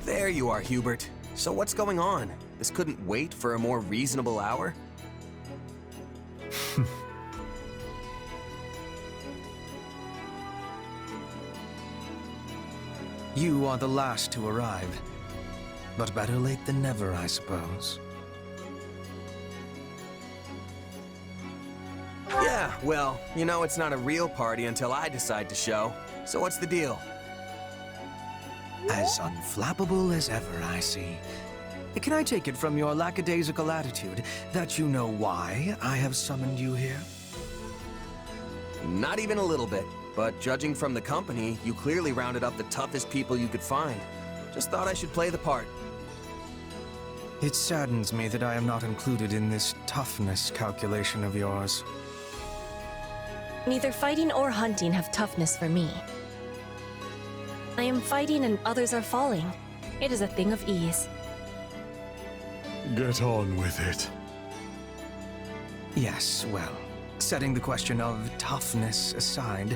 [SPEAKER 20] There you are, Hubert. So what's going on? This couldn't wait for a more reasonable hour?
[SPEAKER 17] You are the last to arrive. But better late than never, I suppose.
[SPEAKER 20] Yeah, well, you know it's not a real party until I decide to show. So what's the deal?
[SPEAKER 17] As unflappable as ever, I see. Can I take it from your lackadaisical attitude that you know why I have summoned you here?
[SPEAKER 20] Not even a little bit. But judging from the company, you clearly rounded up the toughest people you could find. Just thought I should play the part.
[SPEAKER 17] It saddens me that I am not included in this toughness calculation of yours.
[SPEAKER 19] Neither fighting or hunting have toughness for me. I am fighting and others are falling. It is a thing of ease.
[SPEAKER 21] Get on with it.
[SPEAKER 17] Yes, well, setting the question of toughness aside,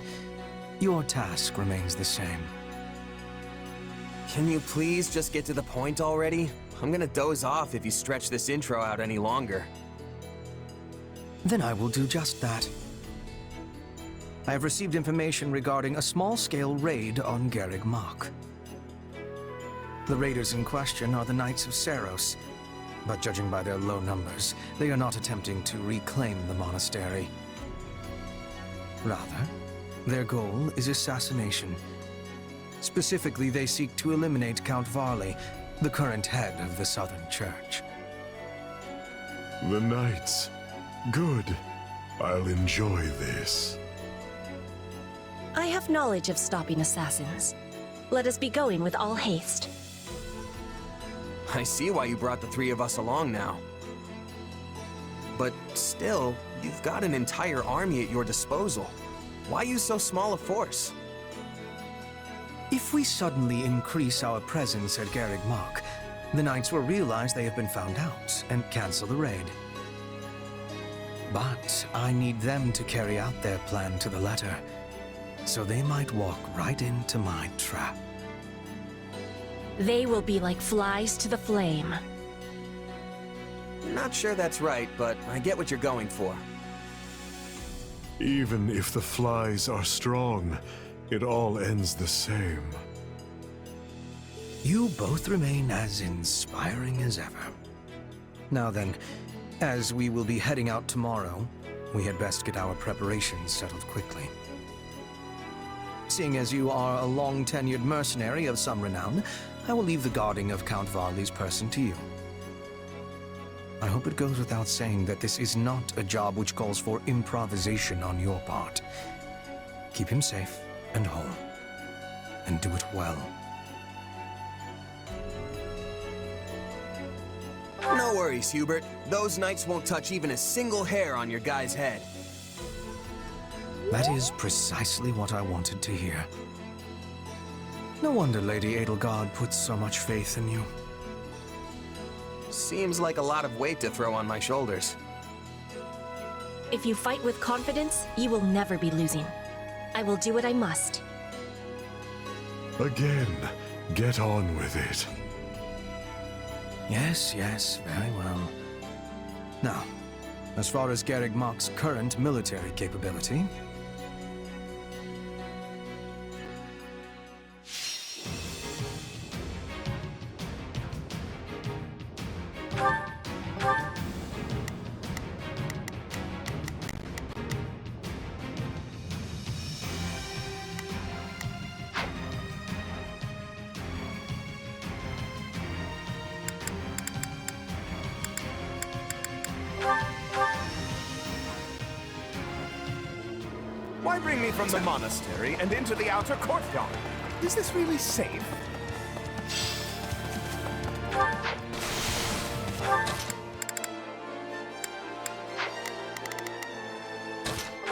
[SPEAKER 17] your task remains the same.
[SPEAKER 20] Can you please just get to the point already? I'm gonna doze off if you stretch this intro out any longer.
[SPEAKER 17] Then I will do just that. I have received information regarding a small-scale raid on Garreg Mach. The raiders in question are the Knights of Seros, but judging by their low numbers, they are not attempting to reclaim the monastery. Rather, their goal is assassination. Specifically, they seek to eliminate Count Varley, the current head of the Southern Church.
[SPEAKER 21] The Knights. Good. I'll enjoy this.
[SPEAKER 19] I have knowledge of stopping assassins. Let us be going with all haste.
[SPEAKER 20] I see why you brought the three of us along now. But still, you've got an entire army at your disposal. Why use so small a force?
[SPEAKER 17] If we suddenly increase our presence at Garreg Mach, the Knights will realize they have been found out and cancel the raid. But I need them to carry out their plan to the letter, so they might walk right into my trap.
[SPEAKER 19] They will be like flies to the flame.
[SPEAKER 20] Not sure that's right, but I get what you're going for.
[SPEAKER 21] Even if the flies are strong, it all ends the same.
[SPEAKER 17] You both remain as inspiring as ever. Now then, as we will be heading out tomorrow, we had best get our preparations settled quickly. Seeing as you are a long-tenured mercenary of some renown, I will leave the guarding of Count Varley's person to you. I hope it goes without saying that this is not a job which calls for improvisation on your part. Keep him safe and whole, and do it well.
[SPEAKER 20] No worries, Hubert. Those knights won't touch even a single hair on your guy's head.
[SPEAKER 17] That is precisely what I wanted to hear. No wonder Lady Edelgard puts so much faith in you.
[SPEAKER 20] Seems like a lot of weight to throw on my shoulders.
[SPEAKER 19] If you fight with confidence, you will never be losing. I will do what I must.
[SPEAKER 21] Again, get on with it.
[SPEAKER 17] Yes, yes, very well. Now, as far as Garreg Mach's current military capability,
[SPEAKER 24] Why bring me from the monastery and into the outer courtyard? Is this really safe?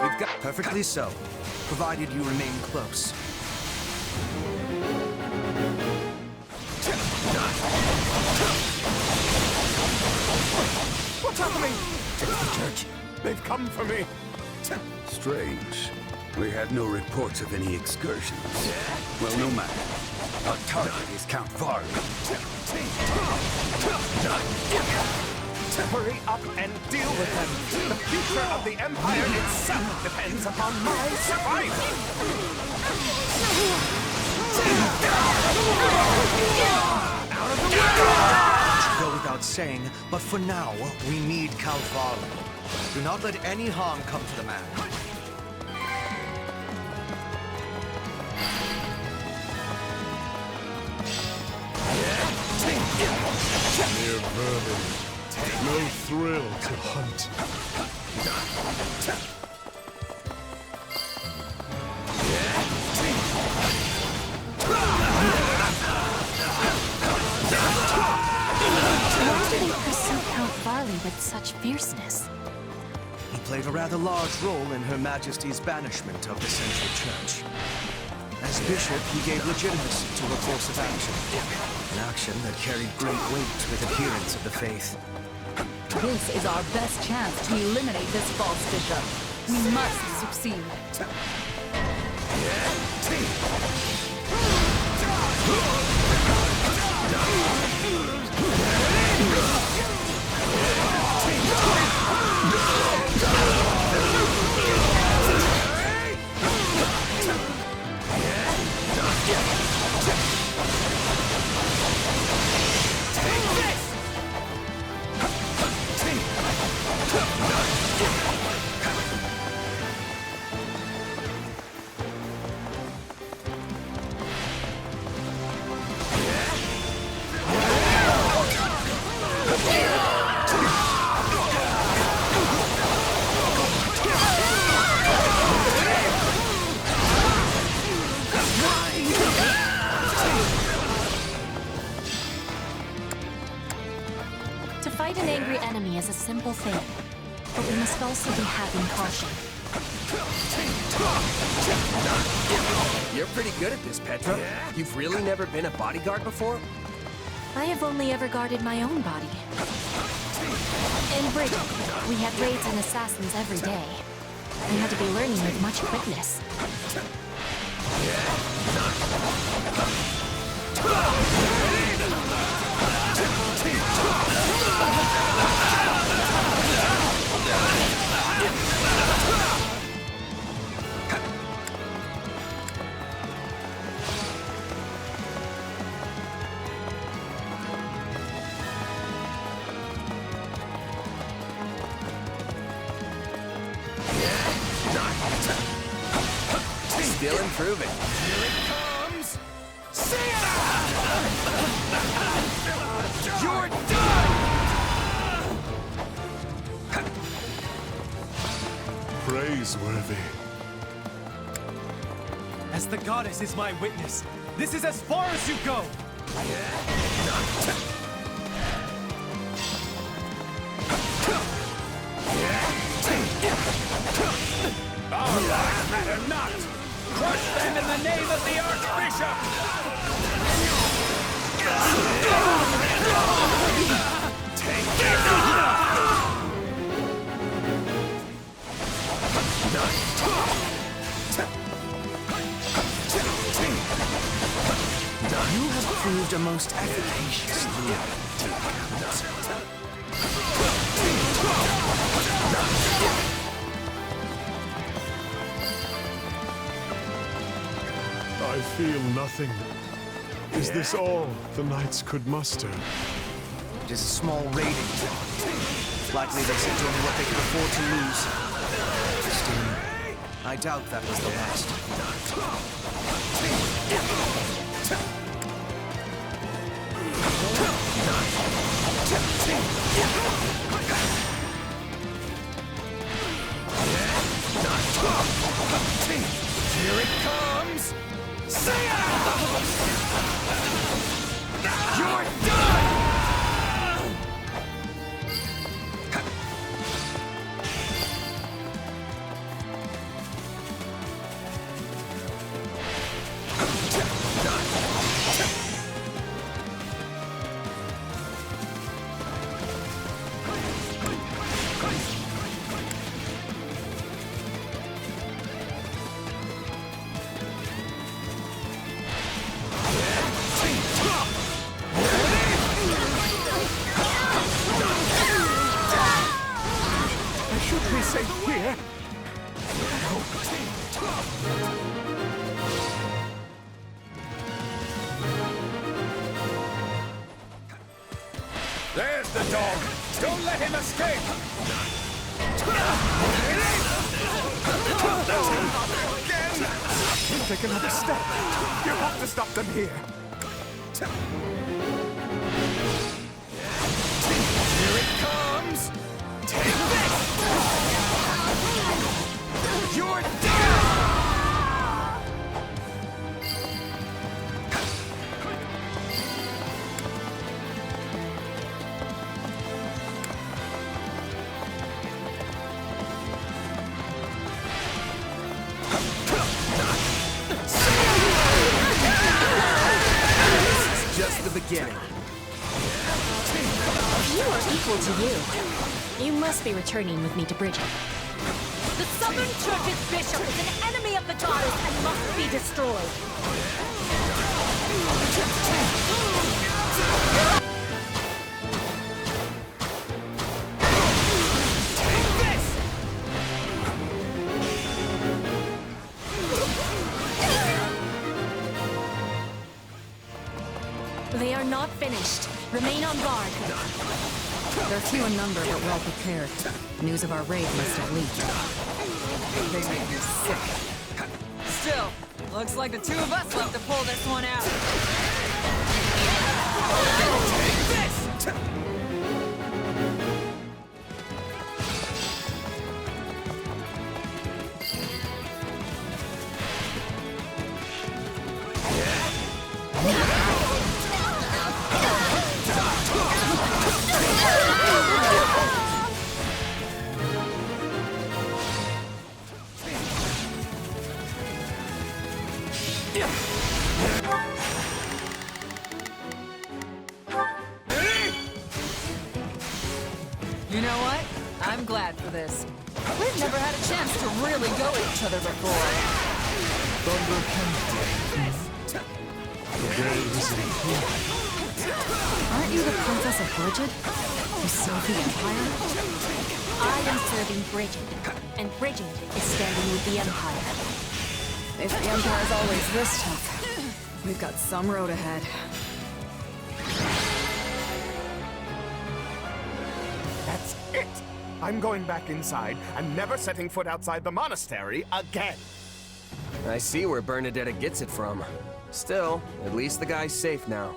[SPEAKER 17] we've got... Perfectly so, provided you remain close.
[SPEAKER 24] What's happening? It's the church. They've come for me.
[SPEAKER 10] Strange. We had no reports of any excursions. Well, no matter. Our target is Count Varley.
[SPEAKER 24] Hurry up and deal with them. The future of the Empire itself depends upon my survival.
[SPEAKER 17] Out of the way! It should go without saying, but for now, we need Count Varley. Do not let any harm come to the man.
[SPEAKER 21] Mere vermin. No thrill to hunt.
[SPEAKER 9] Why do they pursue Count Varley with such fierceness?
[SPEAKER 17] He played a rather large role in Her Majesty's banishment of the Central Church. As bishop, he gave legitimacy to a course of action. An action that carried great weight with adherents of the faith.
[SPEAKER 2] This is our best chance to eliminate this false bishop. We must succeed.
[SPEAKER 9] To fight an angry enemy is a simple thing, but we must also be having caution.
[SPEAKER 20] You're pretty good at this, Petra. You've really never been a bodyguard before?
[SPEAKER 9] I have only ever guarded my own body. In Britain, we had raids and assassins every day. I had to be learning with much quickness.
[SPEAKER 20] Still improving.
[SPEAKER 24] Here it comes! See ya! You're done!
[SPEAKER 21] Praiseworthy.
[SPEAKER 18] As the goddess is my witness, this is as far as you go!
[SPEAKER 23] Our lives matter not! Crush them in the name of the Archbishop! Take
[SPEAKER 17] You have proved a most efficacious lure to the bandits.
[SPEAKER 21] I feel nothing. Is this all the knights could muster?
[SPEAKER 17] It is a small raiding party. Likely they sent only what they could afford to lose. Still, I doubt that was the last.
[SPEAKER 23] Here it comes! You're done! There's the dog! Don't let him escape! Again!
[SPEAKER 24] Take another step. You have to stop them here.
[SPEAKER 23] Here it comes! Take this! You're done!
[SPEAKER 20] Just the beginning.
[SPEAKER 19] You are equal to you. You must be returning with me to Bridget.
[SPEAKER 2] The Southern Church's bishop is an enemy of the goddess and must be destroyed.
[SPEAKER 19] They are not finished. Remain on guard.
[SPEAKER 3] They're few in number, but well prepared. News of our raid must have leaked.
[SPEAKER 8] They make me sick. Still, looks like the two of us left to pull this one out. Take this! You know what? I'm glad for this. We've never had a chance to really go at each other before.
[SPEAKER 3] Aren't you the Princess of Bridget? You serve the Empire?
[SPEAKER 9] I am serving Bridget, and Bridget is standing with the Empire.
[SPEAKER 3] If the Empire's always this tough, we've got some road ahead.
[SPEAKER 24] That's it! I'm going back inside and never setting foot outside the monastery again.
[SPEAKER 20] I see where Bernadetta gets it from. Still, at least the guy's safe now.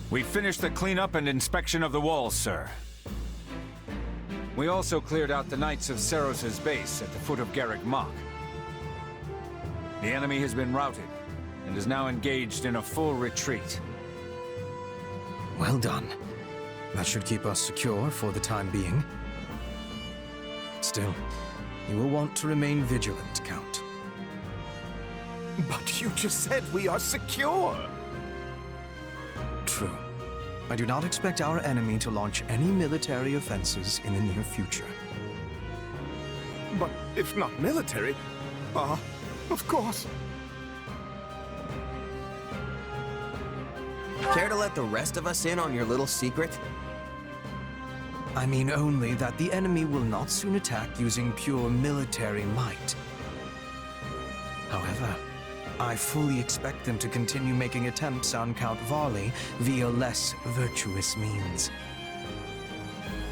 [SPEAKER 23] We finished the cleanup and inspection of the walls, sir. We also cleared out the Knights of Ceros's base at the foot of Garrick Mach. The enemy has been routed and is now engaged in a full retreat.
[SPEAKER 17] Well done. That should keep us secure for the time being. Still, you will want to remain vigilant, Count.
[SPEAKER 24] But you just said we are secure!
[SPEAKER 17] True. I do not expect our enemy to launch any military offenses in the near future.
[SPEAKER 24] But if not military, of course.
[SPEAKER 20] Care to let the rest of us in on your little secret?
[SPEAKER 17] I mean only that the enemy will not soon attack using pure military might. However, I fully expect them to continue making attempts on Count Varley via less virtuous means.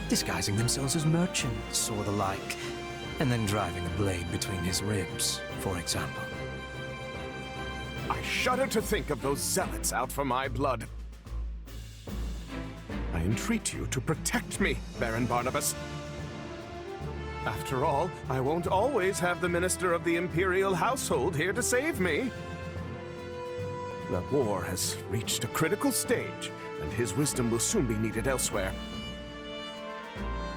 [SPEAKER 17] Disguising themselves as merchants or the like, and then driving a blade between his ribs, for example.
[SPEAKER 21] I shudder to think of those zealots out for my blood. I entreat you to protect me, Baron Barnabas. After all, I won't always have the Minister of the Imperial Household here to save me. The war has reached a critical stage, and his wisdom will soon be needed elsewhere.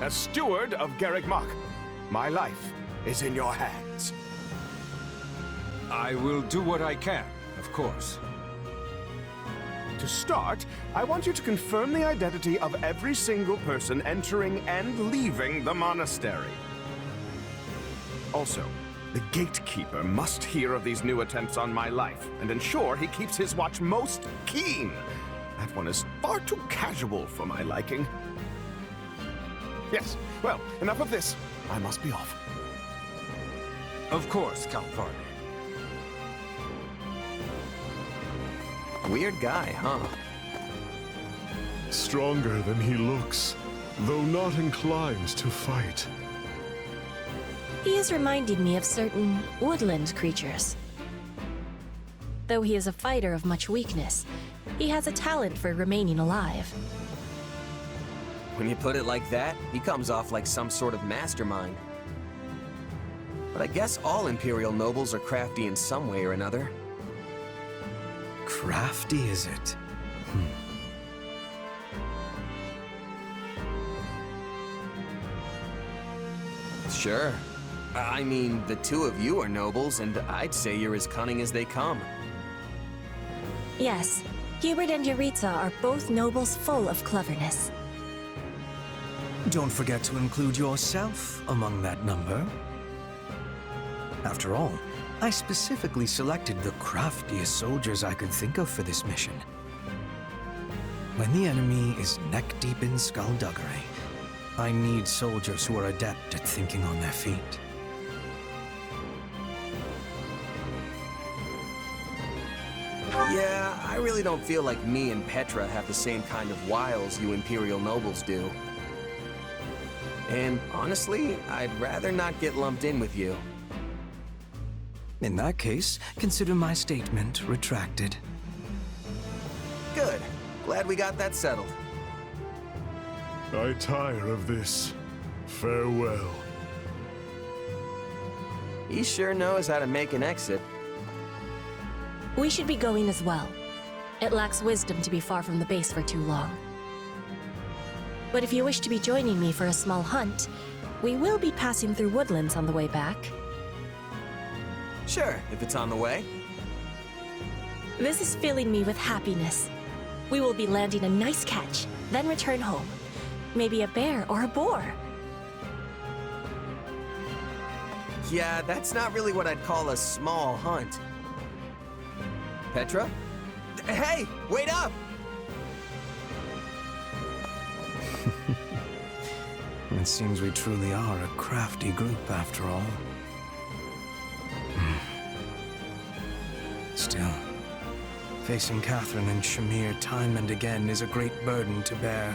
[SPEAKER 21] As steward of Garreg Mach, my life is in your hands.
[SPEAKER 23] I will do what I can, of course.
[SPEAKER 21] To start, I want you to confirm the identity of every single person entering and leaving the monastery. Also, the gatekeeper must hear of these new attempts on my life and ensure he keeps his watch most keen. That one is far too casual for my liking. Yes, well, enough of this. I must be off.
[SPEAKER 23] Of course, Count Varley.
[SPEAKER 20] Weird guy, huh?
[SPEAKER 21] Stronger than he looks, though not inclined to fight.
[SPEAKER 19] He is reminding me of certain woodland creatures. Though he is a fighter of much weakness, he has a talent for remaining alive.
[SPEAKER 20] When you put it like that, he comes off like some sort of mastermind. But I guess all Imperial nobles are crafty in some way or another.
[SPEAKER 17] Crafty, is it?
[SPEAKER 20] Sure. I mean, the two of you are nobles, and I'd say you're as cunning as they come.
[SPEAKER 19] Yes, Hubert and Yuritsa are both nobles full of cleverness.
[SPEAKER 17] Don't forget to include yourself among that number. After all, I specifically selected the craftiest soldiers I could think of for this mission. When the enemy is neck-deep in skullduggery, I need soldiers who are adept at thinking on their feet.
[SPEAKER 20] Yeah, I really don't feel like me and Petra have the same kind of wiles you Imperial nobles do. And honestly, I'd rather not get lumped in with you.
[SPEAKER 17] In that case, consider my statement retracted.
[SPEAKER 20] Good. Glad we got that settled.
[SPEAKER 21] I tire of this. Farewell.
[SPEAKER 20] He sure knows how to make an exit.
[SPEAKER 19] We should be going as well. It lacks wisdom to be far from the base for too long. But if you wish to be joining me for a small hunt, we will be passing through woodlands on the way back.
[SPEAKER 20] Sure, if it's on the way.
[SPEAKER 19] This is filling me with happiness. We will be landing a nice catch, then return home. Maybe a bear or a boar.
[SPEAKER 20] Yeah, that's not really what I'd call a small hunt. Petra? Hey, wait up!
[SPEAKER 17] It seems we truly are a crafty group after all. Still, facing Catherine and Shamir time and again is a great burden to bear.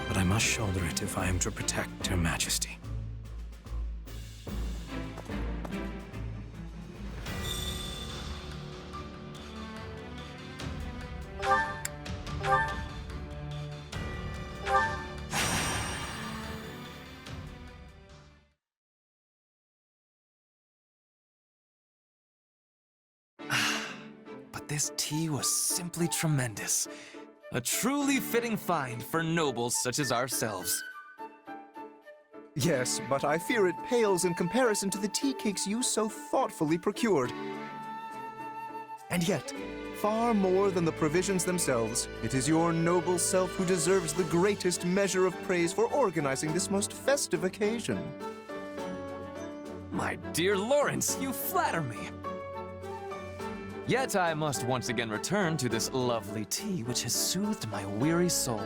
[SPEAKER 17] But I must shoulder it if I am to protect Her Majesty. But this tea was simply tremendous.
[SPEAKER 8] A truly fitting find for nobles such as ourselves.
[SPEAKER 5] Yes, but I fear it pales in comparison to the tea cakes you so thoughtfully procured. And yet, far more than the provisions themselves, it is your noble self who deserves the greatest measure of praise for organizing this most festive occasion.
[SPEAKER 8] My dear Lawrence, you flatter me. Yet I must once again return to this lovely tea which has soothed my weary soul.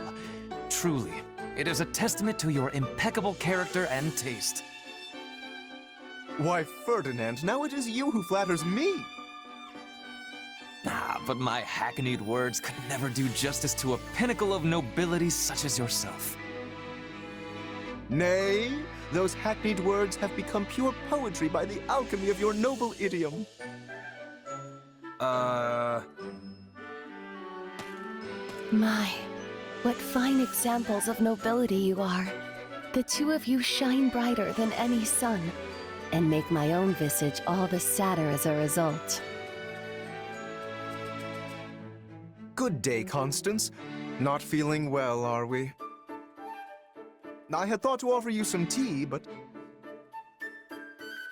[SPEAKER 8] Truly, it is a testament to your impeccable character and taste.
[SPEAKER 5] Why, Ferdinand, now it is you who flatters me.
[SPEAKER 8] Ah, but my hackneyed words could never do justice to a pinnacle of nobility such as yourself.
[SPEAKER 5] Nay, those hackneyed words have become pure poetry by the alchemy of your noble idiom.
[SPEAKER 9] My, what fine examples of nobility you are. The two of you shine brighter than any sun, and make my own visage all the sadder as a result.
[SPEAKER 5] Good day, Constance. Not feeling well, are we? I had thought to offer you some tea, but...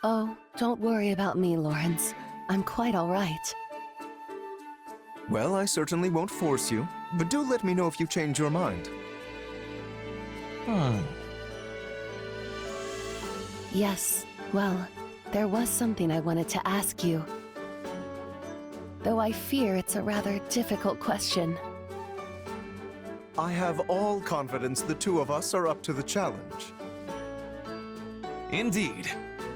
[SPEAKER 9] Oh, don't worry about me, Lawrence. I'm quite all right.
[SPEAKER 5] Well, I certainly won't force you, but do let me know if you change your mind.
[SPEAKER 9] Yes, well, there was something I wanted to ask you. Though I fear it's a rather difficult question.
[SPEAKER 5] I have all confidence the two of us are up to the challenge.
[SPEAKER 8] Indeed.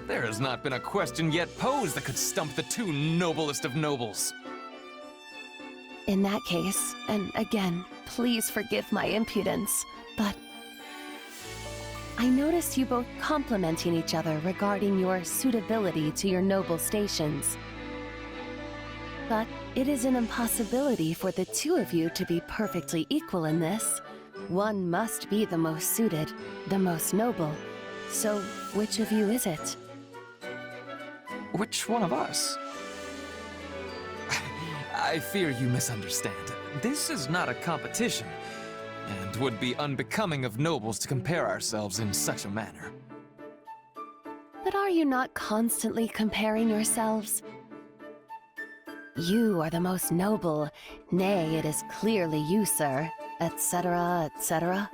[SPEAKER 8] There has not been a question yet posed that could stump the two noblest of nobles.
[SPEAKER 9] In that case, and again, please forgive my impudence, but I noticed you both complimenting each other regarding your suitability to your noble stations. But it is an impossibility for the two of you to be perfectly equal in this. One must be the most suited, the most noble. So, which of you is it?
[SPEAKER 8] Which one of us? I fear you misunderstand. This is not a competition, and would be unbecoming of nobles to compare ourselves in such a manner.
[SPEAKER 9] But are you not constantly comparing yourselves? You are the most noble, nay, it is clearly you, sir, etc., etc.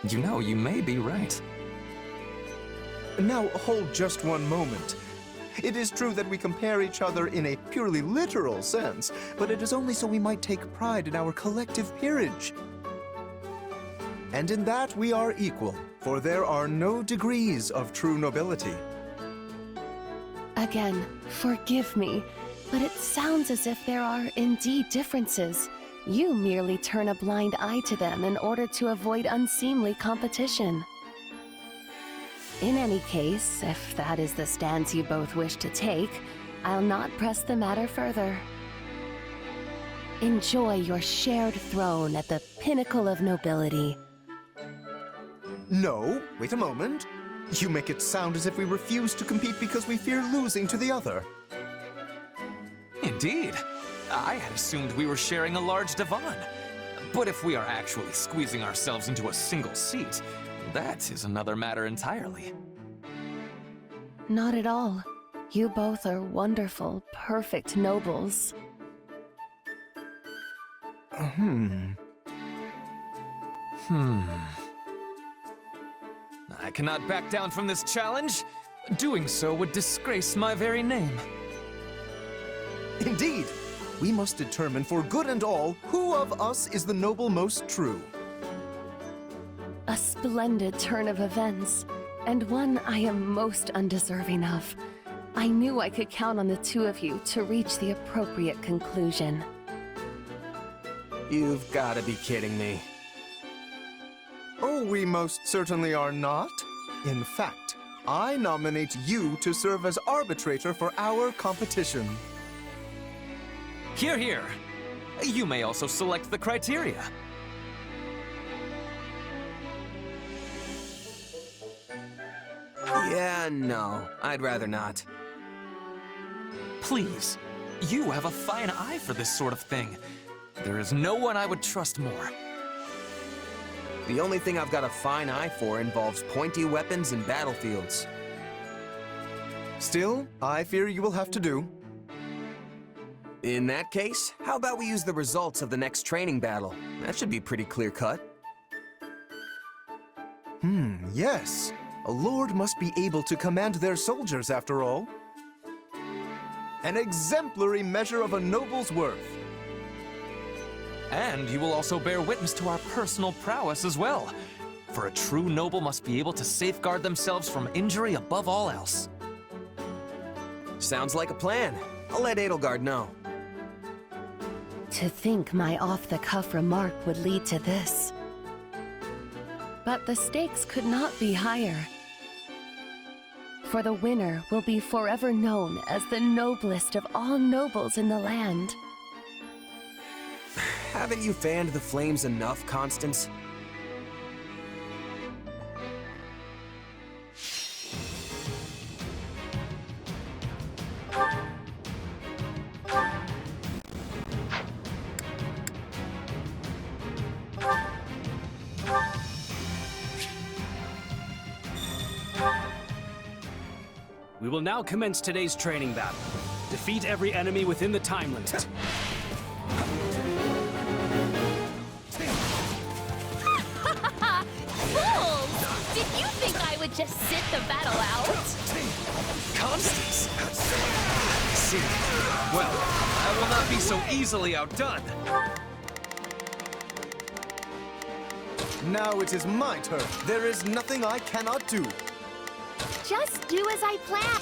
[SPEAKER 8] You know, you may be right.
[SPEAKER 5] Now, hold just one moment. It is true that we compare each other in a purely literal sense, but it is only so we might take pride in our collective peerage. And in that we are equal, for there are no degrees of true nobility.
[SPEAKER 9] Again, forgive me, but it sounds as if there are indeed differences. You merely turn a blind eye to them in order to avoid unseemly competition. In any case, if that is the stance you both wish to take, I'll not press the matter further. Enjoy your shared throne at the pinnacle of nobility.
[SPEAKER 5] No, wait a moment. You make it sound as if we refuse to compete because we fear losing to the other.
[SPEAKER 8] Indeed. I had assumed we were sharing a large divan. But if we are actually squeezing ourselves into a single seat, that is another matter entirely.
[SPEAKER 9] Not at all. You both are wonderful, perfect nobles.
[SPEAKER 8] I cannot back down from this challenge. Doing so would disgrace my very name.
[SPEAKER 5] Indeed. We must determine for good and all who of us is the noble most true.
[SPEAKER 9] A splendid turn of events, and one I am most undeserving of. I knew I could count on the two of you to reach the appropriate conclusion.
[SPEAKER 20] You've got to be kidding me.
[SPEAKER 5] Oh, we most certainly are not. In fact, I nominate you to serve as arbitrator for our competition.
[SPEAKER 8] Hear, hear. You may also select the criteria.
[SPEAKER 20] Yeah, no. I'd rather not.
[SPEAKER 8] Please. You have a fine eye for this sort of thing. There is no one I would trust more.
[SPEAKER 20] The only thing I've got a fine eye for involves pointy weapons and battlefields.
[SPEAKER 5] Still, I fear you will have to do.
[SPEAKER 20] In that case, how about we use the results of the next training battle? That should be pretty clear-cut.
[SPEAKER 5] Yes. A lord must be able to command their soldiers, after all. An exemplary measure of a noble's worth.
[SPEAKER 8] And you will also bear witness to our personal prowess as well. For a true noble must be able to safeguard themselves from injury above all else.
[SPEAKER 20] Sounds like a plan. I'll let Edelgard know.
[SPEAKER 9] To think my off-the-cuff remark would lead to this. But the stakes could not be higher. For the winner will be forever known as the noblest of all nobles in the land.
[SPEAKER 20] Haven't you fanned the flames enough, Constance?
[SPEAKER 13] We will now commence today's training battle. Defeat every enemy within the time limit.
[SPEAKER 2] Fools! Did you think I would just sit the battle out?
[SPEAKER 8] Constance! I see. Well, I will not be so easily outdone.
[SPEAKER 5] Now it is my turn. There is nothing I cannot do.
[SPEAKER 1] Just do as I plan.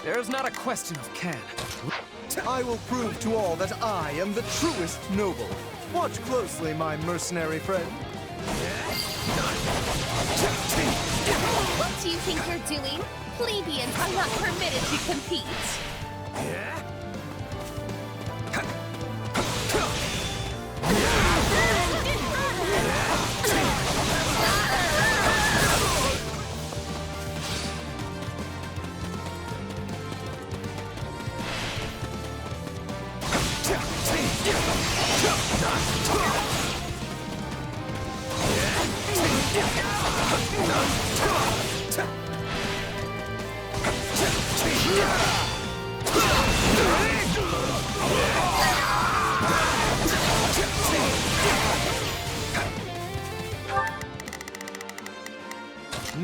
[SPEAKER 8] There's not a question of can.
[SPEAKER 5] I will prove to all that I am the truest noble. Watch closely, my mercenary friend.
[SPEAKER 2] What do you think you're doing? Plebeians are not permitted to compete.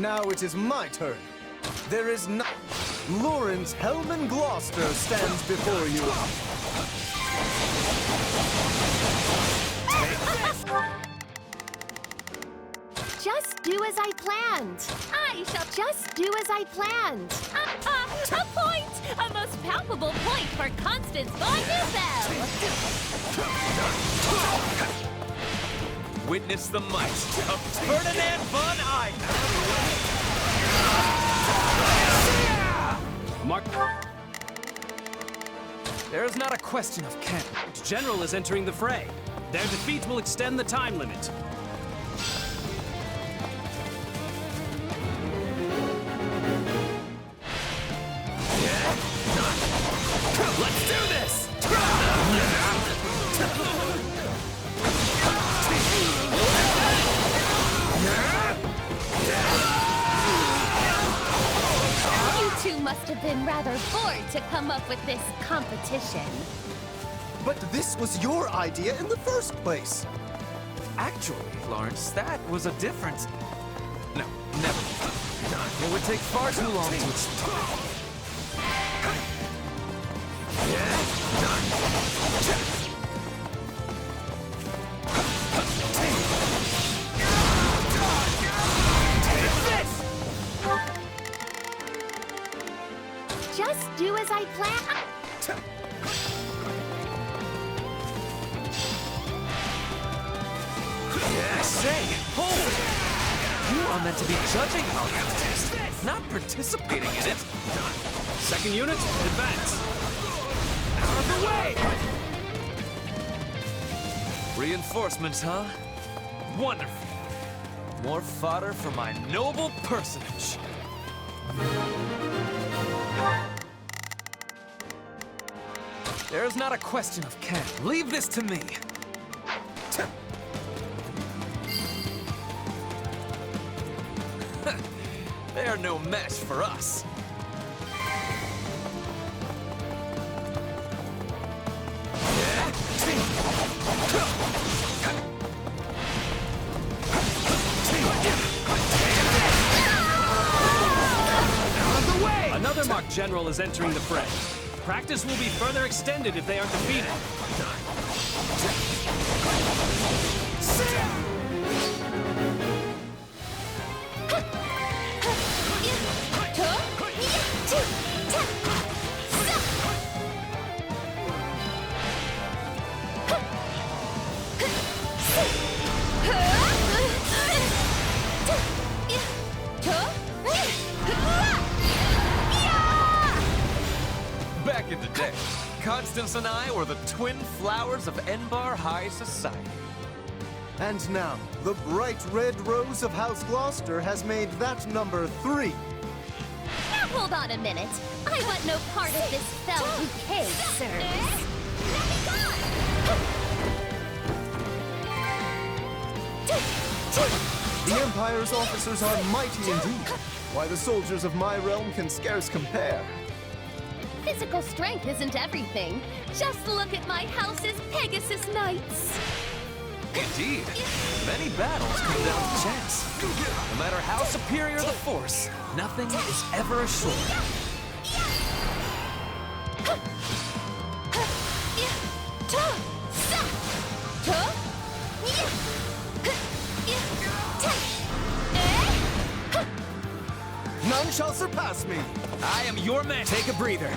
[SPEAKER 5] Now it is my turn. There is no... Lawrence Hellman Gloucester stands before you.
[SPEAKER 1] Just do as I planned. I shall just do as I planned.
[SPEAKER 2] A point! A most palpable point for Constance von Abyssal!
[SPEAKER 8] Witness the might of Ferdinand von Eyck!
[SPEAKER 13] Mark.
[SPEAKER 8] There is not a question of can.
[SPEAKER 13] General is entering the fray. Their defeat will extend the time limit.
[SPEAKER 8] Let's do this!
[SPEAKER 2] You two must have been rather bored to come up with this competition.
[SPEAKER 5] But this was your idea in the first place.
[SPEAKER 8] Actually, Lawrence, that was a different... No, never. It would take far too long to explain.
[SPEAKER 1] Just do as I planned.
[SPEAKER 8] I say, hold! You are meant to be judging our contest, not participating in it.
[SPEAKER 13] Second unit, advance.
[SPEAKER 8] Out of the way! Reinforcements, huh? Wonderful. More fodder for my noble personage. There's not a question of can. Leave this to me. They are no match for us.
[SPEAKER 13] Another mock general is entering the fray. Practice will be further extended if they are defeated.
[SPEAKER 8] Back in the day, Constance and I were the twin flowers of Enbar High Society.
[SPEAKER 5] And now, the bright red rose of House Gloucester has made that number 3.
[SPEAKER 12] Now hold on a minute. I want no part of this fell bouquet service.
[SPEAKER 5] The Empire's officers are mighty indeed. Why, the soldiers of my realm can scarce compare.
[SPEAKER 12] Physical strength isn't everything. Just look at my house's Pegasus Knights.
[SPEAKER 8] Indeed. Many battles come down to chance. No matter how superior the force, nothing is ever assured.
[SPEAKER 5] None shall surpass me.
[SPEAKER 8] I am your man.
[SPEAKER 13] Take a breather.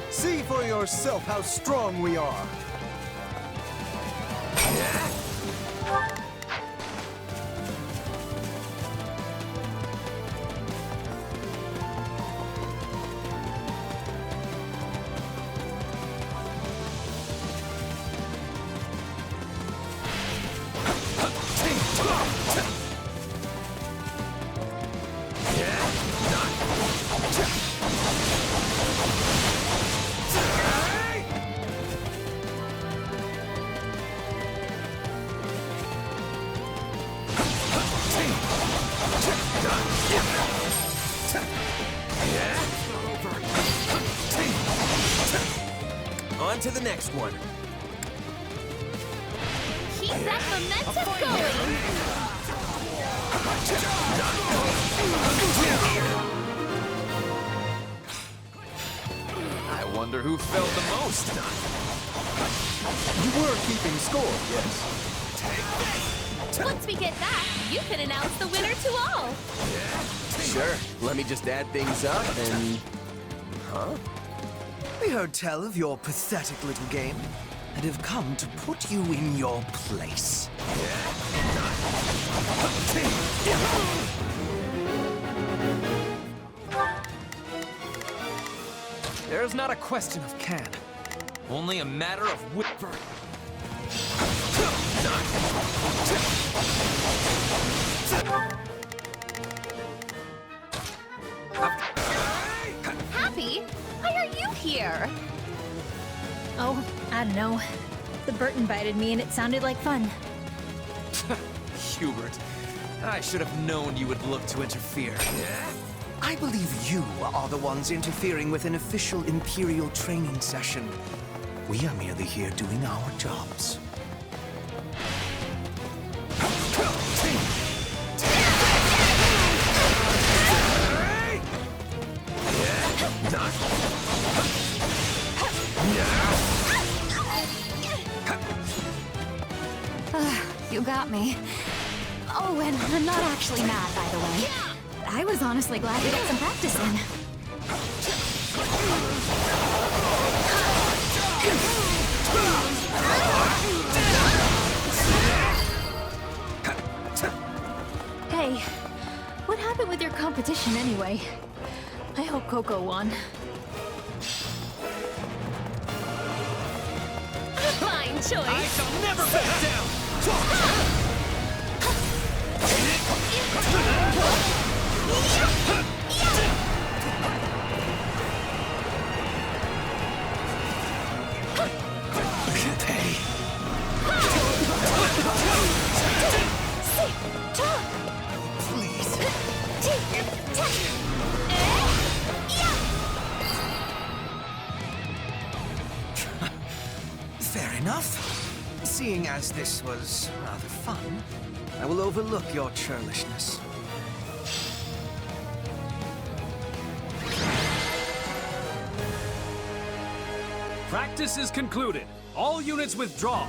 [SPEAKER 5] See for yourself how strong we are.
[SPEAKER 20] On to the next one.
[SPEAKER 12] Keep that momentum going.
[SPEAKER 8] I wonder who failed the most.
[SPEAKER 5] You were keeping score, yes.
[SPEAKER 12] Once we get back, you can announce the winner to all.
[SPEAKER 20] Sure. Let me just add things up and... Huh?
[SPEAKER 17] We heard tell of your pathetic little game, and have come to put you in your place.
[SPEAKER 8] There's not a question of can, only a matter of whipper.
[SPEAKER 12] Happy? Why are you here?
[SPEAKER 15] Oh, I don't know. The bird invited me and it sounded like fun.
[SPEAKER 8] Hubert, I should have known you would look to interfere.
[SPEAKER 17] I believe you are the ones interfering with an official Imperial training session. We are merely here doing our jobs.
[SPEAKER 1] You got me. Oh, and I'm not actually mad, by the way. I was honestly glad to get some practice in.
[SPEAKER 15] Hey, what happened with your competition anyway? I hope Coco won.
[SPEAKER 12] Fine choice.
[SPEAKER 18] I shall never back down!
[SPEAKER 17] Fair enough. Seeing as this was rather fun, I will overlook your churlishness.
[SPEAKER 13] Practice is concluded. All units withdraw.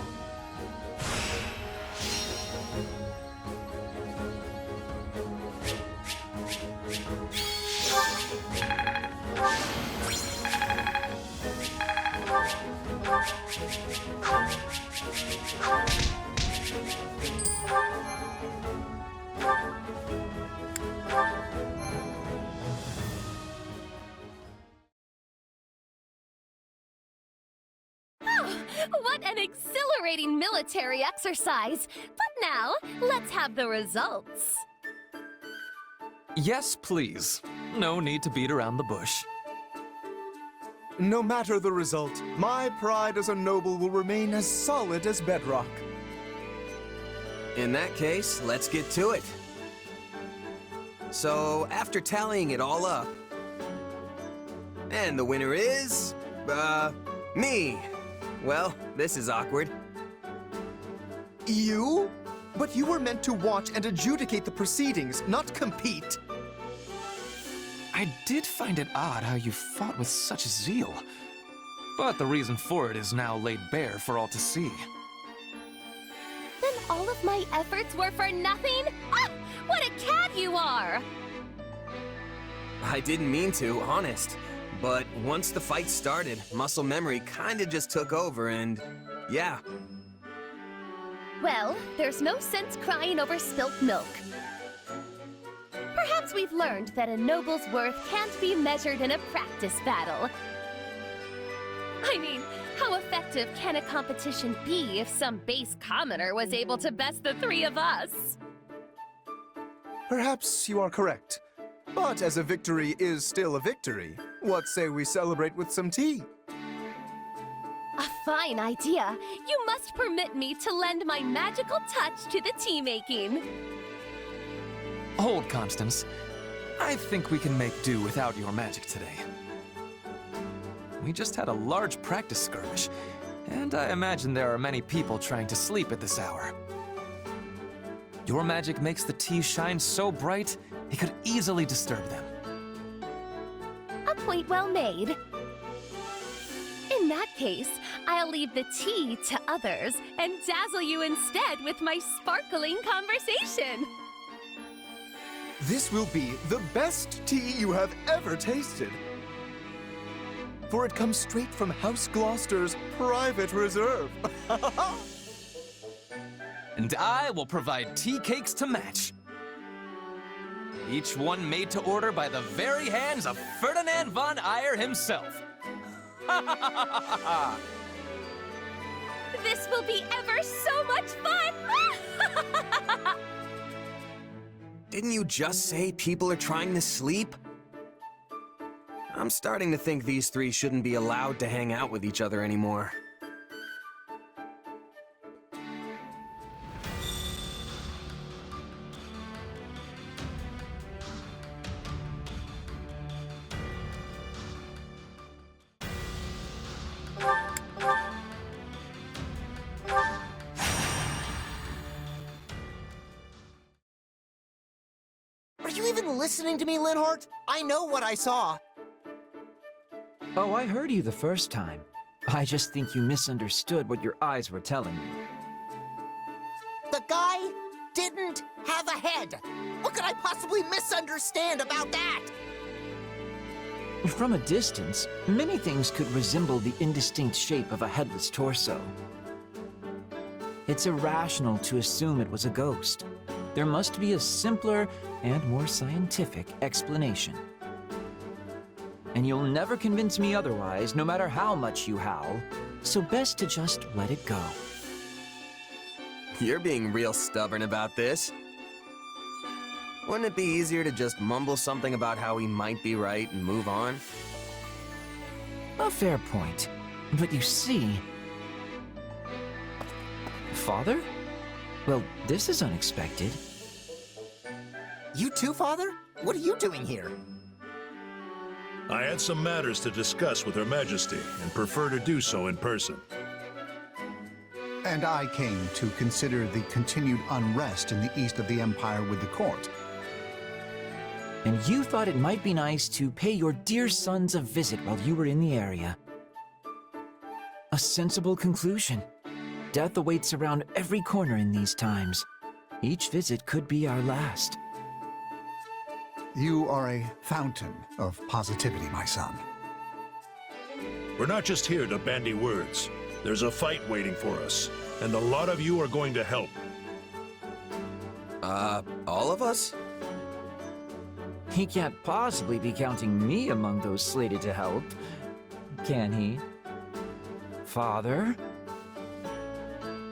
[SPEAKER 12] What an exhilarating military exercise! But now, let's have the results.
[SPEAKER 8] Yes, please. No need to beat around the bush.
[SPEAKER 5] No matter the result, my pride as a noble will remain as solid as bedrock.
[SPEAKER 20] In that case, let's get to it. So, after tallying it all up... And the winner is... me. Well, this is awkward.
[SPEAKER 5] You? But you were meant to watch and adjudicate the proceedings, not compete.
[SPEAKER 8] I did find it odd how you fought with such zeal. But the reason for it is now laid bare for all to see.
[SPEAKER 12] Then all of my efforts were for nothing? Ah! What a cad you are!
[SPEAKER 20] I didn't mean to, honest. But once the fight started, muscle memory kinda just took over and... yeah.
[SPEAKER 12] Well, there's no sense crying over spilt milk. Perhaps we've learned that a noble's worth can't be measured in a practice battle. I mean, how effective can a competition be if some base commoner was able to best the three of us?
[SPEAKER 5] Perhaps you are correct. But as a victory is still a victory, what say we celebrate with some tea?
[SPEAKER 12] A fine idea. You must permit me to lend my magical touch to the tea-making.
[SPEAKER 8] Hold, Constance. I think we can make do without your magic today. We just had a large practice skirmish, and I imagine there are many people trying to sleep at this hour. Your magic makes the tea shine so bright, it could easily disturb them.
[SPEAKER 12] A point well made. In that case, I'll leave the tea to others and dazzle you instead with my sparkling conversation.
[SPEAKER 5] This will be the best tea you have ever tasted. For it comes straight from House Gloucester's private reserve.
[SPEAKER 8] And I will provide tea cakes to match. Each one made to order by the very hands of Ferdinand von Eyre himself.
[SPEAKER 12] This will be ever so much fun!
[SPEAKER 20] Didn't you just say people are trying to sleep? I'm starting to think these three shouldn't be allowed to hang out with each other anymore.
[SPEAKER 11] Are you even listening to me, Linhart? I know what I saw.
[SPEAKER 6] Oh, I heard you the first time. I just think you misunderstood what your eyes were telling you.
[SPEAKER 11] The guy didn't have have a head! What could I possibly misunderstand about that?
[SPEAKER 6] From a distance, many things could resemble the indistinct shape of a headless torso. It's irrational to assume it was a ghost. There must be a simpler and more scientific explanation. And you'll never convince me otherwise, no matter how much you howl, so best to just let it go.
[SPEAKER 20] You're being real stubborn about this. Wouldn't it be easier to just mumble something about how he might be right and move on?
[SPEAKER 6] A fair point. But you see... Father? Well, this is unexpected.
[SPEAKER 11] You too, Father? What are you doing here?
[SPEAKER 4] I had some matters to discuss with Her Majesty, and prefer to do so in person.
[SPEAKER 7] And I came to consider the continued unrest in the east of the Empire with the court.
[SPEAKER 6] And you thought it might be nice to pay your dear sons a visit while you were in the area. A sensible conclusion. Death awaits around every corner in these times. Each visit could be our last.
[SPEAKER 7] You are a fountain of positivity, my son.
[SPEAKER 4] We're not just here to bandy words. There's a fight waiting for us, and a lot of you are going to help.
[SPEAKER 20] All of us?
[SPEAKER 6] He can't possibly be counting me among those slated to help, can he? Father?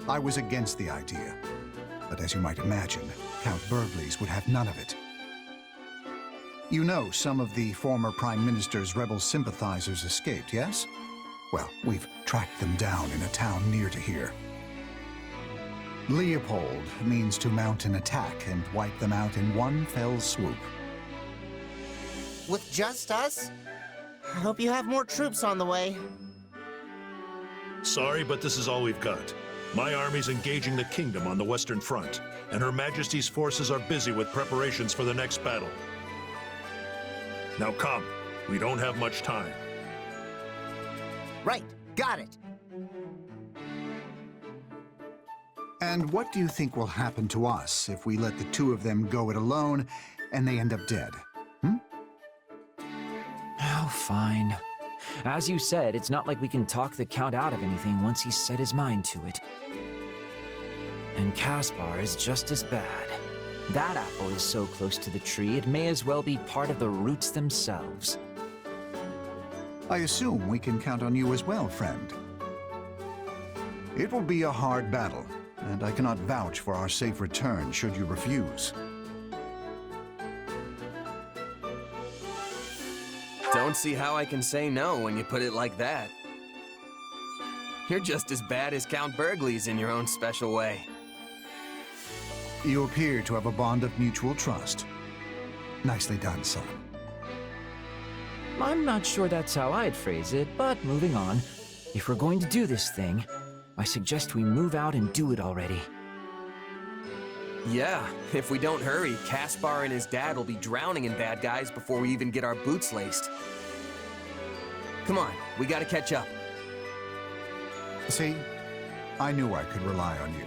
[SPEAKER 7] I was against the idea, but as you might imagine, Count Burgleys would have none of it. You know some of the former Prime Minister's rebel sympathizers escaped, yes? Well, we've tracked them down in a town near to here. Leopold means to mount an attack and wipe them out in one fell swoop.
[SPEAKER 11] With just us? I hope you have more troops on the way.
[SPEAKER 4] Sorry, but this is all we've got. My army's engaging the kingdom on the Western Front, and Her Majesty's forces are busy with preparations for the next battle. Now come, we don't have much time.
[SPEAKER 11] Right, got it.
[SPEAKER 7] And what do you think will happen to us if we let the two of them go it alone and they end up dead?
[SPEAKER 6] Oh, fine. As you said, it's not like we can talk the Count out of anything once he's set his mind to it. And Caspar is just as bad. That apple is so close to the tree, it may as well be part of the roots themselves.
[SPEAKER 7] I assume we can count on you as well, friend. It will be a hard battle, and I cannot vouch for our safe return should you refuse.
[SPEAKER 20] Don't see how I can say no when you put it like that. You're just as bad as Count Burgleys in your own special way.
[SPEAKER 7] You appear to have a bond of mutual trust. Nicely done, son.
[SPEAKER 6] I'm not sure that's how I'd phrase it, but moving on. If we're going to do this thing, I suggest we move out and do it already.
[SPEAKER 20] Yeah, if we don't hurry, Caspar and his dad will be drowning in bad guys before we even get our boots laced. Come on, we gotta catch up.
[SPEAKER 7] See? I knew I could rely on you.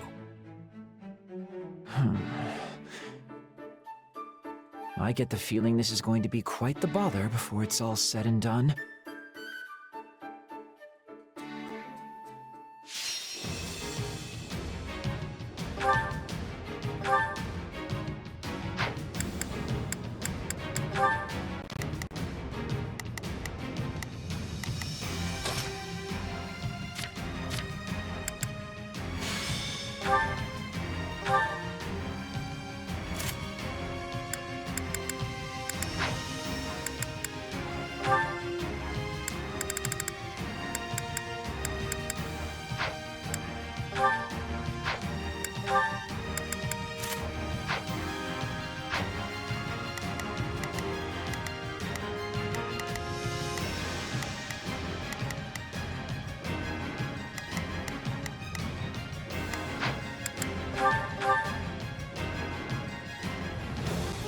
[SPEAKER 6] I get the feeling this is going to be quite the bother before it's all said and done.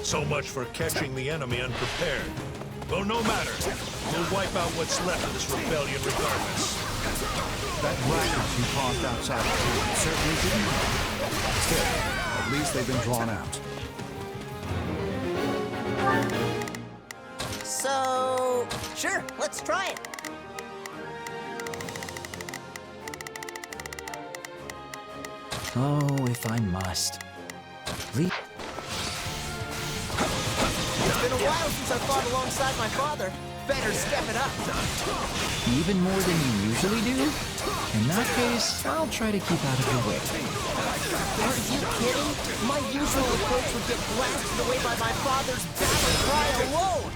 [SPEAKER 4] So much for catching the enemy unprepared. Well, no matter. We'll wipe out what's left of this rebellion regardless.
[SPEAKER 7] That ruckus you caused outside the town certainly didn't. Still, at least they've been drawn out.
[SPEAKER 11] So, sure, let's try it.
[SPEAKER 6] Oh, if I must. Leap.
[SPEAKER 11] It's been a while since I fought alongside my father. Better step it up.
[SPEAKER 6] Even more than you usually do? In that case, I'll try to keep out of your way.
[SPEAKER 11] Are you kidding? My usual approach would get blasted away by my father's battle cry alone.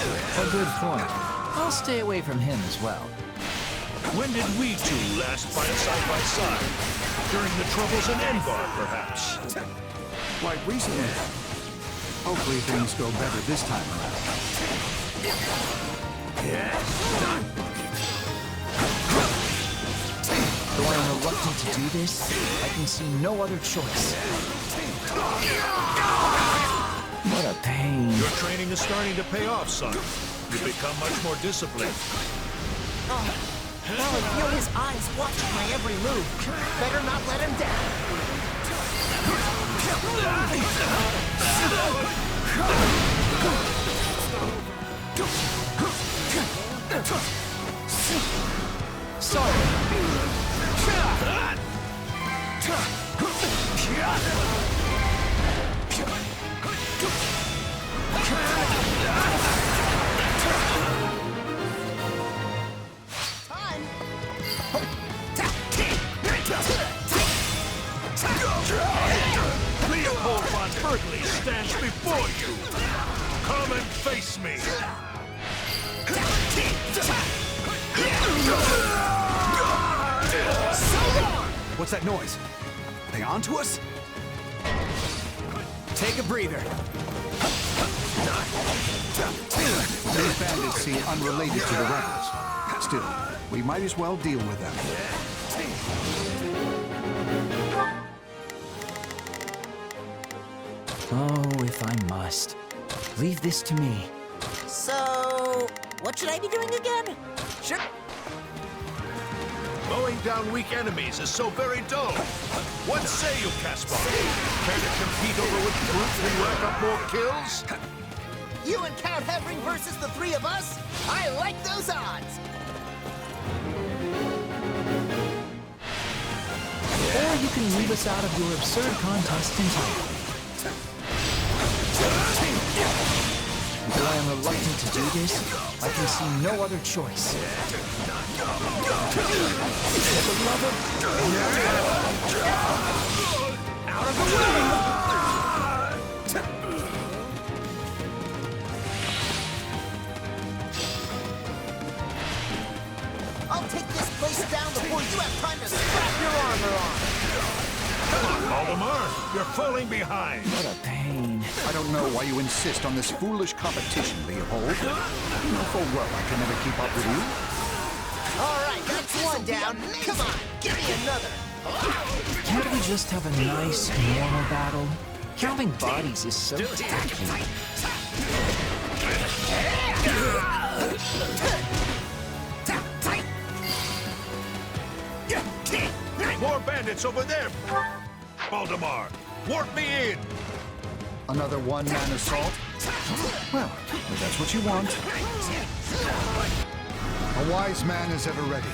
[SPEAKER 6] A good point. I'll stay away from him as well.
[SPEAKER 4] When did we two last fight side by side? During the troubles in Engar, perhaps?
[SPEAKER 7] Quite recently. Hopefully things go better this time around.
[SPEAKER 6] Though I'm reluctant to do this, I can see no other choice. What a pain.
[SPEAKER 4] Your training is starting to pay off, son. You've become much more disciplined.
[SPEAKER 11] Oh, now I feel his eyes watching my every move. Better not let him down.
[SPEAKER 4] Leopold von Berkeley stands before you. Come and face me.
[SPEAKER 24] What's that noise? Are they onto us? Take a breather.
[SPEAKER 7] These bandits seem unrelated to the rebels. Still, we might as well deal with them.
[SPEAKER 6] Oh, if I must. Leave this to me.
[SPEAKER 11] So, what should I be doing again? Sure.
[SPEAKER 4] Mowing down weak enemies is so very dull. What say you, Caspar? Care to compete over which brute can rack up more kills?
[SPEAKER 11] You and Count Hevering versus the three of us? I like those odds!
[SPEAKER 6] Or you can leave us out of your absurd contest entirely. Though I am reluctant to do this, I can see no other choice.
[SPEAKER 4] Out of the way!
[SPEAKER 11] I'll take this place down before you have time to strap your armor on!
[SPEAKER 4] Come on, Valdemar! You're falling behind!
[SPEAKER 6] What a pain.
[SPEAKER 7] I don't know why you insist on this foolish competition, Leopold. You know full well I can never keep up with you.
[SPEAKER 11] All right, that's one down. Come on, give me another.
[SPEAKER 6] Can't we just have a nice, normal battle? Counting bodies is so tacky.
[SPEAKER 4] More bandits over there! Valdemar, warp me in!
[SPEAKER 7] Another one-man assault? Well, if that's what you want. A wise man is ever ready.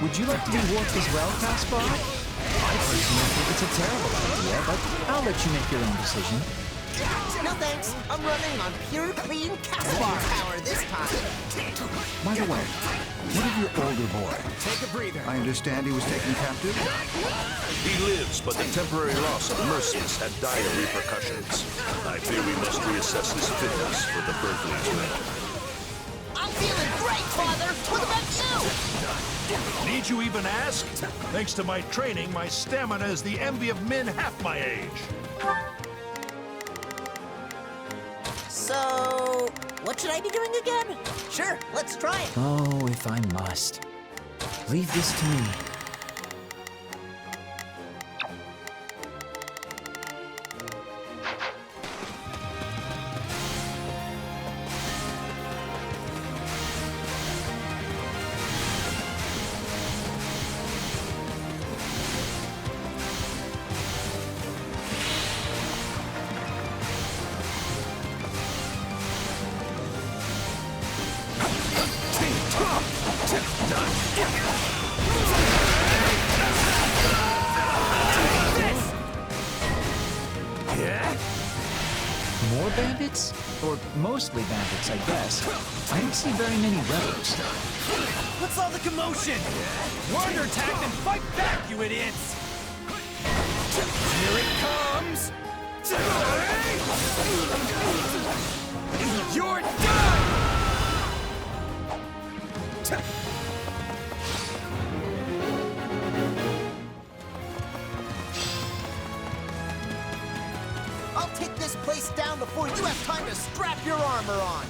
[SPEAKER 6] Would you like to be warped as well, Caspar? I personally think it's a terrible idea, but I'll let you make your own decision.
[SPEAKER 11] No thanks. I'm running on pure, clean Caspar power this time.
[SPEAKER 7] By the way, what of your older boy?
[SPEAKER 24] Take a breather.
[SPEAKER 7] I understand he was taken captive?
[SPEAKER 4] He lives, but the temporary loss of mercies had dire repercussions. I fear we must reassess his fitness for the Berkeley's rank.
[SPEAKER 11] I'm feeling great, Father! What about you?
[SPEAKER 4] Need you even ask? Thanks to my training, my stamina is the envy of men half my age.
[SPEAKER 11] So, what should I be doing again? Sure, let's try it.
[SPEAKER 6] Oh, if I must. Leave this to me. bandits? Or mostly bandits, I guess. I don't see very many rebels.
[SPEAKER 18] What's all the commotion? We're under attack, then fight back, you idiots! Here it comes! You're done!
[SPEAKER 11] I'll take this place down before you have time to strap your armor on!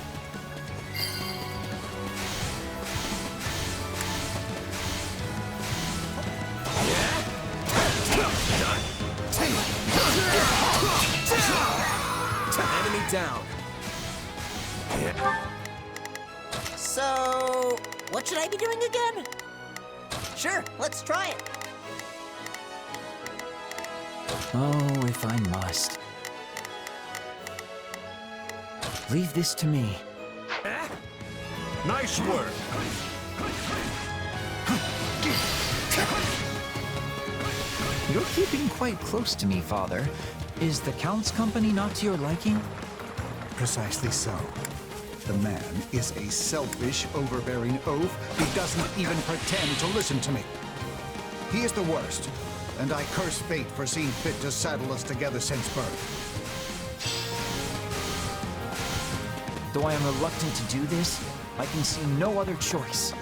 [SPEAKER 20] Enemy down.
[SPEAKER 11] So, what should I be doing again? Sure, let's try it.
[SPEAKER 6] Oh, if I must. Leave this to me.
[SPEAKER 4] Nice work.
[SPEAKER 6] You're keeping quite close to me, Father. Is the Count's company not to your liking?
[SPEAKER 7] Precisely so. The man is a selfish, overbearing oaf who doesn't even pretend to listen to me. He is the worst, and I curse fate for seeing fit to saddle us together since birth.
[SPEAKER 6] Though I am reluctant to do this, I can see no other choice.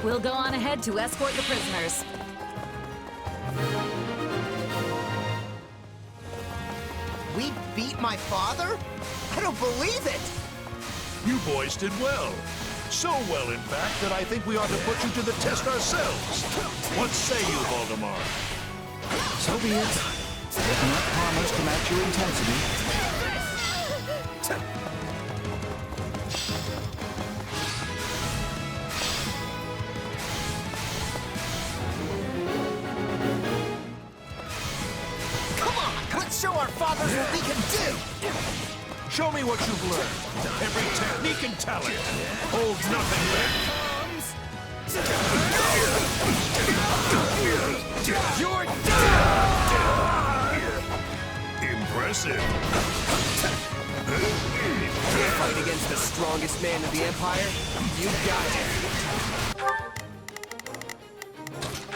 [SPEAKER 15] We'll go on ahead to escort the prisoners.
[SPEAKER 11] We beat my father? I don't believe it!
[SPEAKER 4] You boys did well. So well, in fact, that I think we ought to put you to the test ourselves. What say you, Valdemar?
[SPEAKER 7] So be it. But not promise to match your intensity.
[SPEAKER 11] Show our fathers what we can do!
[SPEAKER 4] Show me what you've learned. Every technique and talent. Hold nothing back.
[SPEAKER 18] You're done!
[SPEAKER 4] Impressive.
[SPEAKER 20] Fight against the strongest man in the Empire? You got it.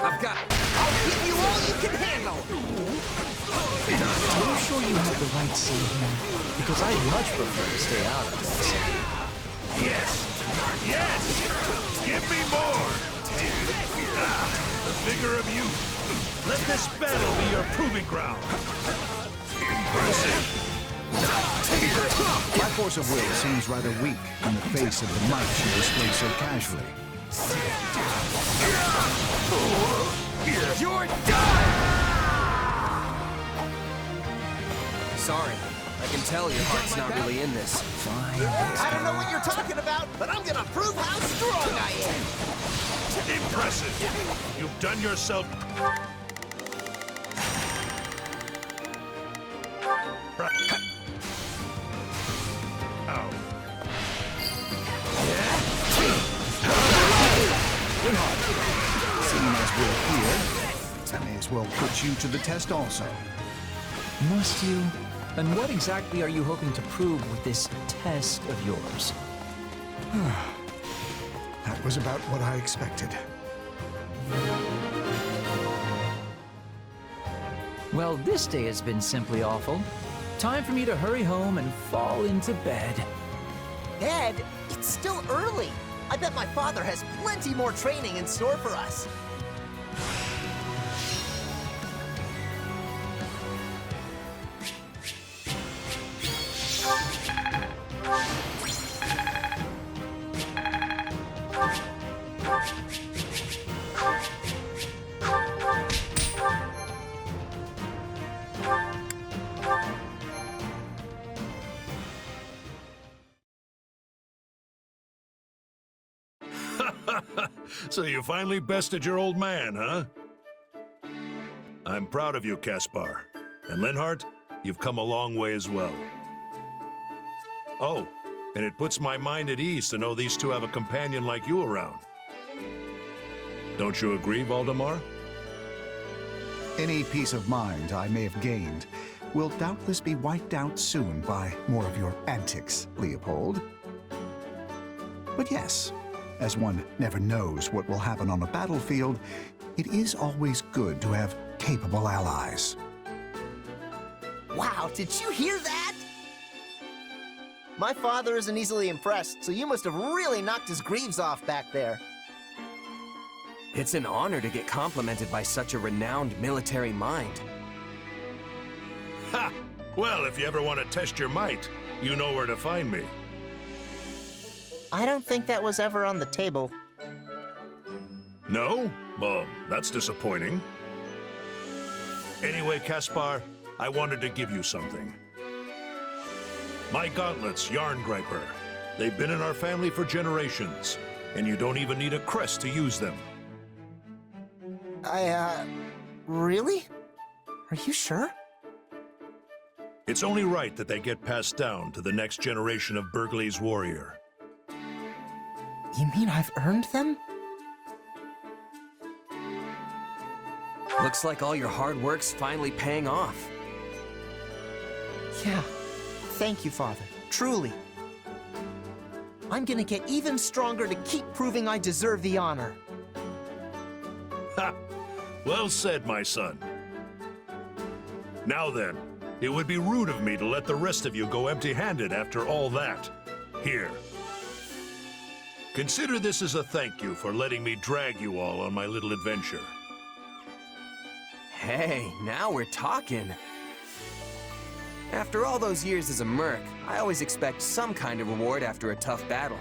[SPEAKER 20] I've got it.
[SPEAKER 11] I'll give you all you can handle!
[SPEAKER 6] Are you sure you have the right say here? Because I'd much prefer to stay out of this.
[SPEAKER 4] Yes! Yes! Give me more! The vigor of youth. Let this battle be your proving ground. Impressive.
[SPEAKER 7] My force of will seems rather weak in the face of the might you display so casually.
[SPEAKER 18] You're done!
[SPEAKER 20] Sorry. I can tell your heart's not really in this.
[SPEAKER 6] Fine.
[SPEAKER 11] I don't know what you're talking about, but I'm gonna prove how strong I am!
[SPEAKER 4] Impressive. You've done yourself... Ow.
[SPEAKER 7] Seeing as we're here, I may as well put you to the test also.
[SPEAKER 6] Must you? And what exactly are you hoping to prove with this test of yours?
[SPEAKER 7] That was about what I expected.
[SPEAKER 6] Well, this day has been simply awful. Time for me to hurry home and fall into bed.
[SPEAKER 11] Ed, it's still early. I bet my father has plenty more training in store for us.
[SPEAKER 4] So you finally bested your old man, huh? I'm proud of you, Caspar. And Linhardt, you've come a long way as well. Oh, and it puts my mind at ease to know these two have a companion like you around. Don't you agree, Valdemar?
[SPEAKER 7] Any peace of mind I may have gained will doubtless be wiped out soon by more of your antics, Leopold. But yes, as one never knows what will happen on a battlefield, it is always good to have capable allies.
[SPEAKER 11] Wow, did you hear that? My father isn't easily impressed, so you must have really knocked his greaves off back there.
[SPEAKER 20] It's an honor to get complimented by such a renowned military mind.
[SPEAKER 4] Ha! Well, if you ever want to test your might, you know where to find me.
[SPEAKER 11] I don't think that was ever on the table.
[SPEAKER 4] No? Well, that's disappointing. Anyway, Caspar, I wanted to give you something. My gauntlets, Yarn Griper. They've been in our family for generations, and you don't even need a crest to use them.
[SPEAKER 11] Really? Are you sure?
[SPEAKER 4] It's only right that they get passed down to the next generation of Burgley's warrior.
[SPEAKER 11] You mean I've earned them?
[SPEAKER 20] Looks like all your hard work's finally paying off.
[SPEAKER 11] Yeah. Thank you, Father. Truly. I'm gonna get even stronger to keep proving I deserve the honor.
[SPEAKER 4] Ha! Well said, my son. Now then, it would be rude of me to let the rest of you go empty-handed after all that. Here. Consider this as a thank you for letting me drag you all on my little adventure.
[SPEAKER 20] Hey, now we're talking. After all those years as a merc, I always expect some kind of reward after a tough battle.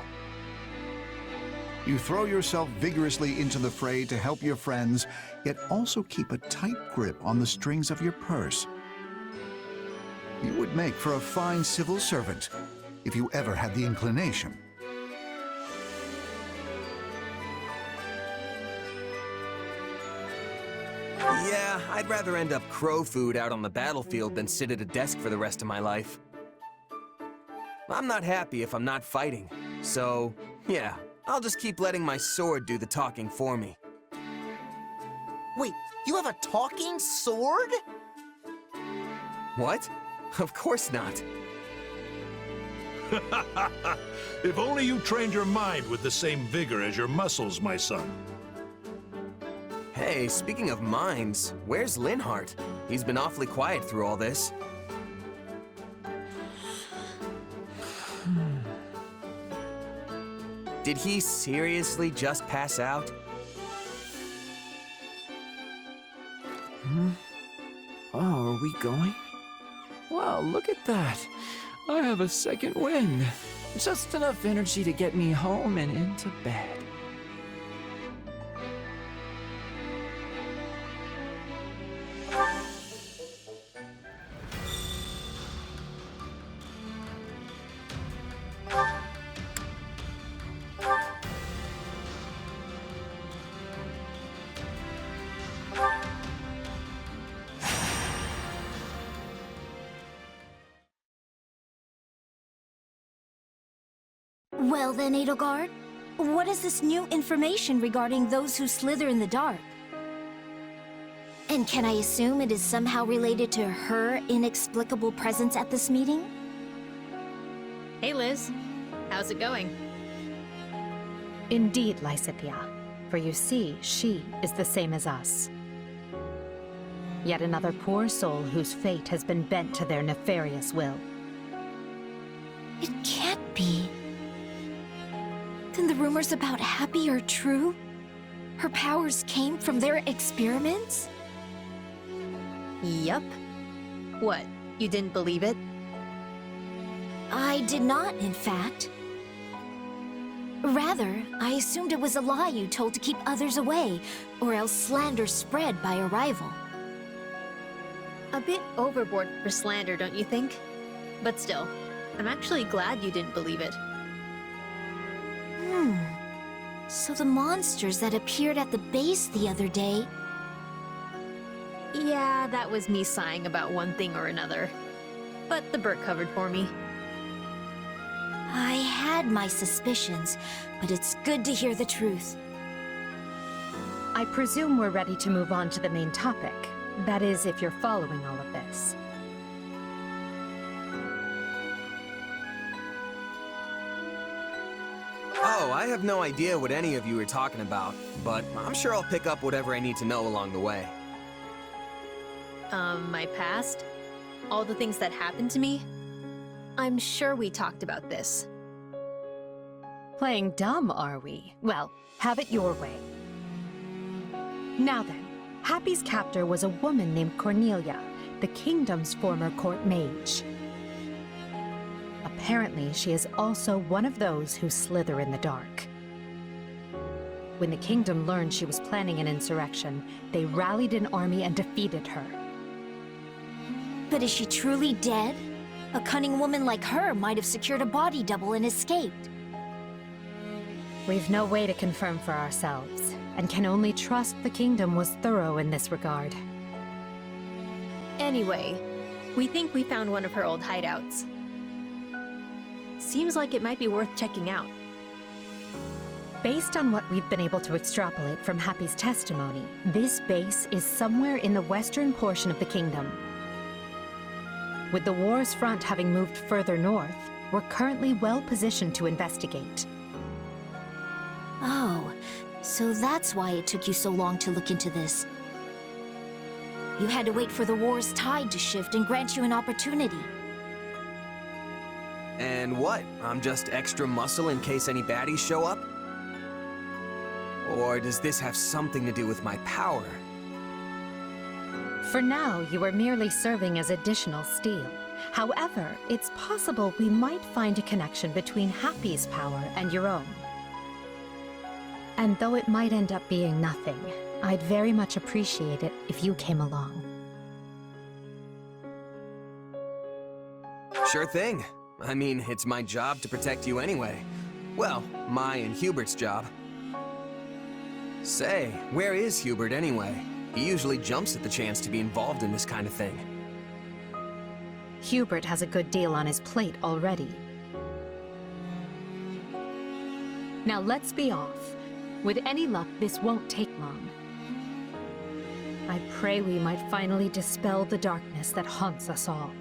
[SPEAKER 7] You throw yourself vigorously into the fray to help your friends, yet also keep a tight grip on the strings of your purse. You would make for a fine civil servant, if you ever had the inclination.
[SPEAKER 20] Yeah, I'd rather end up crow food out on the battlefield than sit at a desk for the rest of my life. I'm not happy if I'm not fighting, so yeah, I'll just keep letting my sword do the talking for me.
[SPEAKER 11] Wait, you have a talking sword?
[SPEAKER 20] What? Of course not.
[SPEAKER 4] If only you trained your mind with the same vigor as your muscles, my son.
[SPEAKER 20] Hey, speaking of minds, where's Linhardt? He's been awfully quiet through all this. Did he seriously just pass out?
[SPEAKER 6] Oh, are we going? Wow, look at that. I have a second wind. Just enough energy to get me home and into bed.
[SPEAKER 1] Well then, Edelgard, what is this new information regarding those who slither in the dark? And can I assume it is somehow related to her inexplicable presence at this meeting?
[SPEAKER 15] Hey, Liz. How's it going?
[SPEAKER 10] Indeed, Lysithea. For you see, she is the same as us. Yet another poor soul whose fate has been bent to their nefarious will.
[SPEAKER 1] It can't be. Then the rumors about Happy are true? Her powers came from their experiments?
[SPEAKER 10] Yup. What, you didn't believe it?
[SPEAKER 1] I did not, in fact. Rather, I assumed it was a lie you told to keep others away, or else slander spread by a rival.
[SPEAKER 10] A bit overboard for slander, don't you think? But still, I'm actually glad you didn't believe it.
[SPEAKER 1] So the monsters that appeared at the base the other day...
[SPEAKER 10] Yeah, that was me sighing about one thing or another. But the Burt covered for me.
[SPEAKER 1] I had my suspicions, but it's good to hear the truth.
[SPEAKER 10] I presume we're ready to move on to the main topic. That is, if you're following all of this.
[SPEAKER 20] Oh, I have no idea what any of you are talking about, but I'm sure I'll pick up whatever I need to know along the way.
[SPEAKER 10] My past? All the things that happened to me? I'm sure we talked about this.
[SPEAKER 15] Playing dumb, are we? Well, have it your way. Now then, Happy's captor was a woman named Cornelia, the kingdom's former court mage. Apparently, she is also one of those who slither in the dark. When the kingdom learned she was planning an insurrection, they rallied an army and defeated her.
[SPEAKER 1] But is she truly dead? A cunning woman like her might have secured a body double and escaped.
[SPEAKER 15] We've no way to confirm for ourselves, and can only trust the kingdom was thorough in this regard.
[SPEAKER 10] Anyway, we think we found one of her old hideouts. Seems like it might be worth checking out.
[SPEAKER 15] Based on what we've been able to extrapolate from Happy's testimony, this base is somewhere in the western portion of the kingdom. With the war's front having moved further north, we're currently well positioned to investigate.
[SPEAKER 1] Oh, so that's why it took you so long to look into this. You had to wait for the war's tide to shift and grant you an opportunity.
[SPEAKER 20] And what? I'm just extra muscle in case any baddies show up? Or does this have something to do with my power?
[SPEAKER 15] For now, you are merely serving as additional steel. However, it's possible we might find a connection between Happy's power and your own. And though it might end up being nothing, I'd very much appreciate it if you came along.
[SPEAKER 20] Sure thing. I mean, it's my job to protect you anyway. Well, my and Hubert's job. Say, where is Hubert anyway? He usually jumps at the chance to be involved in this kind of thing.
[SPEAKER 15] Hubert has a good deal on his plate already. Now let's be off. With any luck, this won't take long. I pray we might finally dispel the darkness that haunts us all.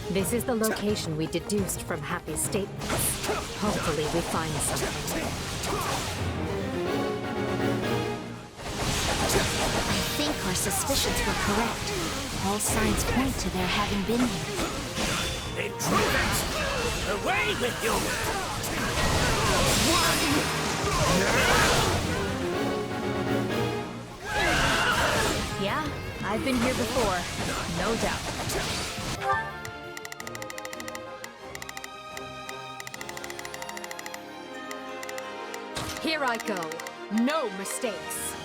[SPEAKER 15] This is the location we deduced from Happy's statements. Hopefully we find something.
[SPEAKER 1] I think our suspicions were correct. All signs point to their having been here.
[SPEAKER 3] Intruders! Away with you!
[SPEAKER 15] Yeah, I've been here before. No doubt. Here I go. No mistakes.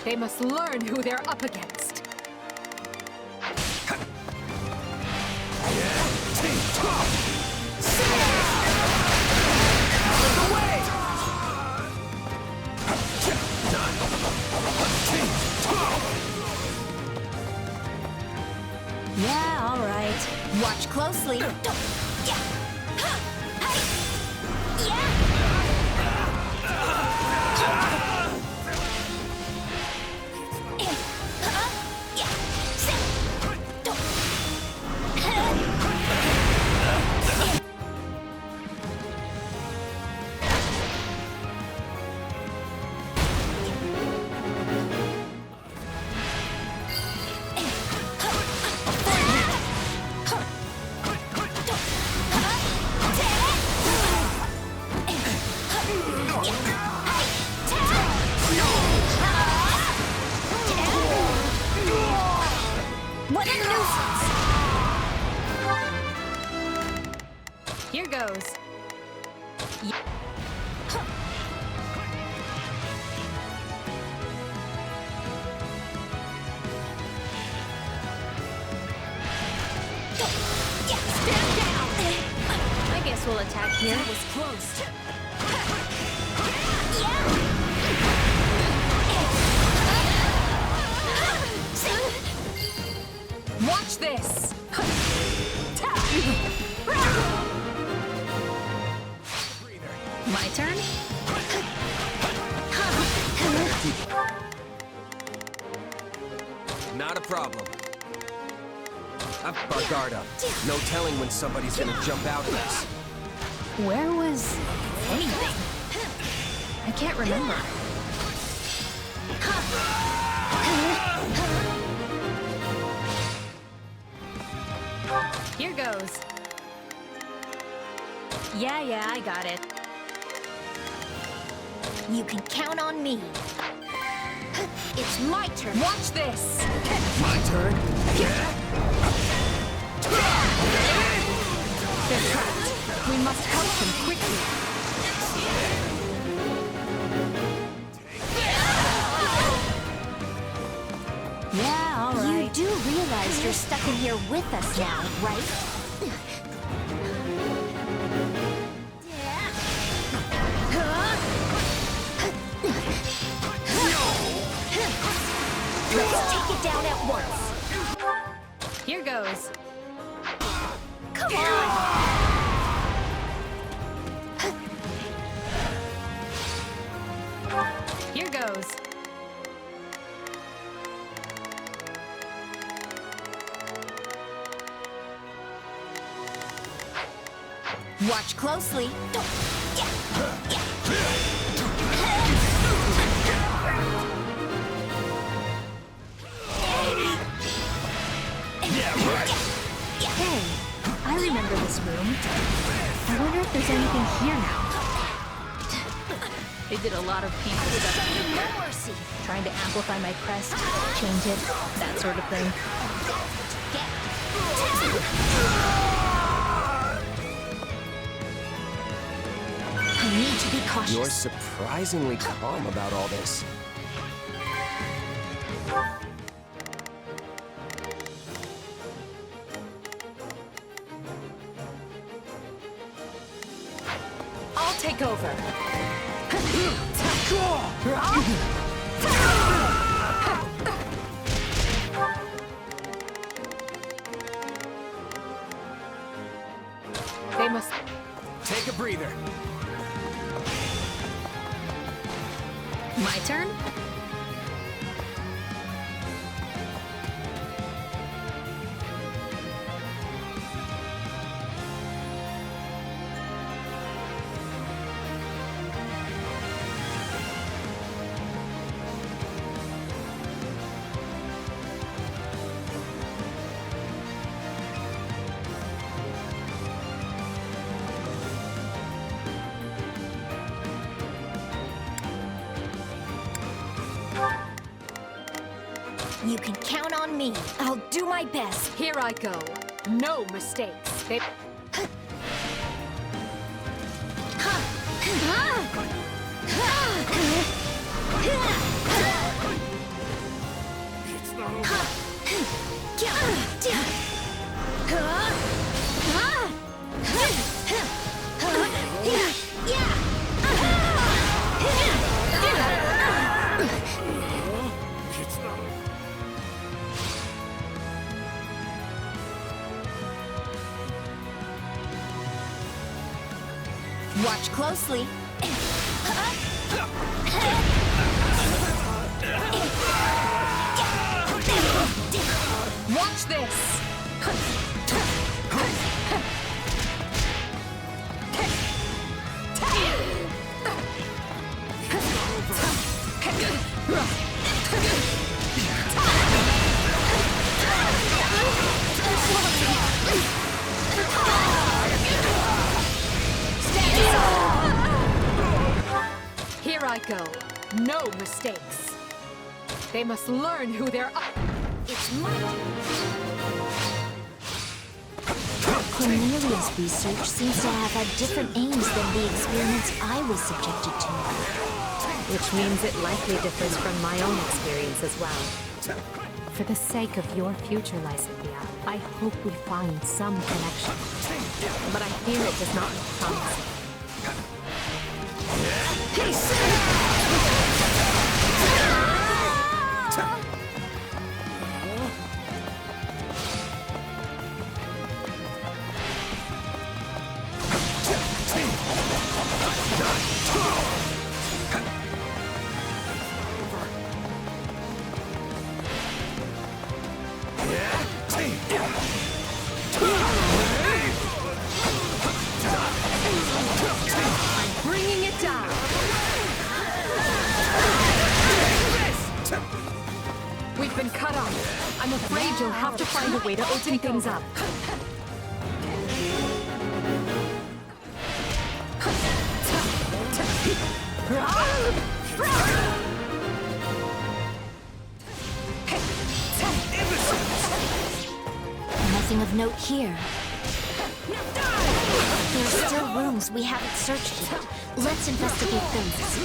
[SPEAKER 15] They must learn who they're up against.
[SPEAKER 1] Yeah, all right. it. Watch closely.
[SPEAKER 10] What a nuisance! Here goes.
[SPEAKER 1] Stand down!
[SPEAKER 10] I guess we'll attack here.
[SPEAKER 1] That was close.
[SPEAKER 10] Watch this! My turn?
[SPEAKER 20] Not a problem. Up our guard up. No telling when somebody's gonna jump out at us.
[SPEAKER 10] Where was anything? I can't remember. Here goes. Yeah, I got it.
[SPEAKER 1] You can count on me. It's my turn.
[SPEAKER 10] Watch this!
[SPEAKER 20] My turn?
[SPEAKER 10] They're trapped. We must help them quickly.
[SPEAKER 1] Yeah, all right. You do realize you're stuck in here with us now, right? Let's take it down at once.
[SPEAKER 10] Here goes.
[SPEAKER 1] Come on!
[SPEAKER 10] Here goes.
[SPEAKER 1] Watch closely.
[SPEAKER 10] Hey, I remember this room. I wonder if there's anything here now. They did a lot of painful stuff here. Trying to amplify my crest, change it, that sort of thing.
[SPEAKER 1] I need to be cautious.
[SPEAKER 20] You're surprisingly calm about all this.
[SPEAKER 10] I'll take over. They must
[SPEAKER 20] take a breather.
[SPEAKER 10] My turn?
[SPEAKER 1] You can count on me. I'll do my best.
[SPEAKER 10] Here I go. No mistakes. They...
[SPEAKER 1] Watch closely.
[SPEAKER 2] Watch this!
[SPEAKER 15] Here I go. No mistakes. They must learn who they're up. It's my
[SPEAKER 1] Cornelia's research seems to have had different aims than the experiments I was subjected to.
[SPEAKER 15] Which means it likely differs from my own experience as well. For the sake of your future, Lysithea, I hope we find some connection. But I fear it does not look promising.
[SPEAKER 2] Bringing it down!
[SPEAKER 15] We've been cut off. I'm afraid you'll have to find a way to open things up.
[SPEAKER 1] Nothing of note here. There are still rooms we haven't searched yet. Let's investigate those.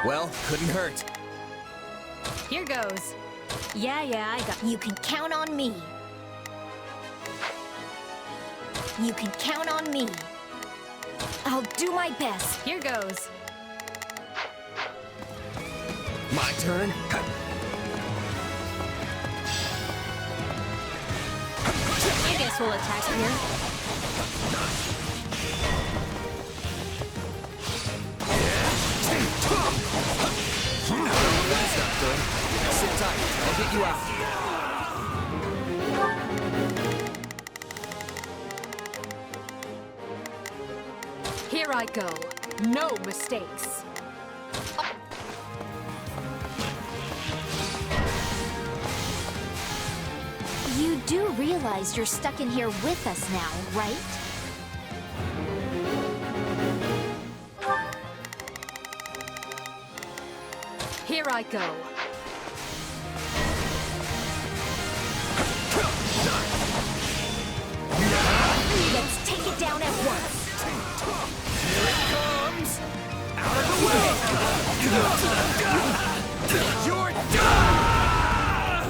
[SPEAKER 20] Well, couldn't hurt.
[SPEAKER 15] Here goes. Yeah, I got.
[SPEAKER 1] You can count on me. You can count on me. I'll do my best.
[SPEAKER 15] Here goes.
[SPEAKER 20] My turn.
[SPEAKER 15] I guess we'll attack here.
[SPEAKER 20] That's not good. Sit tight. I'll get you out.
[SPEAKER 15] Here I go. No mistakes.
[SPEAKER 1] You do realize you're stuck in here with us now, right?
[SPEAKER 15] Here I go.
[SPEAKER 1] Let's take it down at once.
[SPEAKER 3] Here it comes! Out of the way! You're done!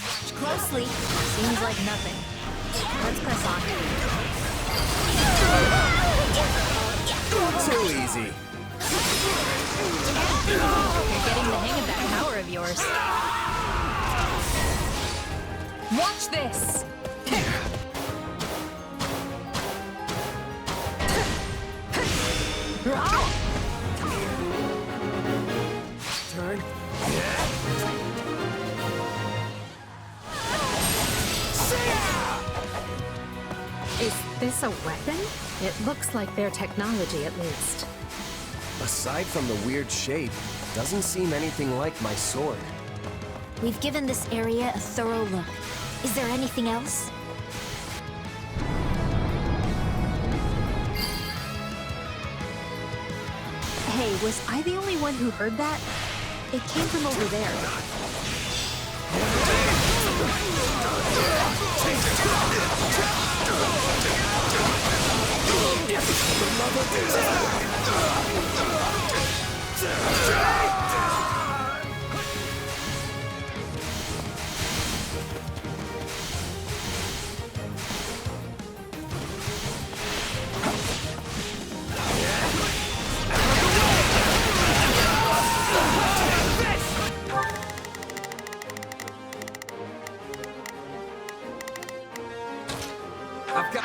[SPEAKER 1] Watch closely. Seems like nothing. Let's press on.
[SPEAKER 20] Too easy.
[SPEAKER 15] You're getting the hang of that power of yours. Watch this!
[SPEAKER 20] Turn.
[SPEAKER 15] Is this a weapon? It looks like their technology, at least.
[SPEAKER 20] Aside from the weird shape, doesn't seem anything like my sword.
[SPEAKER 1] We've given this area a thorough look. Is there anything else?
[SPEAKER 10] Hey, was I the only one who heard that? It came from over there.
[SPEAKER 20] I've got...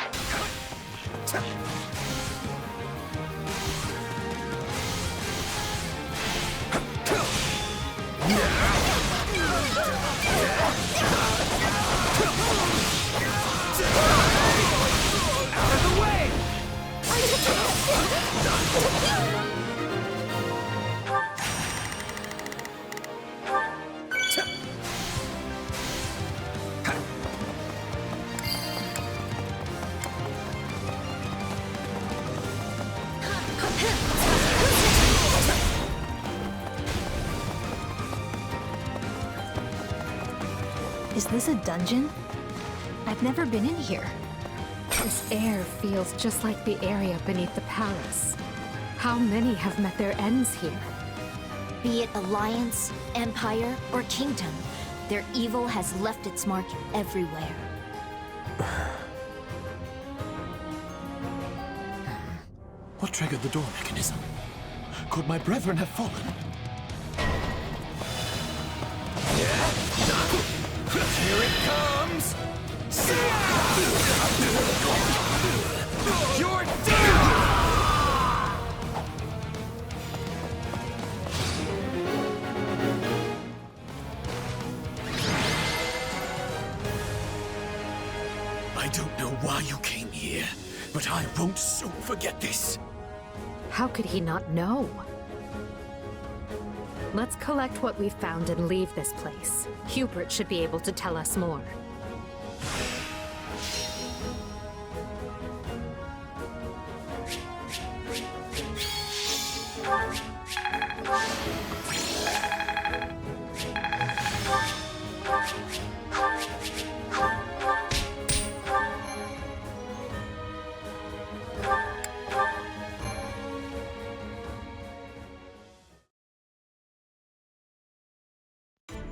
[SPEAKER 3] Out of the way!
[SPEAKER 10] Is this a dungeon? I've never been in here. This air feels just like the area beneath the palace. How many have met their ends here?
[SPEAKER 1] Be it alliance, empire, or kingdom, their evil has left its mark everywhere.
[SPEAKER 3] What triggered the door mechanism? Could my brethren have fallen?
[SPEAKER 14] Here it comes!
[SPEAKER 3] You're down! I don't know why you came here, but I won't soon forget this.
[SPEAKER 10] How could he not know? Let's collect what we've found and leave this place. Hubert should be able to tell us more.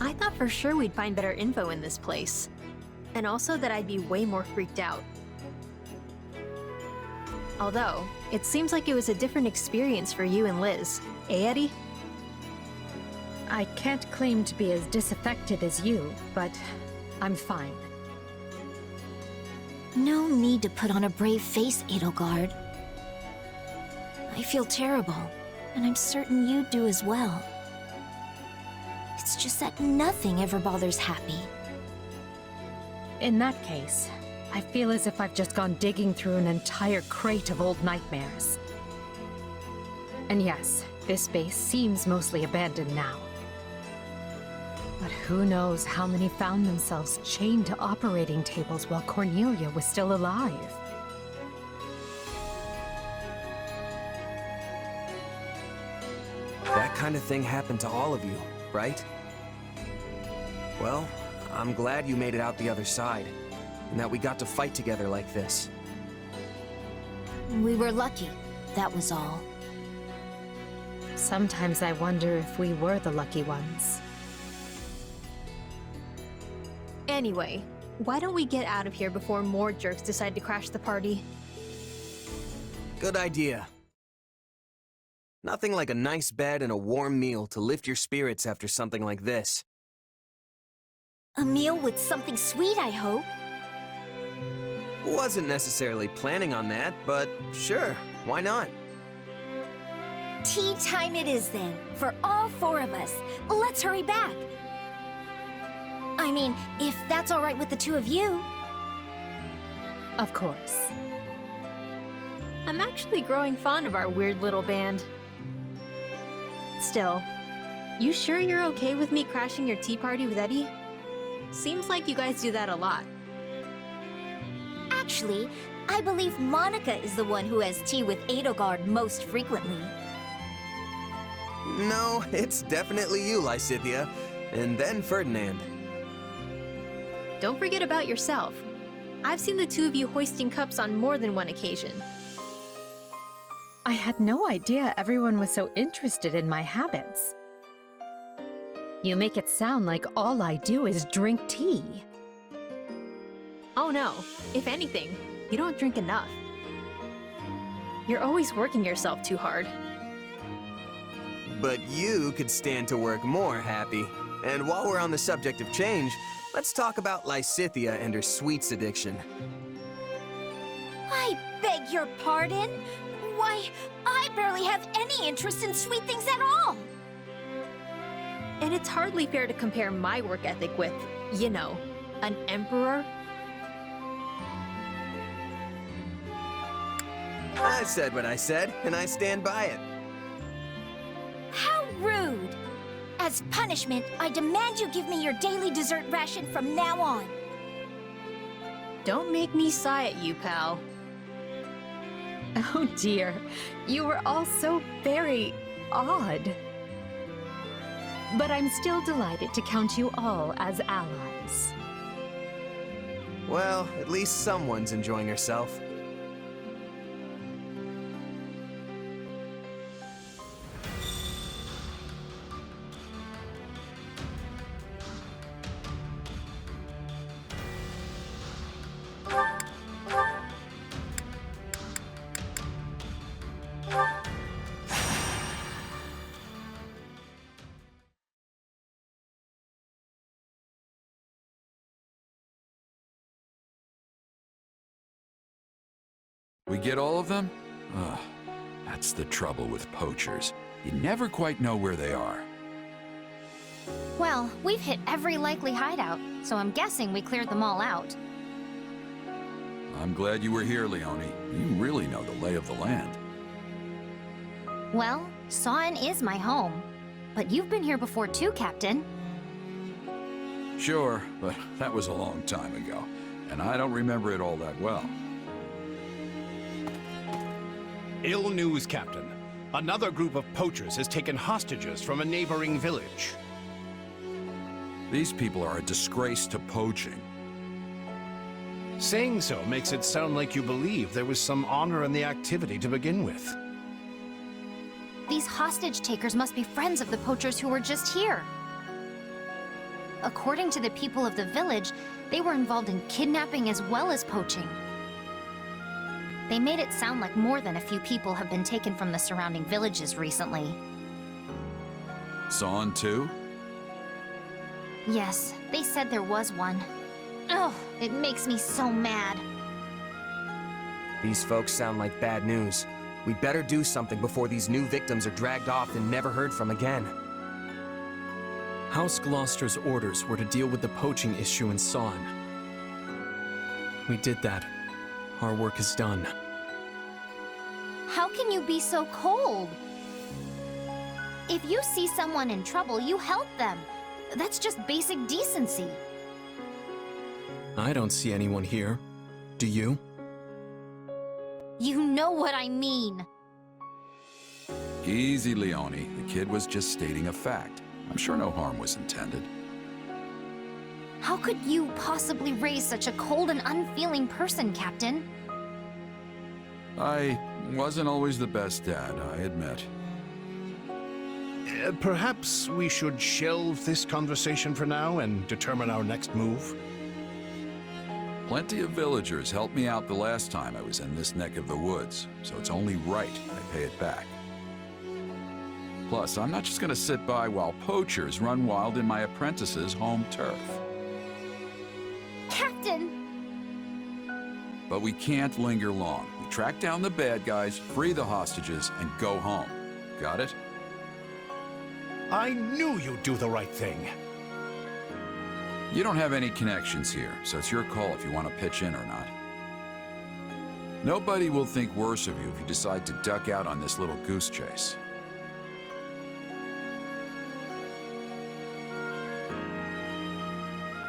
[SPEAKER 16] I thought for sure we'd find better info in this place. And also that I'd be way more freaked out. Although, it seems like it was a different experience for you and Liz. Eh, Eddie?
[SPEAKER 10] I can't claim to be as disaffected as you, but I'm fine.
[SPEAKER 1] No need to put on a brave face, Edelgard. I feel terrible, and I'm certain you do as well. It's just that nothing ever bothers Happy.
[SPEAKER 10] In that case, I feel as if I've just gone digging through an entire crate of old nightmares. And yes, this base seems mostly abandoned now. But who knows how many found themselves chained to operating tables while Cornelia was still alive?
[SPEAKER 20] That kind of thing happened to all of you, right? Well, I'm glad you made it out the other side, and that we got to fight together like this.
[SPEAKER 1] We were lucky, that was all.
[SPEAKER 10] Sometimes I wonder if we were the lucky ones.
[SPEAKER 16] Anyway, why don't we get out of here before more jerks decide to crash the party?
[SPEAKER 20] Good idea. Nothing like a nice bed and a warm meal to lift your spirits after something like this.
[SPEAKER 1] A meal with something sweet, I hope.
[SPEAKER 20] Wasn't necessarily planning on that, but sure, why not?
[SPEAKER 1] Tea time it is then, for all four of us. Let's hurry back. I mean, if that's all right with the two of you.
[SPEAKER 10] Of course.
[SPEAKER 16] I'm actually growing fond of our weird little band. Still, you sure you're okay with me crashing your tea party with Eddie? Seems like you guys do that a lot.
[SPEAKER 1] Actually, I believe Monica is the one who has tea with Edelgard most frequently.
[SPEAKER 20] No, it's definitely you, Lysithea. And then Ferdinand.
[SPEAKER 16] Don't forget about yourself. I've seen the two of you hoisting cups on more than one occasion.
[SPEAKER 10] I had no idea everyone was so interested in my habits. You make it sound like all I do is drink tea.
[SPEAKER 16] Oh no, if anything, you don't drink enough. You're always working yourself too hard.
[SPEAKER 20] But you could stand to work more, Happy. And while we're on the subject of change, let's talk about Lysithea and her sweets addiction.
[SPEAKER 1] I beg your pardon? Why, I barely have any interest in sweet things at all.
[SPEAKER 16] And it's hardly fair to compare my work ethic with, you know, an emperor.
[SPEAKER 20] I said what I said, and I stand by it.
[SPEAKER 1] How rude! As punishment, I demand you give me your daily dessert ration from now on.
[SPEAKER 16] Don't make me sigh at you, pal.
[SPEAKER 10] Oh dear, you were all so very odd. But I'm still delighted to count you all as allies.
[SPEAKER 20] Well, at least someone's enjoying herself.
[SPEAKER 19] We get all of them? Ugh, that's the trouble with poachers. You never quite know where they are.
[SPEAKER 1] Well, we've hit every likely hideout, so I'm guessing we cleared them all out.
[SPEAKER 19] I'm glad you were here, Leone. You really know the lay of the land.
[SPEAKER 1] Well, Sawn is my home. But you've been here before too, Captain.
[SPEAKER 19] Sure, but that was a long time ago, and I don't remember it all that well.
[SPEAKER 14] Ill news, Captain. Another group of poachers has taken hostages from a neighboring village.
[SPEAKER 19] These people are a disgrace to poaching.
[SPEAKER 14] Saying so makes it sound like you believe there was some honor in the activity to begin with.
[SPEAKER 1] These hostage takers must be friends of the poachers who were just here. According to the people of the village, they were involved in kidnapping as well as poaching. They made it sound like more than a few people have been taken from the surrounding villages recently.
[SPEAKER 19] Sawn too?
[SPEAKER 1] Yes, they said there was one. Oh, it makes me so mad.
[SPEAKER 20] These folks sound like bad news. We better do something before these new victims are dragged off and never heard from again.
[SPEAKER 18] House Gloucester's orders were to deal with the poaching issue in Sawn. We did that. Our work is done.
[SPEAKER 1] How can you be so cold? If you see someone in trouble, you help them. That's just basic decency.
[SPEAKER 18] I don't see anyone here. Do you?
[SPEAKER 1] You know what I mean.
[SPEAKER 19] Easy, Leone. The kid was just stating a fact. I'm sure no harm was intended.
[SPEAKER 1] How could you possibly raise such a cold and unfeeling person, Captain?
[SPEAKER 19] I wasn't always the best dad, I admit.
[SPEAKER 14] Perhaps we should shelve this conversation for now and determine our next move?
[SPEAKER 19] Plenty of villagers helped me out the last time I was in this neck of the woods, so it's only right I pay it back. Plus, I'm not just gonna sit by while poachers run wild in my apprentice's home turf.
[SPEAKER 1] Captain!
[SPEAKER 19] But we can't linger long. We track down the bad guys, free the hostages, and go home. Got it?
[SPEAKER 14] I knew you'd do the right thing.
[SPEAKER 19] You don't have any connections here, so it's your call if you want to pitch in or not. Nobody will think worse of you if you decide to duck out on this little goose chase.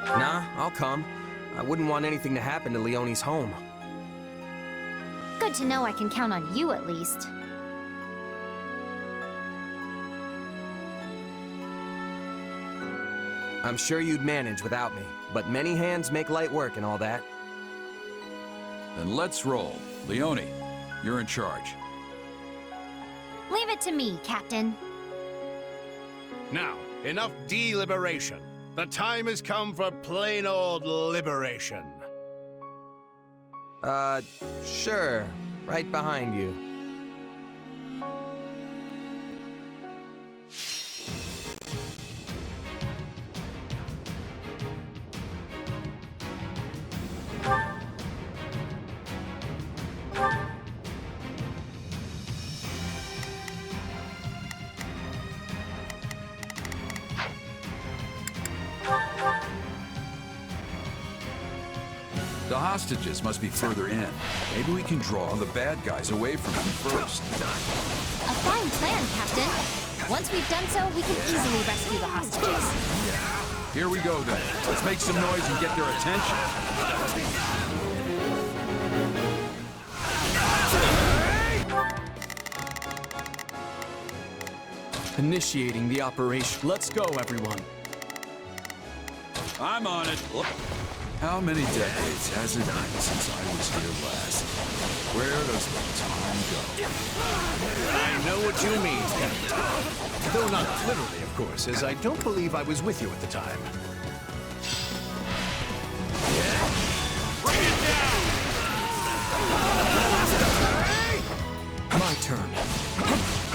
[SPEAKER 20] Nah, I'll come. I wouldn't want anything to happen to Leone's home.
[SPEAKER 1] Good to know I can count on you at least.
[SPEAKER 20] I'm sure you'd manage without me, but many hands make light work and all that.
[SPEAKER 19] Then let's roll. Leone, you're in charge.
[SPEAKER 1] it to me, Captain.
[SPEAKER 14] Now, enough deliberation. The time has come for plain old liberation.
[SPEAKER 20] Sure. Right behind you.
[SPEAKER 19] The hostages must be further in. Maybe we can draw the bad guys away from them first.
[SPEAKER 1] A fine plan, Captain. Once we've done so, we can easily rescue the hostages.
[SPEAKER 19] Here we go then. Let's make some noise and get their attention.
[SPEAKER 13] Initiating the operation. Let's go, everyone.
[SPEAKER 19] I'm on it. Look. How many decades has it been since I was here last? Where does the time go?
[SPEAKER 14] I know what you mean, Captain. Though not literally, of course, as I don't believe I was with you at the time.
[SPEAKER 13] Bring it down! My turn.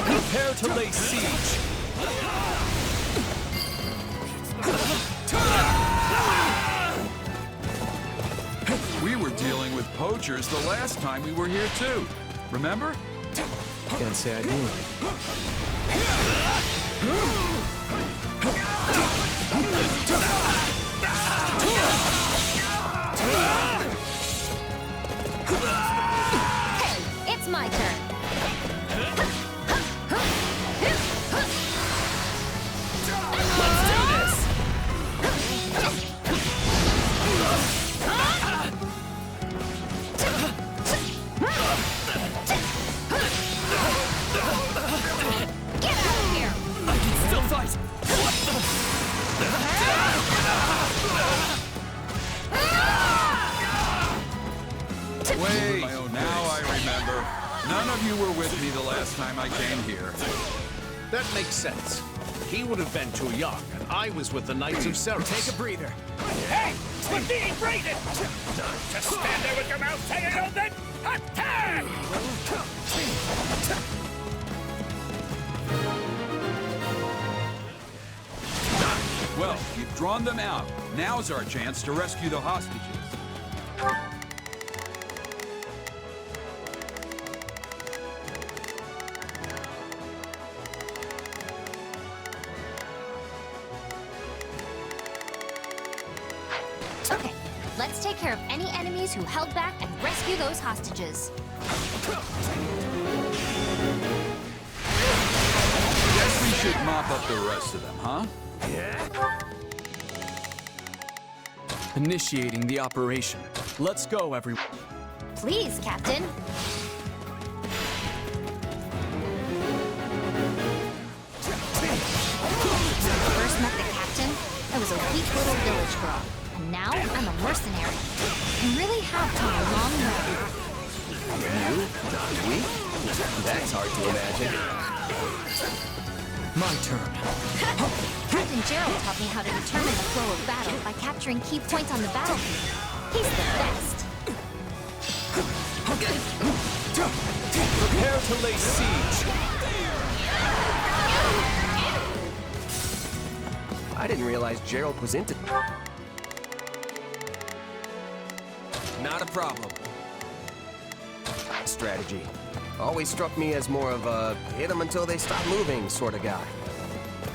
[SPEAKER 13] Prepare to lay siege.
[SPEAKER 19] We were dealing with poachers the last time we were here too. Remember?
[SPEAKER 13] Can't say I do.
[SPEAKER 1] Hey, it's my turn.
[SPEAKER 13] Let's do this!
[SPEAKER 1] Get out of here!
[SPEAKER 13] I can still fight!
[SPEAKER 19] Wait, now I remember. None of you were with me the last time I came here.
[SPEAKER 14] That makes sense. He would have been too young, and I was with the Knights of Ceres.
[SPEAKER 13] Take a breather.
[SPEAKER 3] Hey! We're being raided! Just stand there with your mouth hanging open! Attack!
[SPEAKER 19] Well, you've drawn them out. Now's our chance to rescue the hostages.
[SPEAKER 1] Okay, let's take care of any enemies who held back and rescue those hostages.
[SPEAKER 19] Guess we should mop up the rest of them, huh?
[SPEAKER 13] Initiating the operation. Let's go, everyone.
[SPEAKER 1] Please, Captain. When I first met the captain, I was a weak little village girl. And now I'm a mercenary. I really have come a long way.
[SPEAKER 20] You? Weak? That's hard to imagine.
[SPEAKER 13] My turn.
[SPEAKER 1] Captain Gerald taught me how to determine the flow of battle by capturing key points on the battlefield. He's the best.
[SPEAKER 13] Prepare to lay siege.
[SPEAKER 20] I didn't realize Gerald was into... Not a problem. Strategy. Always struck me as more of a hit them until they stop moving sort of guy.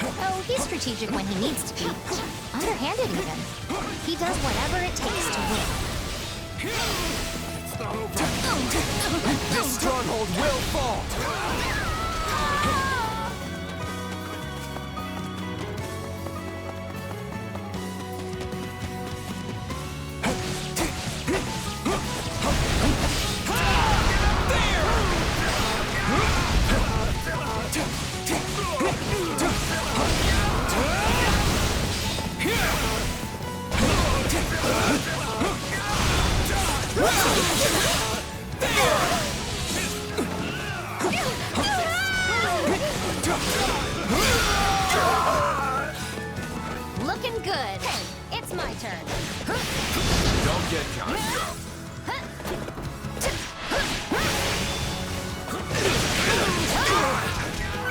[SPEAKER 1] Oh, he's strategic when he needs to be. Underhanded, even. He does whatever it takes to win.
[SPEAKER 13] This stronghold will fall!
[SPEAKER 12] it's my turn.
[SPEAKER 19] Don't get caught.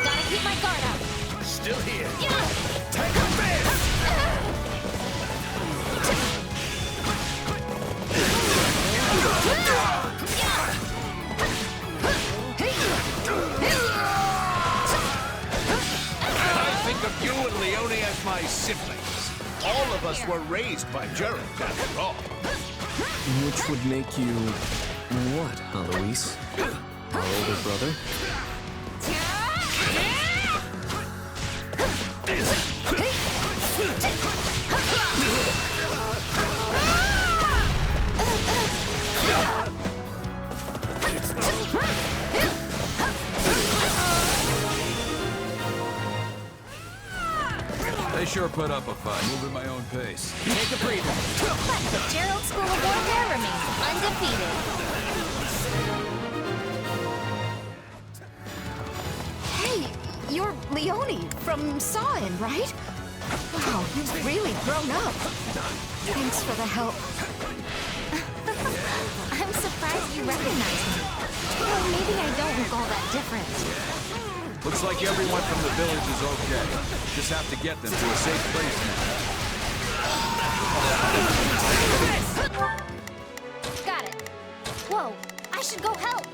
[SPEAKER 12] Gotta keep my guard up.
[SPEAKER 3] Still here. Take a this!
[SPEAKER 14] I think of you and Leone as my siblings. All of us were raised by Gerald, after all.
[SPEAKER 13] Which would make you... what, Alois? Our older brother?
[SPEAKER 19] They sure put up a fight. Move at my own pace.
[SPEAKER 13] Take a breather.
[SPEAKER 12] But Gerald's School of Warfare remains undefeated.
[SPEAKER 1] Hey, you're Leone from Sawin, right? Wow, you've really grown up. Thanks for the help.
[SPEAKER 12] I'm surprised you recognize me. Well, maybe I don't look all that different.
[SPEAKER 19] Looks like everyone from the village is okay. Just have to get them to a safe place now.
[SPEAKER 12] Got it. Whoa, I should go help.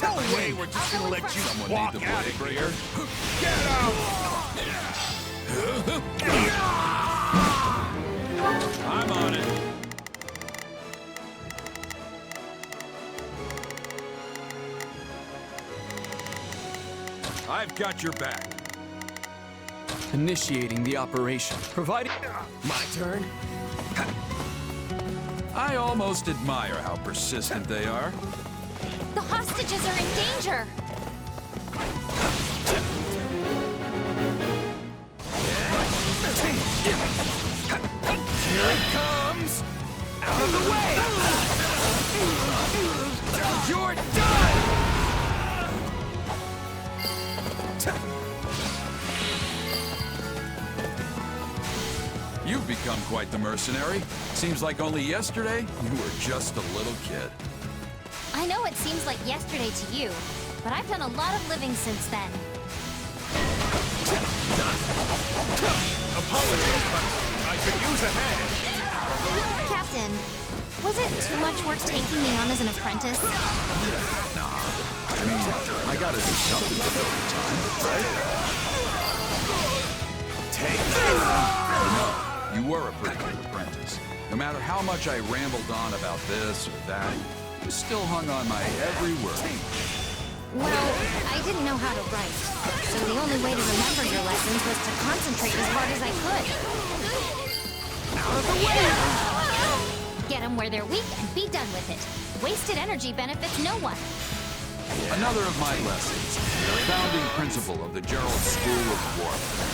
[SPEAKER 14] No way we're just gonna let you walk out of here. Get out!
[SPEAKER 19] I'm on it. I've got your back.
[SPEAKER 13] Initiating the operation. Providing...
[SPEAKER 14] My turn?
[SPEAKER 19] I almost admire how persistent they are.
[SPEAKER 12] The hostages are in danger.
[SPEAKER 3] Here it comes! Out of the way! You're done!
[SPEAKER 19] You've become quite the mercenary. Seems like only yesterday, you were just a little kid.
[SPEAKER 12] I know it seems like yesterday to you, but I've done a lot of living since then.
[SPEAKER 3] Apologies, but I could use a hand.
[SPEAKER 12] Captain, was it too much work taking me on as an apprentice?
[SPEAKER 19] Nah. I mean, I gotta do something to fill the time, right?
[SPEAKER 3] Take
[SPEAKER 19] this! No, you were a pretty good apprentice. No matter how much I rambled on about this or that, you still hung on my every word.
[SPEAKER 12] Well, I didn't know how to write, so the only way to remember your lessons was to concentrate as hard as I could.
[SPEAKER 3] Out of the way!
[SPEAKER 12] Get them where they're weak and be done with it. Wasted energy benefits no one.
[SPEAKER 19] Another of my lessons, the founding principle of the Gerald School of Warfare.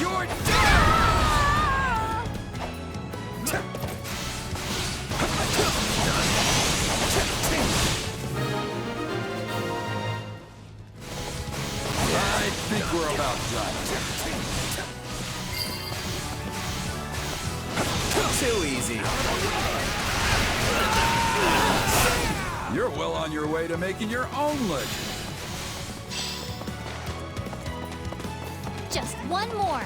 [SPEAKER 3] You're done!
[SPEAKER 19] I think we're about done.
[SPEAKER 13] Too easy.
[SPEAKER 19] You're well on your way to making your own legend.
[SPEAKER 12] Just one more.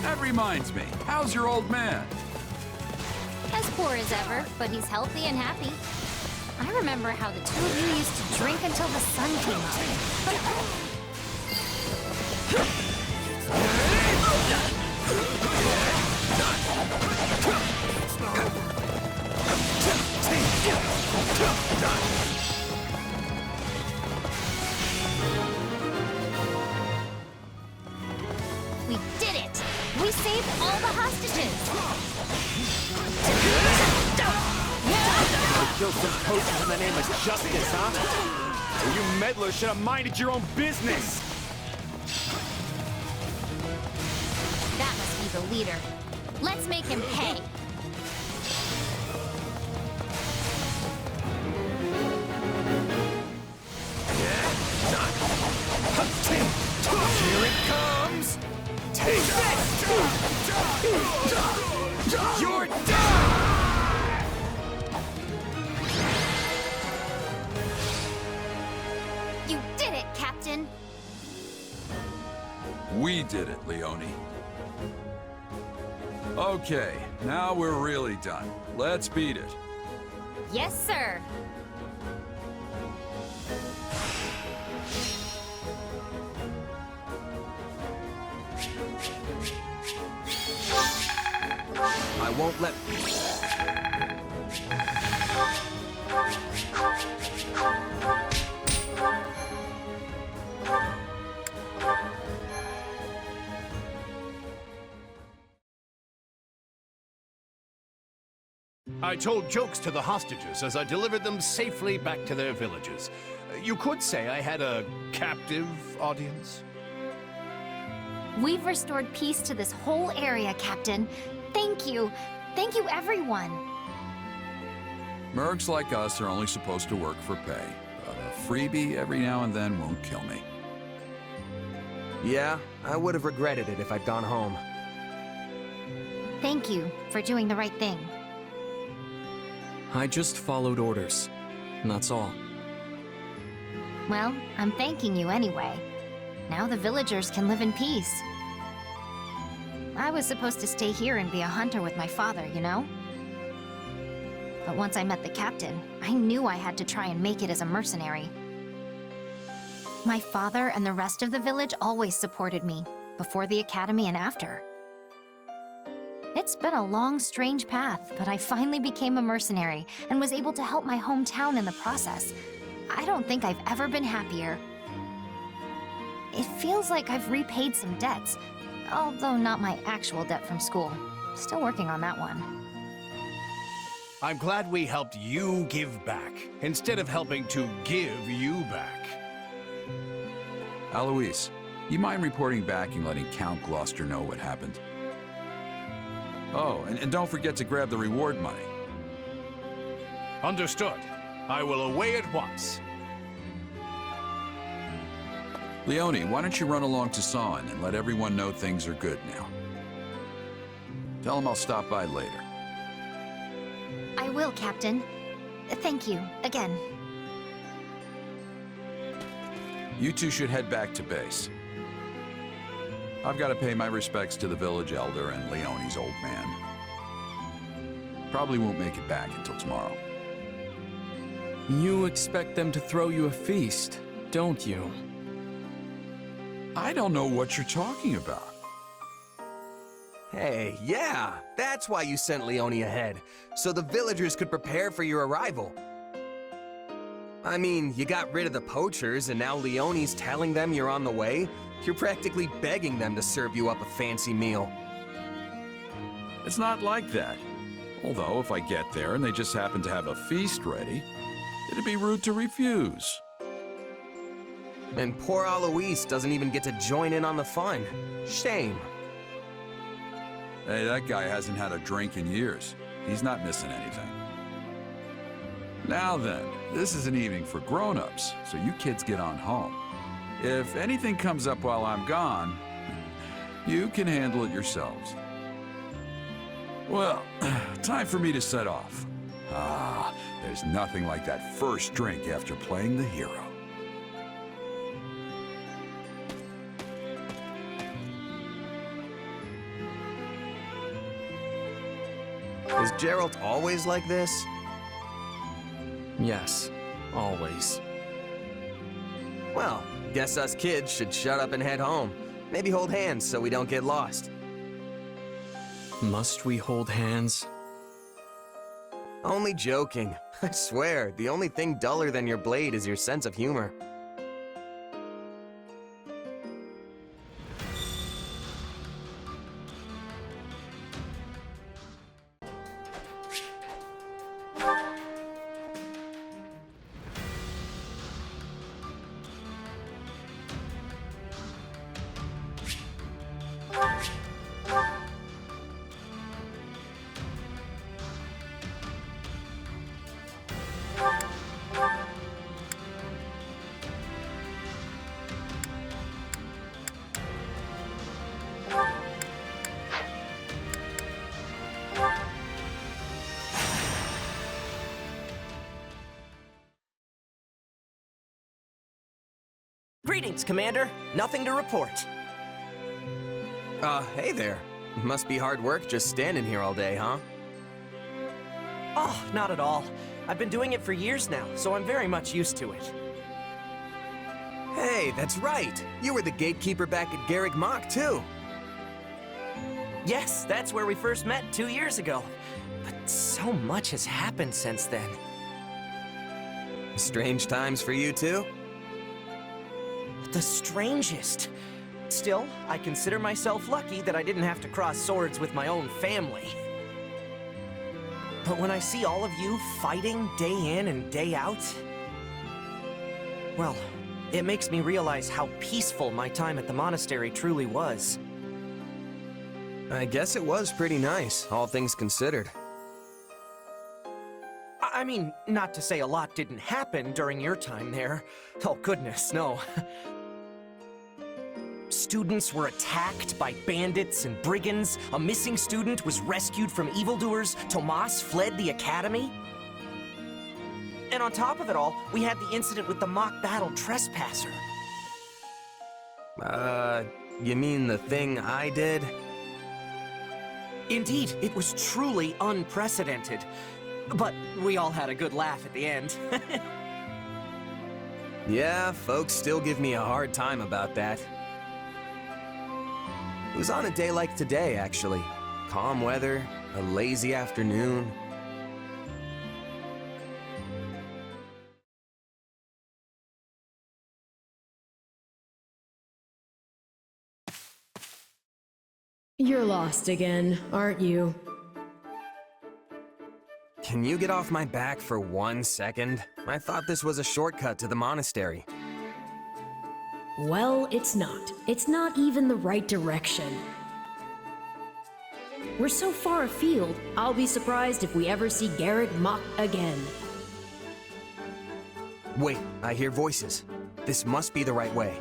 [SPEAKER 19] That reminds me, how's your old man?
[SPEAKER 12] As poor as ever, but he's healthy and happy. I remember how the two of you used to drink until the sun came up. We did it! We saved all the hostages!
[SPEAKER 3] Kill some poachers in the name of justice, huh? Well, you meddlers should have minded your own business!
[SPEAKER 12] That must be the leader. Let's make him pay.
[SPEAKER 3] Take this!
[SPEAKER 8] You're done!
[SPEAKER 1] You did it, Captain!
[SPEAKER 19] We did it, Leone. Okay, now we're really done. Let's beat it.
[SPEAKER 1] Yes, sir!
[SPEAKER 20] I won't let...
[SPEAKER 14] I told jokes to the hostages as I delivered them safely back to their villages. You could say I had a captive audience.
[SPEAKER 1] We've restored peace to this whole area, Captain. Thank you. Thank you, everyone.
[SPEAKER 19] Mercs like us are only supposed to work for pay, but a freebie every now and then won't kill me.
[SPEAKER 20] Yeah, I would have regretted it if I'd gone home.
[SPEAKER 1] Thank you for doing the right thing.
[SPEAKER 18] I just followed orders, and that's all.
[SPEAKER 1] Well, I'm thanking you anyway. Now the villagers can live in peace. I was supposed to stay here and be a hunter with my father, you know? But once I met the captain, I knew I had to try and make it as a mercenary. My father and the rest of the village always supported me, before the academy and after. It's been a long, strange path, but I finally became a mercenary and was able to help my hometown in the process. I don't think I've ever been happier. It feels like I've repaid some debts, although not my actual debt from school. Still working on that one.
[SPEAKER 14] I'm glad we helped you give back, instead of helping to give you back.
[SPEAKER 19] Alois, you mind reporting back and letting Count Gloucester know what happened? Oh, and don't forget to grab the reward money.
[SPEAKER 14] Understood. I will away at once.
[SPEAKER 19] Leone, why don't you run along to Sawen and let everyone know things are good now? Tell them I'll stop by later.
[SPEAKER 1] I will, Captain. Thank you, again.
[SPEAKER 19] You two should head back to base. I've got to pay my respects to the village elder and Leone's old man. Probably won't make it back until tomorrow.
[SPEAKER 18] You expect them to throw you a feast, don't you?
[SPEAKER 19] I don't know what you're talking about.
[SPEAKER 20] Hey, yeah, that's why you sent Leone ahead, so the villagers could prepare for your arrival. I mean, you got rid of the poachers, and now Leone's telling them you're on the way? You're practically begging them to serve you up a fancy meal.
[SPEAKER 19] It's not like that. Although, if I get there and they just happen to have a feast ready, it'd be rude to refuse.
[SPEAKER 20] And poor Alois doesn't even get to join in on the fun. Shame.
[SPEAKER 19] Hey, that guy hasn't had a drink in years. He's not missing anything. Now then, this is an evening for grown-ups, so you kids get on home. If anything comes up while I'm gone, you can handle it yourselves. Well, time for me to set off. Ah, there's nothing like that first drink after playing the hero.
[SPEAKER 20] Is Geralt always like this?
[SPEAKER 18] Yes, always.
[SPEAKER 20] Well, guess us kids should shut up and head home. Maybe hold hands so we don't get lost.
[SPEAKER 18] Must we hold hands?
[SPEAKER 20] Only joking. I swear, the only thing duller than your blade is your sense of humor.
[SPEAKER 11] Greetings, Commander. Nothing to report.
[SPEAKER 20] Hey there. Must be hard work just standing here all day, huh?
[SPEAKER 11] Oh, not at all. I've been doing it for years now, so I'm very much used to it.
[SPEAKER 20] Hey, that's right. You were the gatekeeper back at Garrick Mock, too.
[SPEAKER 11] Yes, that's where we first met 2 years ago. But so much has happened since then.
[SPEAKER 20] Strange times for you, too?
[SPEAKER 11] The strangest. Still, I consider myself lucky that I didn't have to cross swords with my own family. But when I see all of you fighting day in and day out, well, it makes me realize how peaceful my time at the monastery truly was.
[SPEAKER 20] I guess it was pretty nice, all things considered.
[SPEAKER 11] I mean, not to say a lot didn't happen during your time there. Oh goodness, no. Students were attacked by bandits and brigands, a missing student was rescued from evildoers, Tomas fled the academy. And on top of it all, we had the incident with the mock battle trespasser.
[SPEAKER 20] You mean the thing I did?
[SPEAKER 11] Indeed, it was truly unprecedented. But we all had a good laugh at the end.
[SPEAKER 20] Yeah, folks still give me a hard time about that. It was on a day like today, actually. Calm weather, a lazy afternoon.
[SPEAKER 2] You're lost again, aren't you?
[SPEAKER 20] Can you get off my back for 1 second? I thought this was a shortcut to the monastery.
[SPEAKER 2] Well, it's not. It's not even the right direction. We're so far afield, I'll be surprised if we ever see Garrick Mock again.
[SPEAKER 20] Wait, I hear voices. This must be the right way.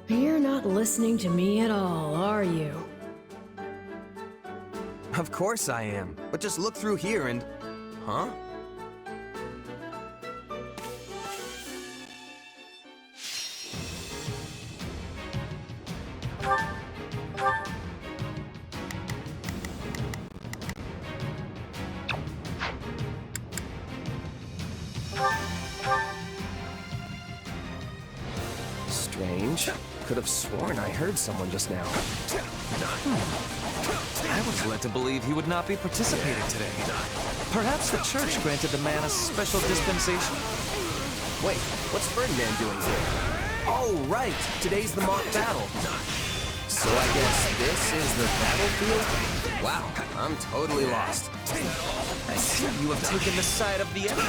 [SPEAKER 2] You're not listening to me at all, are you?
[SPEAKER 20] Of course I am, but just look through here and... Huh? Strange. Could have sworn I heard someone just now.
[SPEAKER 8] I was led to believe he would not be participating today. Perhaps the church granted the man a special dispensation?
[SPEAKER 20] Wait, what's Ferdinand doing here? Oh, right! Today's the mock battle. So I guess this is the battlefield? Wow, I'm totally lost.
[SPEAKER 8] I see you have taken the side of the enemy.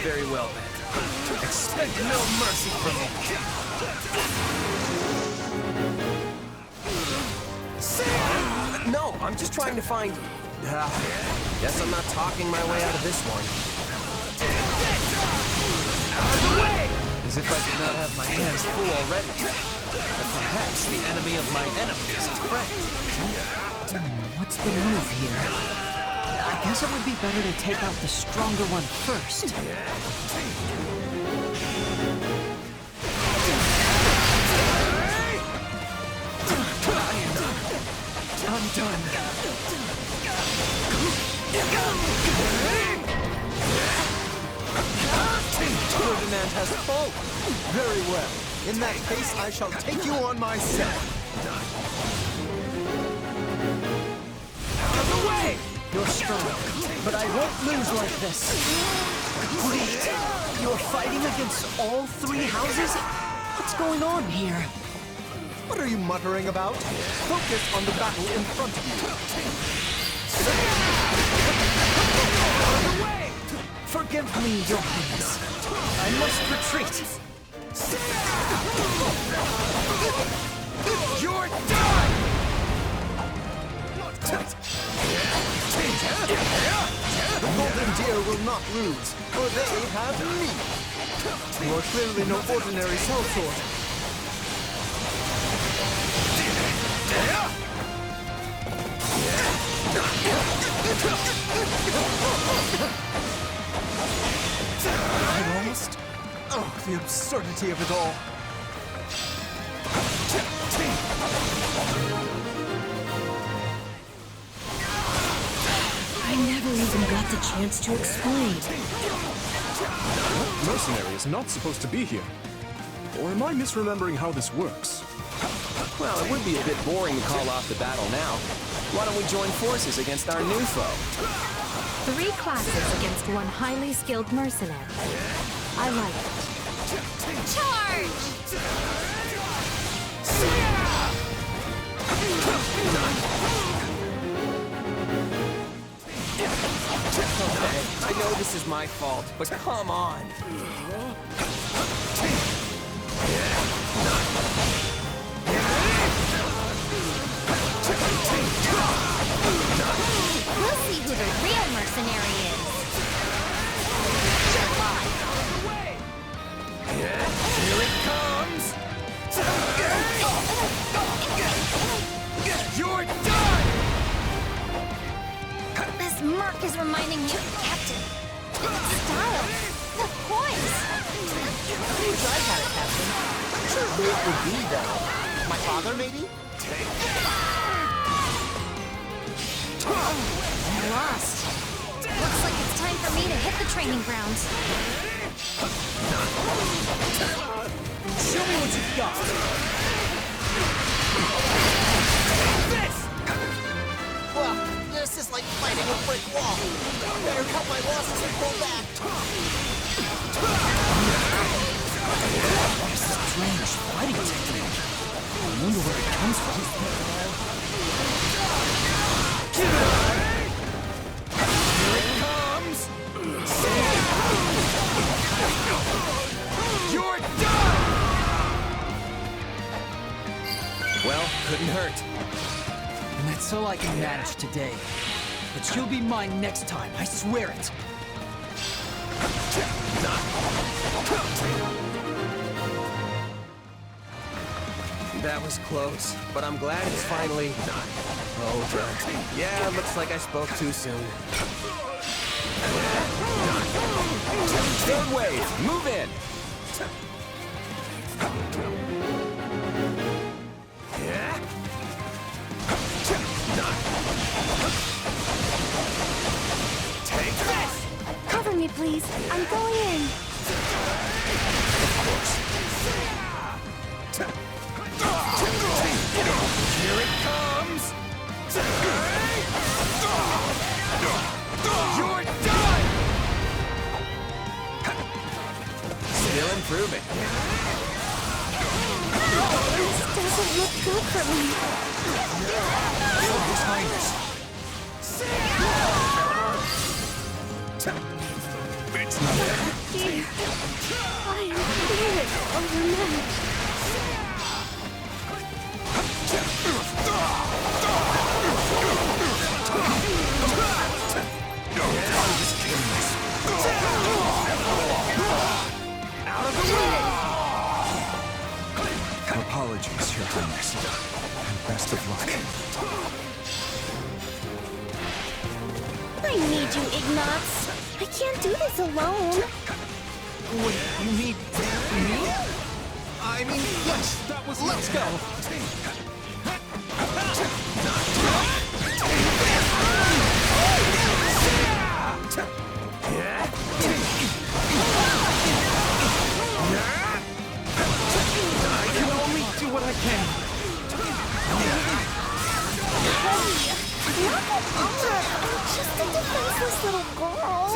[SPEAKER 8] Very well then. Expect no mercy from me.
[SPEAKER 20] No, I'm just trying to find... guess I'm not talking my way out of this one.
[SPEAKER 8] Out of the way! As if I did not have my hands full already. But perhaps the enemy of my enemy is a friend.
[SPEAKER 6] What's the move here? I guess it would be better to take out the stronger one first.
[SPEAKER 8] I'm done.
[SPEAKER 5] Ferdinand has fallen. Very well. In that case, I shall take you on myself.
[SPEAKER 8] Out of the way!
[SPEAKER 11] You're strong, but I won't lose like this. Wait, you're fighting against all 3 houses? What's going on here?
[SPEAKER 5] What are you muttering about? Focus on the battle in front of you.
[SPEAKER 11] Out of the way! Forgive me, Your Highness. I must retreat.
[SPEAKER 3] You're done!
[SPEAKER 5] The golden deer will not lose, for they have me. You are clearly no ordinary sellsword. I'm lost? Oh, the absurdity.
[SPEAKER 18] absurdity of it all.
[SPEAKER 2] I never even got the chance to explain.
[SPEAKER 13] Mercenary is not supposed to be here. Or am I misremembering how this works?
[SPEAKER 9] Well, it would be a bit boring to call off the battle now. Why don't we join forces against our new foe?
[SPEAKER 15] 3 classes against 1 highly skilled mercenary. I like it.
[SPEAKER 12] Charge!
[SPEAKER 9] Okay, I know this is my fault, but come on.
[SPEAKER 1] We'll see who the real mercenary is.
[SPEAKER 9] Here it comes! You're done!
[SPEAKER 1] This mark is reminding me of Captain. The style, the poise.
[SPEAKER 11] Wish I had a captain. Sure who it would be, though. My father, maybe?
[SPEAKER 1] I'm lost. Looks like it's time for me to hit the training grounds.
[SPEAKER 18] Show me what you've got.
[SPEAKER 11] Well, this is like fighting a brick wall. Better cut my losses and pull back.
[SPEAKER 18] Strange fighting technique. I wonder where it comes from.
[SPEAKER 9] Here it comes! You're done!
[SPEAKER 6] Well, couldn't hurt.
[SPEAKER 18] And that's all I can manage today. But you'll be mine next time, I swear it.
[SPEAKER 11] That was close, but I'm glad it's finally over. Yeah, looks like I spoke too soon.
[SPEAKER 9] Third wave, move in!
[SPEAKER 12] Take this! Cover me, please. I'm going in.
[SPEAKER 9] Here it comes! You're done!
[SPEAKER 11] Still improving.
[SPEAKER 12] This doesn't look good for me.
[SPEAKER 18] His Highness.
[SPEAKER 12] Dear, I am feeling overmatched.
[SPEAKER 9] Out of the way!
[SPEAKER 7] Apologies, Your Highness. And best of luck.
[SPEAKER 1] I need you, Ignatz. I can't do this alone.
[SPEAKER 18] Wait, you need me? I mean, yes, let's go. I can only do what I can.
[SPEAKER 1] Hey, knock it off. I'm just a defenseless little girl.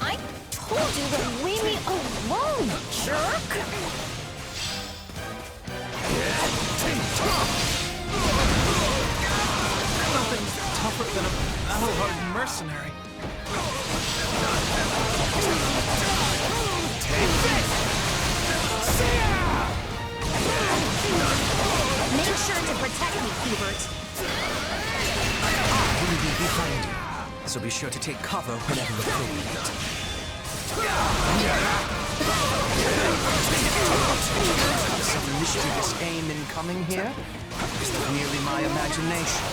[SPEAKER 1] I told you to leave me alone, jerk.
[SPEAKER 18] Nothing's tougher than a battle-hardened mercenary.
[SPEAKER 9] Take this!
[SPEAKER 1] Make sure to protect me, Hubert.
[SPEAKER 18] I will be behind you, so be sure to take cover whenever appropriate.
[SPEAKER 6] Some mischievous aim incoming here? Is that merely my imagination?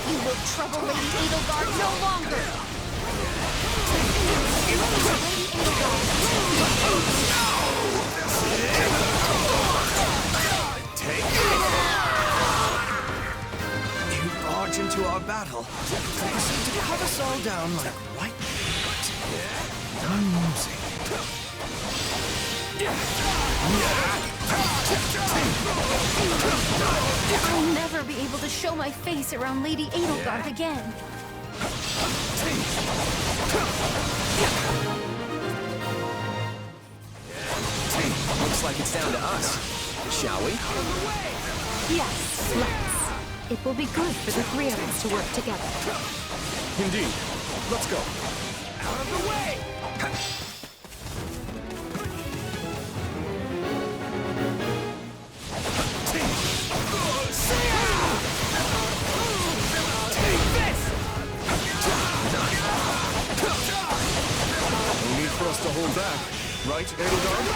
[SPEAKER 1] You will trouble Lady Edelgard no longer.
[SPEAKER 20] Take it! You barge into our battle. You seem to cut us all down like white meat. Amusing.
[SPEAKER 12] I'll never be able to show my face around Lady Edelgard again.
[SPEAKER 9] Looks like it's down to us. Shall we?
[SPEAKER 15] Yes, let's. It will be good for the three of us to work together.
[SPEAKER 18] Indeed. Let's go.
[SPEAKER 3] Out of the way! Take this!
[SPEAKER 18] No need for us to hold back, right, Edelgard?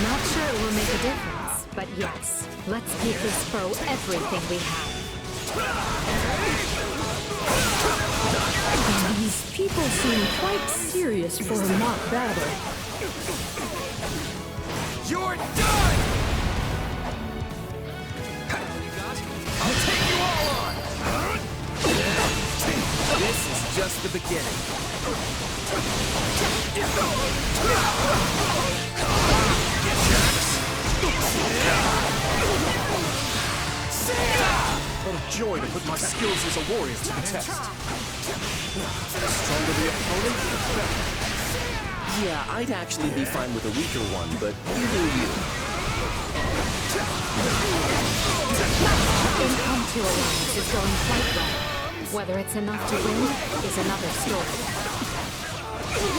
[SPEAKER 15] Not sure it will make a difference, but yes, let's give this foe everything we have.
[SPEAKER 2] These people seem quite serious for a mock battle.
[SPEAKER 3] You're done! I'll take you all on!
[SPEAKER 20] This is just the beginning.
[SPEAKER 18] What a joy to put my skills as a warrior to the test. The stronger the opponent, the better.
[SPEAKER 9] Yeah, I'd actually be fine with a weaker one, but you do you.
[SPEAKER 15] Impromptu alliance is going quite well. Whether it's enough to win is another story.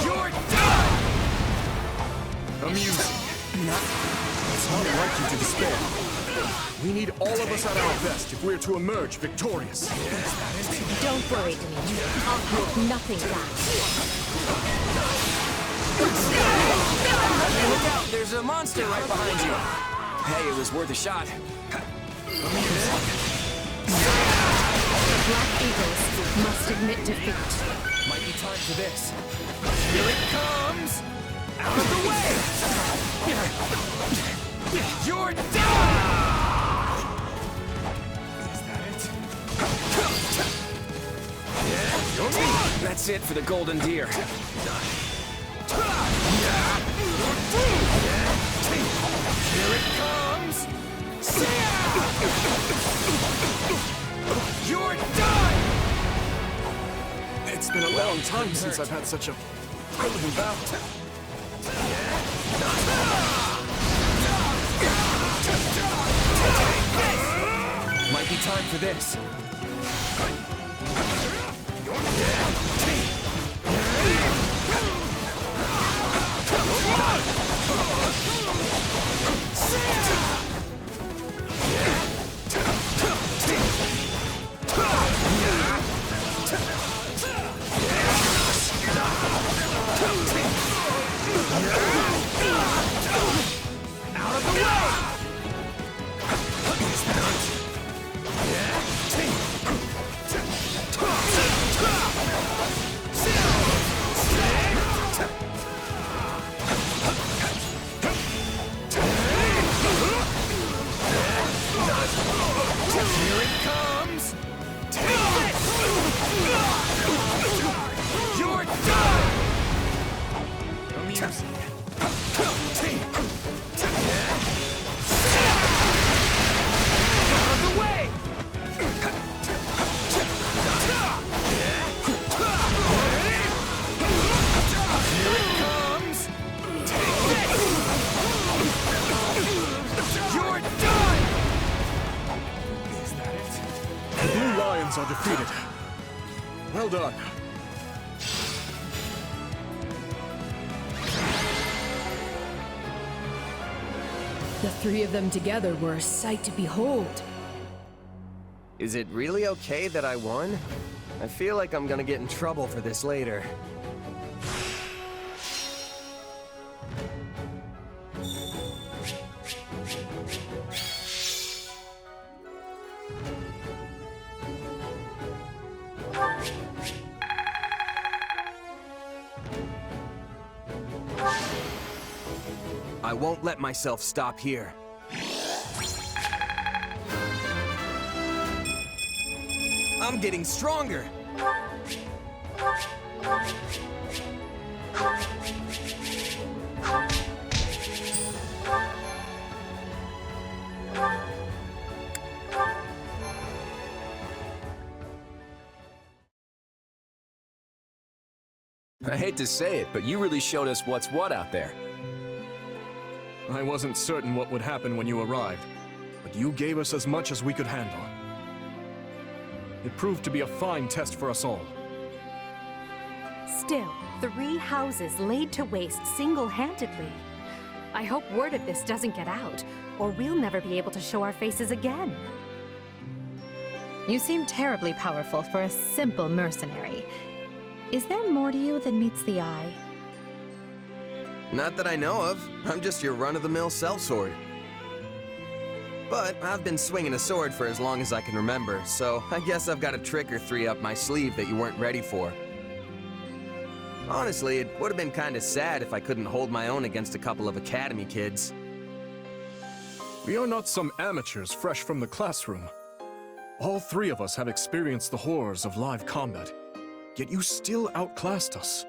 [SPEAKER 3] You're done!
[SPEAKER 18] Amusing. It's not like you to despair. We need all of us at our best if we're to emerge victorious.
[SPEAKER 15] Don't worry, Dimitri. I'll hold nothing back.
[SPEAKER 9] Hey, look out! There's a monster right behind you. Hey, it was worth a shot.
[SPEAKER 15] The Black Eagles must admit defeat.
[SPEAKER 9] Might be time for this.
[SPEAKER 3] Here it comes! Out of the way! You're done! Is that it?
[SPEAKER 9] That's it for the golden deer.
[SPEAKER 3] Here it comes! You're done!
[SPEAKER 18] It's been a long time since I've had such a thrilling battle.
[SPEAKER 9] Might be time for this.
[SPEAKER 3] Out of the way! Here it comes! Take this! You're done! Amusing. Out of the way! Here it comes! Take this! You're done! Is that it?
[SPEAKER 18] The Blue Lions are defeated. Well done.
[SPEAKER 2] The three of them together were a sight to behold.
[SPEAKER 20] Is it really okay that I won? I feel like I'm gonna get in trouble for this later. I won't let myself stop here. I'm getting stronger!
[SPEAKER 9] I hate to say it, but you really showed us what's what out there.
[SPEAKER 13] I wasn't certain what would happen when you arrived, but you gave us as much as we could handle. It proved to be a fine test for us all.
[SPEAKER 15] Still, 3 houses laid to waste single-handedly. I hope word of this doesn't get out, or we'll never be able to show our faces again. You seem terribly powerful for a simple mercenary. Is there more to you than meets the eye?
[SPEAKER 20] Not that I know of. I'm just your run-of-the-mill sellsword. But I've been swinging a sword for as long as I can remember, so I guess I've got a trick or 3 up my sleeve that you weren't ready for. Honestly, it would have been kinda sad if I couldn't hold my own against a couple of academy kids.
[SPEAKER 13] We are not some amateurs fresh from the classroom. All 3 of us have experienced the horrors of live combat, yet you still outclassed us.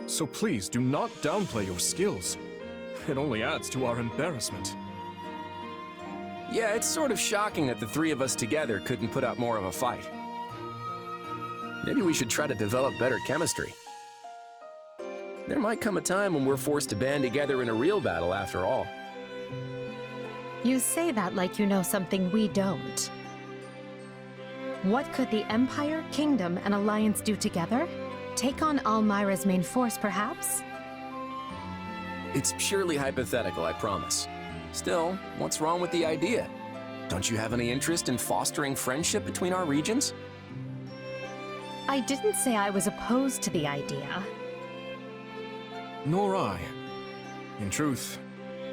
[SPEAKER 13] So please, do not downplay your skills. It only adds to our embarrassment.
[SPEAKER 9] Yeah, it's sort of shocking that the 3 of us together couldn't put up more of a fight. Maybe we should try to develop better chemistry. There might come a time when we're forced to band together in a real battle after all.
[SPEAKER 15] You say that like you know something we don't. What could the Empire, Kingdom, and Alliance do together? Take on Almyra's main force, perhaps?
[SPEAKER 9] It's purely hypothetical, I promise. Still, what's wrong with the idea? Don't you have any interest in fostering friendship between our regions?
[SPEAKER 15] I didn't say I was opposed to the idea.
[SPEAKER 13] Nor I. In truth,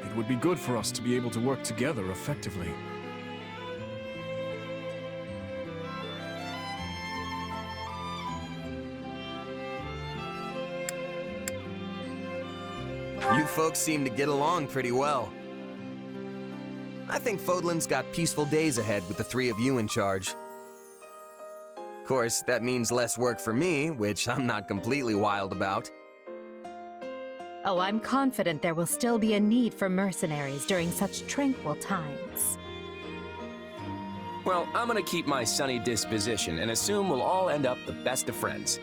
[SPEAKER 13] it would be good for us to be able to work together effectively.
[SPEAKER 20] You folks seem to get along pretty well. I think Fodlan's got peaceful days ahead with the 3 of you in charge. Of course, that means less work for me, which I'm not completely wild about.
[SPEAKER 15] Oh, I'm confident there will still be a need for mercenaries during such tranquil times.
[SPEAKER 9] Well, I'm gonna keep my sunny disposition and assume we'll all end up the best of friends.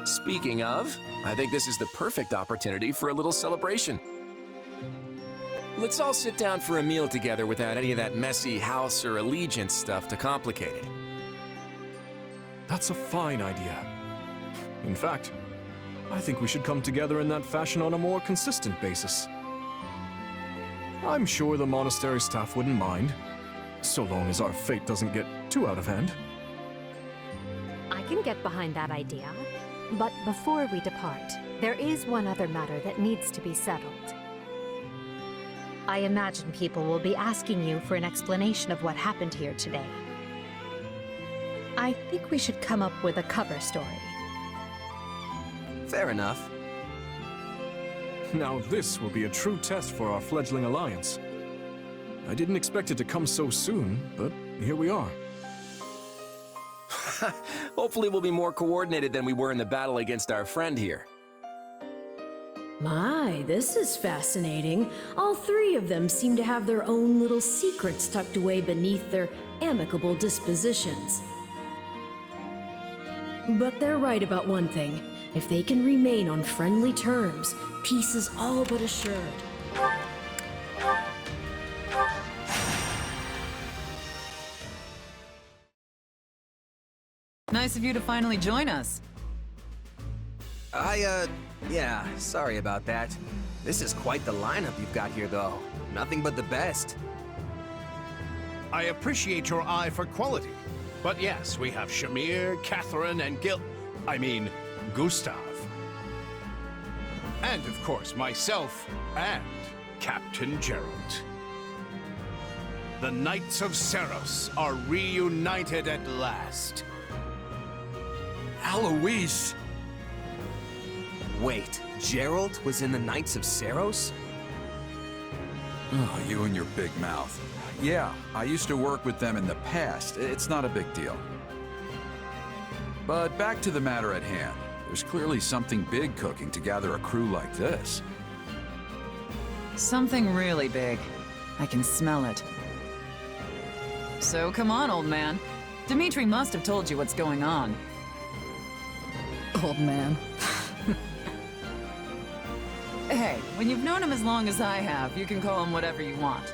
[SPEAKER 9] Speaking of, I think this is the perfect opportunity for a little celebration. Let's all sit down for a meal together without any of that messy house or allegiance stuff to complicate it.
[SPEAKER 13] That's a fine idea. In fact, I think we should come together in that fashion on a more consistent basis. I'm sure the monastery staff wouldn't mind, so long as our fate doesn't get too out of hand.
[SPEAKER 15] I can get behind that idea. But before we depart, there is one other matter that needs to be settled. I imagine people will be asking you for an explanation of what happened here today. I think we should come up with a cover story.
[SPEAKER 20] Fair enough.
[SPEAKER 13] Now this will be a true test for our fledgling alliance. I didn't expect it to come so soon, but here we are.
[SPEAKER 9] Hopefully we'll be more coordinated than we were in the battle against our friend here.
[SPEAKER 2] My, this is fascinating. All 3 of them seem to have their own little secrets tucked away beneath their amicable dispositions. But they're right about one thing. If they can remain on friendly terms, peace is all but assured.
[SPEAKER 17] Nice of you to finally join us.
[SPEAKER 20] Yeah, sorry about that. This is quite the lineup you've got here, though. Nothing but the best.
[SPEAKER 14] I appreciate your eye for quality. But yes, we have Shamir, Catherine, and Gustav. And of course, myself and Captain Gerald. The Knights of Seros are reunited at last.
[SPEAKER 19] Eloise!
[SPEAKER 20] Wait, Gerald was in the Knights of Seiros?
[SPEAKER 19] Oh, you and your big mouth. Yeah, I used to work with them in the past. It's not a big deal. But back to the matter at hand. There's clearly something big cooking to gather a crew like this.
[SPEAKER 17] Something really big. I can smell it. So come on, old man. Dimitri must have told you what's going on. Old man. Hey, when you've known him as long as I have, you can call him whatever you want.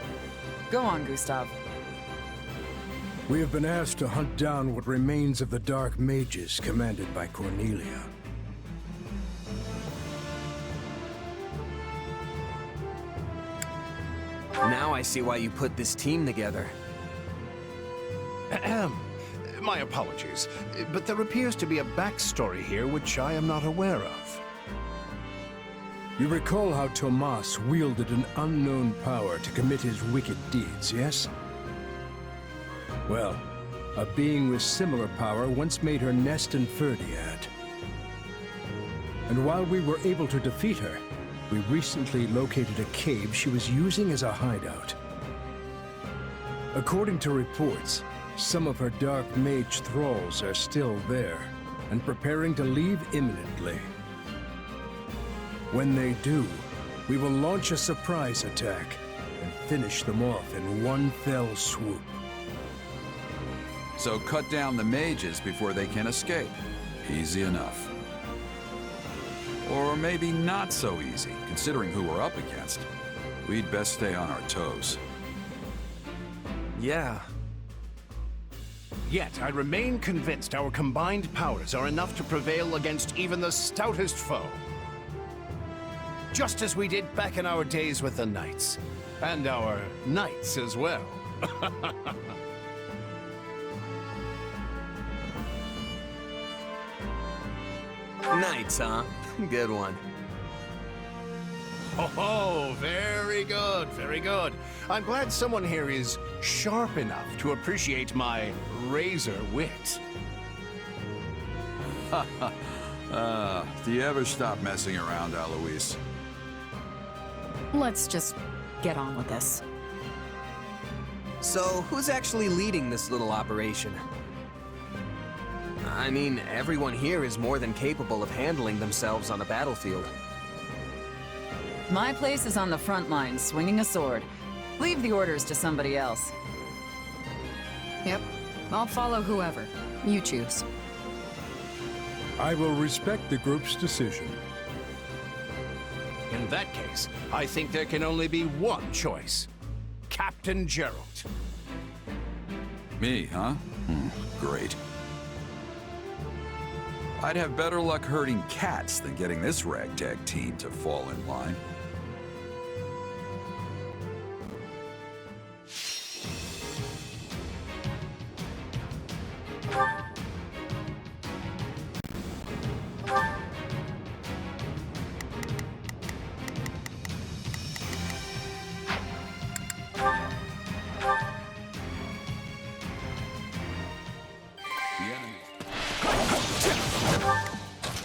[SPEAKER 17] Go on, Gustav.
[SPEAKER 21] We have been asked to hunt down what remains of the Dark Mages commanded by Cornelia.
[SPEAKER 20] Now I see why you put this team together.
[SPEAKER 14] My apologies, but there appears to be a backstory here which I am not aware of.
[SPEAKER 21] You recall how Tomas wielded an unknown power to commit his wicked deeds, yes? Well, a being with similar power once made her nest in Ferdiad. And while we were able to defeat her, we recently located a cave she was using as a hideout. According to reports, some of her dark mage thralls are still there, and preparing to leave imminently. When they do, we will launch a surprise attack and finish them off in one fell swoop.
[SPEAKER 19] So cut down the mages before they can escape. Easy enough. Or maybe not so easy, considering who we're up against. We'd best stay on our toes.
[SPEAKER 20] Yeah.
[SPEAKER 14] Yet I remain convinced our combined powers are enough to prevail against even the stoutest foe. Just as we did back in our days with the Knights. And our Knights as well.
[SPEAKER 20] Knights, huh? Good one.
[SPEAKER 14] Oh, very good, very good. I'm glad someone here is sharp enough to appreciate my razor wit.
[SPEAKER 19] Do you ever stop messing around, Alois?
[SPEAKER 10] Let's just get on with this.
[SPEAKER 20] So, who's actually leading this little operation? I mean, everyone here is more than capable of handling themselves on a battlefield.
[SPEAKER 17] My place is on the front line, swinging a sword. Leave the orders to somebody else.
[SPEAKER 10] Yep, I'll follow whoever. You choose.
[SPEAKER 21] I will respect the group's decision.
[SPEAKER 14] In that case, I think there can only be one choice. Captain Gerald.
[SPEAKER 19] Me, huh? Great. I'd have better luck herding cats than getting this ragtag team to fall in line.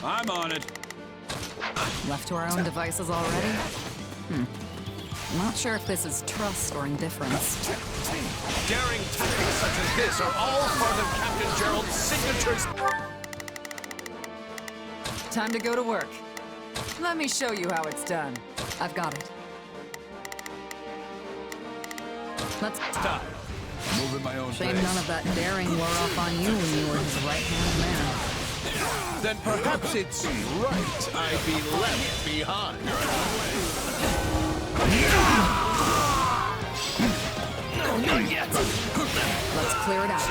[SPEAKER 19] I'm on it.
[SPEAKER 10] Left to our own devices already? Not sure if this is trust or indifference.
[SPEAKER 14] Daring tactics such as this are all part of Captain Gerald's signatures.
[SPEAKER 17] Time to go to work. Let me show you how it's done.
[SPEAKER 10] I've got it. Let's
[SPEAKER 14] stop.
[SPEAKER 19] Moving my own
[SPEAKER 10] Shame
[SPEAKER 19] pace.
[SPEAKER 10] none of that daring wore off on you when you were his right-hand man.
[SPEAKER 14] Then perhaps it's right I be left behind.
[SPEAKER 3] Not yet.
[SPEAKER 10] Let's clear it out.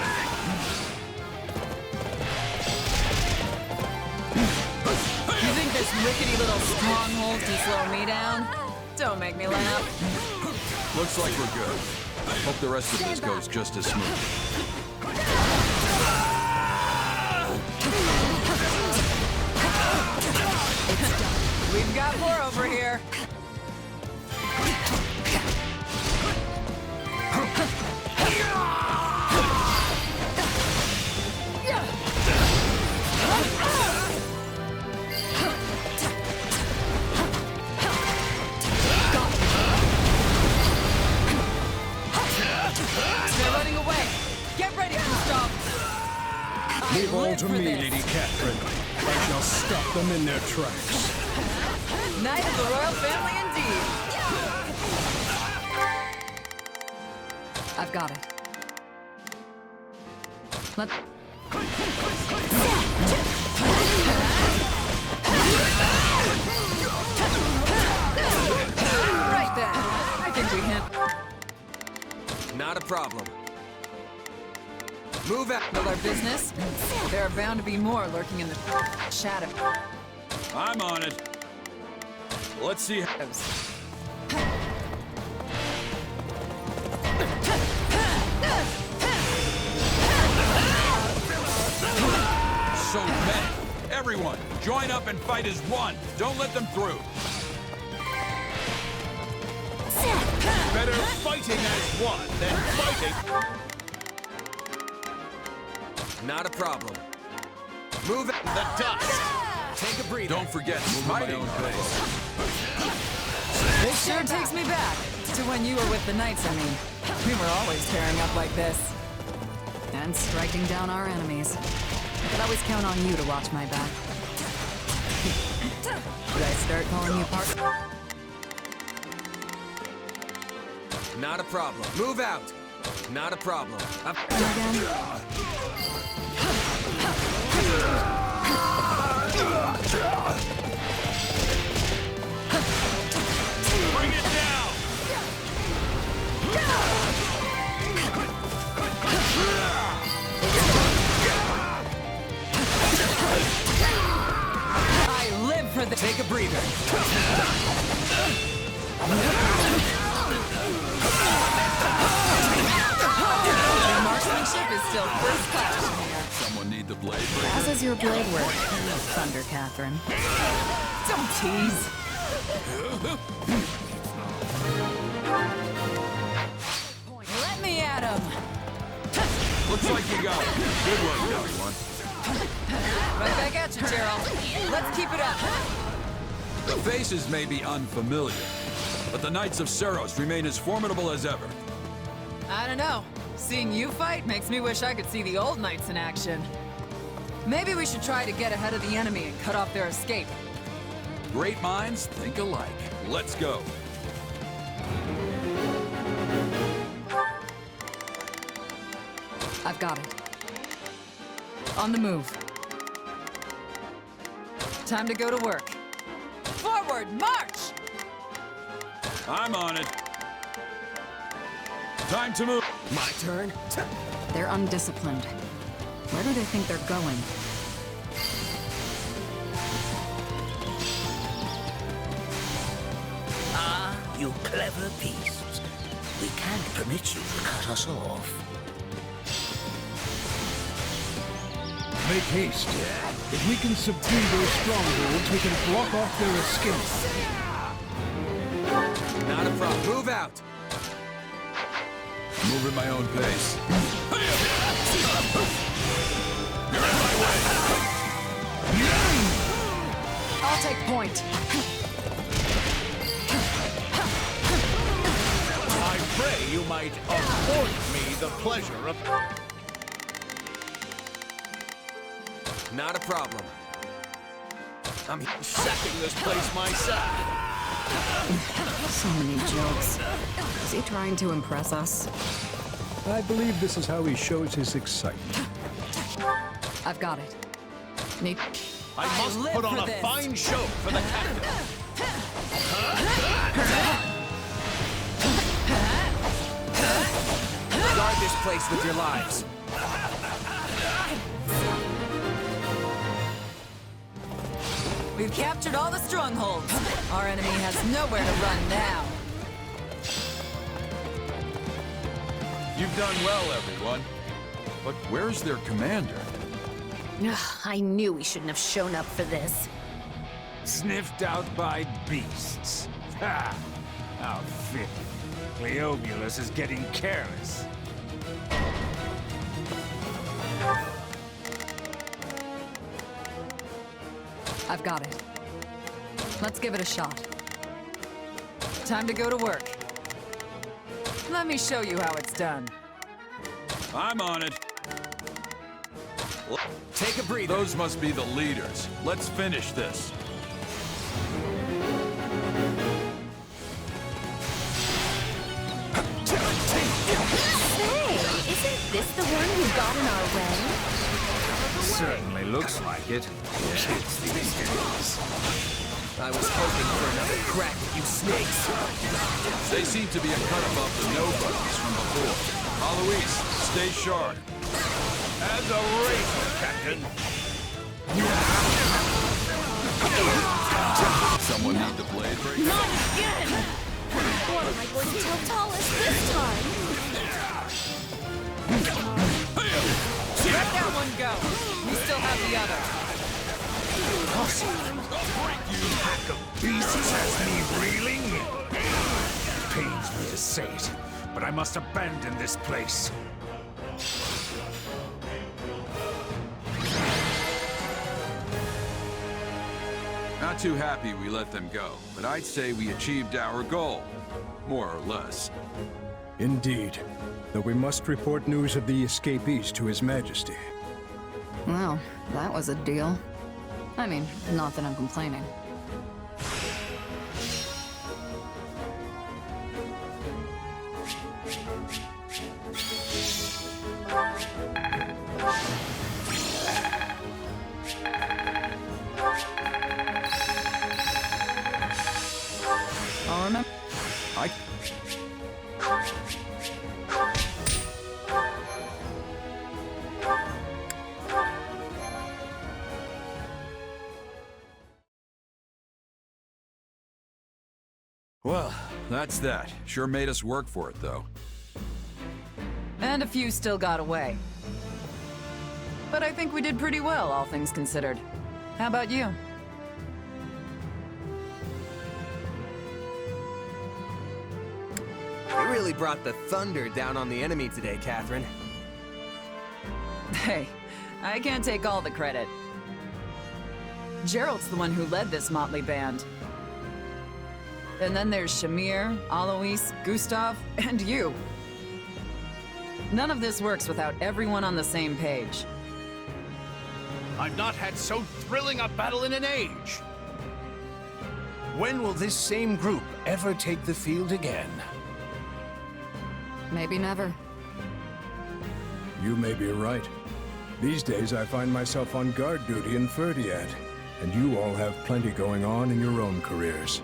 [SPEAKER 17] You think this rickety little stronghold can slow me down? Don't make me laugh.
[SPEAKER 19] Looks like we're good. Hope the rest of this goes just as smooth.
[SPEAKER 17] We've got more over here.
[SPEAKER 21] to me, Lady Catherine. I shall stop them in their tracks.
[SPEAKER 17] Knight of the royal family indeed. I've got it. Let... Right then. I think we hit.
[SPEAKER 20] Not a problem. Move out.
[SPEAKER 17] Know our business? There are bound to be more lurking in the shadow.
[SPEAKER 19] I'm on it. Let's see how... So many. Everyone, join up and fight as one. Don't let them through.
[SPEAKER 14] Better fighting as one than fighting.
[SPEAKER 20] Not a problem. Move out. The dust. Take a breather.
[SPEAKER 19] Don't forget, fighting on base.
[SPEAKER 17] This sure takes me back to when you were with the Knights, I mean. We were always tearing up like this. And striking down our enemies. I could always count on you to watch my back. Should I start calling you part?
[SPEAKER 20] Not a problem. Move out. Not a problem.
[SPEAKER 14] Bring it down!
[SPEAKER 17] I live for the...
[SPEAKER 20] Take a breather.
[SPEAKER 17] Your marksmanship is still first class, Shamir.
[SPEAKER 19] Someone need the blade breaker.
[SPEAKER 17] As is your blade work, Thunder Catherine. Don't tease. Let me at him.
[SPEAKER 19] Looks like you got it. Good work, everyone.
[SPEAKER 17] Right back at you, Gerald. Let's keep it up.
[SPEAKER 19] The faces may be unfamiliar, but the Knights of Seros remain as formidable as ever.
[SPEAKER 17] I don't know. Seeing you fight makes me wish I could see the old Knights in action. Maybe we should try to get ahead of the enemy and cut off their escape.
[SPEAKER 19] Great minds think alike. Let's go.
[SPEAKER 17] I've got it. On the move. Time to go to work. Forward, march!
[SPEAKER 19] I'm on it. Time to move.
[SPEAKER 20] My turn?
[SPEAKER 17] They're undisciplined. Where do they think they're going?
[SPEAKER 3] Ah, you clever beasts. We can't permit you to cut us off.
[SPEAKER 21] Make haste. If we can subdue those strongholds, we can block off their escape.
[SPEAKER 20] Not a problem. Move out.
[SPEAKER 19] Move at my own pace. You're in my way.
[SPEAKER 17] I'll take point.
[SPEAKER 14] I pray you might afford me the pleasure of...
[SPEAKER 20] Not a problem.
[SPEAKER 14] I'm sacking this place myself.
[SPEAKER 17] So many jokes. Is he trying to impress us?
[SPEAKER 21] I believe this is how he shows his excitement.
[SPEAKER 17] I've got it. Need...
[SPEAKER 14] I must put on a fine show for the captain.
[SPEAKER 20] Guard this place with your lives.
[SPEAKER 17] We've captured all the strongholds. Our enemy has nowhere to run now.
[SPEAKER 19] You've done well, everyone. But where's their commander?
[SPEAKER 1] I knew we shouldn't have shown up for this.
[SPEAKER 3] Sniffed out by beasts. Ha! How fitting. Cleobulus is getting careless.
[SPEAKER 17] I've got it. Let's give it a shot. Time to go to work. Let me show you how it's done.
[SPEAKER 19] I'm on it.
[SPEAKER 9] Take a breather.
[SPEAKER 19] Those must be the leaders. Let's finish this.
[SPEAKER 12] Say, isn't this the one who got in our way?
[SPEAKER 14] Certainly looks like it. Kids these days.
[SPEAKER 20] I was hoping for another crack at you snakes.
[SPEAKER 19] They seem to be a cut above the nobodies from before. Alois, stay sharp.
[SPEAKER 14] And a razor, Captain.
[SPEAKER 19] Someone need the blade break?
[SPEAKER 12] Not again! What am I going to tell Tallis this time?
[SPEAKER 17] Let that one go. We still have the other.
[SPEAKER 14] You hack of beasts has me reeling. It pains me to say it, but I must abandon this place.
[SPEAKER 19] Not too happy we let them go, but I'd say we achieved our goal. More or less.
[SPEAKER 21] Indeed. Though we must report news of the escapees to His Majesty.
[SPEAKER 17] Well, that was a deal. I mean, not that I'm complaining. I'll remember.
[SPEAKER 19] Well, that's that. Sure made us work for it, though.
[SPEAKER 17] And a few still got away. But I think we did pretty well, all things considered. How about you?
[SPEAKER 20] You really brought the thunder down on the enemy today, Catherine.
[SPEAKER 17] Hey, I can't take all the credit. Gerald's the one who led this motley band. And then there's Shamir, Alois, Gustav, and you. None of this works without everyone on the same page.
[SPEAKER 14] I've not had so thrilling a battle in an age. When will this same group ever take the field again?
[SPEAKER 17] Maybe never.
[SPEAKER 21] You may be right. These days I find myself on guard duty in Ferdiad, and you all have plenty going on in your own careers.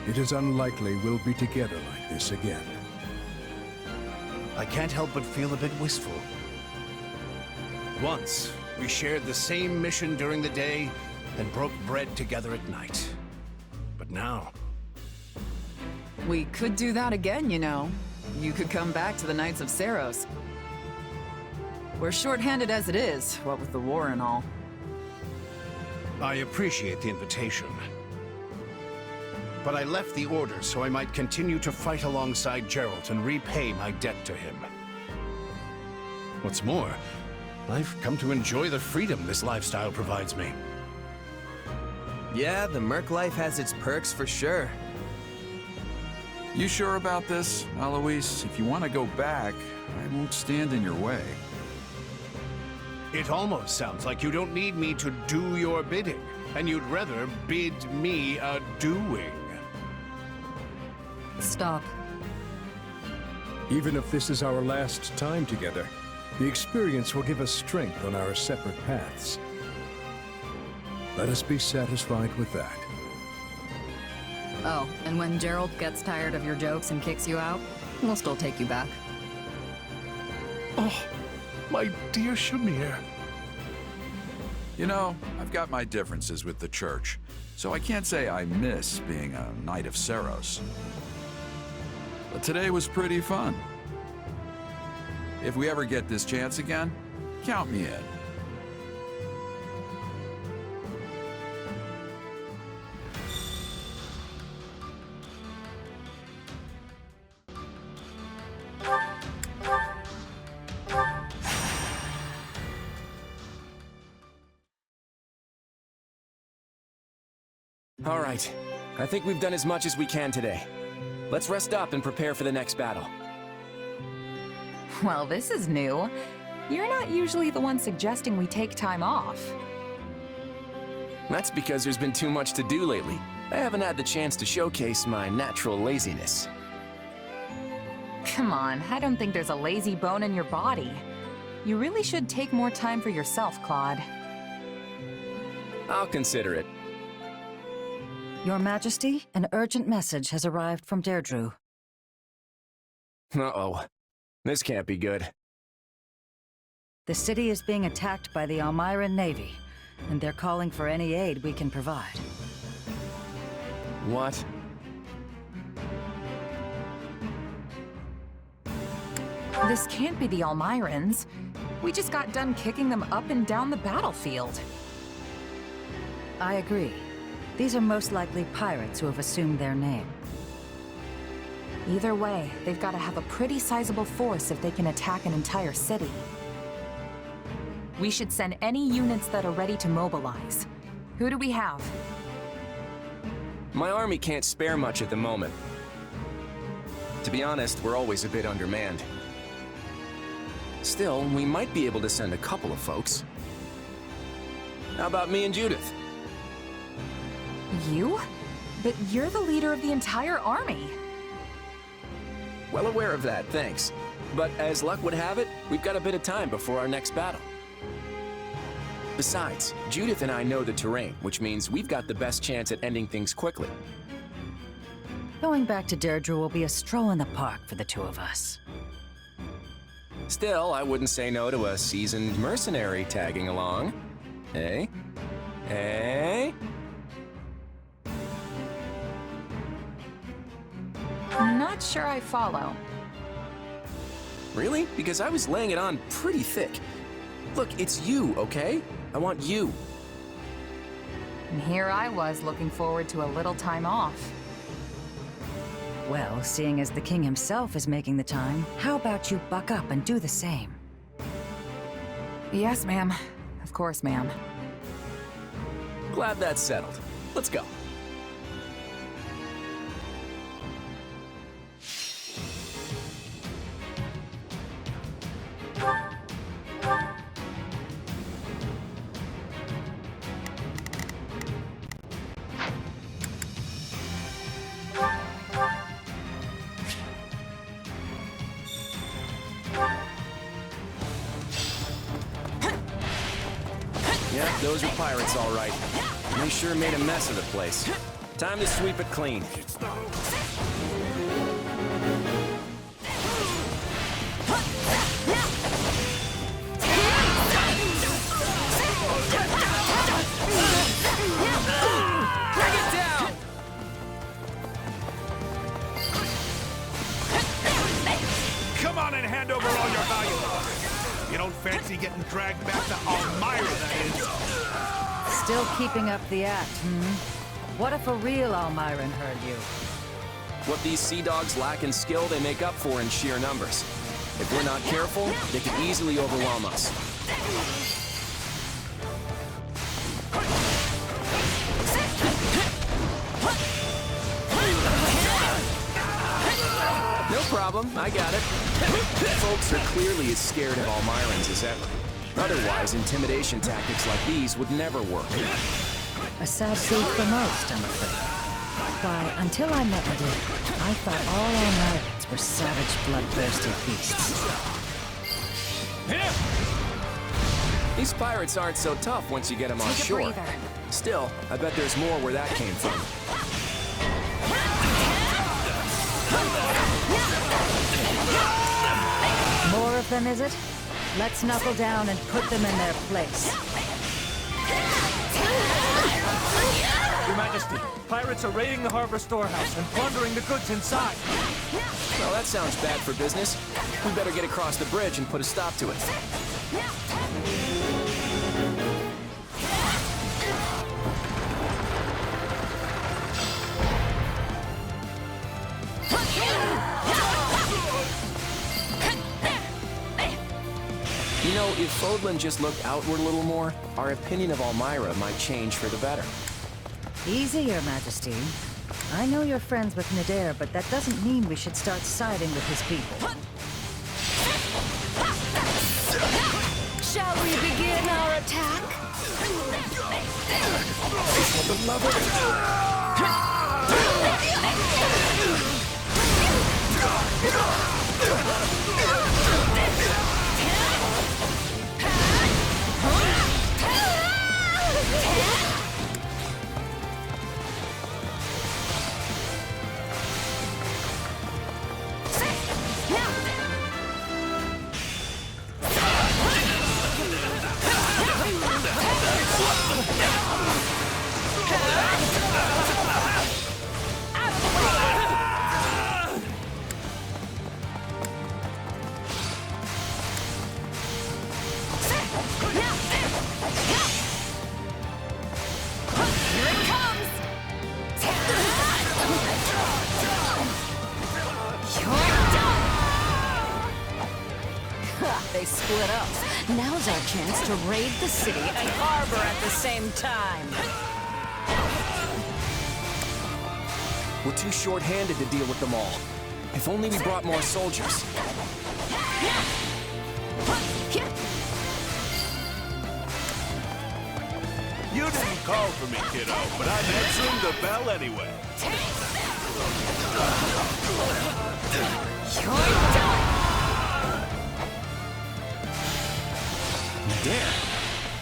[SPEAKER 21] It is unlikely we'll be together like this again.
[SPEAKER 14] I can't help but feel a bit wistful. Once, we shared the same mission during the day and broke bread together at night. But now...
[SPEAKER 17] We could do that again, you know. You could come back to the Knights of Seros. We're short-handed as it is, what with the war and all.
[SPEAKER 14] I appreciate the invitation. But I left the Order so I might continue to fight alongside Geralt and repay my debt to him. What's more, I've come to enjoy the freedom this lifestyle provides me.
[SPEAKER 20] Yeah, the merc life has its perks for sure.
[SPEAKER 19] You sure about this, Alois? If you want to go back, I won't stand in your way.
[SPEAKER 14] It almost sounds like you don't need me to do your bidding, and you'd rather bid me a doing.
[SPEAKER 17] Stop.
[SPEAKER 21] Even if this is our last time together, the experience will give us strength on our separate paths. Let us be satisfied with that.
[SPEAKER 17] Oh, and when Gerald gets tired of your jokes and kicks you out, we'll still take you back.
[SPEAKER 14] Oh, my dear Shamir.
[SPEAKER 19] You know, I've got my differences with the Church, so I can't say I miss being a Knight of Seros. But today was pretty fun. If we ever get this chance again, count me in.
[SPEAKER 9] All right. I think we've done as much as we can today. Let's rest up and prepare for the next battle.
[SPEAKER 17] Well, this is new. You're not usually the one suggesting we take time off.
[SPEAKER 9] That's because there's been too much to do lately. I haven't had the chance to showcase my natural laziness.
[SPEAKER 17] Come on, I don't think there's a lazy bone in your body. You really should take more time for yourself, Claude.
[SPEAKER 9] I'll consider it.
[SPEAKER 4] Your Majesty, an urgent message has arrived from Deirdre.
[SPEAKER 9] Uh-oh. This can't be good.
[SPEAKER 4] The city is being attacked by the Almiran Navy, and they're calling for any aid we can provide.
[SPEAKER 9] What?
[SPEAKER 17] This can't be the Almirans. We just got done kicking them up and down the battlefield.
[SPEAKER 4] I agree. These are most likely pirates who have assumed their name.
[SPEAKER 17] Either way, they've got to have a pretty sizable force if they can attack an entire city. We should send any units that are ready to mobilize. Who do we have?
[SPEAKER 9] My army can't spare much at the moment. To be honest, we're always a bit undermanned. Still, we might be able to send a couple of folks. How about me and Judith?
[SPEAKER 17] You? But you're the leader of the entire army.
[SPEAKER 9] Well aware of that, thanks. But as luck would have it, we've got a bit of time before our next battle. Besides, Judith and I know the terrain, which means we've got the best chance at ending things quickly.
[SPEAKER 4] Going back to Deirdre will be a stroll in the park for the two of us.
[SPEAKER 9] Still, I wouldn't say no to a seasoned mercenary tagging along. Eh? Eh?
[SPEAKER 17] Not sure I follow.
[SPEAKER 9] Really? Because I was laying it on pretty thick. Look, it's you, okay? I want you.
[SPEAKER 17] And here I was looking forward to a little time off.
[SPEAKER 4] Well, seeing as the king himself is making the time, how about you buck up and do the same?
[SPEAKER 17] Yes, ma'am. Of course, ma'am.
[SPEAKER 9] Glad that's settled. Let's go. Yeah, those are pirates, all right. They sure made a mess of the place. Time to sweep it clean. Bring it down!
[SPEAKER 3] Come on and hand over all your valuables. You don't fancy getting dragged back to Almira, that is.
[SPEAKER 4] Still keeping up the act, What if a real Almiran heard you?
[SPEAKER 9] What these sea dogs lack in skill, they make up for in sheer numbers. If we're not careful, they can easily overwhelm us. No problem, I got it. Folks are clearly as scared of Almirans as ever. Otherwise, intimidation tactics like these would never work.
[SPEAKER 4] A sad truth for most, I'm afraid. Why, until I met Medivh, I thought all Almirans were savage, bloodthirsty beasts.
[SPEAKER 9] These pirates aren't so tough once you get them on shore. Still, I bet there's more where that came from.
[SPEAKER 4] More of them, is it? Let's knuckle down and put them in their place.
[SPEAKER 18] Your Majesty, pirates are raiding the harbor storehouse and plundering the goods inside.
[SPEAKER 9] Well, that sounds bad for business. We better get across the bridge and put a stop to it. You know, if Fodlan just looked outward a little more, our opinion of Almira might change for the better.
[SPEAKER 4] Easy, Your Majesty. I know you're friends with Nadir, but that doesn't mean we should start siding with his people.
[SPEAKER 1] attack?
[SPEAKER 3] For the love
[SPEAKER 4] They split up. Now's our chance to raid the city and harbor at the same time.
[SPEAKER 9] We're too short-handed to deal with them all. If only we brought more soldiers.
[SPEAKER 3] You didn't call for me, kiddo, but I'm answering the bell anyway.
[SPEAKER 9] Dare,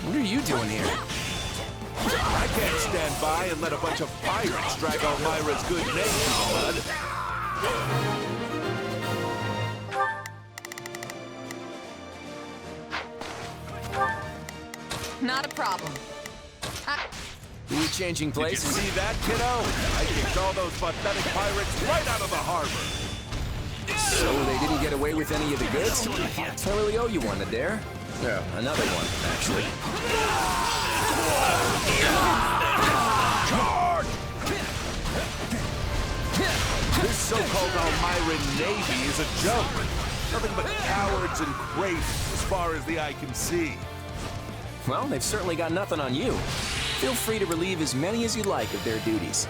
[SPEAKER 9] what are you doing here?
[SPEAKER 3] I can't stand by and let a bunch of pirates drag Elmira's good name through the mud.
[SPEAKER 17] Not a problem.
[SPEAKER 9] You changing places?
[SPEAKER 3] Did you see that, kiddo? I kicked all those pathetic pirates right out of the harbor.
[SPEAKER 9] So they didn't get away with any of the goods? I really owe you one, Adair. Yeah, another one, actually.
[SPEAKER 3] Charge! This so-called Elmiran Navy is a joke. Nothing but cowards and crates as far as the eye can see.
[SPEAKER 9] Well, they've certainly got nothing on you. Feel free to relieve as many as you like of their duties.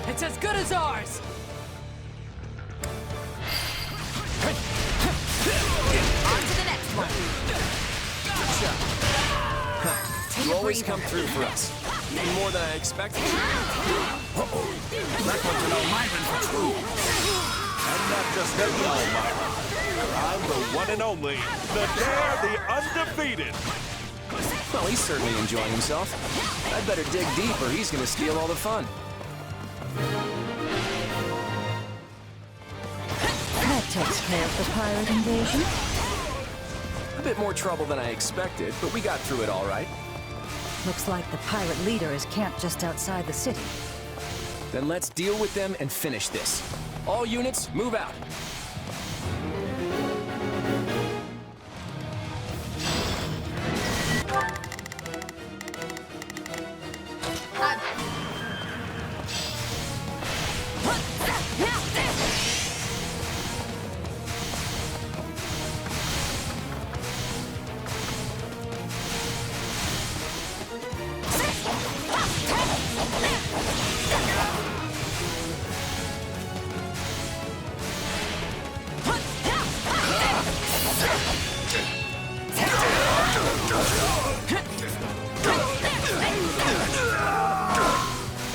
[SPEAKER 17] It's as good as ours! On to the next one.
[SPEAKER 9] Gotcha. You always come through for us. Even more than I expected.
[SPEAKER 3] Uh-oh. That one's an Elmiran for true. And not just any Elmiran. I'm the one and only, the Dare, the undefeated.
[SPEAKER 9] Well, he's certainly enjoying himself. I'd better dig deep or he's gonna steal all the fun.
[SPEAKER 4] That takes care of the pirate invasion.
[SPEAKER 9] A bit more trouble than I expected, but we got through it all right.
[SPEAKER 4] Looks like the pirate leader is camped just outside the city.
[SPEAKER 9] Then let's deal with them and finish this. All units, move out.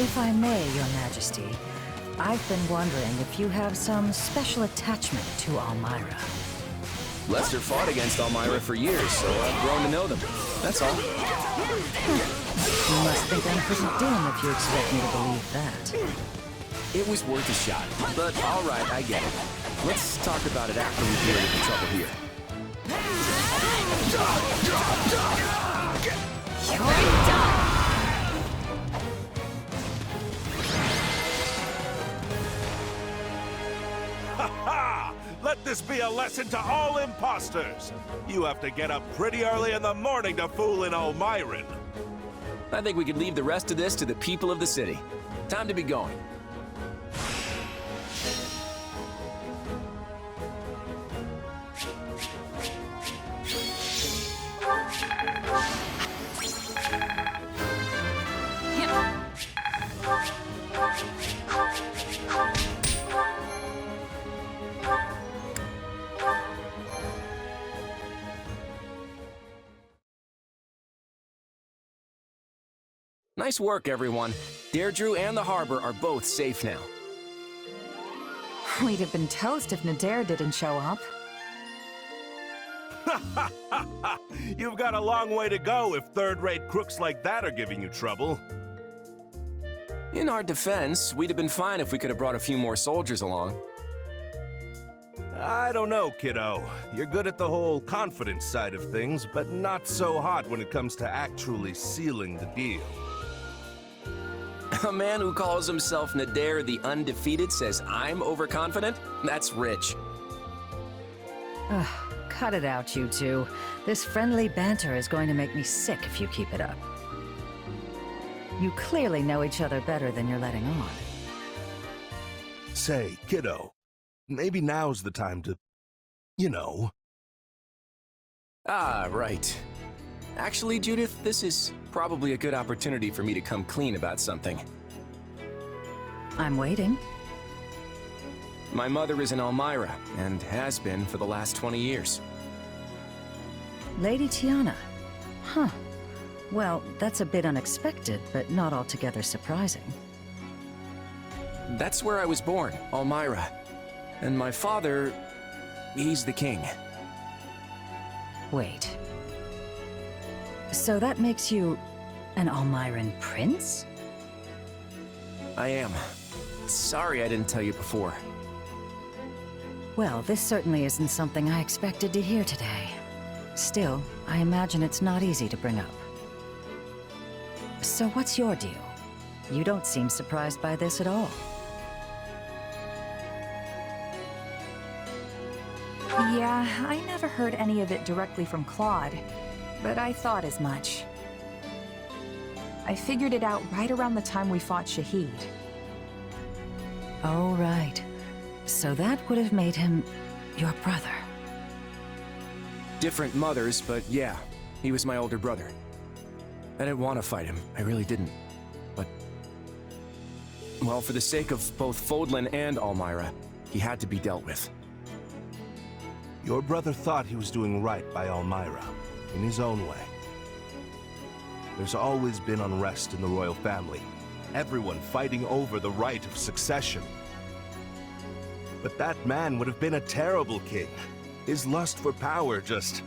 [SPEAKER 4] If I may, Your Majesty, I've been wondering if you have some special attachment to Elmira.
[SPEAKER 9] Lester fought against Elmira for years, so I've grown to know them. That's all.
[SPEAKER 4] You must think I'm pretty dim if you expect me to believe that.
[SPEAKER 9] It was worth a shot, but all right, I get it. Let's talk about it after we deal with the trouble here.
[SPEAKER 3] Ha-ha! Let this be a lesson to all imposters. You have to get up pretty early in the morning to fool an Elmiran.
[SPEAKER 9] I think we could leave the rest of this to the people of the city. Time to be going. Nice work, everyone. Deirdre and the harbor are both safe now.
[SPEAKER 17] We'd have been toast if Nadir didn't show up.
[SPEAKER 3] You've got a long way to go if third-rate crooks like that are giving you trouble.
[SPEAKER 9] In our defense, we'd have been fine if we could have brought a few more soldiers along.
[SPEAKER 3] I don't know, kiddo. You're good at the whole confidence side of things, but not so hot when it comes to actually sealing the deal.
[SPEAKER 9] A man who calls himself Nadir the Undefeated says I'm overconfident? That's rich.
[SPEAKER 4] Ugh, cut it out, you two. This friendly banter is going to make me sick if you keep it up. You clearly know each other better than you're letting on.
[SPEAKER 3] Say, kiddo, maybe now's the time to, you know.
[SPEAKER 9] Ah, right. Actually, Judith, this is probably a good opportunity for me to come clean about something.
[SPEAKER 4] I'm waiting.
[SPEAKER 9] My mother is in Elmira, and has been for the last 20 years.
[SPEAKER 4] Lady Tiana. Huh. Well, that's a bit unexpected, but not altogether surprising.
[SPEAKER 9] That's where I was born, Elmira. And my father, he's the king.
[SPEAKER 4] Wait. So that makes you an Elmiran prince?
[SPEAKER 9] I am. Sorry I didn't tell you before.
[SPEAKER 4] Well, this certainly isn't something I expected to hear today. Still, I imagine it's not easy to bring up. So what's your deal? You don't seem surprised by this at all.
[SPEAKER 16] Yeah, I never heard any of it directly from Claude, but I thought as much. I figured it out right around the time we fought Shahid.
[SPEAKER 4] Oh, right. So that would have made him your brother.
[SPEAKER 9] Different mothers, but yeah, he was my older brother. I didn't want to fight him, I really didn't. But, well, for the sake of both Fodlan and Elmira, he had to be dealt with.
[SPEAKER 3] Your brother thought he was doing right by Elmira, in his own way. There's always been unrest in the royal family, everyone fighting over the right of succession. But that man would have been a terrible king. His lust for power just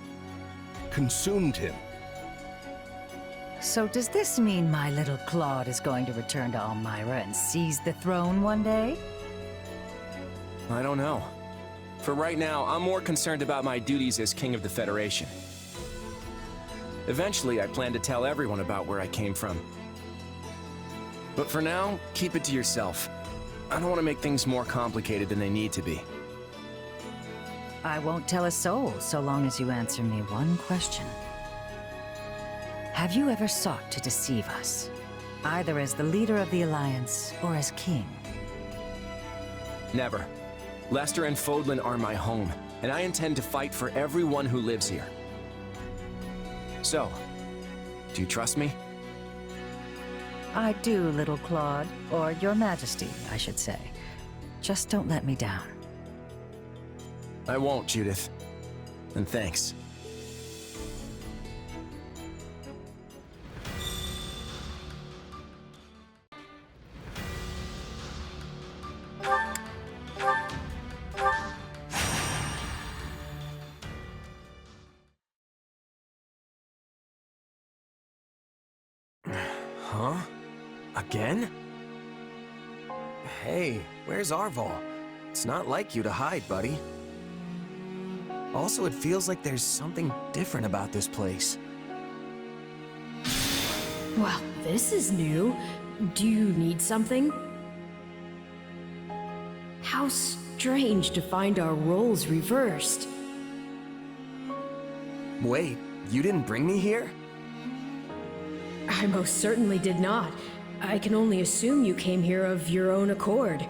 [SPEAKER 3] consumed him.
[SPEAKER 4] So does this mean my little Claude is going to return to Elmira and seize the throne one day?
[SPEAKER 9] I don't know. For right now, I'm more concerned about my duties as King of the Federation. Eventually, I plan to tell everyone about where I came from. But for now, keep it to yourself. I don't want to make things more complicated than they need to be.
[SPEAKER 4] I won't tell a soul so long as you answer me one question. Have you ever sought to deceive us? Either as the leader of the Alliance or as king?
[SPEAKER 9] Never. Lester and Fodlan are my home, and I intend to fight for everyone who lives here. So, do you trust me?
[SPEAKER 4] I do, little Claude, or your majesty, I should say. Just don't let me down.
[SPEAKER 9] I won't, Judith. And thanks.
[SPEAKER 11] Huh? Again? Hey, where's Arval? It's not like you to hide, buddy. Also, it feels like there's something different about this place.
[SPEAKER 2] Well, this is new. Do you need something? How strange to find our roles reversed.
[SPEAKER 11] Wait, you didn't bring me here?
[SPEAKER 2] I most certainly did not. I can only assume you came here of your own accord.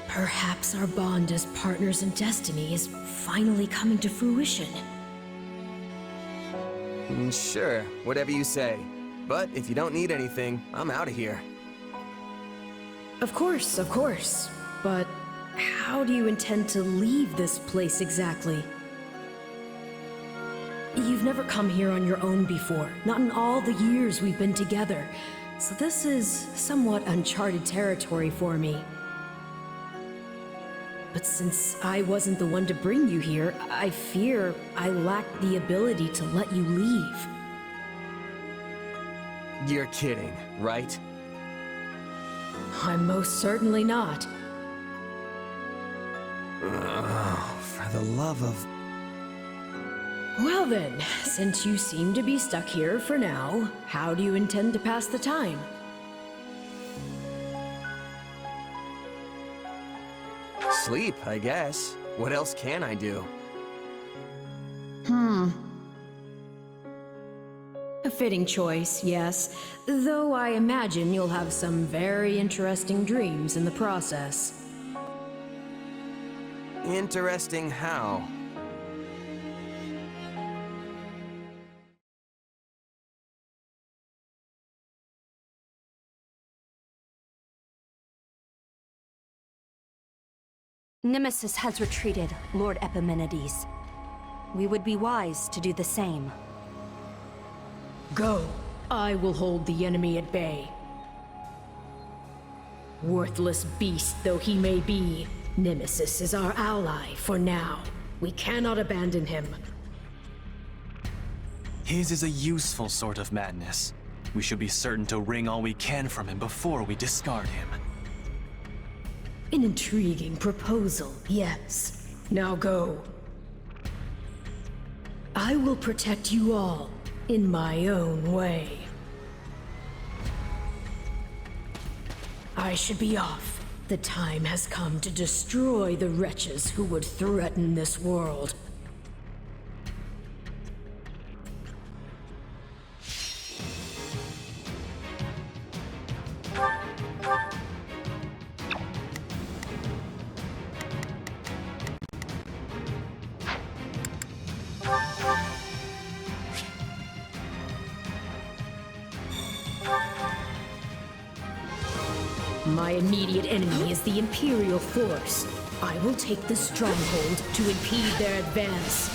[SPEAKER 2] Perhaps our bond as partners in destiny is finally coming to fruition.
[SPEAKER 11] Sure, whatever you say. But if you don't need anything, I'm out of here.
[SPEAKER 2] Of course, of course. But how do you intend to leave this place exactly? You've never come here on your own before, not in all the years we've been together. So this is somewhat uncharted territory for me. But since I wasn't the one to bring you here, I fear I lack the ability to let you leave.
[SPEAKER 20] You're kidding, right?
[SPEAKER 2] I'm most certainly not.
[SPEAKER 20] Oh, for the love of...
[SPEAKER 2] Well then, since you seem to be stuck here for now, how do you intend to pass the time?
[SPEAKER 20] Sleep, I guess. What else can I do?
[SPEAKER 2] A fitting choice, yes. Though I imagine you'll have some very interesting dreams in the process.
[SPEAKER 20] Interesting how?
[SPEAKER 8] Nemesis has retreated, Lord Epimenides. We would be wise to do the same.
[SPEAKER 2] Go. I will hold the enemy at bay. Worthless beast though he may be, Nemesis is our ally for now. We cannot abandon him.
[SPEAKER 18] His is a useful sort of madness. We should be certain to wring all we can from him before we discard him.
[SPEAKER 2] An intriguing proposal, yes. Now go. I will protect you all in my own way. I should be off. The time has come to destroy the wretches who would threaten this world. My immediate enemy is the Imperial force. I will take the stronghold to impede their advance.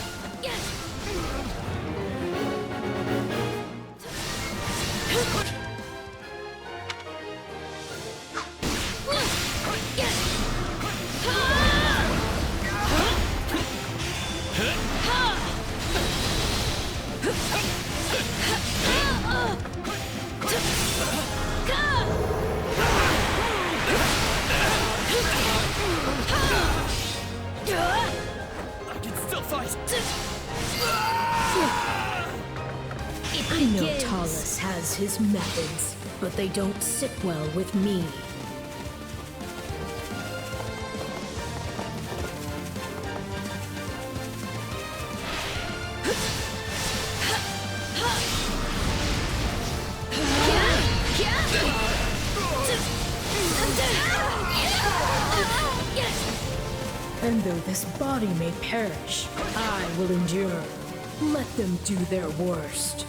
[SPEAKER 2] I know Talus has his methods, but they don't sit well with me. And though this body may perish, I will endure. Let them do their worst.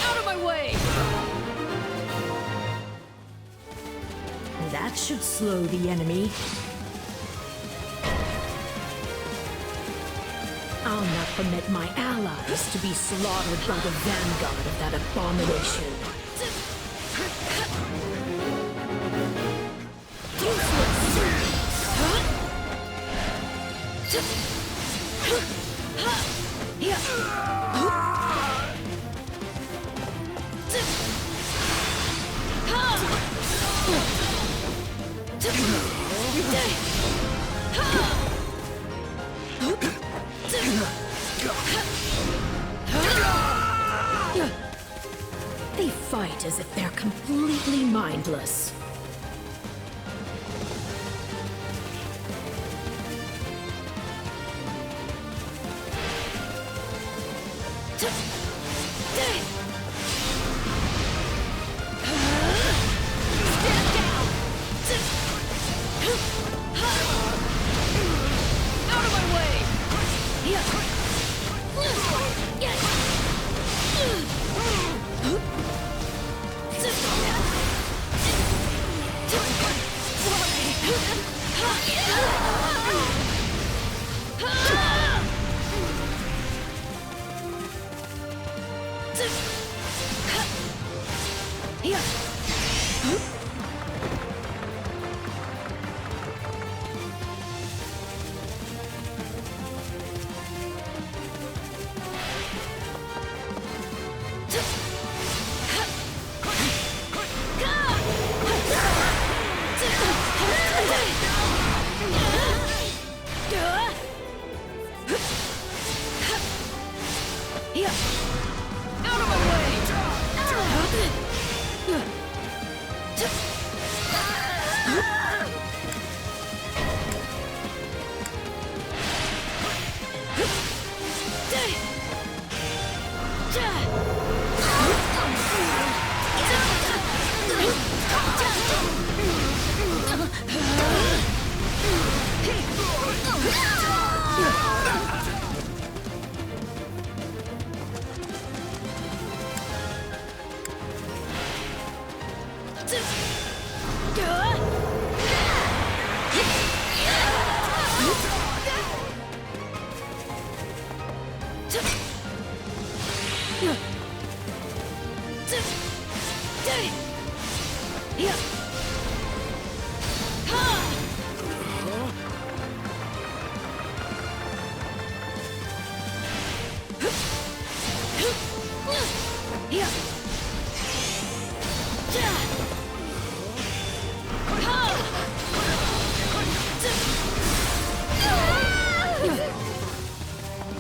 [SPEAKER 2] Out of my way! That should slow the enemy. I'll not permit my allies to be slaughtered by the vanguard of that abomination. They fight as if they're completely mindless.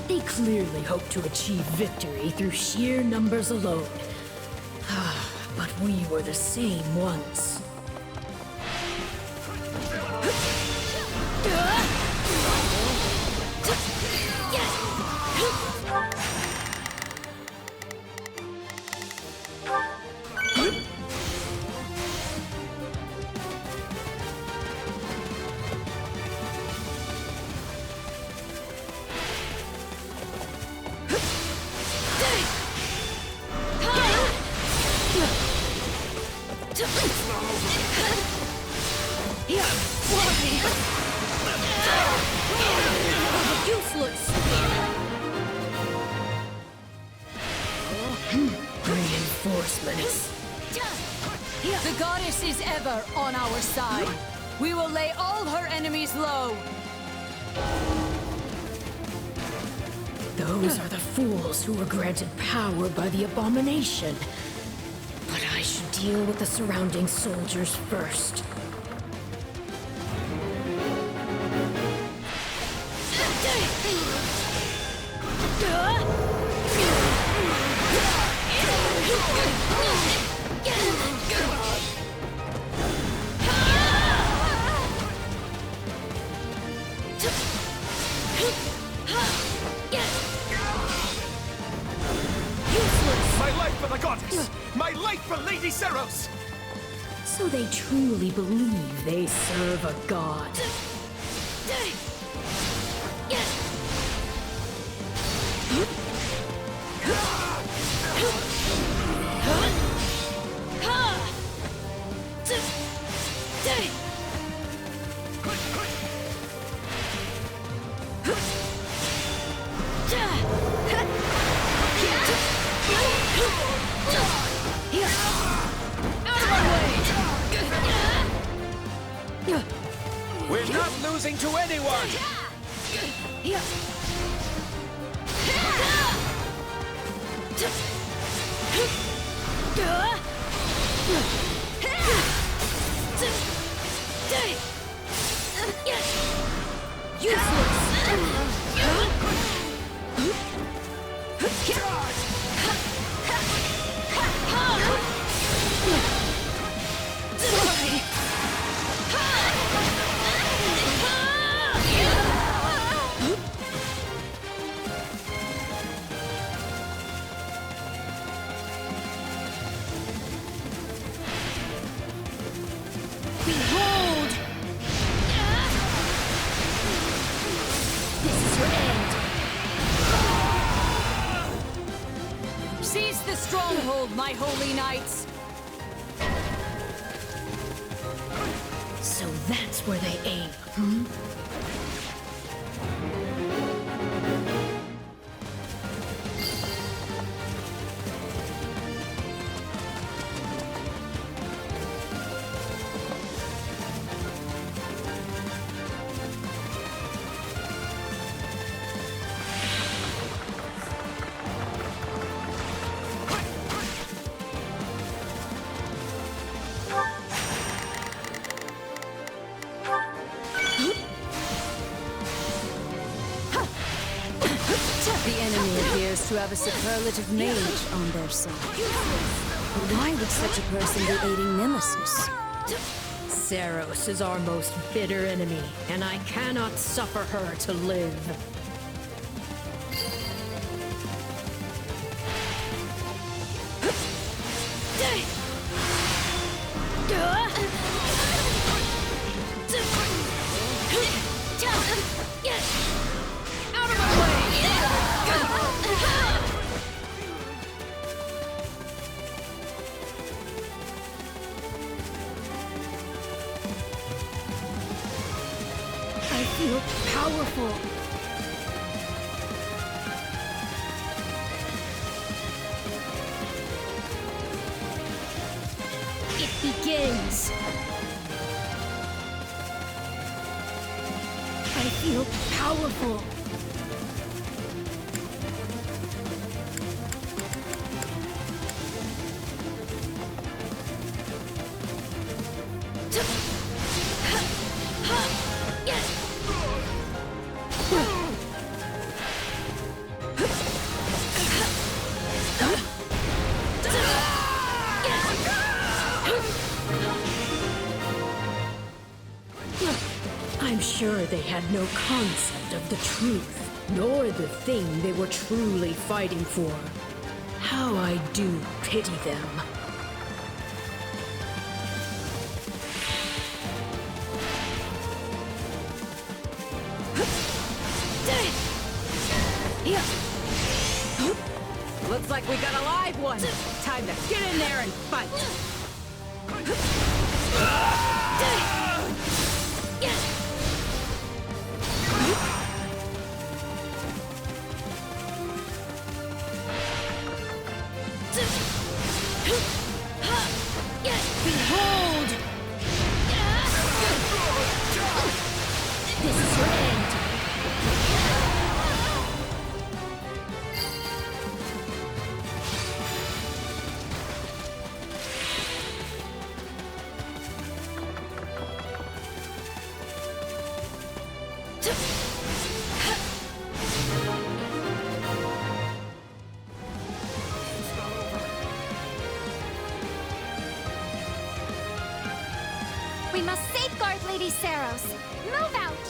[SPEAKER 2] They clearly hope to achieve victory through sheer numbers alone. But we were the same once.
[SPEAKER 17] Reinforcements. The goddess is ever on our side. We will lay all her enemies low.
[SPEAKER 2] Those are the fools who were granted power by the abomination. But I should deal with the surrounding soldiers first.
[SPEAKER 18] My life for the goddess! My life for Lady Seros!
[SPEAKER 2] So they truly believe they serve a god.
[SPEAKER 18] We're not losing to anyone!
[SPEAKER 2] Seize the stronghold, my holy knights! So that's where they aim, hmm?
[SPEAKER 1] To have a superlative mage on their side. But why would such a person be aiding Nemesis?
[SPEAKER 2] Seros is our most bitter enemy, and I cannot suffer her to live.
[SPEAKER 1] Out of my way! I feel powerful. It begins. I feel powerful.
[SPEAKER 2] I'm sure they had no concept of the truth, nor the thing they were truly fighting for. How I do pity them.
[SPEAKER 17] Looks like we got a live one. Time to get in there and fight.
[SPEAKER 1] Behold! This is your end.
[SPEAKER 12] We must safeguard Lady Seros. Move out!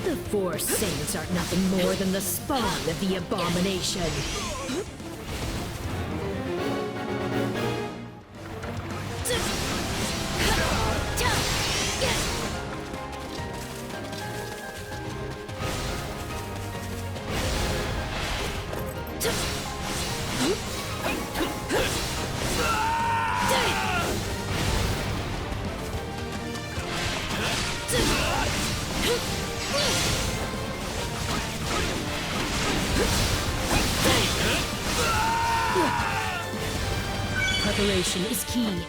[SPEAKER 2] The Four Saints are nothing more than the spawn of the abomination. Preparation is key.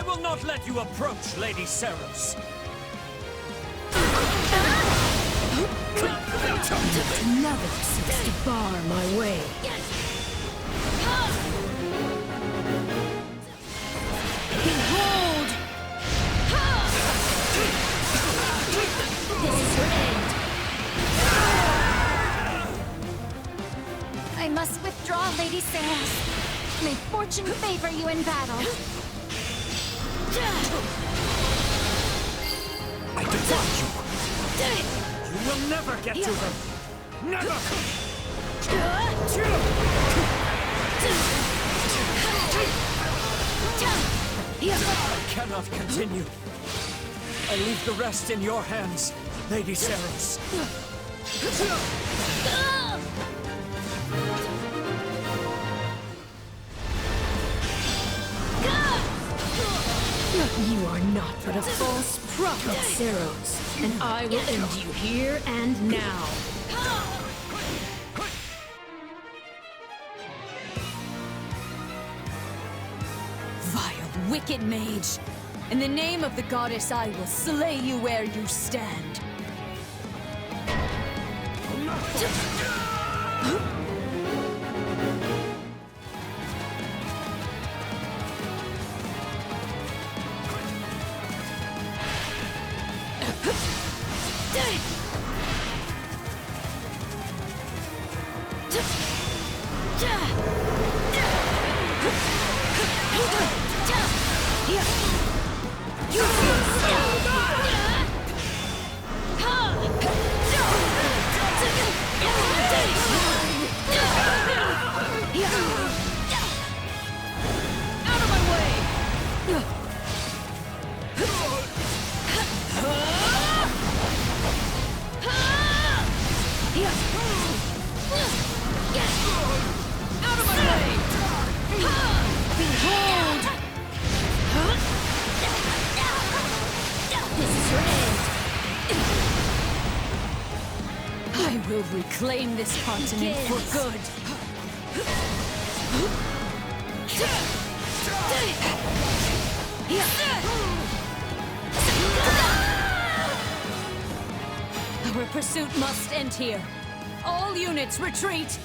[SPEAKER 5] will not let you approach Lady Seros.
[SPEAKER 2] Another seems to bar my way.
[SPEAKER 1] Behold! This is your end. I must withdraw, Lady Seros. May fortune favor you in battle.
[SPEAKER 5] I defy you! You will never get to them! Never! I cannot continue. I leave the rest in your hands, Lady Seros.
[SPEAKER 2] You are not but a false prophet, Seros, and I will end you here and now.
[SPEAKER 22] Vile, wicked mage! In the name of the goddess, I will slay you where you stand. I will reclaim this continent for good. Our pursuit must end here. All units retreat!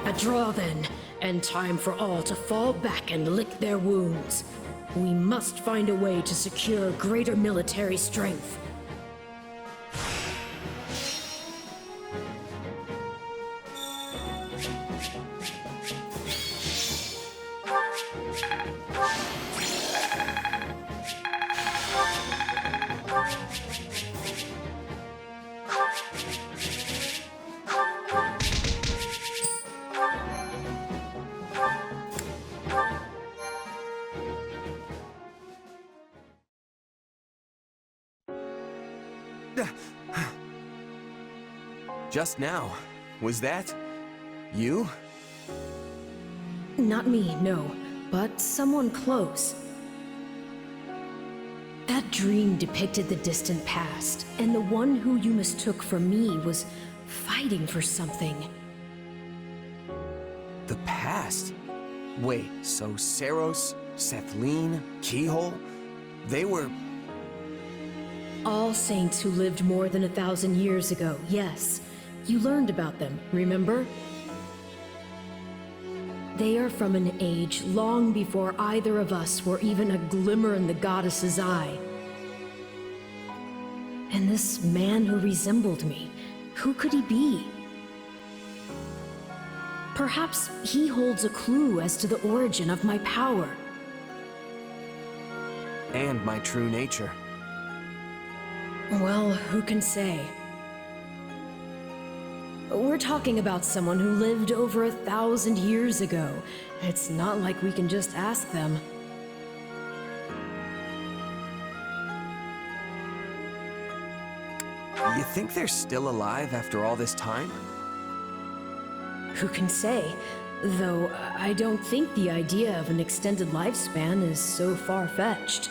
[SPEAKER 2] A draw then, and time for all to fall back and lick their wounds. We must find a way to secure greater military strength.
[SPEAKER 20] Just now. Was that you?
[SPEAKER 2] Not me, no, but someone close. That dream depicted the distant past, and the one who you mistook for me was fighting for something.
[SPEAKER 20] The past? Wait, so Seros, Sethlin, Keyhole? They were...
[SPEAKER 2] All saints who lived more than 1,000 years ago, yes. You learned about them, remember? They are from an age long before either of us were even a glimmer in the goddess's eye. And this man who resembled me, who could he be? Perhaps he holds a clue as to the origin of my power.
[SPEAKER 20] And my true nature.
[SPEAKER 2] Well, who can say? We're talking about someone who lived over 1,000 years ago. It's not like we can just ask them.
[SPEAKER 20] You think they're still alive after all this time?
[SPEAKER 2] Who can say? Though, I don't think the idea of an extended lifespan is so far-fetched.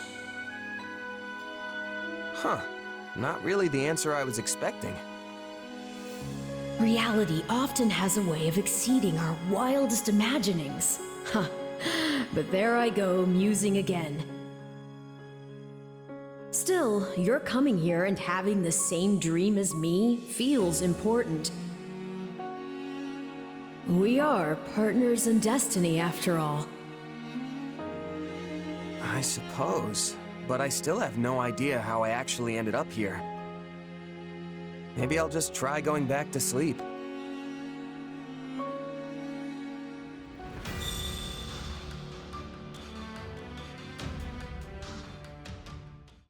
[SPEAKER 20] Huh. Not really the answer I was expecting.
[SPEAKER 2] Reality often has a way of exceeding our wildest imaginings. Huh. But there I go, musing again. Still, your coming here and having the same dream as me feels important. We are partners in destiny, after all.
[SPEAKER 20] I suppose, but I still have no idea how I actually ended up here. Maybe I'll just try going back to sleep.